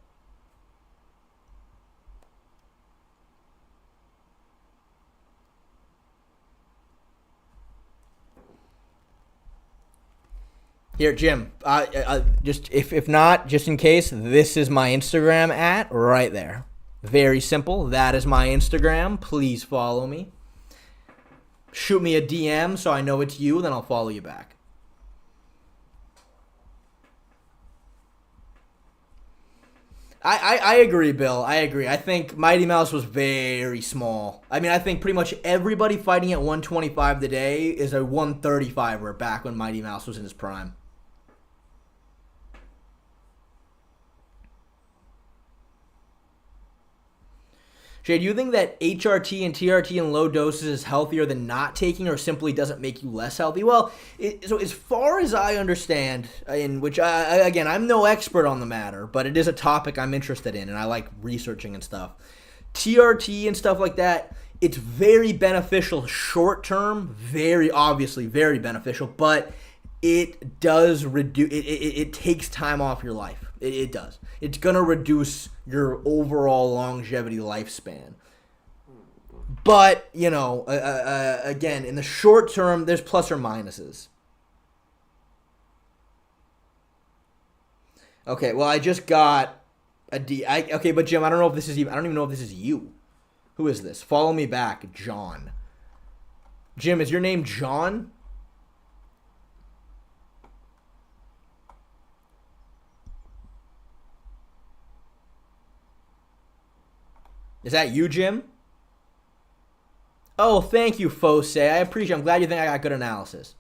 Here, Jim, just if not, just in case, this is my Instagram right there. Very simple. That is my Instagram. Please follow me. Shoot me a DM so I know it's you, then I'll follow you back. I agree, Bill. I agree. I think Mighty Mouse was very small. I mean, I think pretty much everybody fighting at 125 today is a 135er back when Mighty Mouse was in his prime. Jay, do you think that HRT and TRT in low doses is healthier than not taking, or simply doesn't make you less healthy? Well, so as far as I understand, in which, again, I'm no expert on the matter, but it is a topic I'm interested in, and I like researching and stuff. TRT and stuff like that, it's very beneficial short term, very obviously very beneficial, but it does reduce, it takes time off your life. It does. It's going to reduce your overall longevity lifespan. But, again, in the short term, there's plus or minuses. Okay, well, I just got a D. Okay, but Jim, I don't even know if this is you. Who is this? Follow me back, John. Jim, is your name John? Is that you, Jim? Oh, thank you, Fose. I appreciate it. I'm glad you think I got good analysis.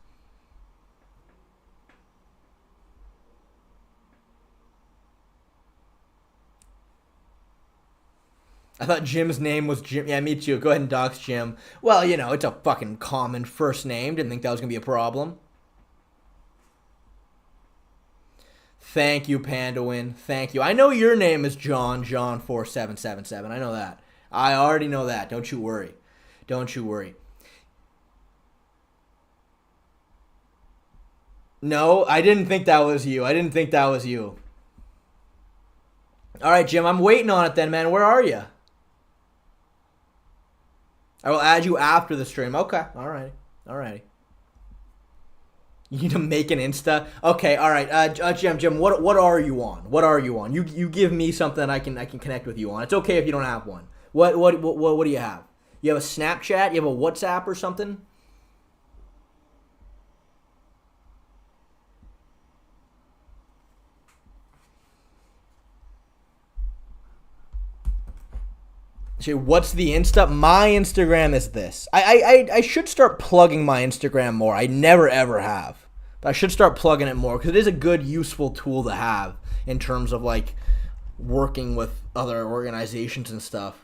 I thought Jim's name was Jim. Yeah, me too. Go ahead and dox Jim. Well, it's a fucking common first name. Didn't think that was going to be a problem. Thank you, Pandawin. Thank you. I know your name is John4777. I know that. I already know that. Don't you worry. Don't you worry. No, I didn't think that was you. I didn't think that was you. All right, Jim, I'm waiting on it then, man. Where are you? I will add you after the stream. Okay. All right. All right. You need to make an Insta. Okay. All right. Jim, what are you on? What are you on? You give me something I can connect with you on. It's okay if you don't have one. What do you have? You have a Snapchat? You have a WhatsApp or something? What's the Insta? My Instagram is this. I should start plugging my Instagram more. I never ever have. But I should start plugging it more because it is a good, useful tool to have in terms of like working with other organizations and stuff.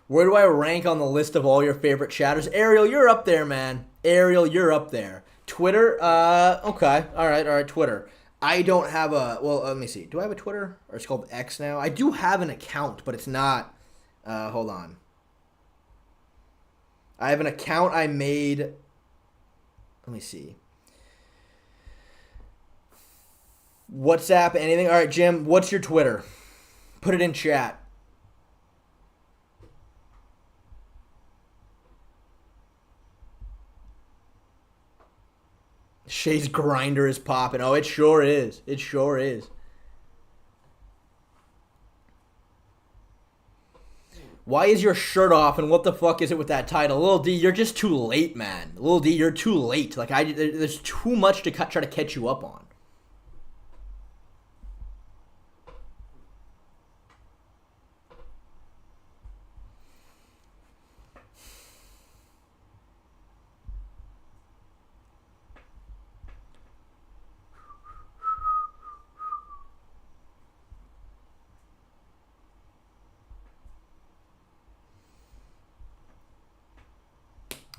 Where do I rank on the list of all your favorite chatters? Ariel, you're up there, man. Ariel, you're up there. Twitter, okay. All right, Twitter. I don't have a, well, let me see. Do I have a Twitter? Or it's called X now? I do have an account, but it's not, hold on. I have an account I made, let me see. WhatsApp, anything? All right, Jim, what's your Twitter? Put it in chat. Shay's grinder is popping. Oh, it sure is. It sure is. Why is your shirt off and what the fuck is it with that title? Lil D, you're just too late, man. Lil D, you're too late. Like, there's too much to try to catch you up on.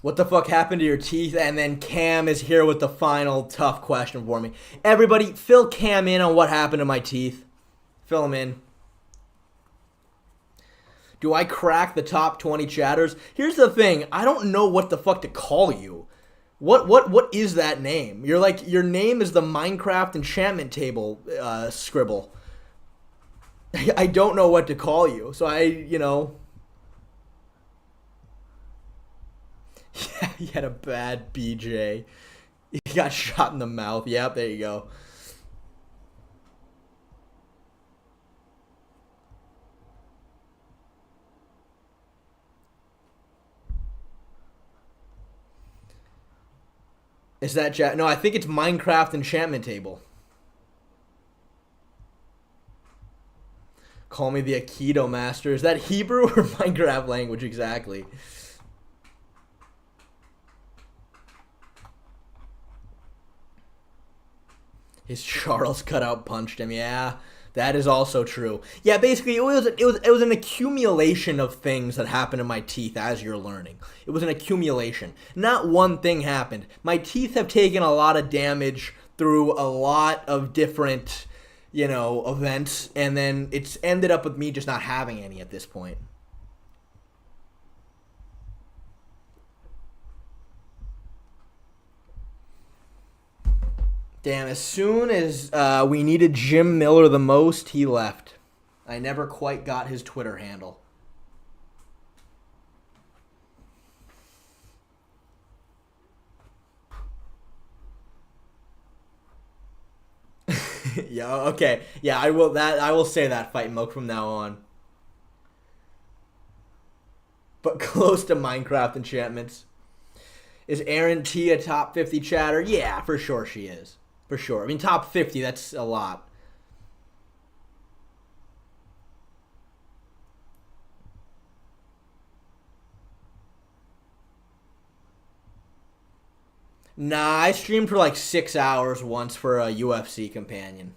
What the fuck happened to your teeth? And then Cam is here with the final tough question for me. Everybody, fill Cam in on what happened to my teeth. Fill him in. Do I crack the top 20 chatters? Here's the thing. I don't know what the fuck to call you. What is that name? You're like, your name is the Minecraft enchantment table scribble. I don't know what to call you. So you know... Yeah, he had a bad BJ. He got shot in the mouth. Yep, there you go. Is that Jack? No, I think it's Minecraft enchantment table. Call me the Aikido master. Is that Hebrew or Minecraft language exactly? His Charles cutout punched him. Yeah, that is also true. Yeah, basically it was an accumulation of things that happened to my teeth as you're learning. It was an accumulation. Not one thing happened. My teeth have taken a lot of damage through a lot of different, you know, events, and then it's ended up with me just not having any at this point. Damn, as soon as we needed Jim Miller the most, he left. I never quite got his Twitter handle. Yeah, okay. Yeah, I will say that, Fight Milk, from now on. But close to Minecraft enchantments. Is Aaron T a top 50 chatter? Yeah, for sure she is. For sure. I mean, top 50, that's a lot. Nah, I streamed for like 6 hours once for a UFC companion.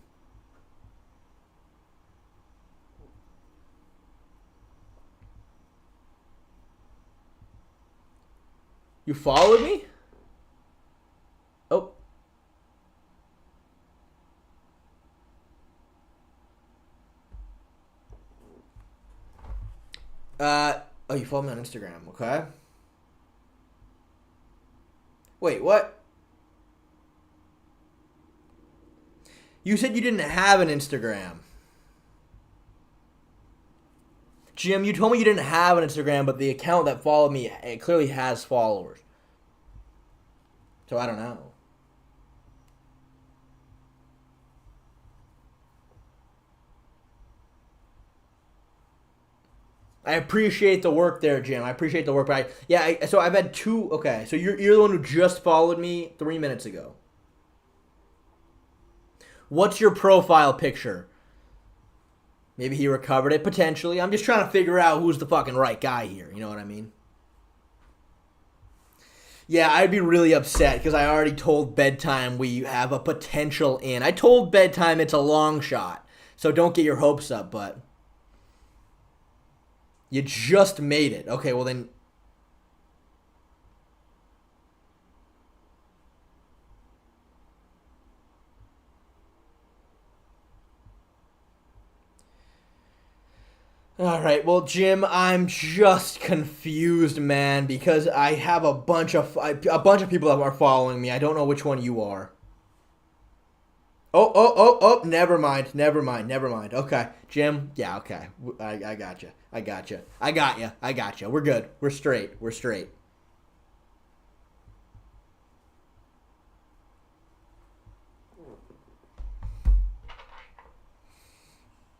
You followed me? Oh. Oh, you follow me on Instagram, okay? Wait, what? You said you didn't have an Instagram. Jim, you told me you didn't have an Instagram, but the account that followed me, it clearly has followers. So I don't know. I appreciate the work there, Jim. I appreciate the work, but so I've had two. Okay, so you're the one who just followed me 3 minutes ago. What's your profile picture? Maybe he recovered it, potentially. I'm just trying to figure out who's the fucking right guy here. You know what I mean? Yeah, I'd be really upset because I already told Bedtime we have a potential in. I told Bedtime it's a long shot, so don't get your hopes up, but you just made it. Okay, well then. All right, well, Jim, I'm just confused, man, because I have a bunch of people that are following me. I don't know which one you are. Oh, never mind. Okay, Jim, yeah, okay. I got you. I got you. We're good. We're straight.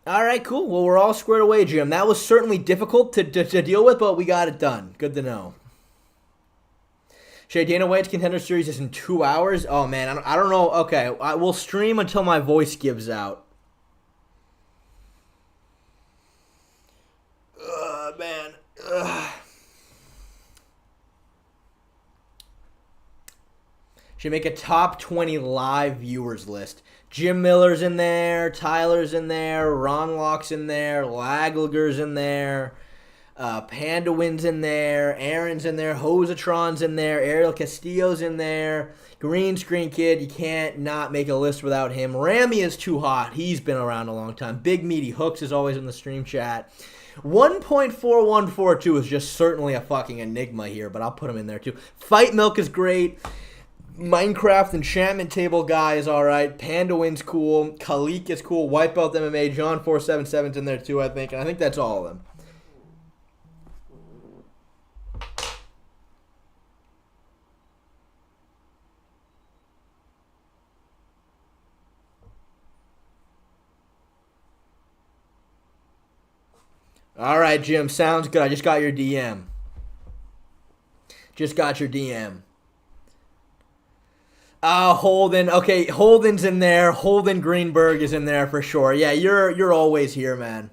All right, cool. Well, we're all squared away, Jim. That was certainly difficult to deal with, but we got it done. Good to know. Shay, Dana White's Contender Series is in 2 hours? Oh, man, I don't know. Okay, I will stream until my voice gives out. Man. Should make a top 20 live viewers list. Jim Miller's in there, Tyler's in there, Ron Locke's in there, Laglager's in there, Panda Win's in there, Aaron's in there, Hosatron's in there, Ariel Castillo's in there, Green Screen Kid, you can't not make a list without him. Ramy is too hot, he's been around a long time. Big Meaty Hooks is always in the stream chat. 1.4142 is just certainly a fucking enigma here, but I'll put him in there too. Fight Milk is great. Minecraft Enchantment Table guy is alright. Panda Win's cool. Khalik is cool. Wipeout MMA. John 477's in there too, I think. And I think that's all of them. Alright, Jim. Sounds good. I just got your DM. Holden. Okay, Holden's in there. Holden Greenberg is in there for sure. Yeah, you're always here, man.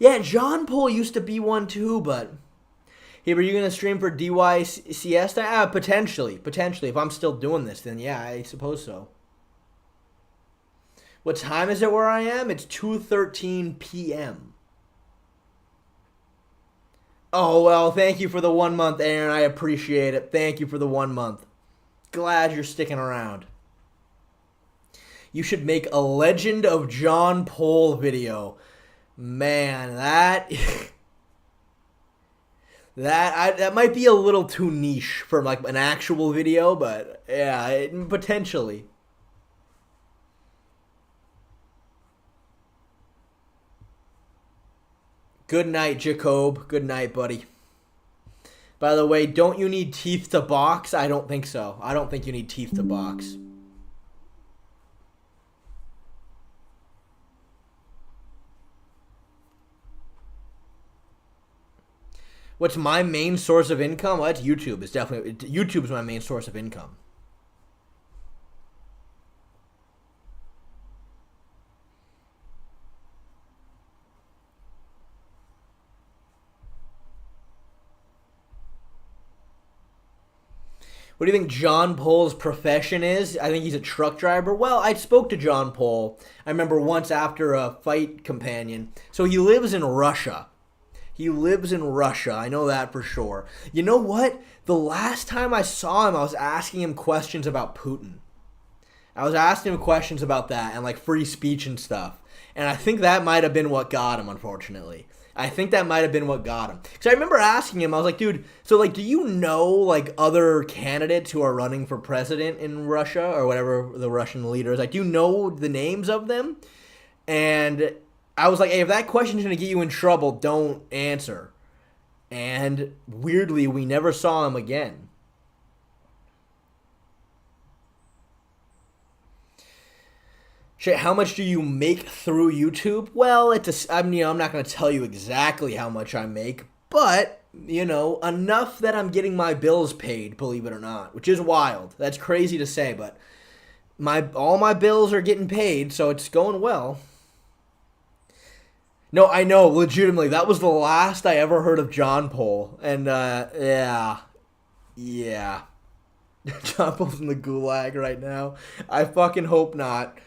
Yeah, John Paul used to be one too, but hey, were you gonna stream for DY Siesta? Potentially. If I'm still doing this, then yeah, I suppose so. What time is it where I am? It's 2:13 p.m. Oh well, thank you for the 1 month, Aaron. I appreciate it. Thank you for the 1 month. Glad you're sticking around. You should make a Legend of John Paul video. Man, that might be a little too niche for like an actual video, but yeah, potentially. Good night, Jacob. Good night, buddy. By the way, don't you need teeth to box? I don't think so. I don't think you need teeth to box. What's my main source of income? Well, that's YouTube. YouTube's my main source of income. What do you think John Paul's profession is? I think he's a truck driver. Well, I spoke to John Paul. I remember once after a fight companion. So he lives in Russia. He lives in Russia. I know that for sure. You know what? The last time I saw him, I was asking him questions about Putin. I was asking him questions about that and like free speech and stuff. And I think that might have been what got him, unfortunately. I think that might have been what got him. Because I remember asking him, I was like, dude, so like, do you know like other candidates who are running for president in Russia or whatever the Russian leader is? Like, do you know the names of them? And I was like, hey, if that question's going to get you in trouble, don't answer. And weirdly, we never saw him again. Shit, how much do you make through YouTube? Well, I'm not going to tell you exactly how much I make, but, enough that I'm getting my bills paid, believe it or not, which is wild. That's crazy to say, but all my bills are getting paid, so it's going well. No, I know, legitimately, that was the last I ever heard of John Paul, and, yeah. John Paul's in the gulag right now. I fucking hope not.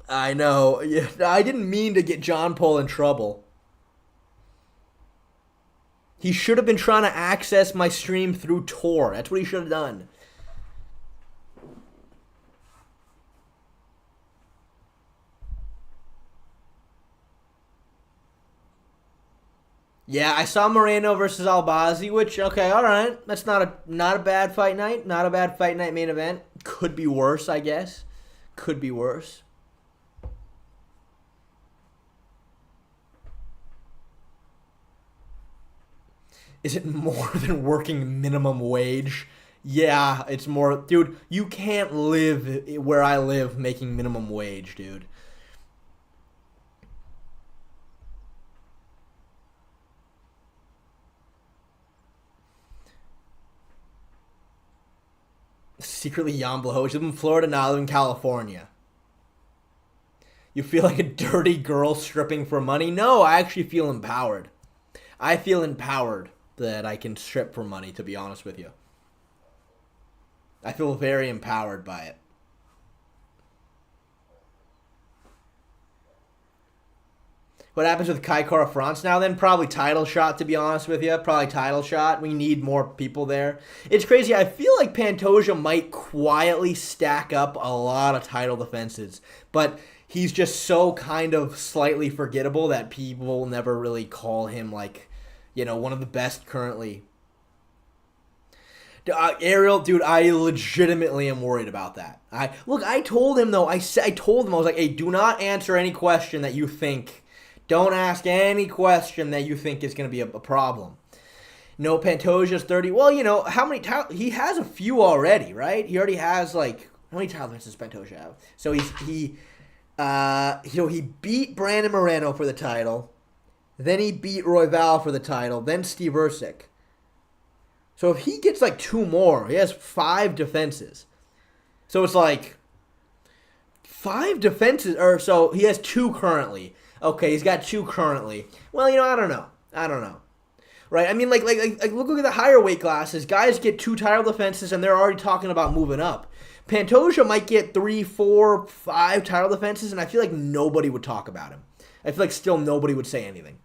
I know. Yeah, I didn't mean to get John Paul in trouble. He should have been trying to access my stream through Tor. That's what he should have done. Yeah, I saw Moreno versus Albazi, which, okay, all right. That's not a bad fight night. Not a bad fight night main event. Could be worse, I guess. Could be worse. Is it more than working minimum wage? Yeah, it's more. Dude, you can't live where I live making minimum wage, dude. Secretly Jan Blachowicz. You live in Florida, now I live in California. You feel like a dirty girl stripping for money? No, I actually feel empowered. I feel empowered that I can strip for money, to be honest with you. I feel very empowered by it. What happens with Kai Kara France now then? Probably title shot, to be honest with you. Probably title shot. We need more people there. It's crazy. I feel like Pantoja might quietly stack up a lot of title defenses. But he's just so kind of slightly forgettable that people never really call him like, one of the best currently. Ariel, dude, I legitimately am worried about that. I told him, though, I told him, I was like, hey, do not answer any question that you think. Don't ask any question that you think is going to be a problem. No, Pantoja's 30. Well, how many titles? He has a few already, right? He already has, how many titles does Pantoja have? So he beat Brandon Moreno for the title. Then he beat Royval for the title. Then Steve Ercik. So if he gets 2 more, he has 5 defenses. So it's 5 defenses, or so he has 2 currently. Okay, he's got 2 currently. Well, I don't know. Right? I mean, look at the higher weight classes. Guys get 2 title defenses, and they're already talking about moving up. Pantoja might get 3, 4, 5 title defenses, and I feel like nobody would talk about him. I feel like still nobody would say anything.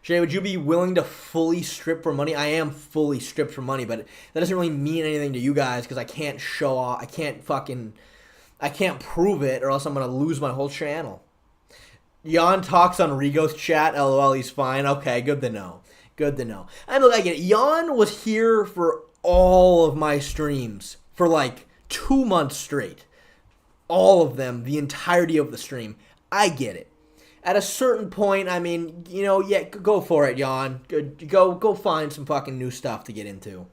Shay, would you be willing to fully strip for money? I am fully stripped for money, but that doesn't really mean anything to you guys because I can't show off. I can't prove it or else I'm going to lose my whole channel. Jan talks on Rigo's chat. LOL, he's fine. Okay, good to know. Good to know. And look, I get it. Jan was here for all of my streams for 2 months straight. All of them, the entirety of the stream. I get it. At a certain point, I mean, yeah, go for it, Jan. Go find some fucking new stuff to get into.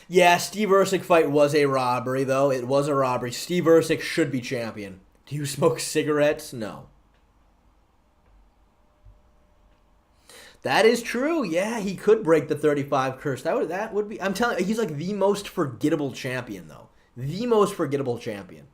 Yeah, Steve Ercik fight was a robbery, though. It was a robbery. Steve Ercik should be champion. Do you smoke cigarettes? No. That is true. Yeah, he could break the 35 curse. That would be. I'm telling you, he's the most forgettable champion, though. The most forgettable champion.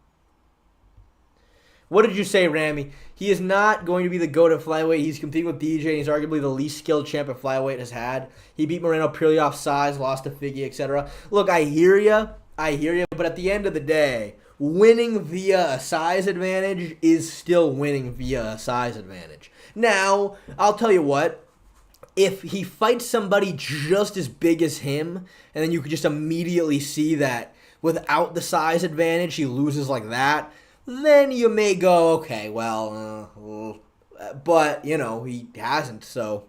What did you say, Ramy? He is not going to be the GOAT at flyweight. He's competing with DJ, and he's arguably the least skilled champ at flyweight has had. He beat Moreno purely off size, lost to Figgy, etc. Look, I hear you, but at the end of the day, winning via a size advantage is still winning via a size advantage. Now, I'll tell you what. If he fights somebody just as big as him, and then you could just immediately see that without the size advantage, he loses like that, then you may go, okay, well, but, you know, he hasn't, so.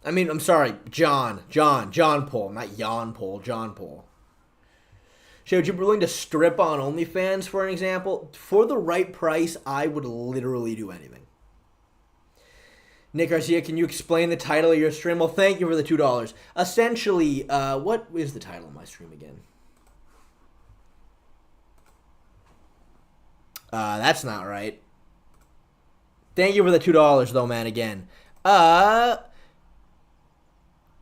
I mean, I'm sorry, John Paul, not Jan Paul, John Paul. Shay, would you be willing to strip on OnlyFans, for an example? For the right price, I would literally do anything. Nick Garcia, can you explain the title of your stream? Well, thank you for the $2. Essentially, what is the title of my stream again? That's not right. Thank you for the $2, though, man, again.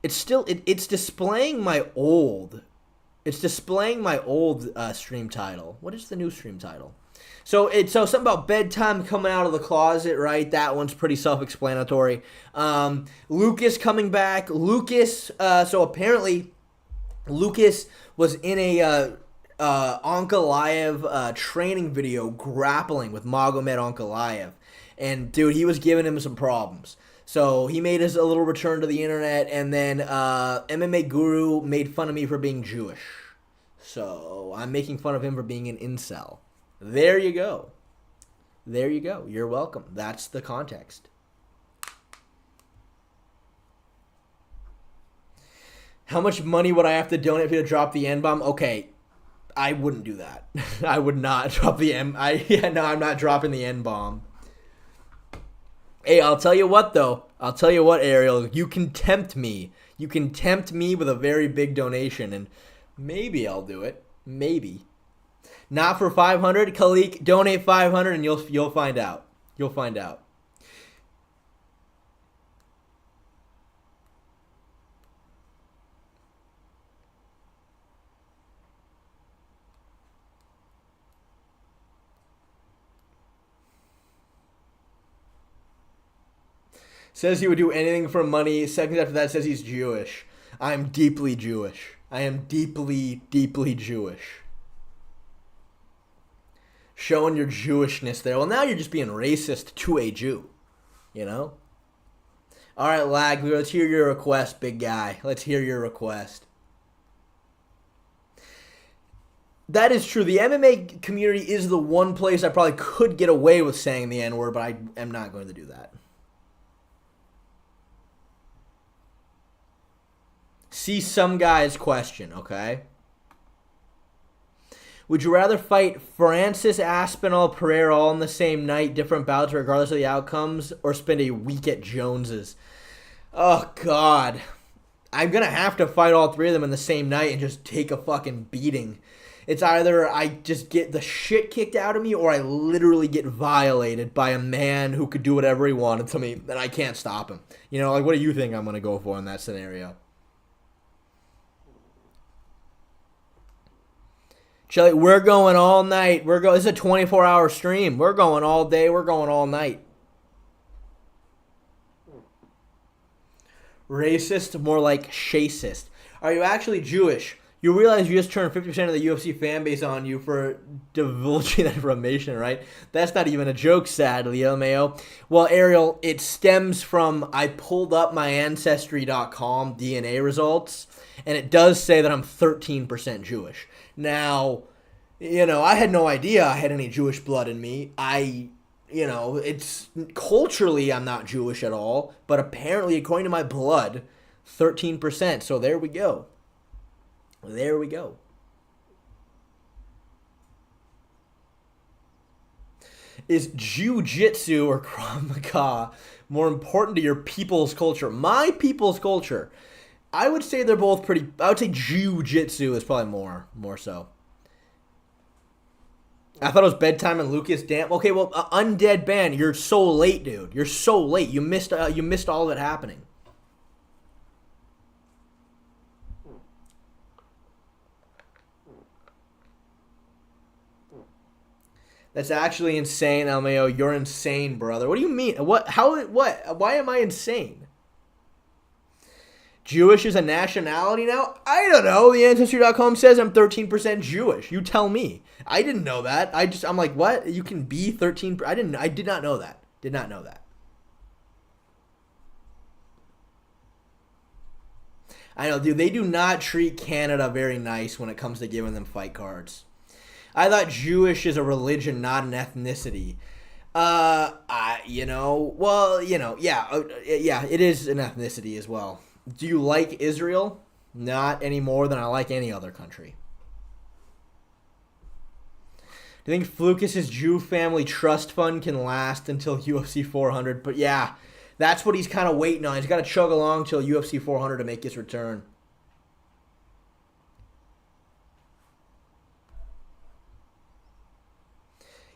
It's still, it's displaying my old... It's displaying my old stream title. What is the new stream title? So something about bedtime coming out of the closet, right? That one's pretty self-explanatory. Lucas coming back. Lucas. So apparently, Lucas was in a Ankalaev training video grappling with Magomed Ankalaev, and dude, he was giving him some problems. So he made a little return to the internet, and then MMA Guru made fun of me for being Jewish. So I'm making fun of him for being an incel. There you go. There you go. You're welcome. That's the context. How much money would I have to donate for you to drop the N-bomb? Okay, I wouldn't do that. I would not drop the I'm not dropping the N-bomb. Hey, I'll tell you what, though. I'll tell you what, Ariel. You can tempt me. You can tempt me with a very big donation, and maybe I'll do it. Maybe. Not for 500, Khalik. Donate 500, and you'll find out. You'll find out. Says he would do anything for money. Seconds after that says he's Jewish. I'm deeply Jewish. I am deeply, deeply Jewish. Showing your Jewishness there. Well, now you're just being racist to a Jew. You know? All right, Lag, let's hear your request, big guy. Let's hear your request. That is true. The MMA community is the one place I probably could get away with saying the N-word, but I am not going to do that. See some guy's question, okay? Would you rather fight Francis Aspinall, Pereira all in the same night, different bouts regardless of the outcomes, or spend a week at Jones's? Oh, God. I'm going to have to fight all three of them in the same night and just take a fucking beating. It's either I just get the shit kicked out of me or I literally get violated by a man who could do whatever he wanted to me, and I can't stop him. You know, like, what do you think I'm going to go for in that scenario? Shelly, we're going all night. This is a 24-hour stream. We're going all day. We're going all night. Racist, more like shacist. Are you actually Jewish? You realize you just turned 50% of the UFC fan base on you for divulging that information, right? That's not even a joke, sadly, LMAO. Well, Ariel, it stems from I pulled up my Ancestry.com DNA results, and it does say that I'm 13% Jewish. Now, you know, I had no idea I had any Jewish blood in me. It's culturally I'm not Jewish at all, but apparently, according to my blood, 13%. So there we go. There we go. Is Jiu-Jitsu or Krav Maga more important to your people's culture? My people's culture. I would say they're both pretty... I would say Jiu-Jitsu is probably more so. I thought it was Bedtime and Lucas. Damn. Okay, well, Undead Band, you're so late, dude. You're so late. You missed all of it happening. That's actually insane, LMAO. You're insane, brother. What do you mean? What? How? What? Why am I insane? Jewish is a nationality now? I don't know. The Ancestry.com says I'm 13% Jewish. You tell me. I didn't know that. I'm like, what? You can be 13%? I did not know that. Did not know that. I know, dude. They do not treat Canada very nice when it comes to giving them fight cards. I thought Jewish is a religion, not an ethnicity. Yeah, it is an ethnicity as well. Do you like Israel? Not any more than I like any other country. Do you think Flukus's Jew family trust fund can last until UFC 400? But yeah, that's what he's kind of waiting on. He's got to chug along till UFC 400 to make his return.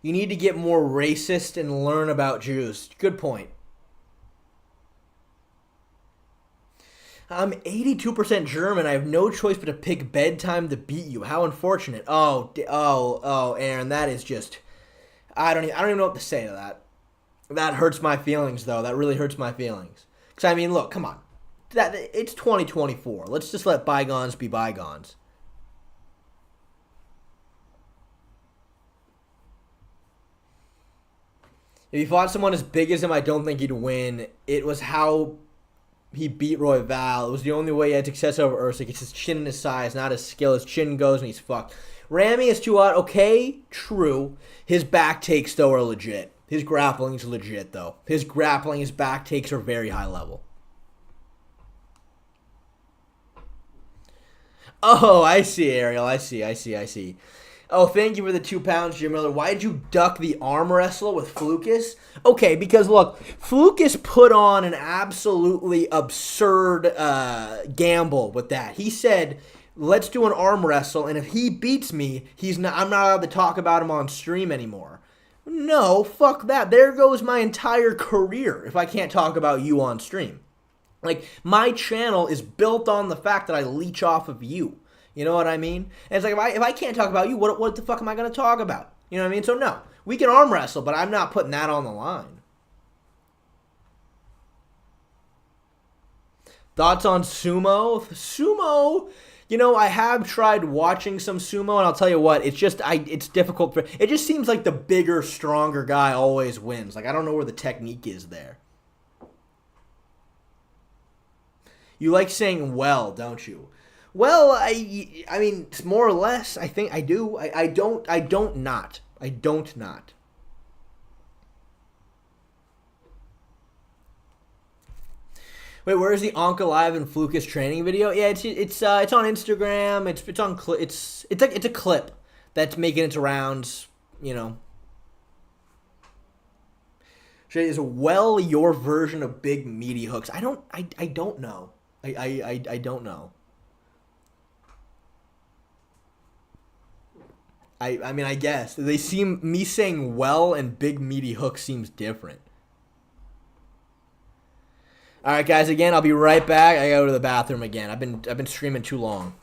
You need to get more racist and learn about Jews. Good point. I'm 82% German. I have no choice but to pick Bedtime to beat you. How unfortunate. Oh, Aaron, that is just... I don't even know what to say to that. That hurts my feelings, though. That really hurts my feelings. Because, I mean, look, come on. It's 2024. Let's just let bygones be bygones. If he fought someone as big as him, I don't think he'd win. It was how he beat Royval. It was the only way he had success over Usyk. It's his chin and his size, not his skill. His chin goes and he's fucked. Ramy is too hot. Okay, true. His back takes, though, are legit. His grappling is legit, though. His grappling, his back takes are very high level. Oh, I see, Ariel. I see. Oh, thank you for the 2 pounds, Jim Miller. Why did you duck the arm wrestle with Flukus? Okay, because look, Flukus put on an absolutely absurd gamble with that. He said, let's do an arm wrestle, and if he beats me, I'm not allowed to talk about him on stream anymore. No, fuck that. There goes my entire career if I can't talk about you on stream. Like, my channel is built on the fact that I leech off of you. You know what I mean? And it's like, if I can't talk about you, what the fuck am I going to talk about? You know what I mean? So, no. We can arm wrestle, but I'm not putting that on the line. Thoughts on sumo? Sumo, you know, I have tried watching some sumo, and I'll tell you what, it's difficult. It just seems like the bigger, stronger guy always wins. Like, I don't know where the technique is there. You like saying well, don't you? Well, I mean, more or less, I think I do. I don't not. Wait, where's the Uncle Ivan Flukus training video? Yeah, it's on Instagram. It's a clip that's making its rounds. You know. Is well your version of big meaty hooks? I don't know. I don't know. I mean, I guess. Me saying well and big meaty hook seems different. All right, guys, again, I'll be right back. I gotta go to the bathroom again. I've been streaming too long.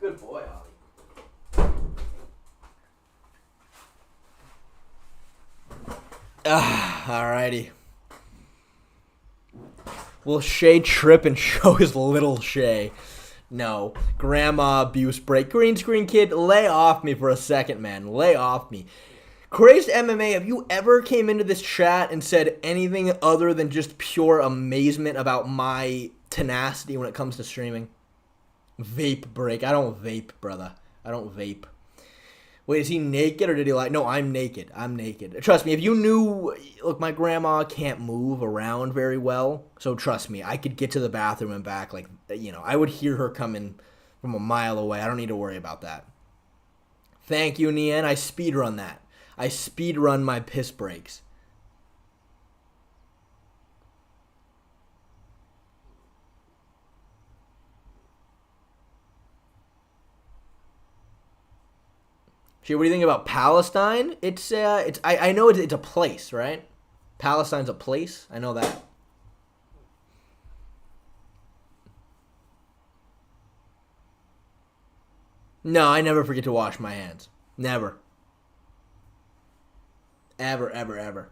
Good boy, Ollie. Alrighty. Will Shay trip and show his little Shay? No. Grandma abuse break. Green screen kid, lay off me for a second, man. Lay off me. Crazed MMA, have you ever came into this chat and said anything other than just pure amazement about my tenacity when it comes to streaming? Vape break. I don't vape, brother. I don't vape. Wait, is he naked or did he lie? No, I'm naked. I'm naked. Trust me, if you knew, look, my grandma can't move around very well. So trust me, I could get to the bathroom and back like, I would hear her coming from a mile away. I don't need to worry about that. Thank you, Nian. I speedrun that. I speedrun my piss breaks. What do you think about Palestine? I know it's a place, right? Palestine's a place. I know that. No, I never forget to wash my hands. Never. Ever, ever, ever.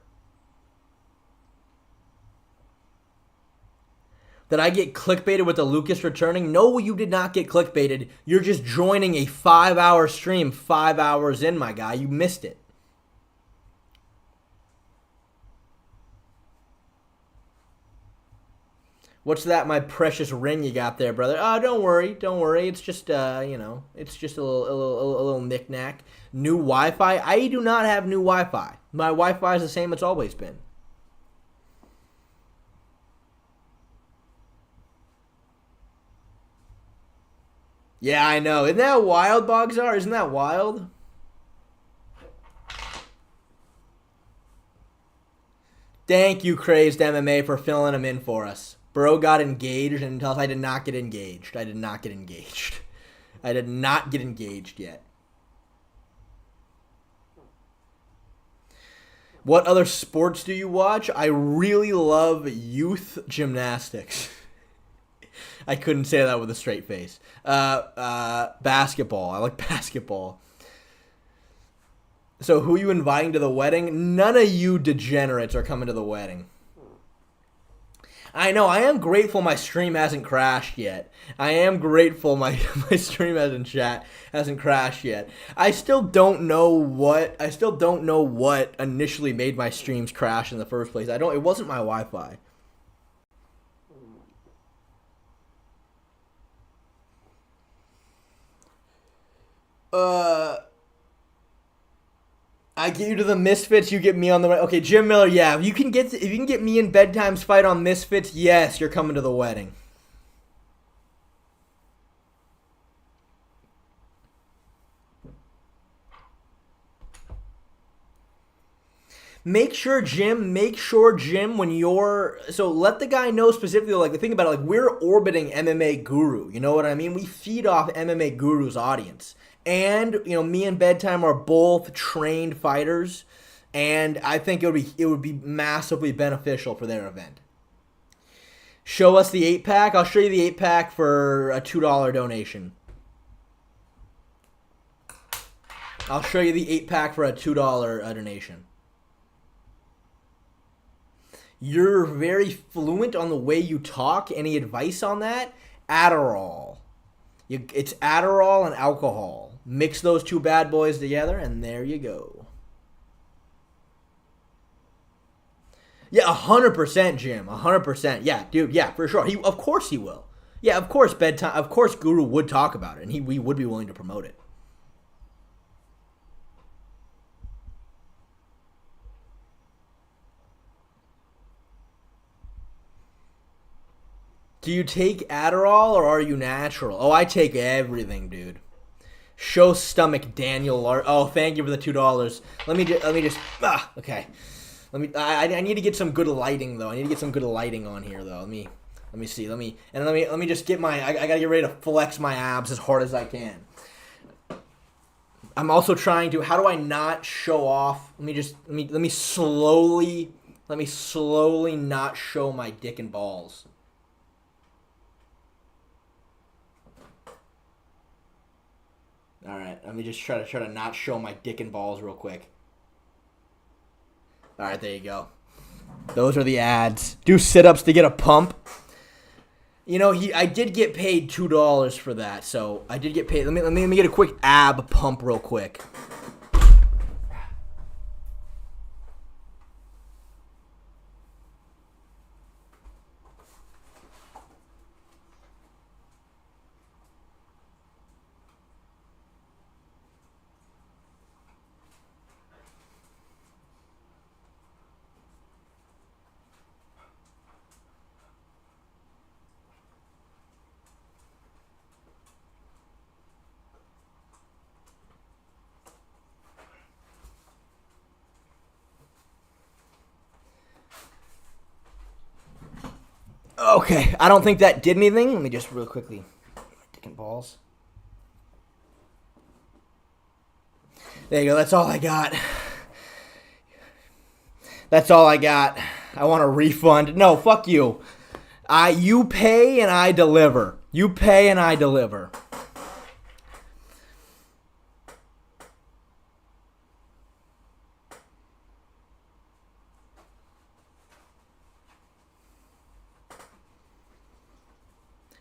Did I get clickbaited with the Lucas returning? No, you did not get clickbaited. You're just joining a 5-hour stream 5 hours in, my guy. You missed it. What's that, my precious ring you got there, brother? Oh, don't worry. Don't worry. It's just, it's just a little knick-knack. New Wi-Fi? I do not have new Wi-Fi. My Wi-Fi is the same it's always been. Yeah, I know. Isn't that wild, Bogzar? Isn't that wild? Thank you, Crazed MMA, for filling him in for us. Bro got engaged and tells I did not get engaged. I did not get engaged. I did not get engaged yet. What other sports do you watch? I really love youth gymnastics. I couldn't say that with a straight face. Basketball. I like basketball. So who are you inviting to the wedding? None of you degenerates are coming to the wedding. I know. I am grateful my stream hasn't crashed yet. I am grateful my stream hasn't crashed yet. I still don't know what initially made my streams crash in the first place. It wasn't my Wi-Fi. I get you to the Misfits, you get me on the right. Okay, Jim Miller, yeah. If you can get me in Bedtime's fight on Misfits, yes, you're coming to the wedding. Make sure, Jim, when you're... So let the guy know specifically, like, the thing about it, like, we're orbiting MMA Guru. You know what I mean? We feed off MMA Guru's audience. And, me and Bedtime are both trained fighters. And I think it would be massively beneficial for their event. Show us the 8-pack. I'll show you the 8-pack for a $2 donation. I'll show you the 8-pack for a $2 donation. You're very fluent on the way you talk. Any advice on that? Adderall. It's Adderall and alcohol. Mix those two bad boys together, and there you go. Yeah, 100%, Jim. 100%. Yeah, dude. Yeah, for sure. Of course he will. Yeah, of course Bedtime. Of course Guru would talk about it, and we would be willing to promote it. Do you take Adderall or are you natural? Oh, I take everything, dude. Show stomach, Daniel. Oh, thank you for the $2. Let me just. Okay. I need to get some good lighting though. I need to get some good lighting on here though. Let me see. Let me just get my. I gotta get ready to flex my abs as hard as I can. I'm also trying to. How do I not show off? Let me slowly not show my dick and balls. All right, let me just try to not show my dick and balls real quick. All right, there you go. Those are the ads. Do sit-ups to get a pump. I did get paid $2 for that, so I did get paid. Let me get a quick ab pump real quick. Okay, I don't think that did anything. Let me just real quickly. Dick and balls. There you go. That's all I got. That's all I got. I want a refund. No, fuck you. You pay and I deliver. You pay and I deliver.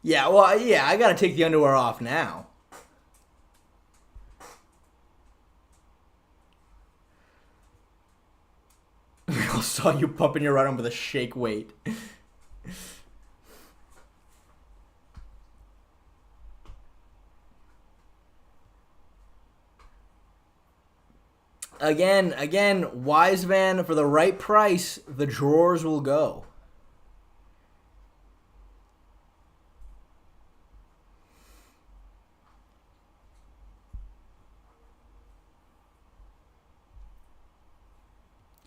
Yeah, well, yeah, I gotta take the underwear off now. We all saw you pumping your right arm with a shake weight. Again, wise man, for the right price, the drawers will go.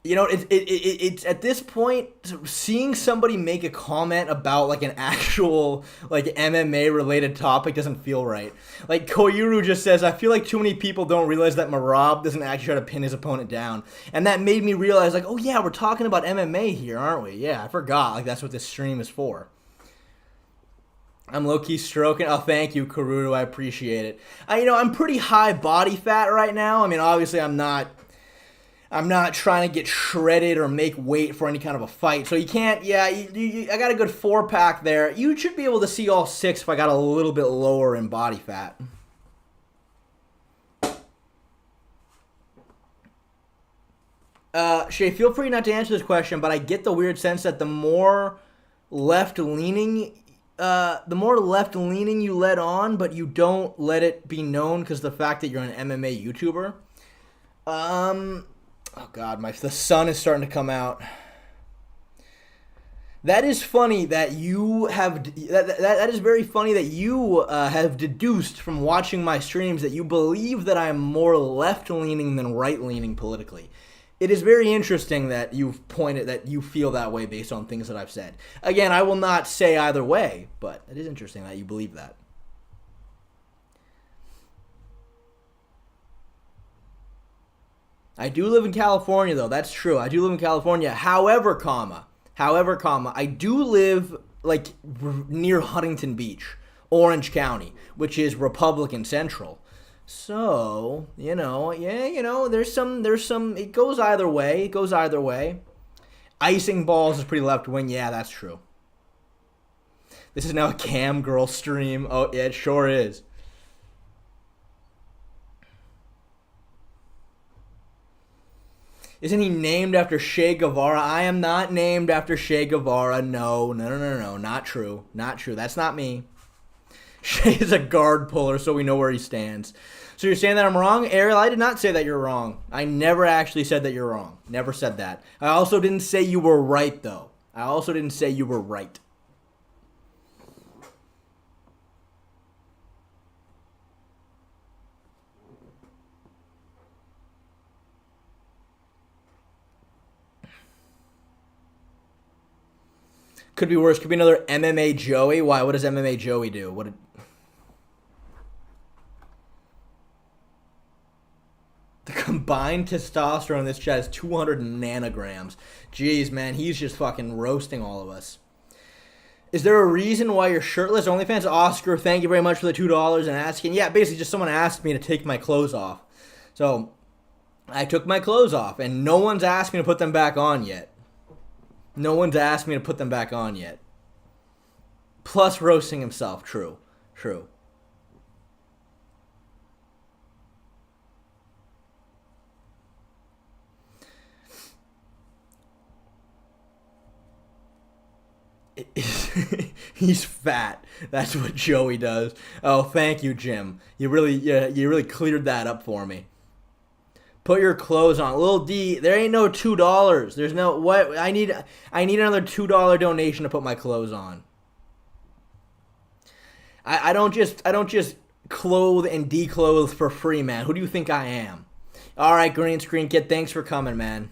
You know, it's at this point, seeing somebody make a comment about like an actual like MMA related topic doesn't feel right. Like Koyuru just says, I feel like too many people don't realize that Merab doesn't actually try to pin his opponent down, and that made me realize like, oh yeah, we're talking about MMA here, aren't we? Yeah, I forgot. Like that's what this stream is for. I'm low-key stroking. Oh, thank you, Karuru. I appreciate it. I'm pretty high body fat right now. I mean, obviously, I'm not trying to get shredded or make weight for any kind of a fight. So you can't, I got a good 4-pack there. You should be able to see all 6 if I got a little bit lower in body fat. Shay, feel free not to answer this question, but I get the weird sense that the more left-leaning you let on, but you don't let it be known because the fact that you're an MMA YouTuber. Oh God, the sun is starting to come out. That is funny that you have. That is very funny that you have deduced from watching my streams that you believe that I am more left-leaning than right-leaning politically. It is very interesting that you've pointed that you feel that way based on things that I've said. Again, I will not say either way, but it is interesting that you believe that. I do live in California, though. That's true. I do live in California. However, I do live, like, near Huntington Beach, Orange County, which is Republican Central. So, there's some, it goes either way. Icing balls is pretty left wing. Yeah, that's true. This is now a cam girl stream. Oh, yeah, it sure is. Isn't he named after Che Guevara? I am not named after Che Guevara. No, not true. Not true. That's not me. Che is a guard puller, so we know where he stands. So you're saying that I'm wrong? Ariel, I did not say that you're wrong. I never actually said that you're wrong. Never said that. I also didn't say you were right, though. I also didn't say you were right. Could be worse. Could be another MMA Joey. Why? What does MMA Joey do? The combined testosterone in this chat is 200 nanograms. Jeez, man. He's just fucking roasting all of us. Is there a reason why you're shirtless? OnlyFans Oscar, thank you very much for the $2 and asking. Yeah, basically just someone asked me to take my clothes off. So, I took my clothes off, and no one's asked me to put them back on yet. No one's asked me to put them back on yet. Plus roasting himself. True. He's fat. That's what Joey does. Oh, thank you, Jim. You really cleared that up for me. Put your clothes on. Lil D, there ain't no $2. There's no what I need another $2 donation to put my clothes on. I don't just clothe and declothe for free, man. Who do you think I am? Alright, Green Screen Kid, thanks for coming, man.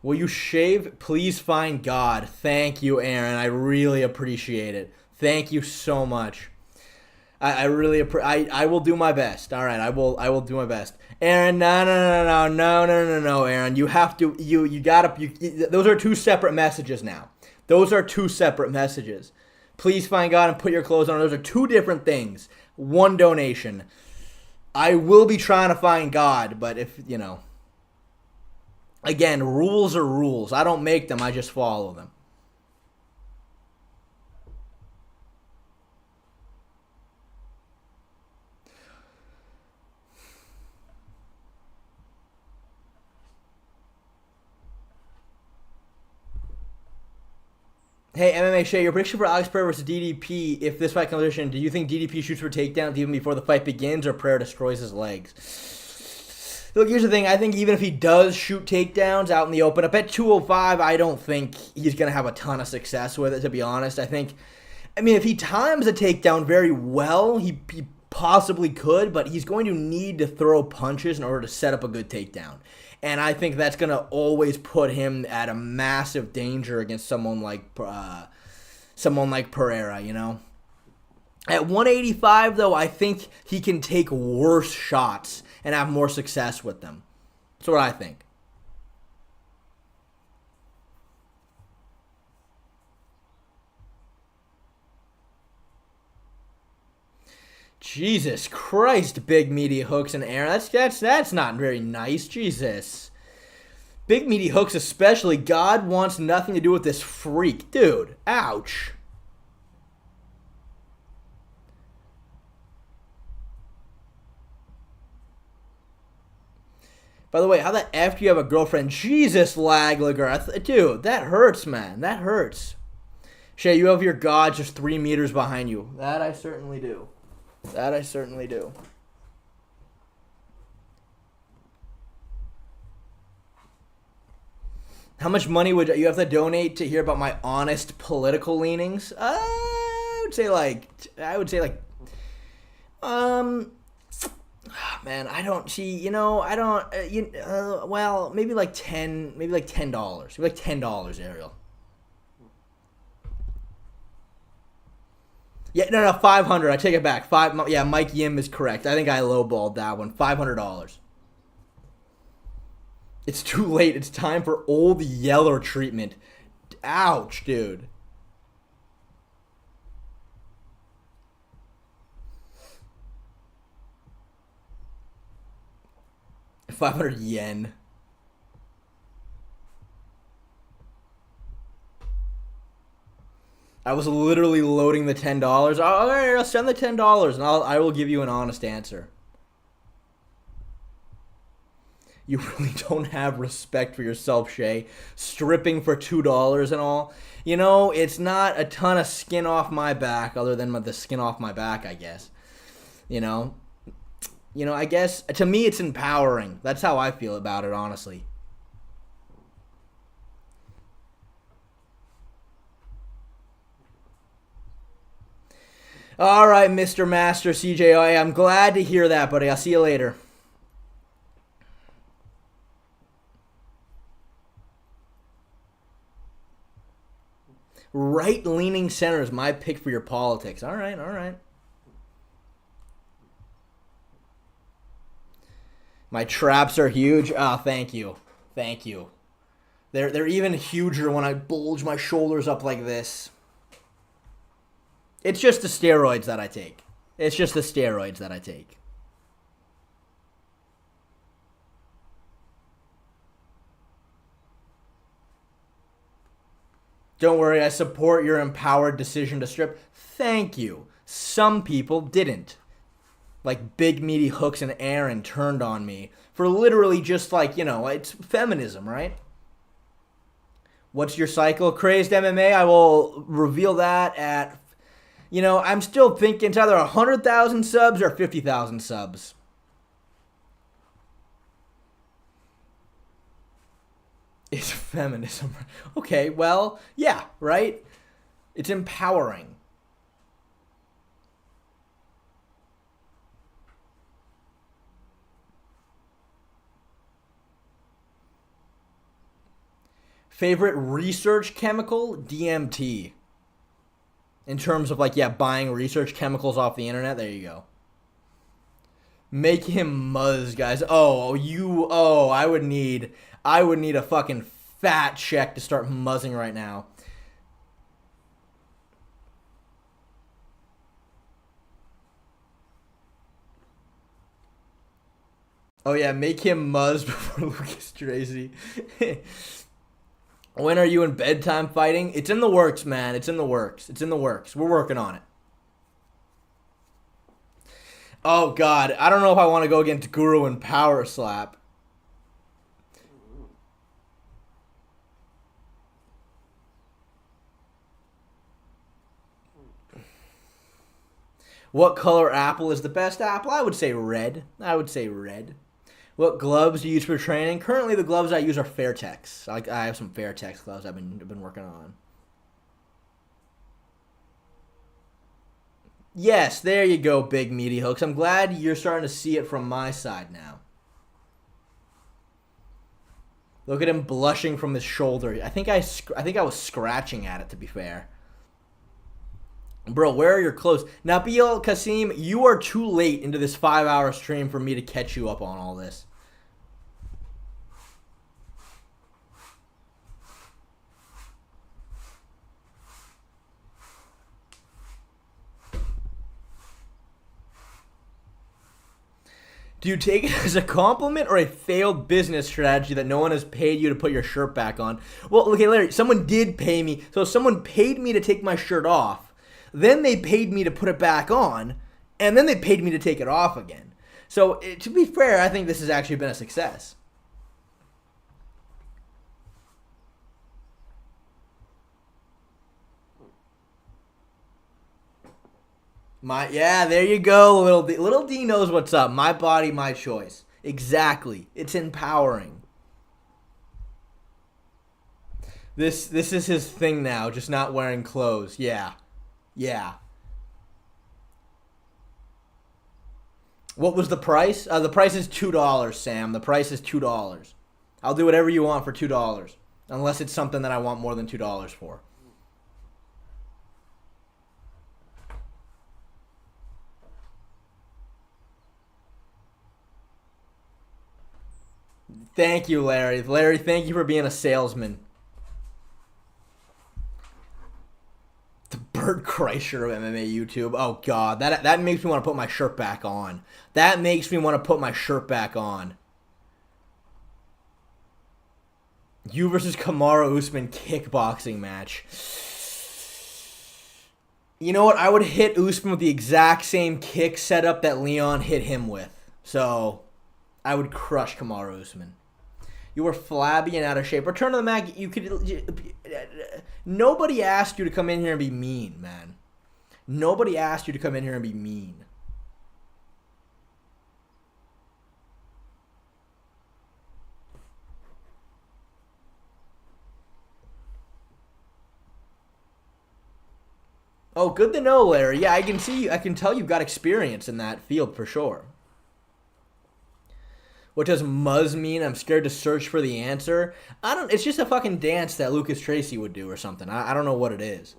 Will you shave? Please find God. Thank you, Aaron. I really appreciate it. Thank you so much. I really I will do my best. All right, I will do my best. Aaron, no, Aaron. You have to you gotta those are two separate messages now. Those are two separate messages. Please find God and put your clothes on. Those are two different things. One donation. I will be trying to find God, but if again, rules are rules. I don't make them, I just follow them. Hey, MMA Shay, your prediction for Alex Pereira versus DDP, if this fight comes to fruition, do you think DDP shoots for takedowns even before the fight begins, or Pereira destroys his legs? Look, here's the thing. I think even if he does shoot takedowns out in the open, up at 205, I don't think he's going to have a ton of success with it, to be honest. I mean, if he times a takedown very well, he possibly could, but he's going to need to throw punches in order to set up a good takedown. And I think that's going to always put him at a massive danger against someone like Pereira, At 185, though, I think he can take worse shots and have more success with them. That's what I think. Jesus Christ, big meaty hooks and air. That's not very nice. Jesus. Big meaty hooks especially. God wants nothing to do with this freak. Dude, ouch. By the way, how the F do you have a girlfriend? Jesus, Laglager. Dude, that hurts, man. That hurts. Shay, you have your God just 3 meters behind you. That I certainly do. That I certainly do. How much money would you have to donate to hear about my honest political leanings? I would say like, man, I don't see, well, maybe like $10, maybe like $10, maybe like $10, Ariel. Yeah, no, 500. I take it back. Yeah, Mike Yim is correct. I think I lowballed that one. $500. It's too late. It's time for Old Yeller treatment. Ouch, dude. $500. I was literally loading the $10. All right, I'll send the $10 and I will give you an honest answer. You really don't have respect for yourself, Shay. Stripping for $2 and all. It's not a ton of skin off my back other than the skin off my back, I guess. I guess to me it's empowering. That's how I feel about it, honestly. All right, Mr. Master CJI. I'm glad to hear that, buddy. I'll see you later. Right-leaning center is my pick for your politics. All right, all right. My traps are huge. Oh, thank you. Thank you. They're even huger when I bulge my shoulders up like this. It's just the steroids that I take. It's just the steroids that I take. Don't worry, I support your empowered decision to strip. Thank you. Some people didn't. Like big meaty hooks and Aaron turned on me for literally just it's feminism, right? What's your cycle? Crazed MMA, I will reveal that at, I'm still thinking it's either 100,000 subs or 50,000 subs. It's feminism. Okay, well, yeah, right? It's empowering. Favorite research chemical? DMT. In terms of like, yeah, buying research chemicals off the internet. There you go. Make him muzz, guys. I would need a fucking fat check to start muzzing right now. Oh yeah, make him muzz before Lucas Tracy. When are you in bedtime fighting? It's in the works, man. It's in the works. We're working on it. Oh God, I don't know if I want to go against Guru and Power Slap. What color apple is the best apple? I would say red. What gloves do you use for training? Currently, the gloves I use are Fairtex. I have some Fairtex gloves I've been working on. Yes, there you go, big meaty hooks. I'm glad you're starting to see it from my side now. Look at him blushing from his shoulder. I think I was scratching at it, to be fair. Bro, where are your clothes? Nabil Kasim, you are too late into this 5-hour stream for me to catch you up on all this. Do you take it as a compliment or a failed business strategy that no one has paid you to put your shirt back on? Well, okay, Larry, someone did pay me. So someone paid me to take my shirt off. Then they paid me to put it back on, and then they paid me to take it off again. So, to be fair, I think this has actually been a success. Yeah, there you go, Little D. Little D knows what's up. My body, my choice. Exactly. It's empowering. This is his thing now, just not wearing clothes. Yeah. What was the price? The price is $2, Sam. The price is $2. I'll do whatever you want for $2. Unless it's something that I want more than $2 for. Thank you, Larry. Larry, thank you for being a salesman. The Bert Kreischer of MMA YouTube. Oh, God. That makes me want to put my shirt back on. You versus Kamaru Usman kickboxing match. You know what? I would hit Usman with the exact same kick setup that Leon hit him with. So, I would crush Kamaru Usman. You were flabby and out of shape. Return to the Mag. Nobody asked you to come in here and be mean, man. Nobody asked you to come in here and be mean. Oh, good to know, Larry. Yeah, I can see you. I can tell you've got experience in that field for sure. What does muzz mean? I'm scared to search for the answer. It's just a fucking dance that Lucas Tracy would do or something. I don't know what it is.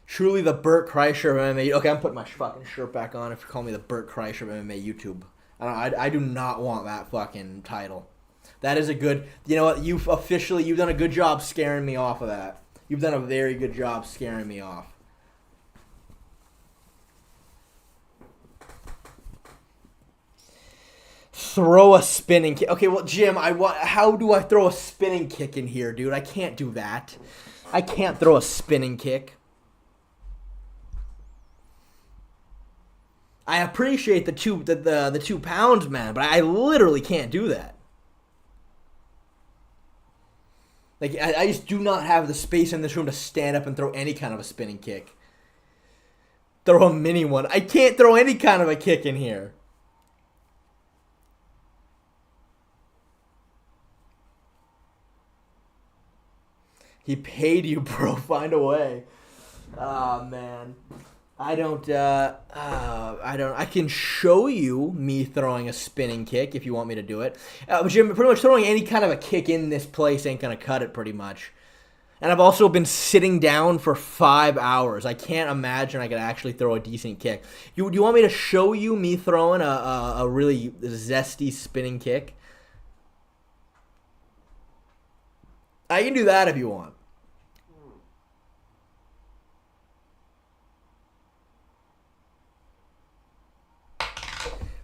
Truly the Bert Kreischer of MMA. Okay, I'm putting my fucking shirt back on if you call me the Bert Kreischer of MMA YouTube. I do not want that fucking title. That is a good... You know what? You've done a good job scaring me off of that. You've done a very good job scaring me off. Throw a spinning kick. Okay, well, Jim, how do I throw a spinning kick in here, dude? I can't do that. I can't throw a spinning kick. I appreciate the 2 pounds, man, but I literally can't do that. Like, I just do not have the space in this room to stand up and throw any kind of a spinning kick. Throw a mini one. I can't throw any kind of a kick in here. He paid you, bro. Find a way. Ah, man. I don't. I can show you me throwing a spinning kick if you want me to do it. Jim, pretty much throwing any kind of a kick in this place ain't gonna cut it. Pretty much. And I've also been sitting down for 5 hours. I can't imagine I could actually throw a decent kick. Do you want me to show you me throwing a really zesty spinning kick? I can do that if you want.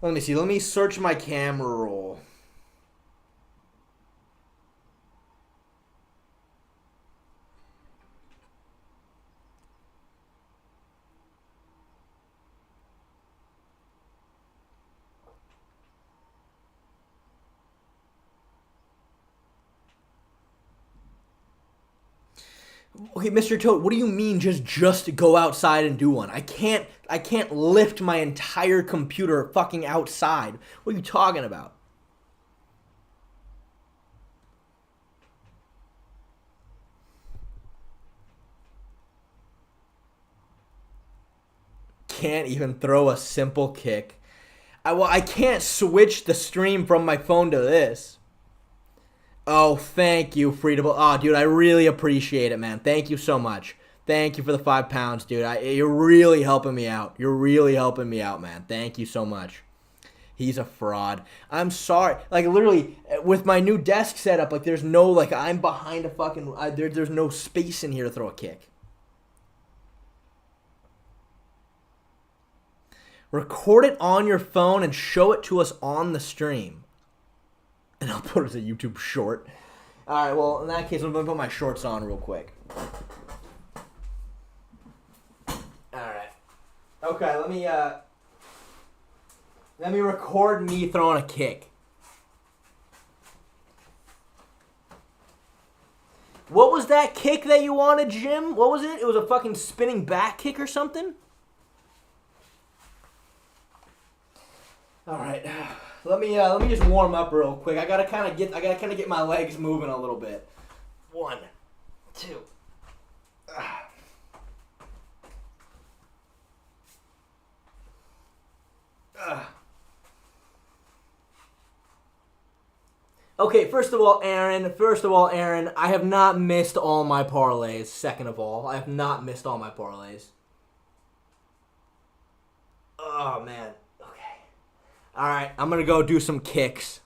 Let me see. Let me search my camera roll. Okay, Mr. Toad, what do you mean just go outside and do one? I can't lift my entire computer fucking outside. What are you talking about? Can't even throw a simple kick. I can't switch the stream from my phone to this. Oh, thank you, Freedable. Oh, dude, I really appreciate it, man. Thank you so much. Thank you for the £5, dude. You're really helping me out. You're really helping me out, man. Thank you so much. He's a fraud. I'm sorry. Like, literally, with my new desk setup, like, there's no, like, I'm behind a fucking, there's no space in here to throw a kick. Record it on your phone and show it to us on the stream. And I'll put it as a YouTube short. All right, well, in that case, I'm going to put my shorts on real quick. All right. Okay, let me record me throwing a kick. What was that kick that you wanted, Jim? What was it? It was a fucking spinning back kick or something? All right. Let me just warm up real quick. I gotta kind of get my legs moving a little bit. 1, 2. Okay, first of all, Aaron, I have not missed all my parlays. Second of all, I have not missed all my parlays. Oh, man. Okay. All right, I'm going to go do some kicks.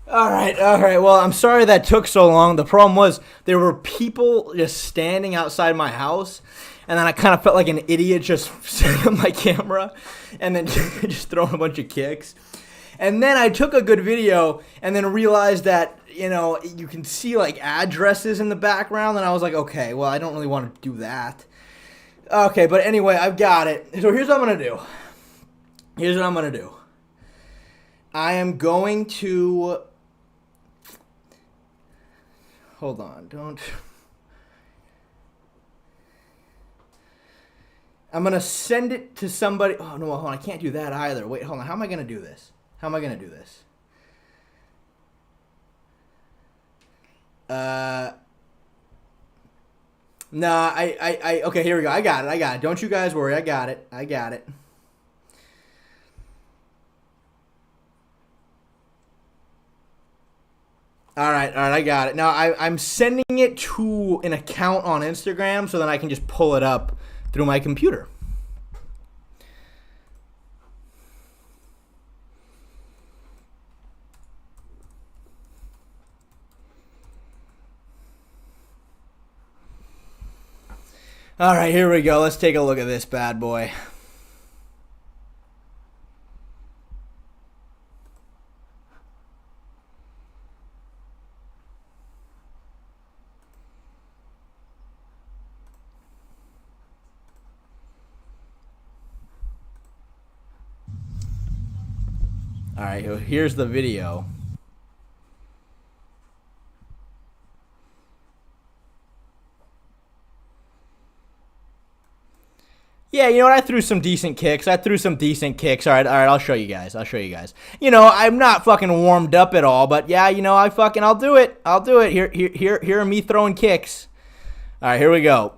All right. Well, I'm sorry that took so long. The problem was there were people just standing outside my house, and then I kind of felt like an idiot just setting up my camera and then just throwing a bunch of kicks. And then I took a good video and then realized that, you can see like addresses in the background, and I was like, okay, well, I don't really want to do that. Okay, but anyway, I've got it. So here's what I'm going to do. I am going to... Hold on, don't... I'm going to send it to somebody... Oh, no, hold on, I can't do that either. Wait, hold on, how am I going to do this? Nah, okay, here we go. I got it. Don't you guys worry, I got it. All right, I got it. Now, I'm sending it to an account on Instagram so then I can just pull it up through my computer. All right, here we go. Let's take a look at this bad boy. All right, here's the video. Yeah, you know what? I threw some decent kicks. All right, I'll show you guys. I'm not fucking warmed up at all, but yeah, I'll do it. Here are me throwing kicks. All right, here we go.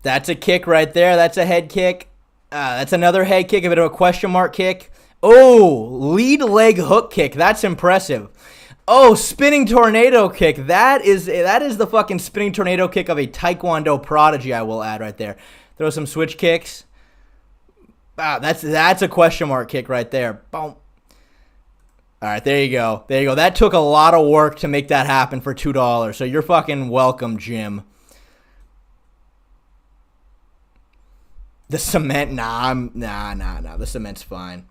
That's a kick right there. That's a head kick. That's another head kick, a bit of a question mark kick. Oh, lead leg hook kick. That's impressive. Oh, spinning tornado kick. That is the fucking spinning tornado kick of a Taekwondo prodigy, I will add right there. Throw some switch kicks. Wow, that's a question mark kick right there. Boom. All right, there you go. That took a lot of work to make that happen for $2. So you're fucking welcome, Jim. The cement, nah. The cement's fine.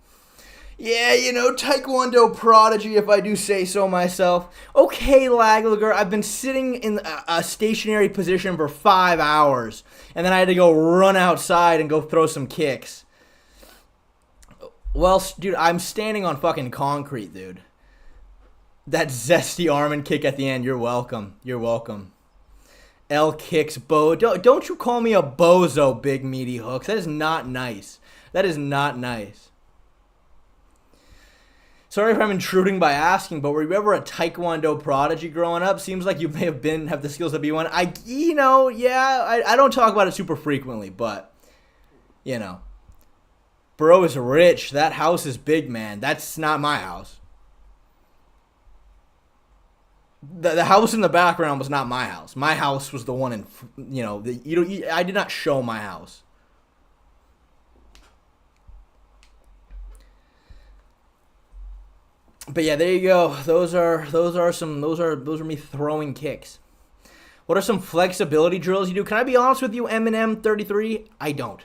Yeah, Taekwondo prodigy, if I do say so myself. Okay, Laglager, I've been sitting in a stationary position for 5 hours, and then I had to go run outside and go throw some kicks. Well, dude, I'm standing on fucking concrete, dude. That zesty arm and kick at the end, you're welcome. L kicks, don't you call me a bozo, big meaty hooks. That is not nice. Sorry if I'm intruding by asking, but were you ever a Taekwondo prodigy growing up? Seems like you may have the skills to be one. I don't talk about it super frequently, but, bro is rich. That house is big, man. That's not my house. The house in the background was not my house. My house was the one in, I did not show my house. But yeah, there you go. Those are me throwing kicks. What are some flexibility drills you do? Can I be honest with you, Eminem33? I don't.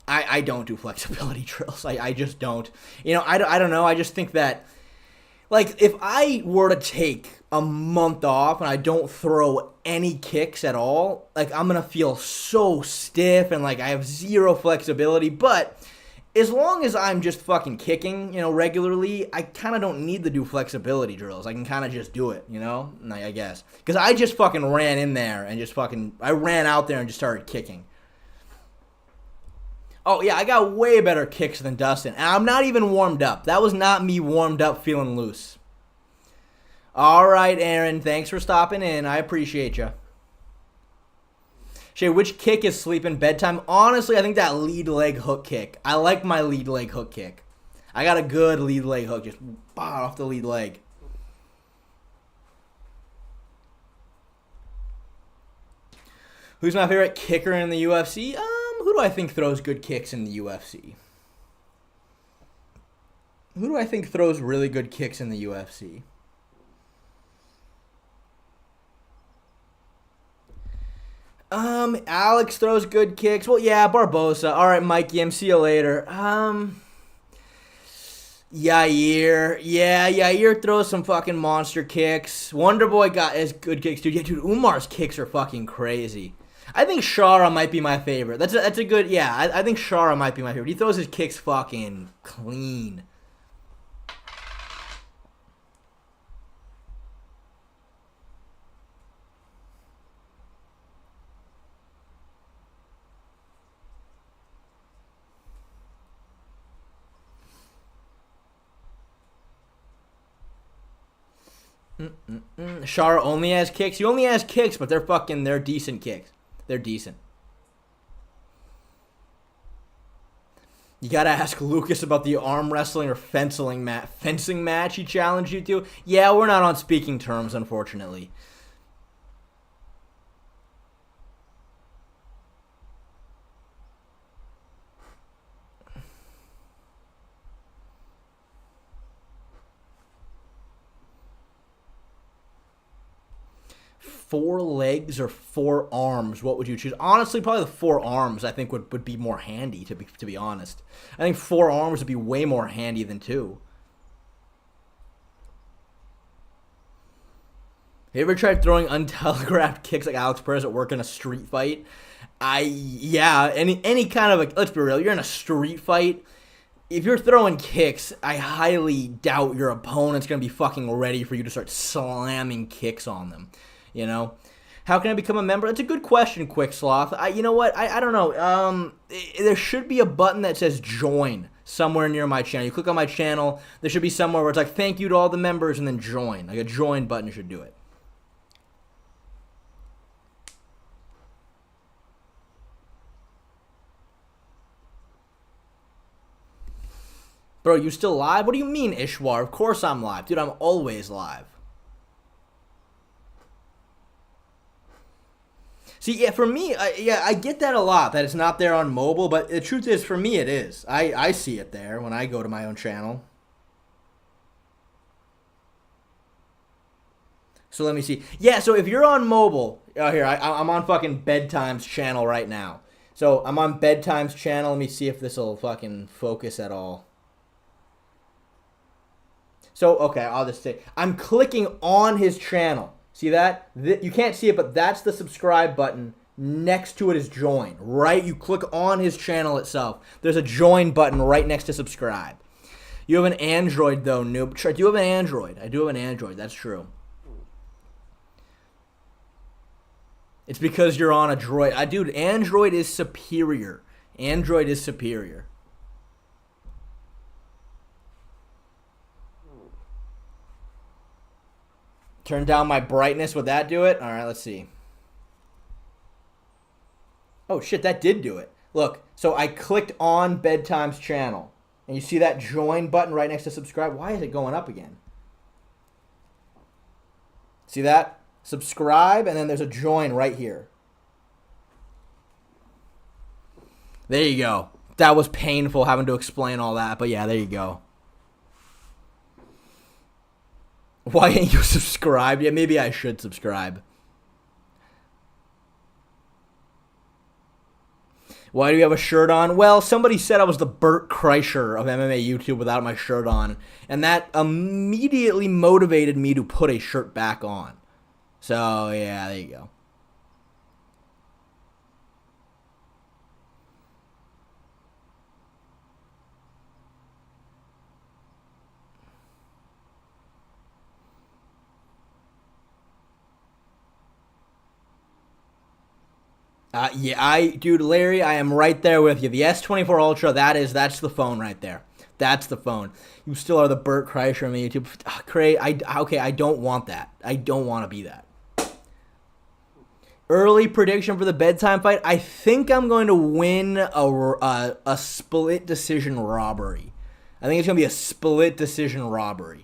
I don't do flexibility drills. I just don't. I don't know. I just think that, like, if I were to take a month off and I don't throw any kicks at all, like, I'm going to feel so stiff and, like, I have zero flexibility. But as long as I'm just fucking kicking, regularly, I kind of don't need to do flexibility drills. I can kind of just do it, I guess. Because I just fucking ran in there and I ran out there and just started kicking. Oh, yeah, I got way better kicks than Dustin. And I'm not even warmed up. That was not me warmed up feeling loose. All right, Aaron, thanks for stopping in. I appreciate you. Shay, which kick is sleeping bedtime? Honestly, I think that lead leg hook kick. I like my lead leg hook kick. I got a good lead leg hook. Just off the lead leg. Who's my favorite kicker in the UFC? Who do I think throws good kicks in the UFC? Who do I think throws really good kicks in the UFC? Alex throws good kicks. Well, yeah, Barbosa. All right, Mikey, see you later. Yair. Yeah, Yair throws some fucking monster kicks. Wonderboy got his good kicks, dude. Yeah, dude, Umar's kicks are fucking crazy. I think Shara might be my favorite. That's a good, yeah, I think Shara might be my favorite. He throws his kicks fucking clean. Shara only has kicks. He only has kicks, but they're decent kicks. They're decent. You gotta ask Lucas about the arm wrestling or fencing match he challenged you to. Yeah, we're not on speaking terms, unfortunately. Four legs or four arms, what would you choose? Honestly, probably the four arms I think would be more handy, to be honest. I think four arms would be way more handy than two. You ever tried throwing untelegraphed kicks like Alex Perez at work in a street fight? Any kind of, let's be real, you're in a street fight. If you're throwing kicks, I highly doubt your opponent's going to be fucking ready for you to start slamming kicks on them. You know, how can I become a member? That's a good question, Quick Sloth. You know what? I don't know. There should be a button that says join somewhere near my channel. You click on my channel, there should be somewhere where it's like thank you to all the members and then join. Like a join button should do it. Bro, you still live? What do you mean, Ishwar? Of course I'm live. Dude, I'm always live. See, yeah, for me, I get that a lot, that it's not there on mobile, but the truth is, for me, it is. I see it there when I go to my own channel. So let me see. Yeah, so if you're on mobile, here, I'm on fucking Bedtime's channel right now. So I'm on Bedtime's channel. Let me see if this will fucking focus at all. So, okay, I'll just say, I'm clicking on his channel. See that? You can't see it, but that's the subscribe button. Next to it is join, right? You click on his channel itself. There's a join button right next to subscribe. You have an Android, though, noob. I do have an Android. I do have an Android. That's true. It's because you're on a Droid. Dude, Android is superior. Android is superior. Turn down my brightness. Would that do it? All right, let's see. Oh, shit, that did do it. Look, so I clicked on Bedtime's channel. And you see that join button right next to subscribe? Why is it going up again? See that? Subscribe, and then there's a join right here. There you go. That was painful having to explain all that, but yeah, there you go. Why ain't you subscribed? Yeah, maybe I should subscribe. Why do you have a shirt on? Well, somebody said I was the Bert Kreischer of MMA YouTube without my shirt on, and that immediately motivated me to put a shirt back on. So, yeah, there you go. Dude, Larry, I am right there with you. The S24 Ultra, that's the phone right there. That's the phone. You still are the Bert Kreischer on YouTube. Okay, I don't want that. I don't want to be that. Early prediction for the Bedtime fight. I think I'm going to win a split decision robbery. I think it's going to be a split decision robbery.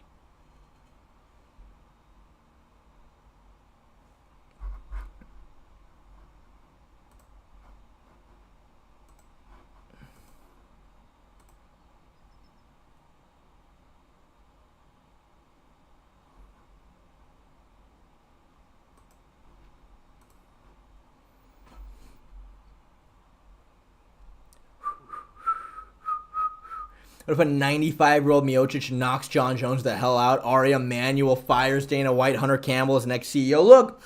What if a 95-year-old Miocic knocks John Jones the hell out? Ari Emanuel fires Dana White, Hunter Campbell is next CEO. Look,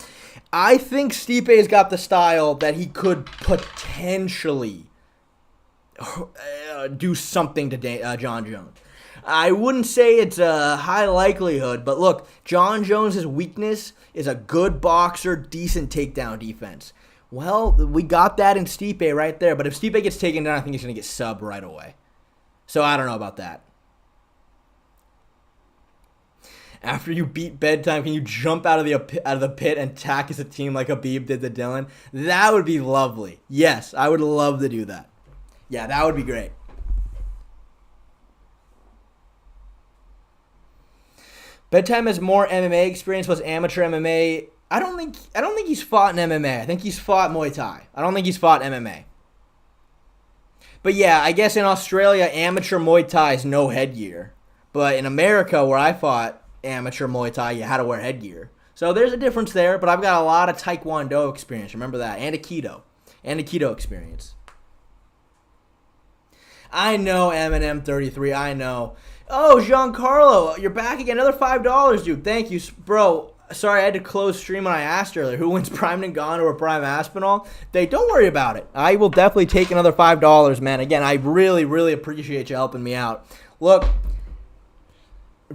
I think Stipe's got the style that he could potentially do something to John Jones. I wouldn't say it's a high likelihood, but look, John Jones' weakness is a good boxer, decent takedown defense. Well, we got that in Stipe right there, but if Stipe gets taken down, I think he's going to get subbed right away. So I don't know about that. After you beat Bedtime, can you jump out of the pit and tack as a team like Khabib did to Dylan? That would be lovely. Yes, I would love to do that. Yeah, that would be great. Bedtime has more MMA experience, plus amateur MMA. I don't think he's fought in MMA. I think he's fought Muay Thai. I don't think he's fought MMA. But yeah, I guess in Australia, amateur Muay Thai is no headgear. But in America, where I fought amateur Muay Thai, you had to wear headgear. So there's a difference there, but I've got a lot of Taekwondo experience. Remember that. And Aikido experience. I know Eminem33. I know. Oh, Giancarlo, you're back again. Another $5, dude. Thank you. Bro, sorry I had to close stream when I asked earlier. Who wins Prime Ngannou or Prime Aspinall? Don't worry about it. I will definitely take another $5, man. Again, I really, really appreciate you helping me out. Look,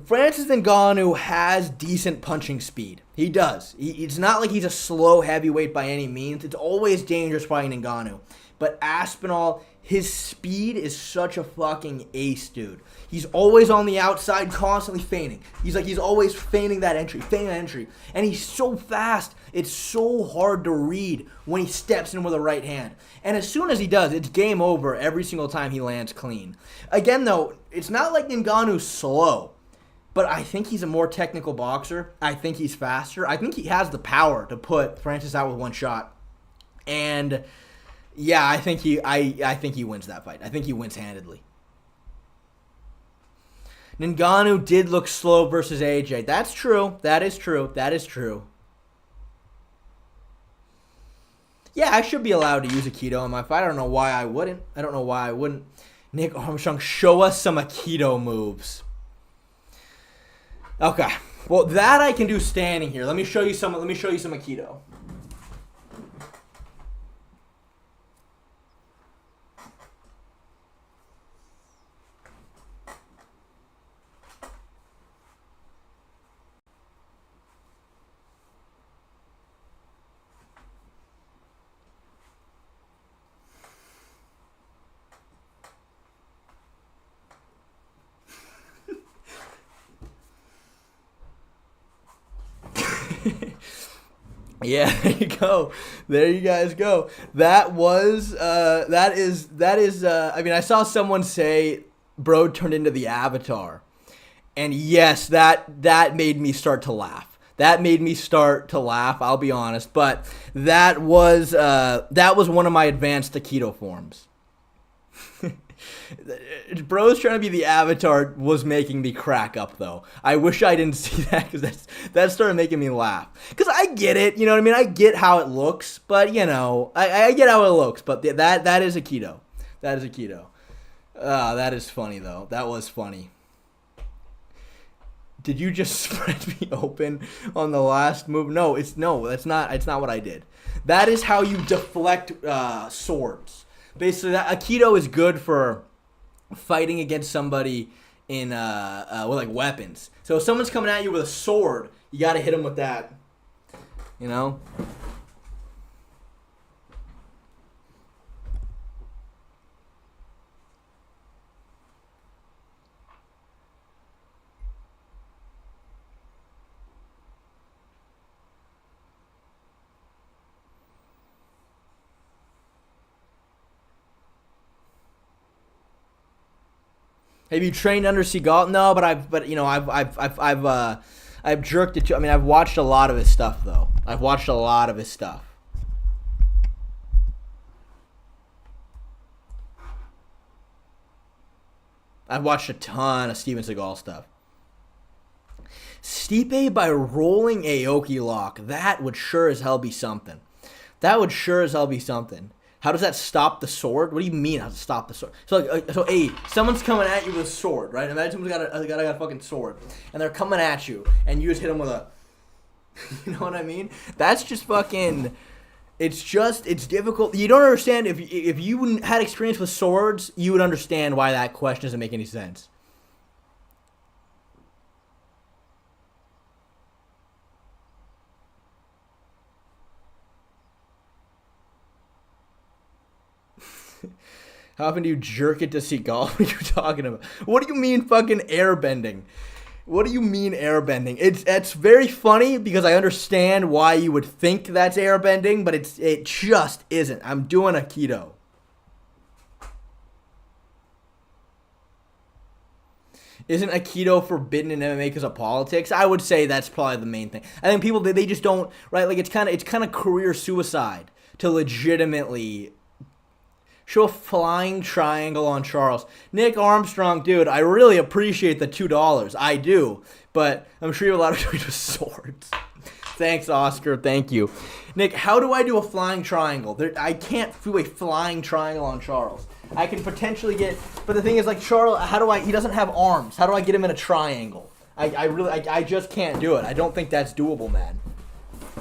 Francis Ngannou has decent punching speed. He does. It's not like he's a slow heavyweight by any means. It's always dangerous fighting Ngannou. But Aspinall, his speed is such a fucking ace, dude. He's always on the outside, constantly feigning. He's always feigning that entry. And he's so fast, it's so hard to read when he steps in with a right hand. And as soon as he does, it's game over every single time he lands clean. Again, though, it's not like Ngannou's slow. But I think he's a more technical boxer. I think he's faster. I think he has the power to put Francis out with one shot. And yeah, I think he wins that fight. I think he wins handedly. Ngannou did look slow versus AJ. That's true. That is true. Yeah, I should be allowed to use Aikido in my fight. I don't know why I wouldn't. Nick Armstrong, show us some Aikido moves. Okay. Well, that I can do standing here. Let me show you some Aikido. Yeah, there you go. There you guys go. That is, I mean, I saw someone say bro turned into the Avatar. And yes, that made me start to laugh. I'll be honest. But that was one of my advanced Aikido forms. Bro's trying to be the Avatar was making me crack up, though. I wish I didn't see that, because that started making me laugh. Because I get it, you know what I mean? I get how it looks, but, you know, I get how it looks. But that is Aikido. That is Aikido. That is funny, though. That was funny. Did you just spread me open on the last move? No, that's not what I did. That is how you deflect swords. Basically, that Aikido is good for fighting against somebody in with like weapons. So if someone's coming at you with a sword, you got to hit them with that. You know? Have you trained under Seagal? No, but I've jerked it too. I mean, I've watched a lot of his stuff, though. I've watched a ton of Steven Seagal stuff. Stipe by rolling Aoki lock. That would sure as hell be something. How does that stop the sword? What do you mean? How does it stop the sword? So someone's coming at you with a sword, right? Imagine someone's got a fucking sword, and they're coming at you, and you just hit them with a, you know what I mean? That's just fucking. It's difficult. You don't understand. If you had experience with swords, you would understand why that question doesn't make any sense. How often do you jerk it to see golf? What are you talking about? What do you mean fucking airbending? What do you mean airbending? It's very funny because I understand why you would think that's airbending, but it just isn't. I'm doing Aikido. Isn't Aikido forbidden in MMA because of politics? I would say that's probably the main thing. I think people they just don't, right? Like it's kind of career suicide to legitimately show a flying triangle on Charles. Nick Armstrong, dude, I really appreciate the $2. I do. But I'm sure you have a lot of doing with swords. Thanks, Oscar. Thank you. Nick, how do I do a flying triangle? I can't do a flying triangle on Charles. I can potentially get... But the thing is, like, Charles, he doesn't have arms. How do I get him in a triangle? I just can't do it. I don't think that's doable, man.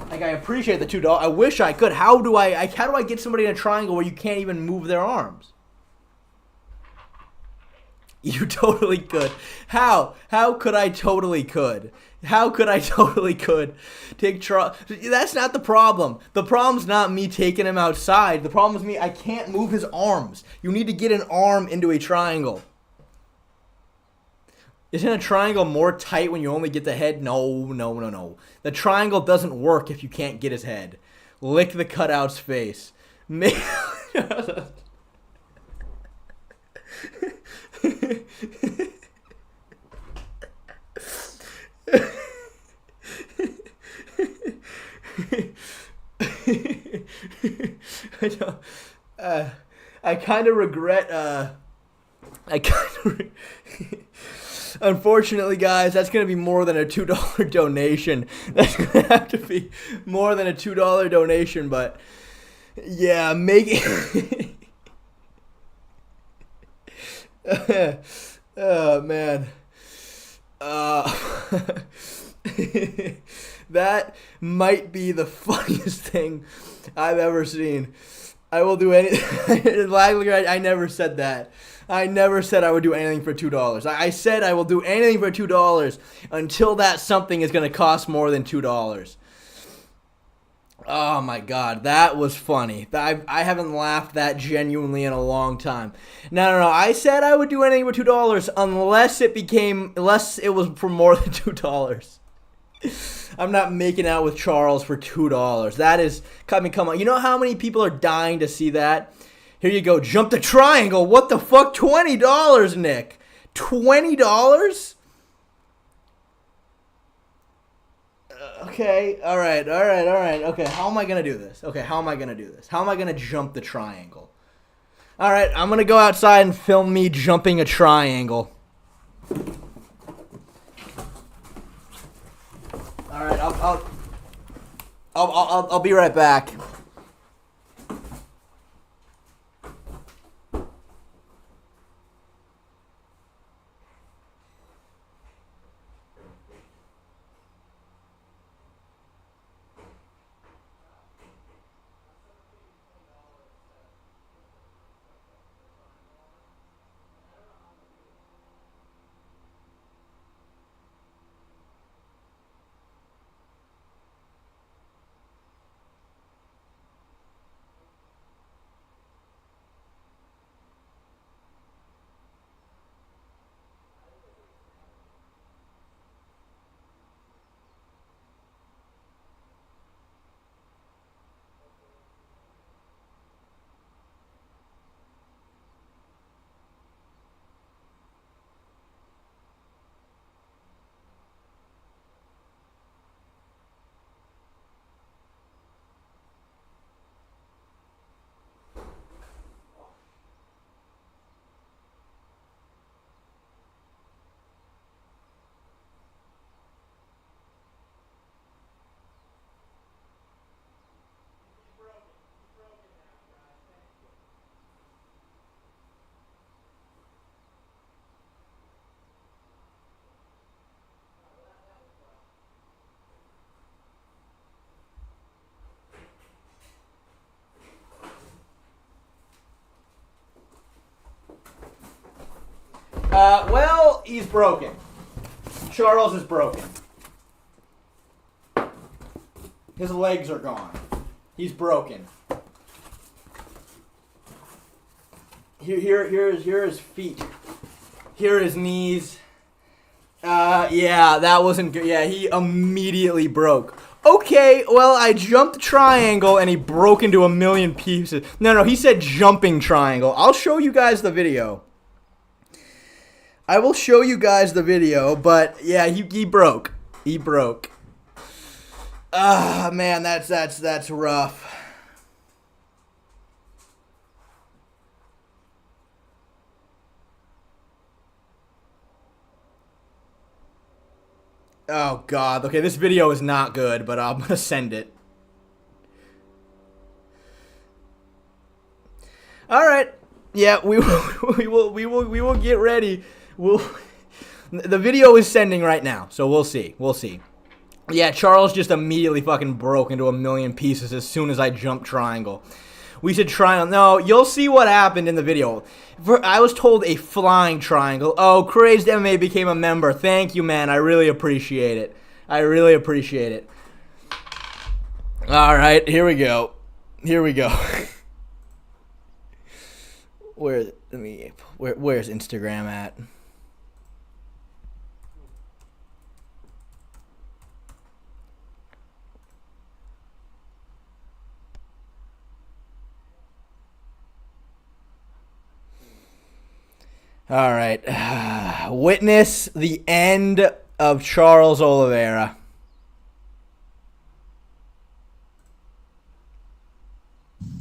Like, I appreciate the $2. I wish I could. How do I get somebody in a triangle where you can't even move their arms? You totally could. How? How could I totally could? How could I totally could take Charles? That's not the problem. The problem's not me taking him outside. The problem is me. I can't move his arms. You need to get an arm into a triangle. Isn't a triangle more tight when you only get the head? No. The triangle doesn't work if you can't get his head. Lick the cutout's face. I kind of regret. Unfortunately, guys, that's going to be more than a $2 donation. That's going to have to be more than a $2 donation, but yeah, make it. Oh, man. That might be the funniest thing I've ever seen. I will do anything. I never said that. I never said I would do anything for $2. I said I will do anything for $2 until that something is going to cost more than $2. Oh my God, that was funny. I haven't laughed that genuinely in a long time. No. I said I would do anything for $2 unless it was for more than $2. I'm not making out with Charles for $2. That is, come on. You know how many people are dying to see that? Here you go. Jump the triangle. What the fuck? $20, Nick. $20? Okay. All right. Okay. How am I going to do this? How am I going to jump the triangle? All right. I'm going to go outside and film me jumping a triangle. All right. I'll be right back. Well, he's broken. Charles is broken. His legs are gone. He's broken. Here are his feet. Here are his knees. Yeah, that wasn't good. Yeah, he immediately broke. Okay, well, I jumped triangle and he broke into a million pieces. No, he said jumping triangle. I'll show you guys the video. I will show you guys the video, but yeah, he broke. He broke. Ah, man, that's rough. Oh, God. Okay, this video is not good, but I'm going to send it. All right. Yeah, we will get ready. The video is sending right now, so we'll see. We'll see. Yeah, Charles just immediately fucking broke into a million pieces as soon as I jumped triangle. We said triangle. No, you'll see what happened in the video. I was told a flying triangle. Oh, Crazed MMA became a member. Thank you, man. I really appreciate it. I really appreciate it. All right, here we go. Here we go. Where's Instagram at? All right. Witness the end of Charles Oliveira.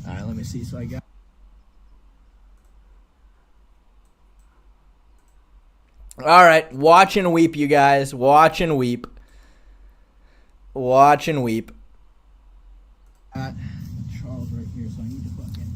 All right, let me see. So I got. All right, watch and weep, you guys. Watch and weep. Watch and weep. Charles right here, so I need to fucking.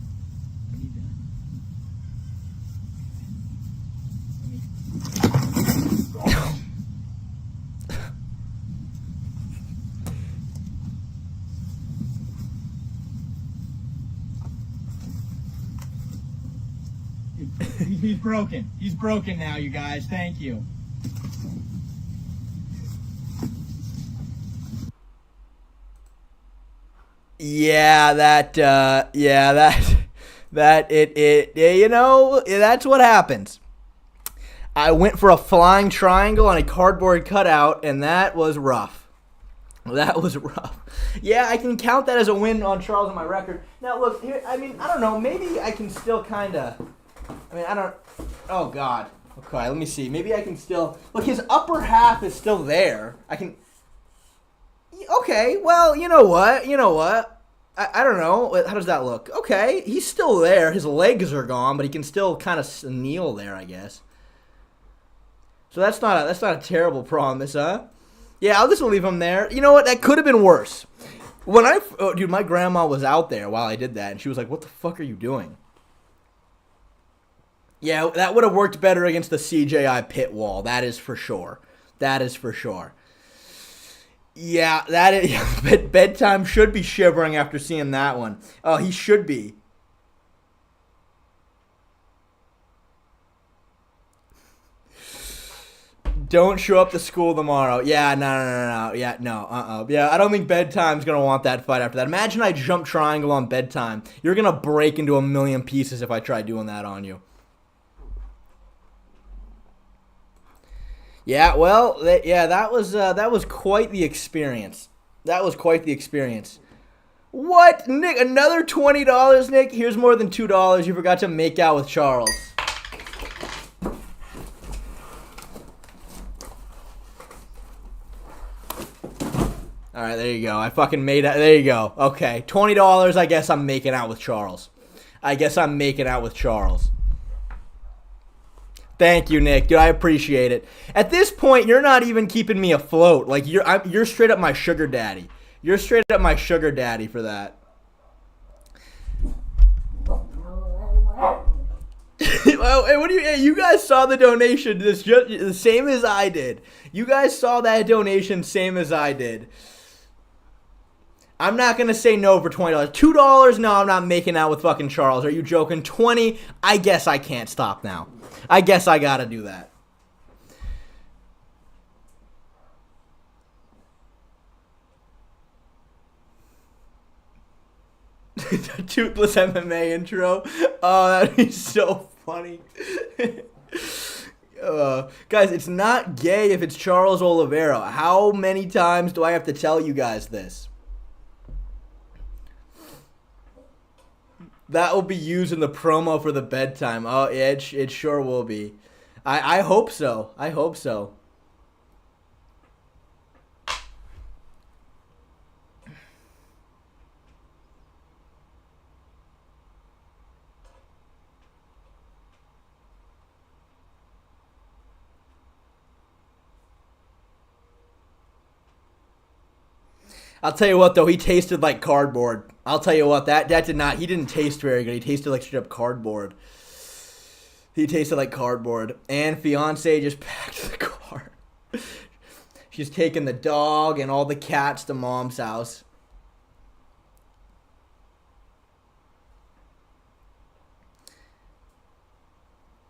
He's broken. He's broken now, you guys. Thank you. Yeah, you know, that's what happens. I went for a flying triangle on a cardboard cutout, and that was rough. That was rough. Yeah, I can count that as a win on Charles on my record. Now, look, here, I mean, I don't know. Maybe I can still kind of... I mean, I don't... Oh, God. Okay, let me see. Maybe I can still... Look, his upper half is still there. I can... Okay, well, you know what? I don't know. How does that look? Okay, he's still there. His legs are gone, but he can still kind of kneel there, I guess. So that's not a terrible promise, huh? Yeah, I'll just leave him there. You know what? That could have been worse. Dude, my grandma was out there while I did that, and she was like, "What the fuck are you doing?" Yeah, that would have worked better against the CJI pit wall. That is for sure. That is for sure. Yeah, Bedtime should be shivering after seeing that one. Oh, he should be. Don't show up to school tomorrow. Yeah, no. Yeah, no, Yeah, I don't think Bedtime's going to want that fight after that. Imagine I jump triangle on Bedtime. You're going to break into a million pieces if I try doing that on you. Yeah, well, that was quite the experience. That was quite the experience. What, Nick? Another $20, Nick? Here's more than $2. You forgot to make out with Charles. All right, there you go. I fucking made it. There you go. Okay, $20. I guess I'm making out with Charles. Thank you, Nick. Dude, I appreciate it. At this point, you're not even keeping me afloat. Like, you're straight up my sugar daddy. You're straight up my sugar daddy for that. Hey, what do you? Hey, you guys saw the donation. The same as I did. You guys saw that donation, same as I did. I'm not gonna say no for $20. $2? No, I'm not making out with fucking Charles. Are you joking? $20? I guess I can't stop now. I guess I gotta do that. Toothless MMA intro. Oh, that'd be so funny. Guys, it's not gay if it's Charles Oliveira. How many times do I have to tell you guys this? That will be used in the promo for the bedtime. Oh, yeah, it sure will be. I hope so. I hope so. I'll tell you what, though, he tasted like cardboard. I'll tell you what, that did not, he didn't taste very good. He tasted like straight up cardboard. He tasted like cardboard. And fiance just packed the car. She's taking the dog and all the cats to mom's house.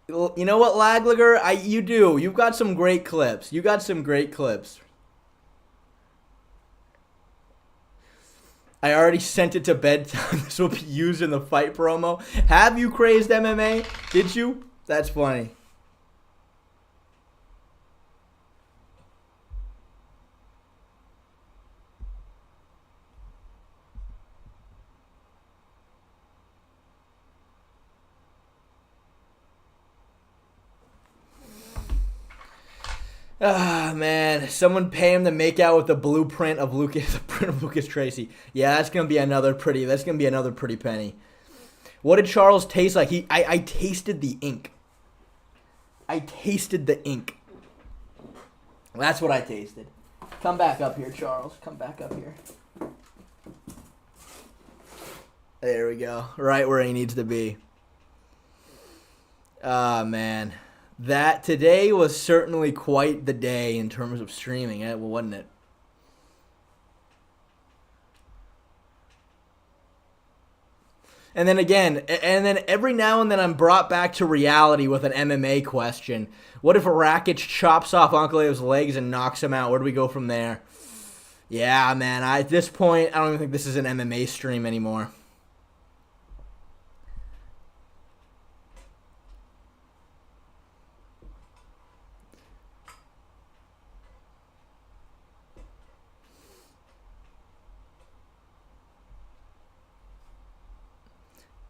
You know what, Lagliger? You do. You've got some great clips. You got some great clips. I already sent it to bedtime. This will be used in the fight promo. Have you crazed MMA? Did you? That's funny. Ah, man. Someone pay him to make out with the blueprint of Lucas Tracy. Yeah, that's gonna be another pretty penny. What did Charles taste like? I tasted the ink. I tasted the ink. That's what I tasted. Come back up here, Charles. Come back up here. There we go. Right where he needs to be. Ah, man. That today was certainly quite the day in terms of streaming, wasn't it? And then again, every now and then I'm brought back to reality with an MMA question. What if Rakic chops off Ankalaev's legs and knocks him out? Where do we go from there? Yeah, man, at this point, I don't even think this is an MMA stream anymore.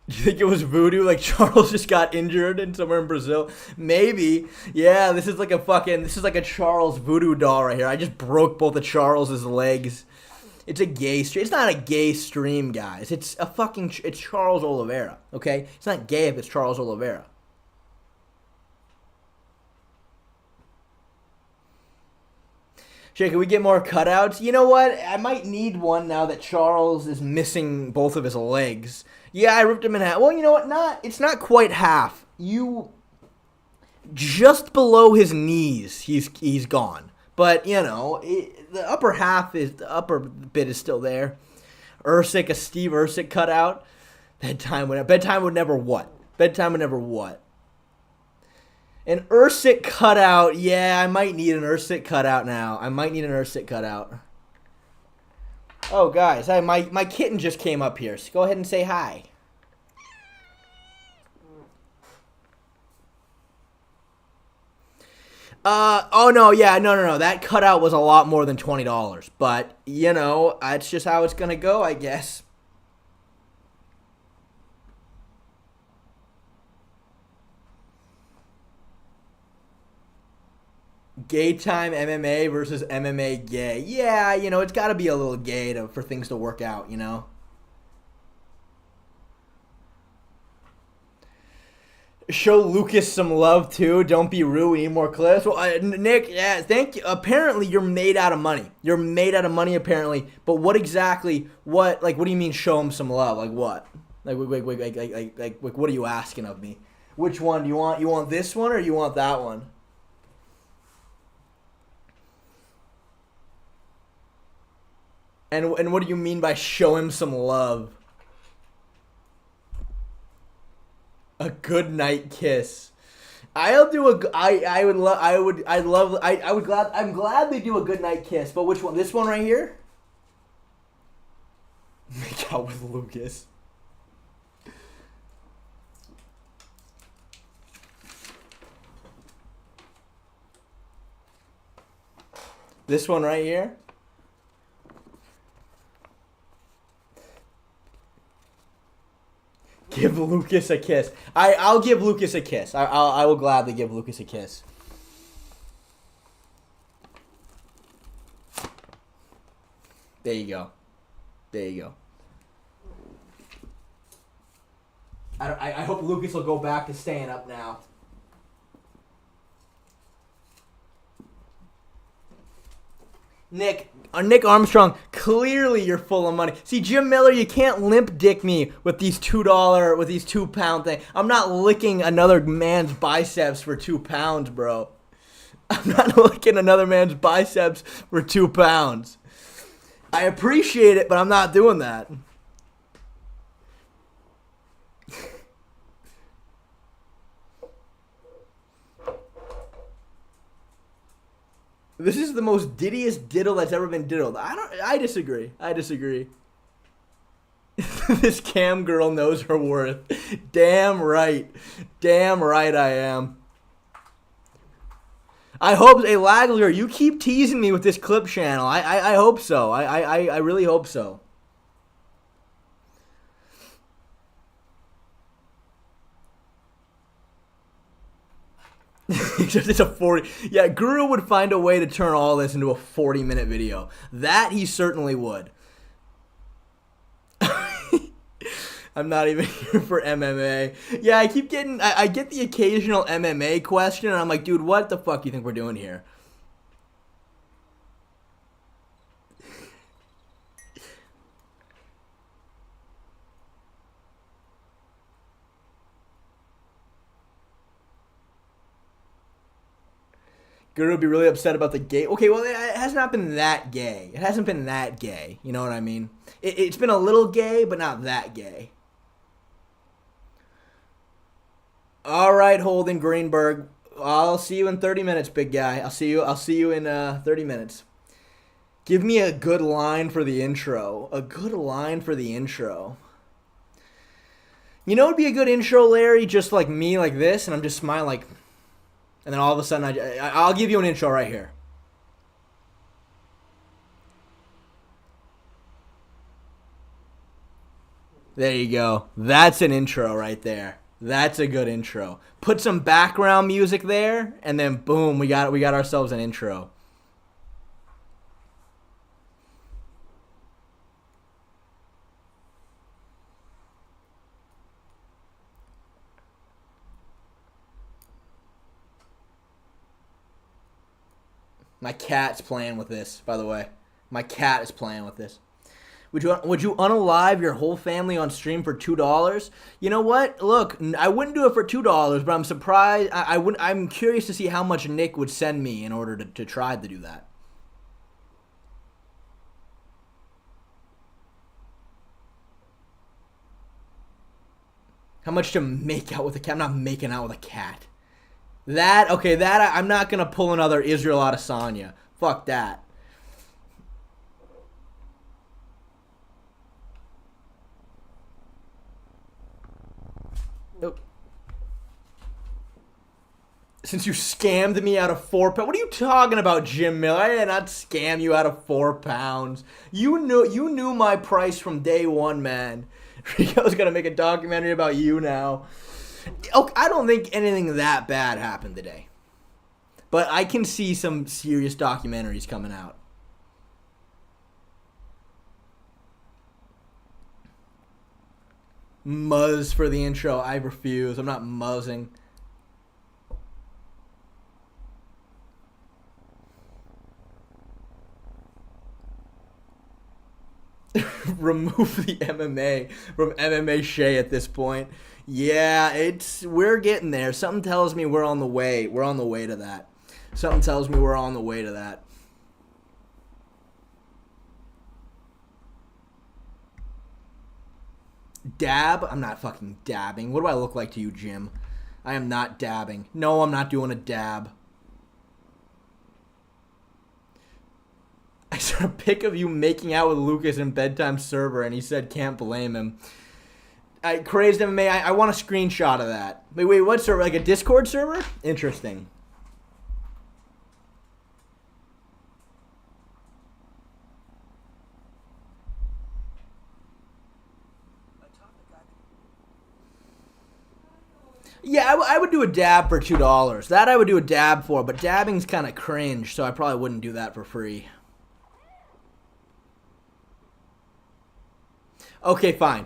Do you think it was voodoo? Like Charles just got injured in somewhere in Brazil? Maybe. Yeah, this is like a Charles voodoo doll right here. I just broke both of Charles's legs. It's a gay stream. It's not a gay stream, guys. It's Charles Oliveira, okay? It's not gay if it's Charles Oliveira. Jay, can we get more cutouts? You know what? I might need one now that Charles is missing both of his legs. Yeah, I ripped him in half. Well, you know what? It's not quite half. Just below his knees, he's gone. But, you know, the upper bit is still there. Usyk, a Steve Usyk cutout. Bedtime would never what? An Usyk cutout. Yeah, I might need an Usyk cutout now. Oh, guys, hi, my kitten just came up here, so go ahead and say hi. Oh, no, that cutout was a lot more than $20, but, you know, that's just how it's gonna go, I guess. Gay time MMA versus MMA gay. Yeah, you know, it's got to be a little gay for things to work out, you know? Show Lucas some love, too. Don't be rude. We need more clips. Well, Nick, yeah, thank you. Apparently, you're made out of money. Apparently. But what do you mean show him some love? Like, what? Like, what are you asking of me? Which one? Do you want this one or you want that one? And what do you mean by show him some love? A good night kiss. I'm gladly do a good night kiss, but which one? This one right here? Make out with Lucas. This one right here. Give Lucas a kiss. I'll give Lucas a kiss. I will gladly give Lucas a kiss. There you go. There you go. I hope Lucas will go back to staying up now. Nick Armstrong, clearly you're full of money. See, Jim Miller, you can't limp dick me with these $2, with these £2 thing. I'm not licking another man's biceps for £2, bro. I'm not licking another man's biceps for £2. I appreciate it, but I'm not doing that. This is the most diddiest diddle that's ever been diddled. I disagree. This cam girl knows her worth. Damn right. Damn right I am. I hope, hey Lagler, you keep teasing me with this clip channel. I hope so. I really hope so. Except it's a 40. Yeah, Guru would find a way to turn all this into a 40-minute video. That he certainly would. I'm not even here for MMA. Yeah, I keep getting, I get the occasional MMA question, and I'm like, dude, what the fuck do you think we're doing here? Guru would be really upset about the gay. Okay, well, it has not been that gay. It hasn't been that gay. You know what I mean? It's been a little gay, but not that gay. All right, Holden Greenberg. I'll see you in 30 minutes, big guy. I'll see you in 30 minutes. Give me a good line for the intro. A good line for the intro. You know, it'd be a good intro, Larry, just like me, like this, and I'm just smiling, like. And then all of a sudden, I'll give you an intro right here. There you go. That's an intro right there. That's a good intro. Put some background music there, and then boom, we got ourselves an intro. My cat's playing with this, by the way. My cat is playing with this. Would you unalive your whole family on stream for $2? You know what? Look, I wouldn't do it for $2, but I'm surprised. I'm curious to see how much Nick would send me in order to try to do that. How much to make out with a cat? I'm not making out with a cat. I'm not going to pull another Israel Adesanya. Fuck that. Nope. Since you scammed me out of £4. What are you talking about, Jim Miller? I did not scam you out of £4. You knew my price from day one, man. Rico's going to make a documentary about you now. I don't think anything that bad happened today. But I can see some serious documentaries coming out. Muzz for the intro. I refuse. I'm not muzzing. Remove the MMA from MMA Shay at this point. Yeah, we're getting there. Something tells me we're on the way. We're on the way to that. Something tells me we're on the way to that. Dab? I'm not fucking dabbing. What do I look like to you, Jim? I am not dabbing. No, I'm not doing a dab. I saw a pic of you making out with Lucas in Bedtime server, and he said can't blame him. Crazed MMA, I want a screenshot of that. Wait, what server? Like a Discord server? Interesting. Yeah, I would do a dab for $2. That I would do a dab for, but dabbing's kind of cringe, so I probably wouldn't do that for free. Okay, fine.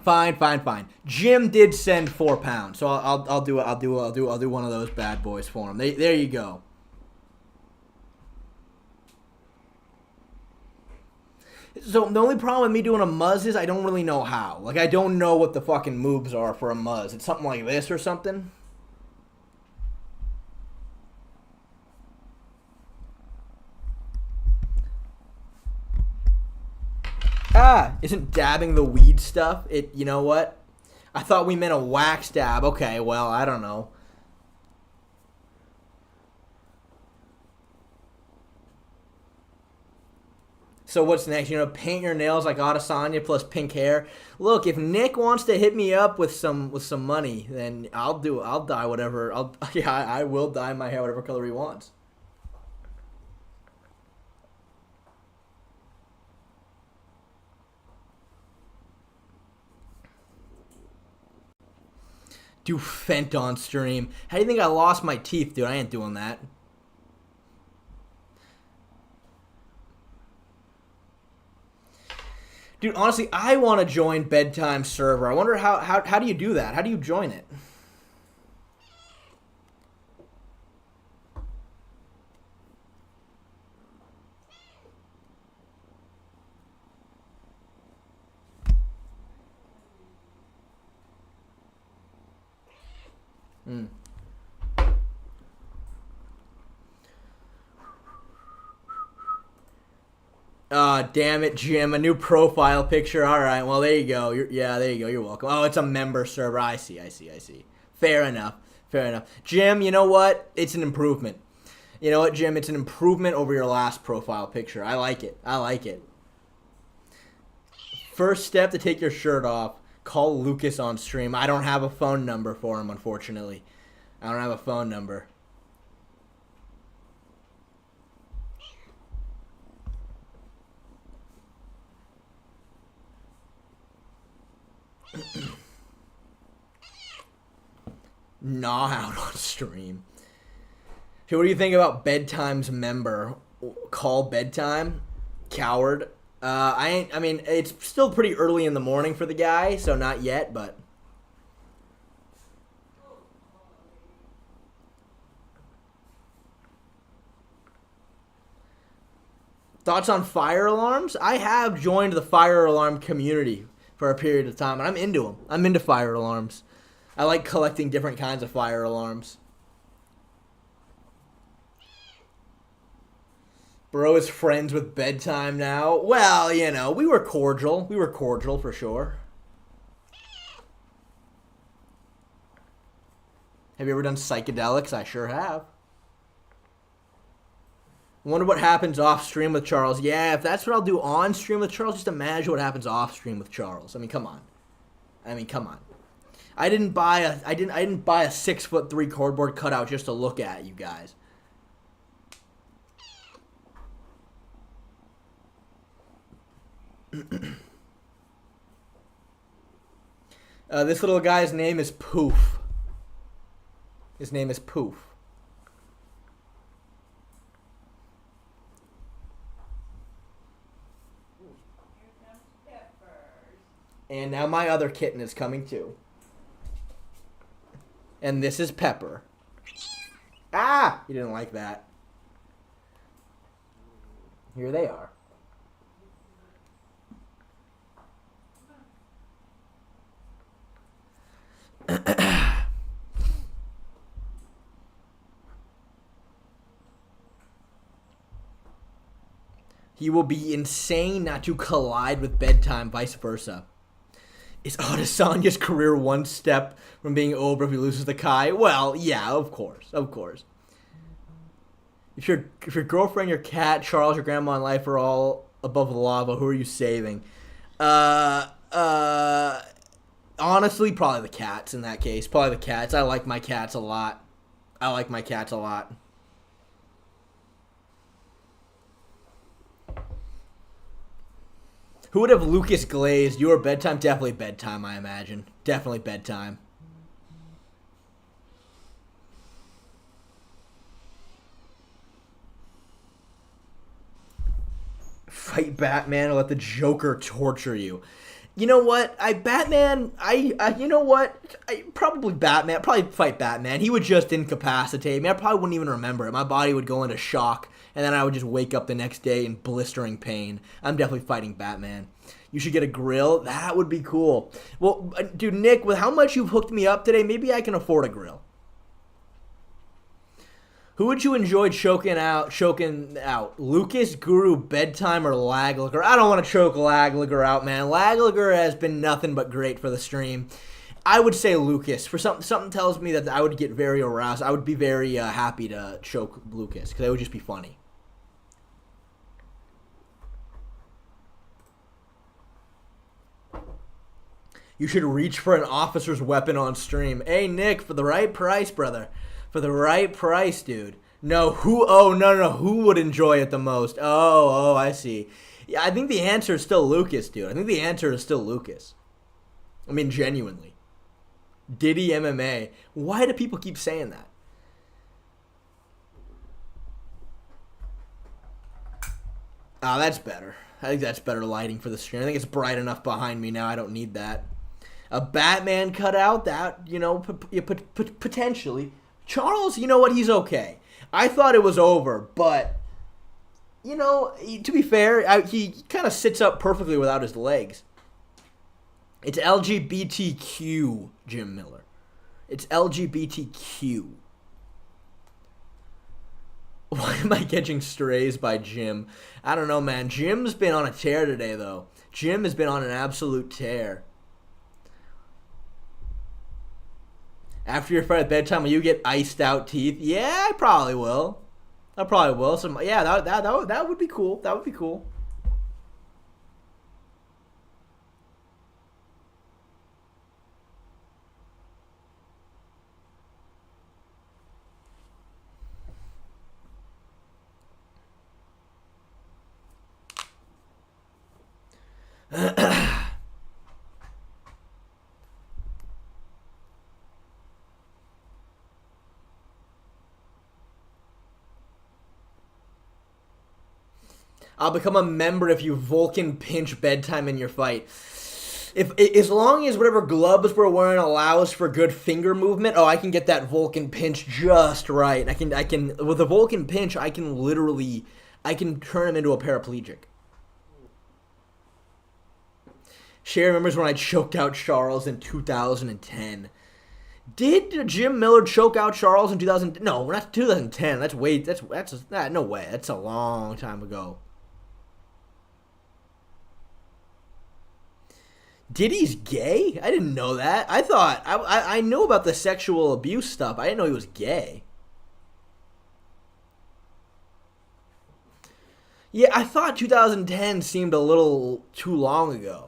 Jim did send £4, so I'll do one of those bad boys for him. There you go. So the only problem with me doing a muzz is I don't really know how. Like, I don't know what the fucking moves are for a muzz. It's something like this or something. Isn't dabbing the weed stuff? You know what? I thought we meant a wax dab. Okay, well, I don't know. So what's next? Paint your nails like Adesanya plus pink hair. Look, if Nick wants to hit me up with some money, then I'll dye whatever. I will dye my hair whatever color he wants. Do Fent on stream. How do you think I lost my teeth, dude? I ain't doing that. Dude, honestly, I want to join Bedtime server. I wonder how do you do that? How do you join it? Damn it, Jim. A new profile picture. All right, well, there you go. There you go. You're welcome. Oh, it's a member server. I see. Fair enough. Jim, you know what? It's an improvement. You know what, Jim? It's an improvement over your last profile picture. I like it. First step to take your shirt off. Call Lucas on stream. I don't have a phone number for him, unfortunately. I don't have a phone number. Gnaw out on stream. Hey, what do you think about Bedtime's member? Call Bedtime? Coward. I mean, it's still pretty early in the morning for the guy, so not yet, but... Thoughts on fire alarms? I have joined the fire alarm community for a period of time, and I'm into them. I'm into fire alarms. I like collecting different kinds of fire alarms. Bro is friends with Bedtime now. Well, we were cordial. We were cordial for sure. Have you ever done psychedelics? I sure have. Wonder what happens off stream with Charles. Yeah, if that's what I'll do on stream with Charles, just imagine what happens off stream with Charles. I mean, come on. I didn't buy a 6'3" cardboard cutout just to look at you guys. This little guy's name is Poof. His name is Poof. And now my other kitten is coming too. And this is Pepper. Ah! You didn't like that. Here they are. He will be insane not to collide with Bedtime, vice versa. Is Adesanya's career one step from being over if he loses to Kai? Well, yeah, of course. If your girlfriend, your cat, Charles, your grandma, and life are all above the lava, who are you saving? Honestly, probably the cats in that case. Probably the cats. I like my cats a lot. Who would have Lucas glazed? You or Bedtime? Definitely Bedtime, I imagine. Definitely Bedtime. Fight Batman or let the Joker torture you. You know what? You know what? Probably Batman. I'd probably fight Batman. He would just incapacitate me. I probably wouldn't even remember it. My body would go into shock, and then I would just wake up the next day in blistering pain. I'm definitely fighting Batman. You should get a grill. That would be cool. Well, dude, Nick, with how much you've hooked me up today, maybe I can afford a grill. Who would you enjoy choking out? Lucas, Guru, Bedtime, or Lagliger? I don't want to choke Lagliger out, man. Lagliger has been nothing but great for the stream. I would say Lucas. For something tells me that I would get very aroused. I would be very happy to choke Lucas because it would just be funny. You should reach for an officer's weapon on stream. Hey, Nick, for the right price, brother. For the right price, dude. No, who? Oh, no. Who would enjoy it the most? Oh, I see. Yeah, I think the answer is still Lucas, dude. I think the answer is still Lucas. I mean, genuinely. Diddy MMA. Why do people keep saying that? Oh, that's better. I think that's better lighting for the stream. I think it's bright enough behind me now. I don't need that. A Batman cutout, that, potentially. Charles, you know what? He's okay. I thought it was over, but, to be fair, he kind of sits up perfectly without his legs. It's LGBTQ, Jim Miller. It's LGBTQ. Why am I catching strays by Jim? I don't know, man. Jim's been on a tear today, though. Jim has been on an absolute tear. After your fight at Bedtime, will you get iced out teeth? Yeah, I probably will. That would be cool. That would be cool. I'll become a member if you Vulcan pinch Bedtime in your fight. As long as whatever gloves we're wearing allows for good finger movement, I can get that Vulcan pinch just right. I can with a Vulcan pinch, I can turn him into a paraplegic. Shay remembers when I choked out Charles in 2010. Did Jim Miller choke out Charles in 2000? No, not 2010. That's no way. That's a long time ago. Diddy's gay? I didn't know that. I thought I know about the sexual abuse stuff. I didn't know he was gay. Yeah, I thought 2010 seemed a little too long ago.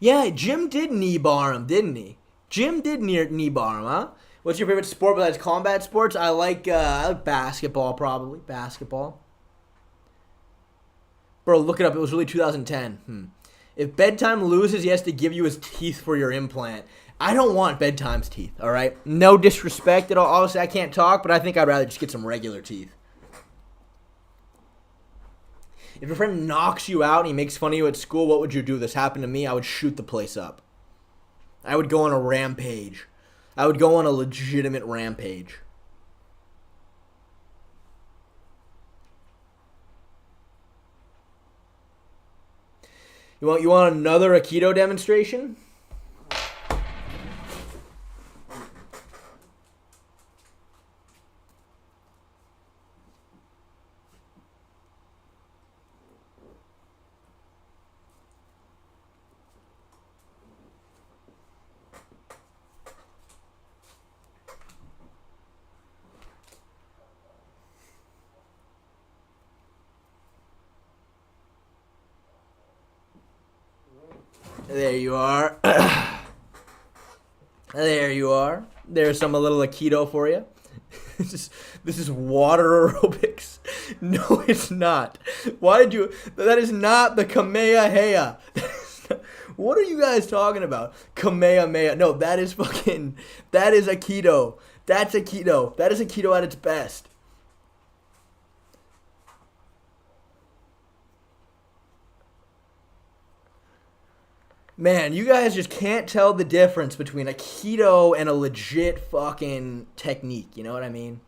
Yeah, Jim did knee bar him, didn't he? Jim did knee bar him, huh? What's your favorite sport besides combat sports? I like basketball, probably. Basketball. Bro, look it up. It was really 2010. If Bedtime loses, he has to give you his teeth for your implant. I don't want Bedtime's teeth, all right? No disrespect at all. Obviously, I can't talk, but I think I'd rather just get some regular teeth. If your friend knocks you out and he makes fun of you at school, what would you do? This happened to me. I would shoot the place up. I would go on a rampage. I would go on a legitimate rampage. You want another Aikido demonstration? There you are. There you are. There's some a little Aikido for you. This is water aerobics. No, it's not. Why did you? That is not the Kamehameha. What are you guys talking about? Kamehameha. No, that is fucking. That is Aikido. That's Aikido. That is Aikido at its best. Man, you guys just can't tell the difference between Aikido and a legit fucking technique. You know what I mean?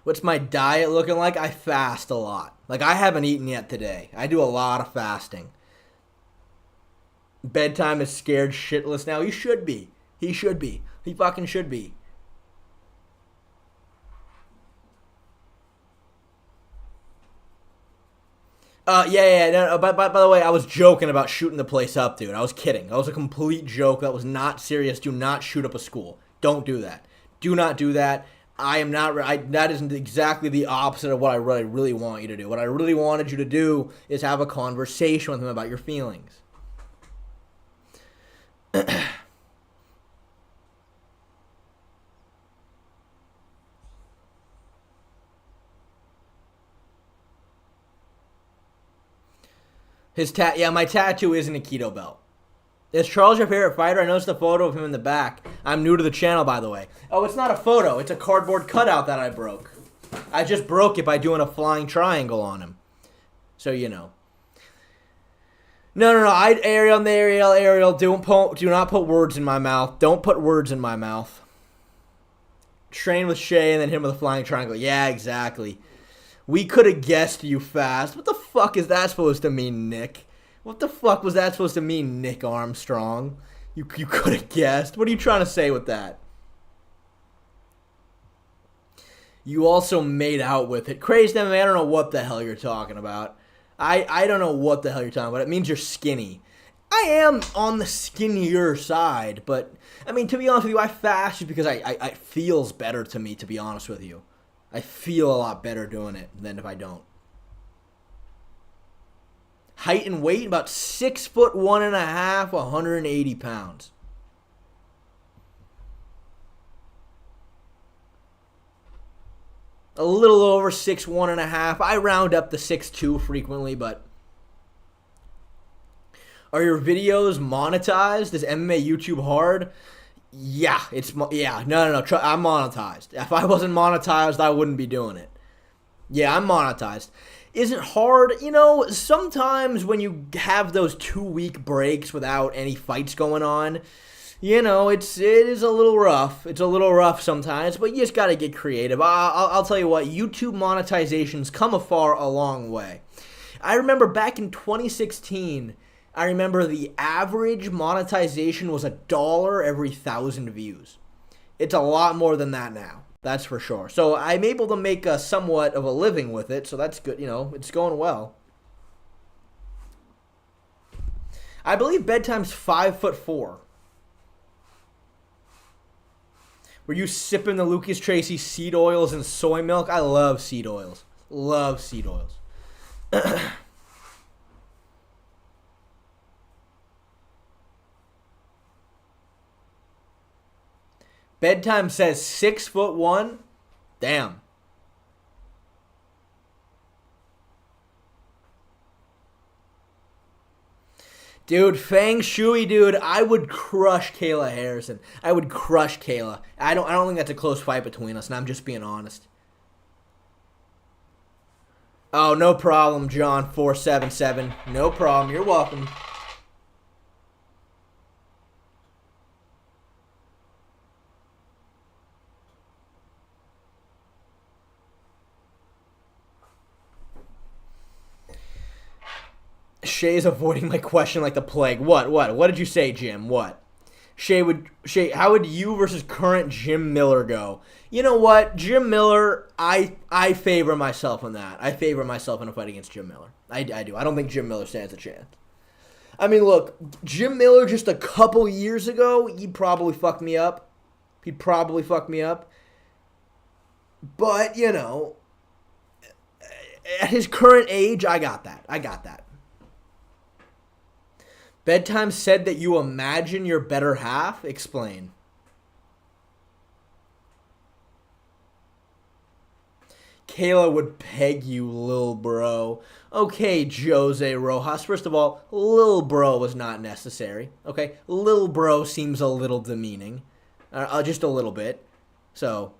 What's my diet looking like? I fast a lot. Like, I haven't eaten yet today. I do a lot of fasting. Bedtime is scared shitless now. He should be. He should be. He fucking should be. No, by the way, I was joking about shooting the place up, dude. I was kidding. That was a complete joke. That was not serious. Do not shoot up a school. Don't do that. Do not do that. I am not. That isn't exactly the opposite of what I really want you to do. What I really wanted you to do is have a conversation with him about your feelings. My tattoo is an Aikido belt. Is Charles your favorite fighter? I noticed a photo of him in the back. I'm new to the channel, by the way. Oh, it's not a photo. It's a cardboard cutout that I broke. I just broke it by doing a flying triangle on him. So, you know. No. Ariel. Do not put words in my mouth. Don't put words in my mouth. Train with Shay and then hit him with a flying triangle. Yeah, exactly. We could have guessed you fast. What the fuck is that supposed to mean, Nick? What the fuck was that supposed to mean, Nick Armstrong? You could have guessed. What are you trying to say with that? You also made out with it. Crazed MMA, I don't know what the hell you're talking about. I don't know what the hell you're talking about. It means you're skinny. I am on the skinnier side, but, I mean, to be honest with you, I fast just because it feels better to me, to be honest with you. I feel a lot better doing it than if I don't. Height and weight, about 6'1.5", 180 pounds. A little over 6'1.5". I round up to 6'2" frequently, but are your videos monetized? Is MMA YouTube hard? Yeah, no. I'm monetized. If I wasn't monetized, I wouldn't be doing it. Yeah, I'm monetized. Is it hard? You know, sometimes when you have those 2-week breaks without any fights going on, you know, it is a little rough. It's a little rough sometimes, but you just got to get creative. I'll tell you what, YouTube monetization's come a long way. I remember back in 2016, I remember the average monetization was $1 every 1,000 views. It's a lot more than that now. That's for sure. So I'm able to make somewhat of a living with it, so that's good. You know, it's going well. I believe Bedtime's 5'4". Were you sipping the Lucas Tracy seed oils and soy milk? I love seed oils. Love seed oils. Bedtime says 6'1". Damn. Dude, Fang Shui, dude, I would crush Kayla Harrison. I would crush Kayla. I don't think that's a close fight between us, and I'm just being honest. Oh, no problem, John 477. No problem. You're welcome. Shay's avoiding my question like the plague. What did you say, Jim? What? Shay, how would you versus current Jim Miller go? You know what? Jim Miller, I favor myself in that. I favor myself in a fight against Jim Miller. I do. I don't think Jim Miller stands a chance. I mean, look, Jim Miller just a couple years ago, he'd probably fuck me up. But, you know, at his current age, I got that. Bedtime said that you imagine your better half. Explain. Kayla would peg you, lil bro. Okay, Jose Rojas. First of all, lil bro was not necessary. Okay, lil bro seems a little demeaning. Just a little bit. So,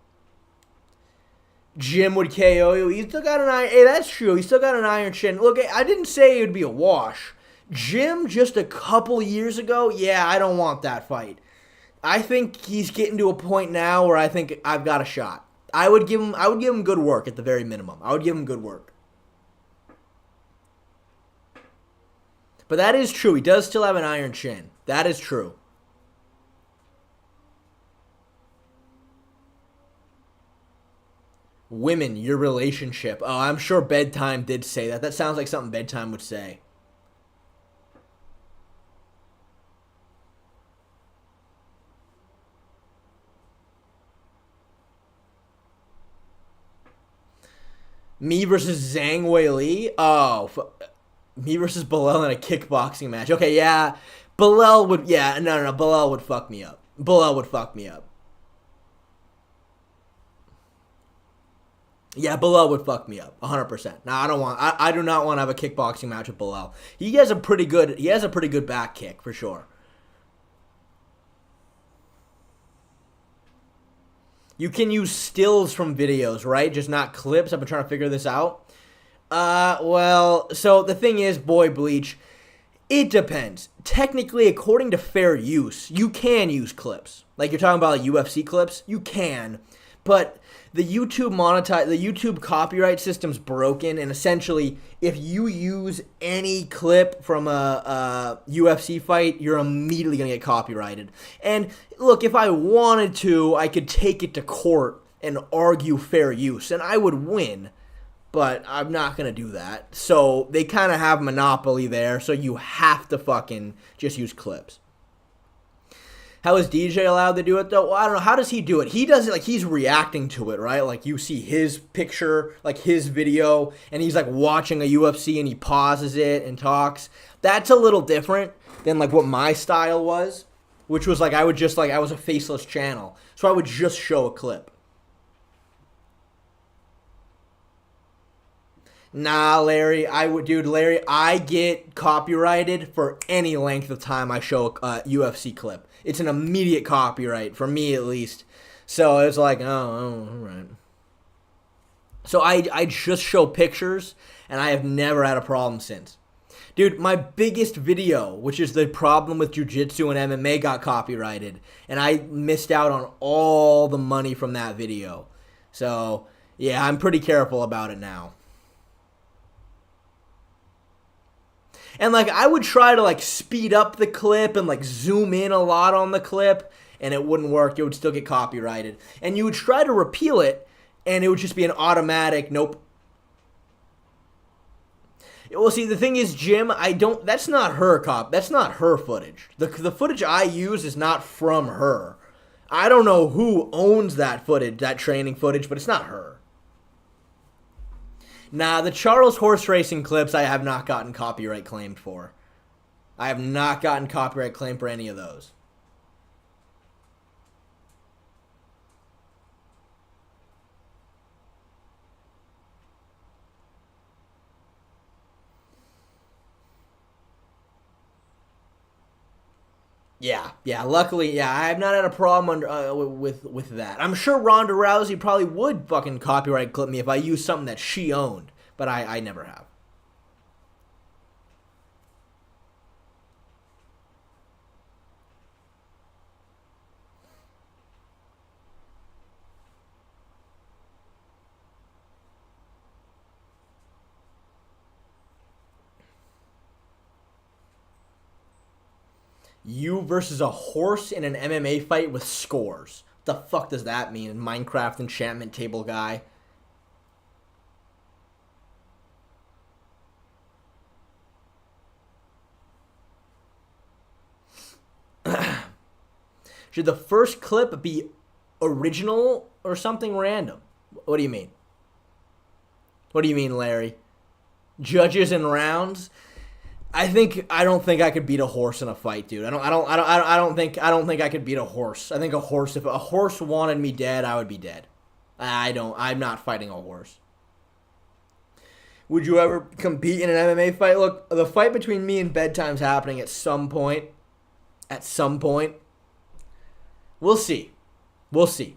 Jim would KO you. He still got an iron. Hey, that's true. He still got an iron chin. Look, I didn't say it would be a wash. Jim, just a couple years ago, yeah, I don't want that fight. I think he's getting to a point now where I think I've got a shot. I would give him good work at the very minimum. I would give him good work. But that is true. He does still have an iron chin. That is true. Women, your relationship. Oh, I'm sure Bedtime did say that. That sounds like something Bedtime would say. Me versus Zhang Weili. Oh, me versus Bilal in a kickboxing match. Okay, yeah. Bilal would, yeah, no. Bilal would fuck me up. Bilal would fuck me up. Yeah, Bilal would fuck me up, 100%. Now I do not want to have a kickboxing match with Bilal. He has a pretty good back kick for sure. You can use stills from videos, right? Just not clips. I've been trying to figure this out. Well, so the thing is, Boy Bleach, it depends. Technically, according to fair use, you can use clips. Like you're talking about like UFC clips, you can. But the YouTube copyright system's broken, and essentially, if you use any clip from a UFC fight, you're immediately gonna get copyrighted. And look, if I wanted to, I could take it to court and argue fair use, and I would win. But I'm not gonna do that. So they kind of have monopoly there. So you have to fucking just use clips. How is DJ allowed to do it, though? Well, I don't know. How does he do it? He does it like he's reacting to it, right? Like you see his picture, like his video, and he's like watching a UFC and he pauses it and talks. That's a little different than like what my style was, which was like I was a faceless channel. So I would just show a clip. Nah, Larry, Larry, I get copyrighted for any length of time I show a UFC clip. It's an immediate copyright, for me at least. So it's like, oh, all right. So I just show pictures, and I have never had a problem since. Dude, my biggest video, which is the problem with jiu-jitsu and MMA, got copyrighted, and I missed out on all the money from that video. So, yeah, I'm pretty careful about it now. And, like, I would try to, like, speed up the clip and, like, zoom in a lot on the clip, and it wouldn't work. It would still get copyrighted. And you would try to repeal it, and it would just be an automatic, nope. Well, see, the thing is, Jim, that's not her that's not her footage. The footage I use is not from her. I don't know who owns that footage, that training footage, but it's not her. Nah, the Charles horse racing clips I have not gotten copyright claimed for. I have not gotten copyright claimed for any of those. Yeah. Luckily, yeah, I have not had a problem with that. I'm sure Ronda Rousey probably would fucking copyright clip me if I used something that she owned, but I never have. You versus a horse in an MMA fight with scores. What the fuck does that mean? Minecraft enchantment table guy. Should the first clip be original or something random? What do you mean? What do you mean, Larry? Judges and rounds? I don't think I could beat a horse in a fight, dude. I don't think I could beat a horse. I think if a horse wanted me dead, I would be dead. I'm not fighting a horse. Would you ever compete in an MMA fight? Look, the fight between me and Bedtime's happening at some point. At some point. We'll see. We'll see.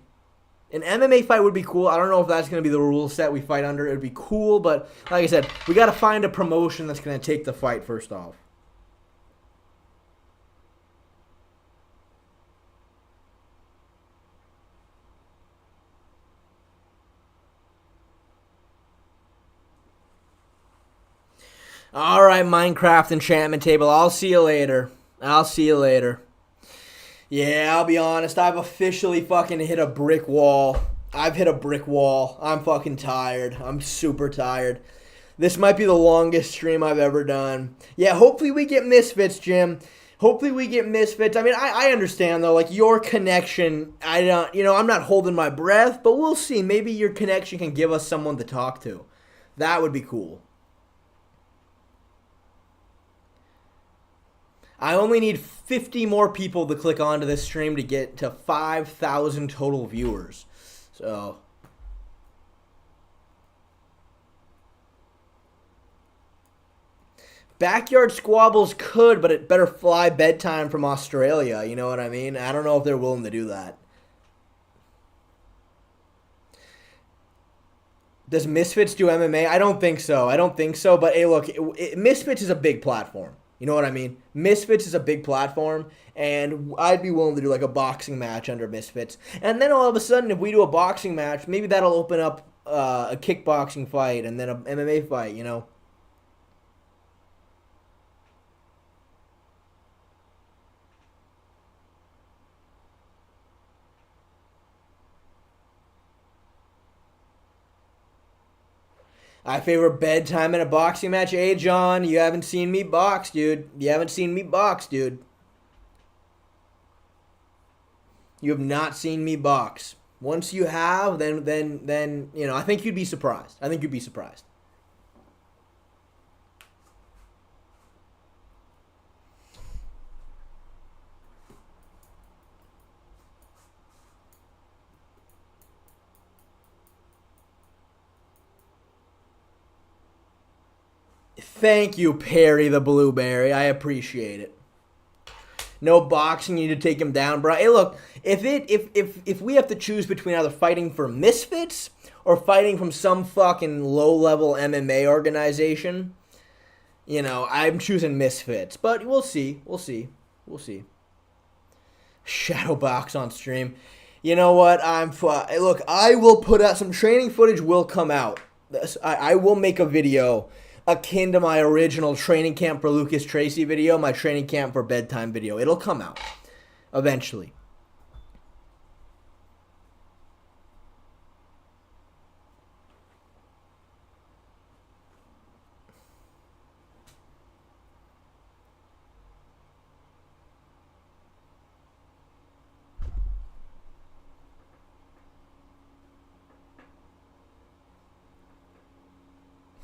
An MMA fight would be cool. I don't know if that's going to be the rule set we fight under. It would be cool, but like I said, we got to find a promotion that's going to take the fight first off. All right, Minecraft enchantment table. I'll see you later. I'll see you later. Yeah, I'll be honest. I've officially fucking hit a brick wall. I've hit a brick wall. I'm fucking tired. I'm super tired. This might be the longest stream I've ever done. Yeah, hopefully we get misfits, Jim. Hopefully we get misfits. I mean, I understand, though. Like, your connection, I'm not holding my breath, but we'll see. Maybe your connection can give us someone to talk to. That would be cool. I only need 50 more people to click onto this stream to get to 5,000 total viewers. So, backyard squabbles could, but it better fly Bedtime from Australia. You know what I mean? I don't know if they're willing to do that. Does Misfits do MMA? I don't think so. But hey, look, Misfits is a big platform. You know what I mean? Misfits is a big platform, and I'd be willing to do like a boxing match under Misfits. And then all of a sudden, if we do a boxing match, maybe that'll open up a kickboxing fight and then an MMA fight, you know? I favor Bedtime in a boxing match. Hey, John, you haven't seen me box, dude. You have not seen me box. Once you have, then I think you'd be surprised. Thank you, Perry the Blueberry. I appreciate it. No boxing, you need to take him down, bro. Hey, look, if we have to choose between either fighting for Misfits or fighting from some fucking low-level MMA organization, I'm choosing Misfits. But we'll see. Shadowbox on stream. You know what? Look, I will put out some training footage. Will come out. I will make a video akin to my original training camp for Lucas Tracy video, my training camp for Bedtime video. It'll come out eventually.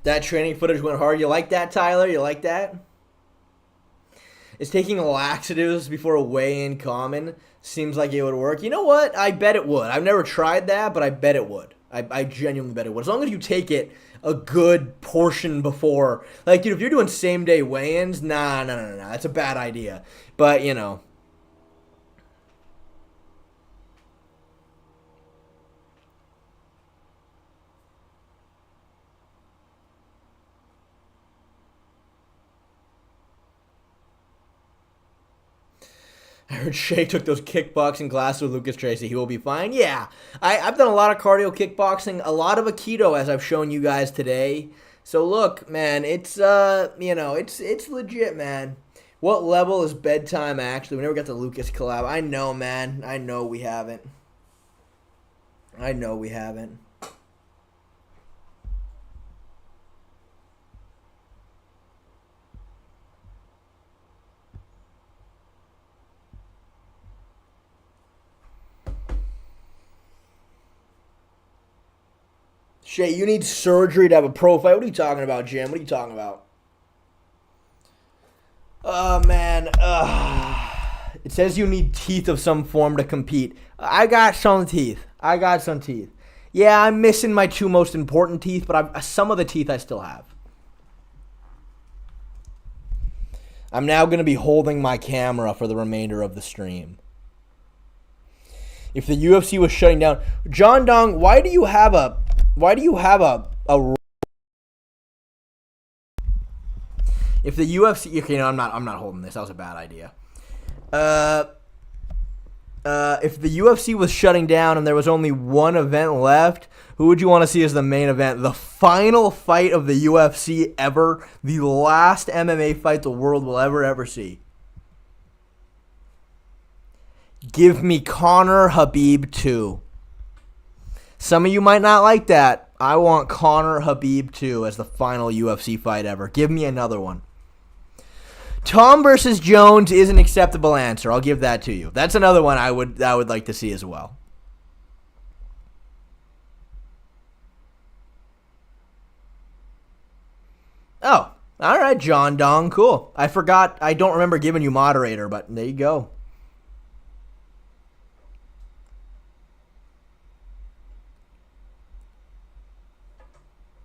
That training footage went hard. You like that, Tyler? You like that? Is taking laxatives before a weigh-in common? Seems like it would work. You know what? I bet it would. I've never tried that, but I bet it would. I genuinely bet it would. As long as you take it a good portion before. Like, dude, if you're doing same-day weigh-ins, nah. That's a bad idea. But, I heard Shay took those kickboxing classes with Lucas Tracy. He will be fine. Yeah, I've done a lot of cardio kickboxing, a lot of Aikido, as I've shown you guys today. So look, man, it's it's legit, man. What level is Bedtime actually? We never got the Lucas collab. I know, man. I know we haven't. Shay, you need surgery to have a pro fight. What are you talking about, Jim? What are you talking about? Oh, man. It says you need teeth of some form to compete. I got some teeth. Yeah, I'm missing my two most important teeth, but some of the teeth I still have. I'm now going to be holding my camera for the remainder of the stream. If the UFC was shutting down, John Dong, why do you have a if the UFC, okay, no, I'm not holding this. That was a bad idea. If the UFC was shutting down and there was only one event left, who would you want to see as the main event? The final fight of the UFC ever, the last MMA fight the world will ever see. Give me Conor Khabib 2. Some of you might not like that. I want Conor Khabib 2 as the final UFC fight ever. Give me another one. Tom versus Jones is an acceptable answer. I'll give that to you. That's another one I would like to see as well. Oh, all right, John Dong, cool. I forgot. I don't remember giving you moderator, but there you go.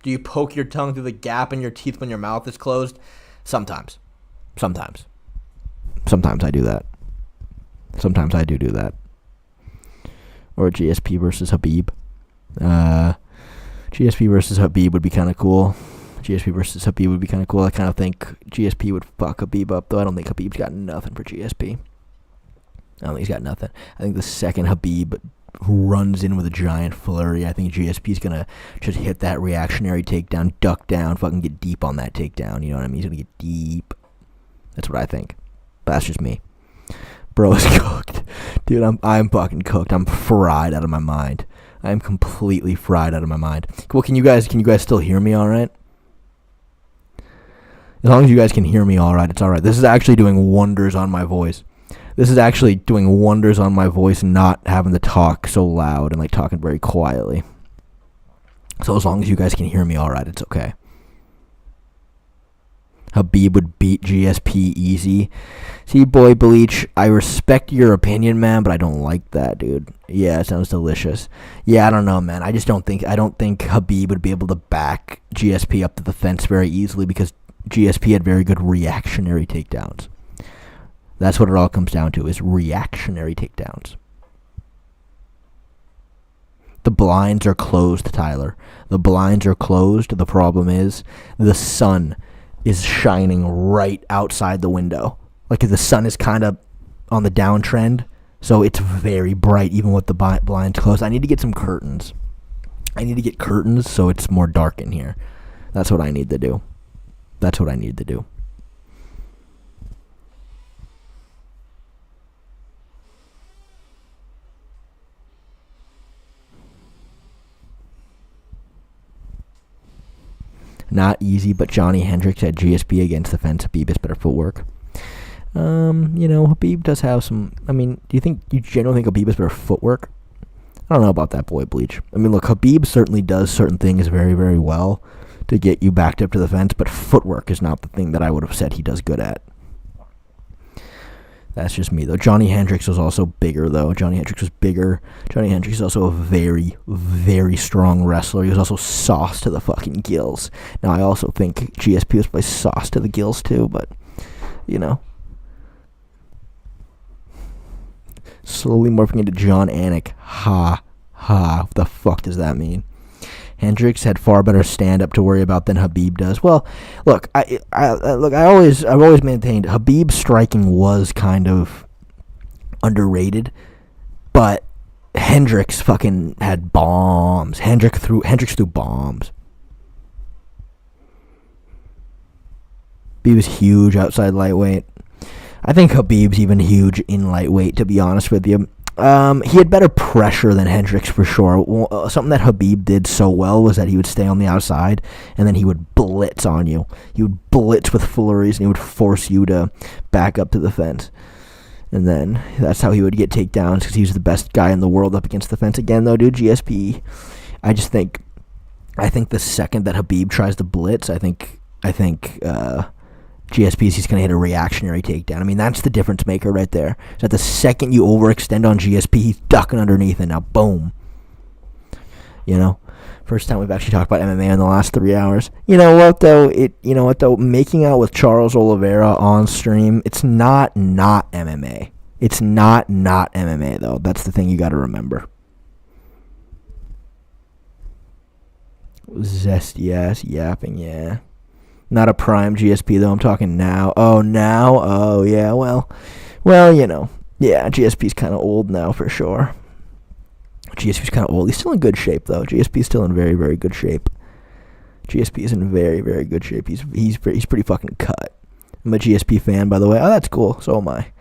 Do you poke your tongue through the gap in your teeth when your mouth is closed? Sometimes. Sometimes I do that. Sometimes I do that. Or GSP versus Khabib. GSP versus Khabib would be kind of cool. I kind of think GSP would fuck Khabib up, though I don't think Khabib's got nothing for GSP. I don't think he's got nothing. I think the second Khabib runs in with a giant flurry, I think GSP's going to just hit that reactionary takedown, duck down, fucking get deep on that takedown. You know what I mean? He's going to get deep. That's what I think. But that's just me. Bro is cooked. Dude, I'm fucking cooked. I'm fried out of my mind. I am completely fried out of my mind. Well, can you guys still hear me all right? As long as you guys can hear me all right, it's all right. This is actually doing wonders on my voice. Not having to talk so loud and like talking very quietly. So as long as you guys can hear me all right, it's okay. Khabib would beat GSP easy. See, Boy Bleach, I respect your opinion, man, but I don't like that, dude. Yeah, it sounds delicious. Yeah, I don't know, man. I don't think Khabib would be able to back GSP up to the fence very easily because GSP had very good reactionary takedowns. That's what it all comes down to, is reactionary takedowns. The blinds are closed, Tyler. The blinds are closed. The problem is the sun is shining right outside the window. Like the sun is kind of on the downtrend, so it's very bright even with the blinds closed. I need to get some curtains. I need to get curtains so it's more dark in here. That's what I need to do. Not easy, but Johnny Hendricks at GSP against the fence. Khabib has better footwork. Khabib does have some. I mean, do you generally think Khabib has better footwork? I don't know about that, Boy Bleach. I mean, look, Khabib certainly does certain things very, very well to get you backed up to the fence, but footwork is not the thing that I would have said he does good at. That's just me, though. Johnny Hendricks was also bigger, though. Johnny Hendricks is also a very, very strong wrestler. He was also sauced to the fucking gills. Now, I also think GSP was probably sauced to the gills, too, but, slowly morphing into John Anik. Ha. What the fuck does that mean? Hendricks had far better stand-up to worry about than Khabib does. Well, look, I've always maintained Khabib's striking was kind of underrated, but Hendricks fucking had bombs. Hendricks threw bombs. He was huge outside lightweight. I think Khabib's even huge in lightweight, to be honest with you. He had better pressure than Hendricks for sure. Something that Khabib did so well was that he would stay on the outside and then he would blitz on you. He would blitz with flurries and he would force you to back up to the fence. And then that's how he would get takedowns because he was the best guy in the world up against the fence. Again, though, dude, GSP, I think the second that Khabib tries to blitz, I think GSP's he's going to hit a reactionary takedown. I mean, that's the difference maker right there. So that the second you overextend on GSP, he's ducking underneath and now boom. First time we've actually talked about MMA in the last 3 hours. You know what though? Making out with Charles Oliveira on stream, it's not MMA. It's not MMA though. That's the thing you got to remember. Zesty ass yapping, yeah. Not a prime GSP though. I'm talking now. Oh, now. Oh, yeah. Well, yeah. GSP's kind of old now for sure. GSP's kind of old. He's still in good shape though. GSP's still in very, very good shape. GSP is in very, very good shape. He's pretty fucking cut. I'm a GSP fan, by the way. Oh, that's cool. So am I.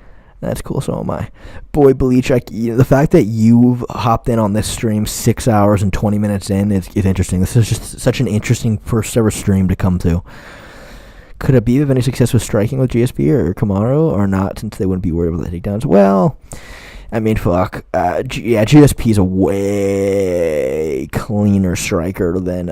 Boy, Bleach, the fact that you've hopped in on this stream 6 hours and 20 minutes in is interesting. This is just such an interesting first ever stream to come to. Could Khabib have any success with striking with GSP or Kamaru or not, since they wouldn't be worried about the takedowns? Well, I mean, fuck. GSP is a way cleaner striker than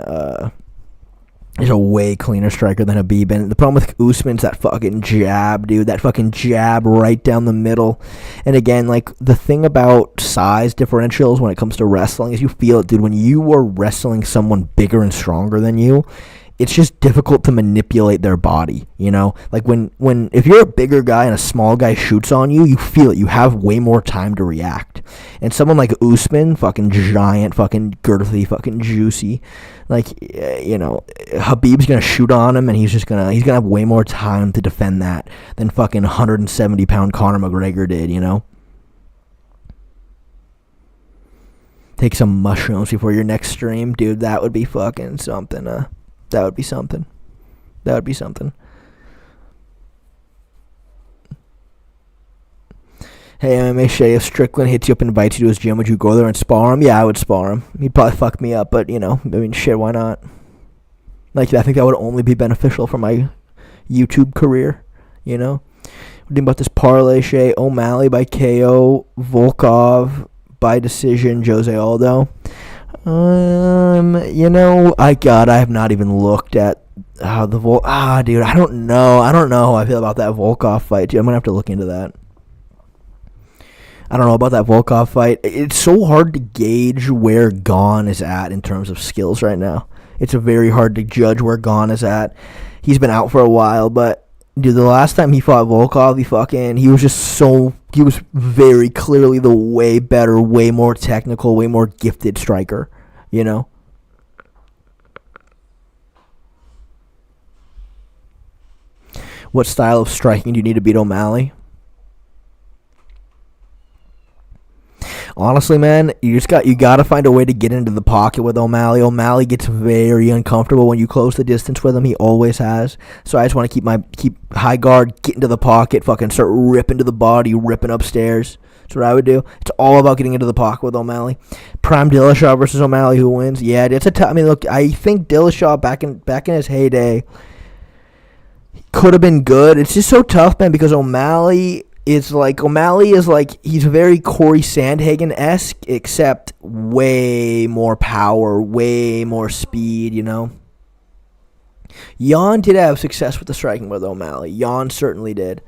Khabib. And the problem with Usman's that fucking jab, dude. That fucking jab right down the middle. And again, like, the thing about size differentials when it comes to wrestling is you feel it, dude. When you are wrestling someone bigger and stronger than you, it's just difficult to manipulate their body, you know? Like, if you're a bigger guy and a small guy shoots on you, you feel it. You have way more time to react. And someone like Usman, fucking giant, fucking girthy, fucking juicy, like, Khabib's gonna shoot on him, and he's gonna have way more time to defend that than fucking 170-pound Conor McGregor did, you know? Take some mushrooms before your next stream, dude. That would be fucking something, That would be something. Hey, MMA Shay, if Strickland hits you up and invites you to his gym, would you go there and spar him? Yeah, I would spar him. He'd probably fuck me up, but, shit, why not? Like, I think that would only be beneficial for my YouTube career, What do you think about this parlay, Shay? O'Malley by KO, Volkov by decision, Jose Aldo. I have not even looked at how the dude, I don't know how I feel about that Volkov fight, dude. I'm gonna have to look into that. I don't know about that Volkov fight. It's so hard to gauge where Gon is at in terms of skills right now. It's very hard to judge where Gon is at. He's been out for a while, but dude, the last time he fought Volkov, he was very clearly the way better, way more technical, way more gifted striker, What style of striking do you need to beat O'Malley? Honestly, man, you gotta find a way to get into the pocket with O'Malley. O'Malley gets very uncomfortable when you close the distance with him. He always has. So I just want to keep high guard, get into the pocket, fucking start ripping to the body, ripping upstairs. That's what I would do. It's all about getting into the pocket with O'Malley. Prime Dillashaw versus O'Malley, who wins? Yeah, it's a tough. I mean, look, I think Dillashaw back in his heyday could have been good. It's just so tough, man, because O'Malley is like he's very Corey Sandhagen-esque, except way more power, way more speed, Jan did have success with the striking with O'Malley. Jan certainly did.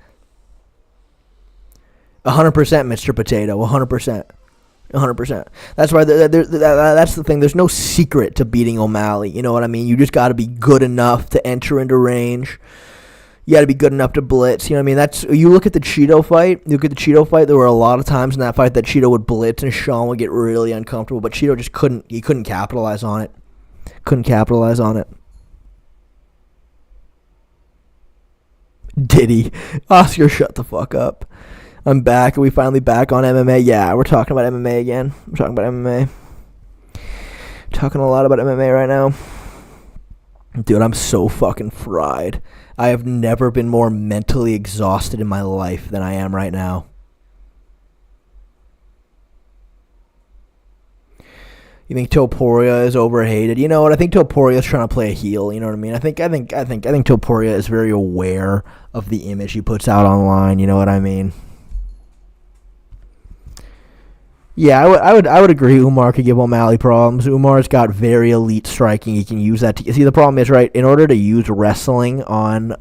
100%, Mr. Potato. 100%. 100%. That's why that's the thing. There's no secret to beating O'Malley. You know what I mean? You just got to be good enough to enter into range. You got to be good enough to blitz. You know what I mean? You look at the Cheeto fight. There were a lot of times in that fight that Cheeto would blitz and Sean would get really uncomfortable, but Cheeto just couldn't capitalize on it. Diddy. Oscar, shut the fuck up. I'm back. Are we finally back on MMA? Yeah, we're talking about MMA again. Talking a lot about MMA right now. Dude, I'm so fucking fried. I have never been more mentally exhausted in my life than I am right now. You think Topuria is overhated? You know what? I think Topuria is trying to play a heel. You know what I mean? I think Topuria is very aware of the image he puts out online. You know what I mean? Yeah, I would agree. Umar could give O'Malley problems. Umar's got very elite striking. He can use that. See, the problem is, right, in order to use wrestling on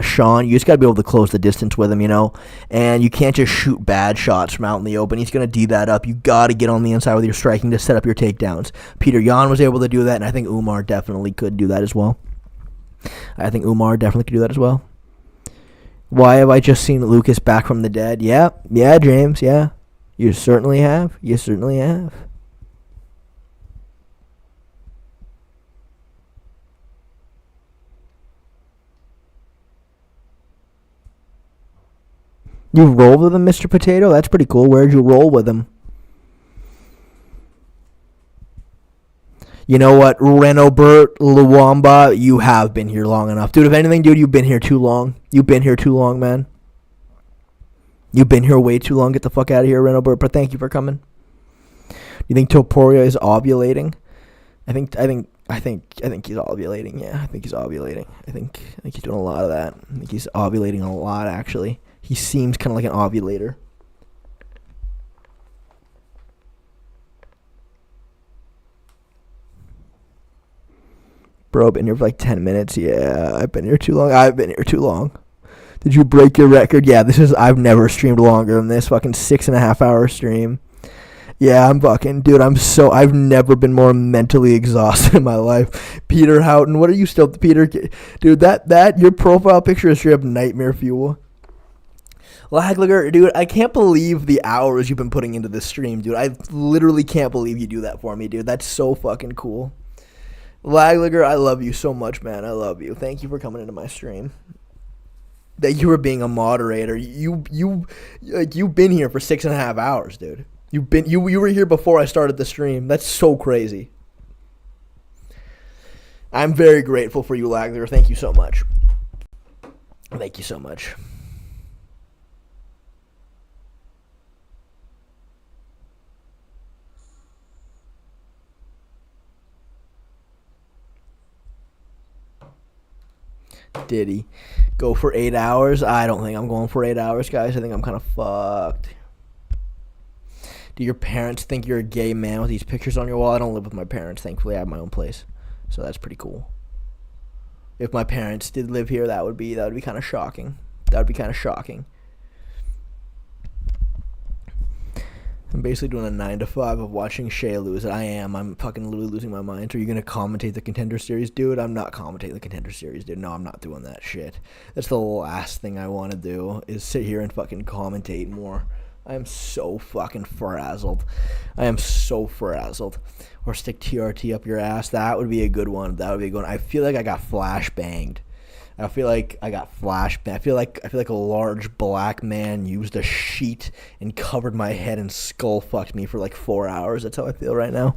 Sean, you just got to be able to close the distance with him, you know? And you can't just shoot bad shots from out in the open. He's going to D that up. You got to get on the inside with your striking to set up your takedowns. Peter Yan was able to do that, and I think Umar definitely could do that as well. Why have I just seen Lucas back from the dead? Yeah, James, yeah. You certainly have. You rolled with him, Mr. Potato? That's pretty cool. Where'd you roll with him? You know what, Renobert Luwamba, you have been here long enough. Dude, if anything, dude, you've been here too long. Man. You've been here way too long. Get the fuck out of here, Renobert. But thank you for coming. You think Topuria is ovulating? I think he's ovulating. Yeah, I think he's ovulating. I think he's doing a lot of that. I think he's ovulating a lot, actually. He seems kind of like an ovulator. Bro, I've been here for like 10 minutes. Yeah, I've been here too long. Did you break your record? Yeah, I've never streamed longer than this fucking 6.5 hour stream. Yeah, I've never been more mentally exhausted in my life. Peter Houghton, what are you still, Peter? Dude, your profile picture is straight up nightmare fuel. Lagliger, dude, I can't believe the hours you've been putting into this stream, dude. I literally can't believe you do that for me, dude. That's so fucking cool. Lagliger, I love you so much, man. I love you. Thank you for coming into my stream. That you were being a moderator. You've been here for 6.5 hours, dude. You were here before I started the stream. That's so crazy. I'm very grateful for you, Lagliger. Thank you so much. Did he go for 8 hours? I don't think I'm going for 8 hours, guys. I think I'm kind of fucked. Do your parents think you're a gay man with these pictures on your wall? I don't live with my parents. Thankfully, I have my own place, so that's pretty cool. If my parents did live here, that would be kind of shocking. I'm basically doing a 9 to 5 of watching Shea lose. I'm fucking literally losing my mind. So are you going to commentate the Contender Series? Dude, I'm not commentating the Contender Series, dude. No, I'm not doing that shit. That's the last thing I want to do, is sit here and fucking commentate more. I am so fucking frazzled. Or stick TRT up your ass. That would be a good one. I feel like I got flashbanged. I feel like a large black man used a sheet and covered my head and skull fucked me for like 4 hours. That's how I feel right now.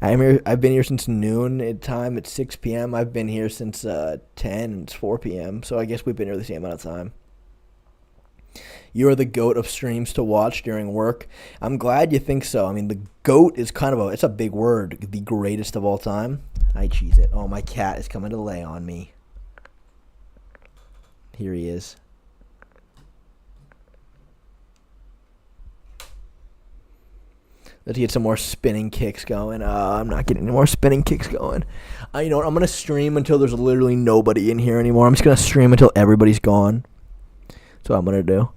I've been here since noon at time. It's 6 p.m. I've been here since 10 and it's 4 p.m. So I guess we've been here the same amount of time. You are the GOAT of streams to watch during work. I'm glad you think so. I mean, the GOAT is it's a big word. The greatest of all time. I cheese it. Oh, my cat is coming to lay on me. Here he is. Let's get some more spinning kicks going. I'm not getting any more spinning kicks going. You know what? I'm going to stream until there's literally nobody in here anymore. I'm just going to stream until everybody's gone. That's what I'm going to do.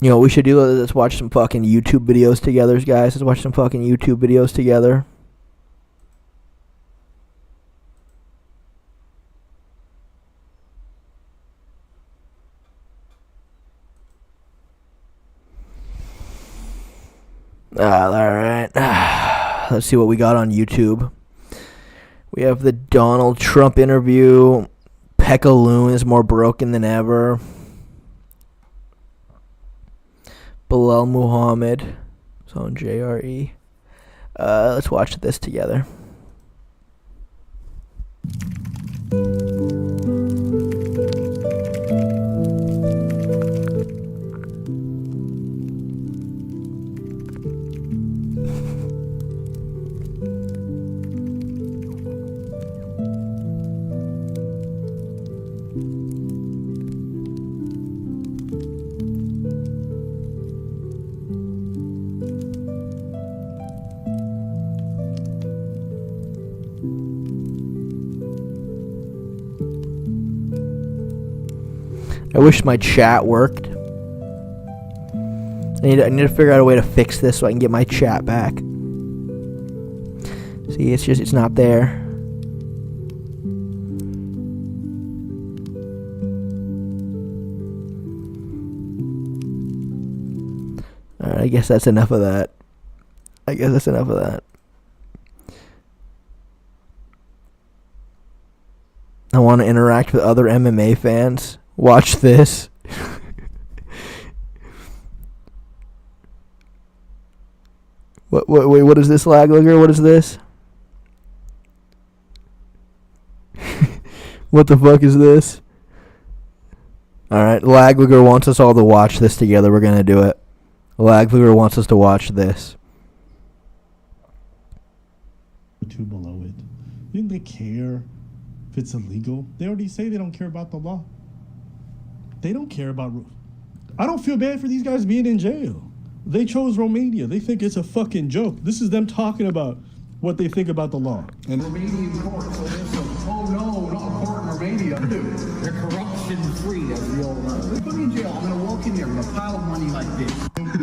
You know what we should do? Let's watch some fucking YouTube videos together, guys. Let's watch some fucking YouTube videos together. Alright. Let's see what we got on YouTube. We have the Donald Trump interview. Peckaloon is more broken than ever. Bilal Muhammad. It's on JRE. Let's watch this together. I wish my chat worked. I need to figure out a way to fix this so I can get my chat back. See, it's not there. Alright, I guess that's enough of that. I want to interact with other MMA fans. Watch this. What is this, lag looker? What is this? What the fuck is this? Alright, lag looker wants us all to watch this together. We're gonna do it. Lag looker wants us to watch this. Two below it. You think they care if it's illegal? They already say they don't care about the law. They don't care about. I don't feel bad for these guys being in jail. They chose Romania. They think it's a fucking joke. This is them talking about what they think about the law. And Romanian court, so there's some, oh no, not a court in Romania. Dude, they're corruption free, as we all know. They put me in jail. I'm gonna walk in there with a pile of money like this.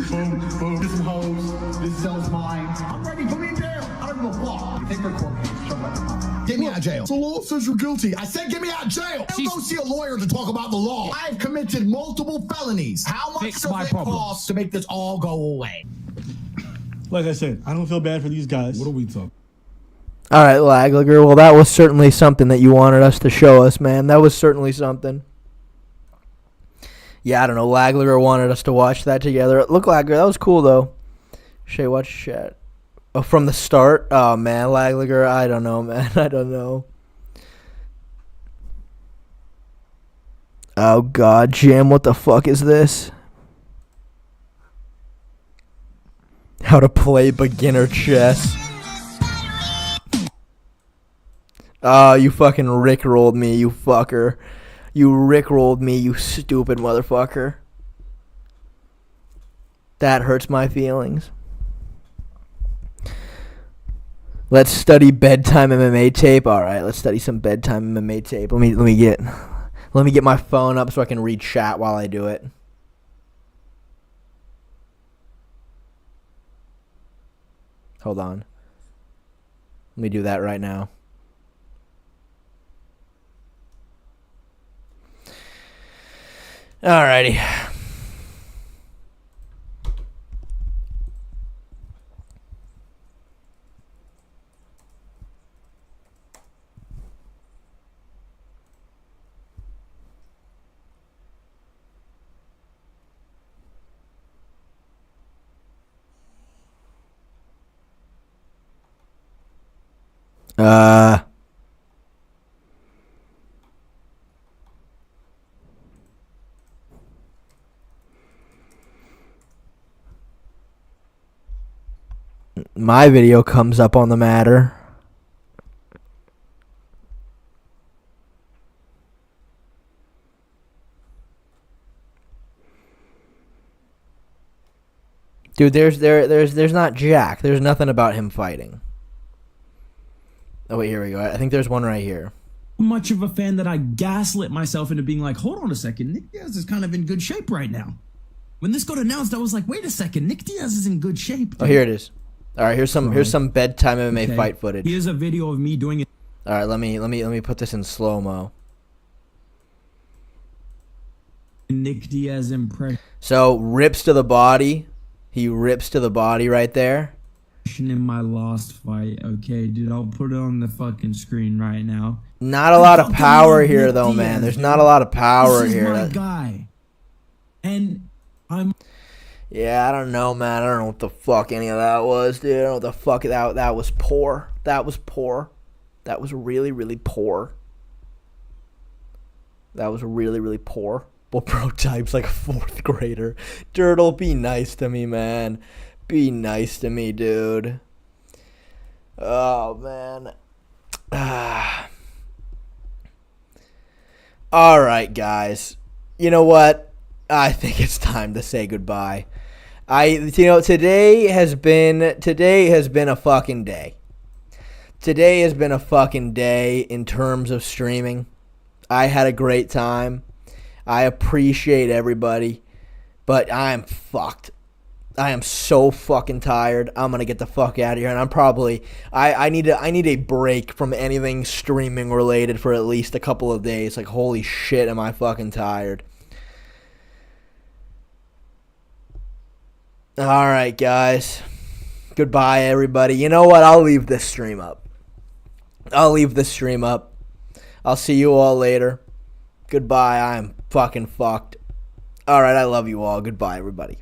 Boom, boom, this is hoes, this sells mine. I'm ready, put me in jail. I don't give a fuck. You take my court case, shove that in my mouth. Get me out of jail. The law says you're guilty. I said get me out of jail. Don't go see a lawyer to talk about the law. I've committed multiple felonies. How much does it cost to make this all go away? Like I said, I don't feel bad for these guys. What are we talking? All right, lag looker. Well, that was certainly something that you wanted us to show us, man. That was certainly something. Yeah, I don't know. Lag looker wanted us to watch that together. Look, lag looker, that was cool though. Shay, watch chat. Oh, from the start? Oh, man, lag looker, I don't know, man. I don't know. Oh, God, Jim, what the fuck is this? How to play beginner chess. Oh, you fucking rickrolled me, you fucker. You rickrolled me, you stupid motherfucker. That hurts my feelings. Let's study bedtime MMA tape. All right, let's study some bedtime MMA tape. Let me get my phone up so I can read chat while I do it. Hold on. Let me do that right now. Alrighty. My video comes up on the matter. Dude, there's not Jack. There's nothing about him fighting. Oh wait, here we go. I think there's one right here. Much of a fan that I gaslit myself into being like, hold on a second, Nick Diaz is kind of in good shape right now. When this got announced, I was like, wait a second, Nick Diaz is in good shape. Dude. Oh, here it is. All right, here's some bedtime MMA fight footage. Here's a video of me doing it. All right, let me put this in slow-mo. Nick Diaz impression So, rips to the body. He rips to the body right there. in my last fight. Okay, dude, I'll put it on the fucking screen right now. Not a lot of power here, though, man. There's not a lot of power here. This is my guy. And I'm... Yeah, I don't know, man. I don't know what the fuck any of that was, dude. I don't know what the fuck that was poor. That was poor. That was really, really poor. That was really, really poor. Well, bro types like a 4th grader. Dirtle, be nice to me, man. Be nice to me, dude. Oh, man. All right, guys. You know what? I think it's time to say goodbye. Today has been a fucking day. Today has been a fucking day in terms of streaming. I had a great time. I appreciate everybody, but I'm fucked. I am so fucking tired. I'm gonna get the fuck out of here, and I'm probably I need a break from anything streaming related for at least a couple of days. Like, holy shit, am I fucking tired. All right, guys. Goodbye, everybody. You know what? I'll leave this stream up. I'll see you all later. Goodbye. I'm fucking fucked. All right, I love you all. Goodbye, everybody.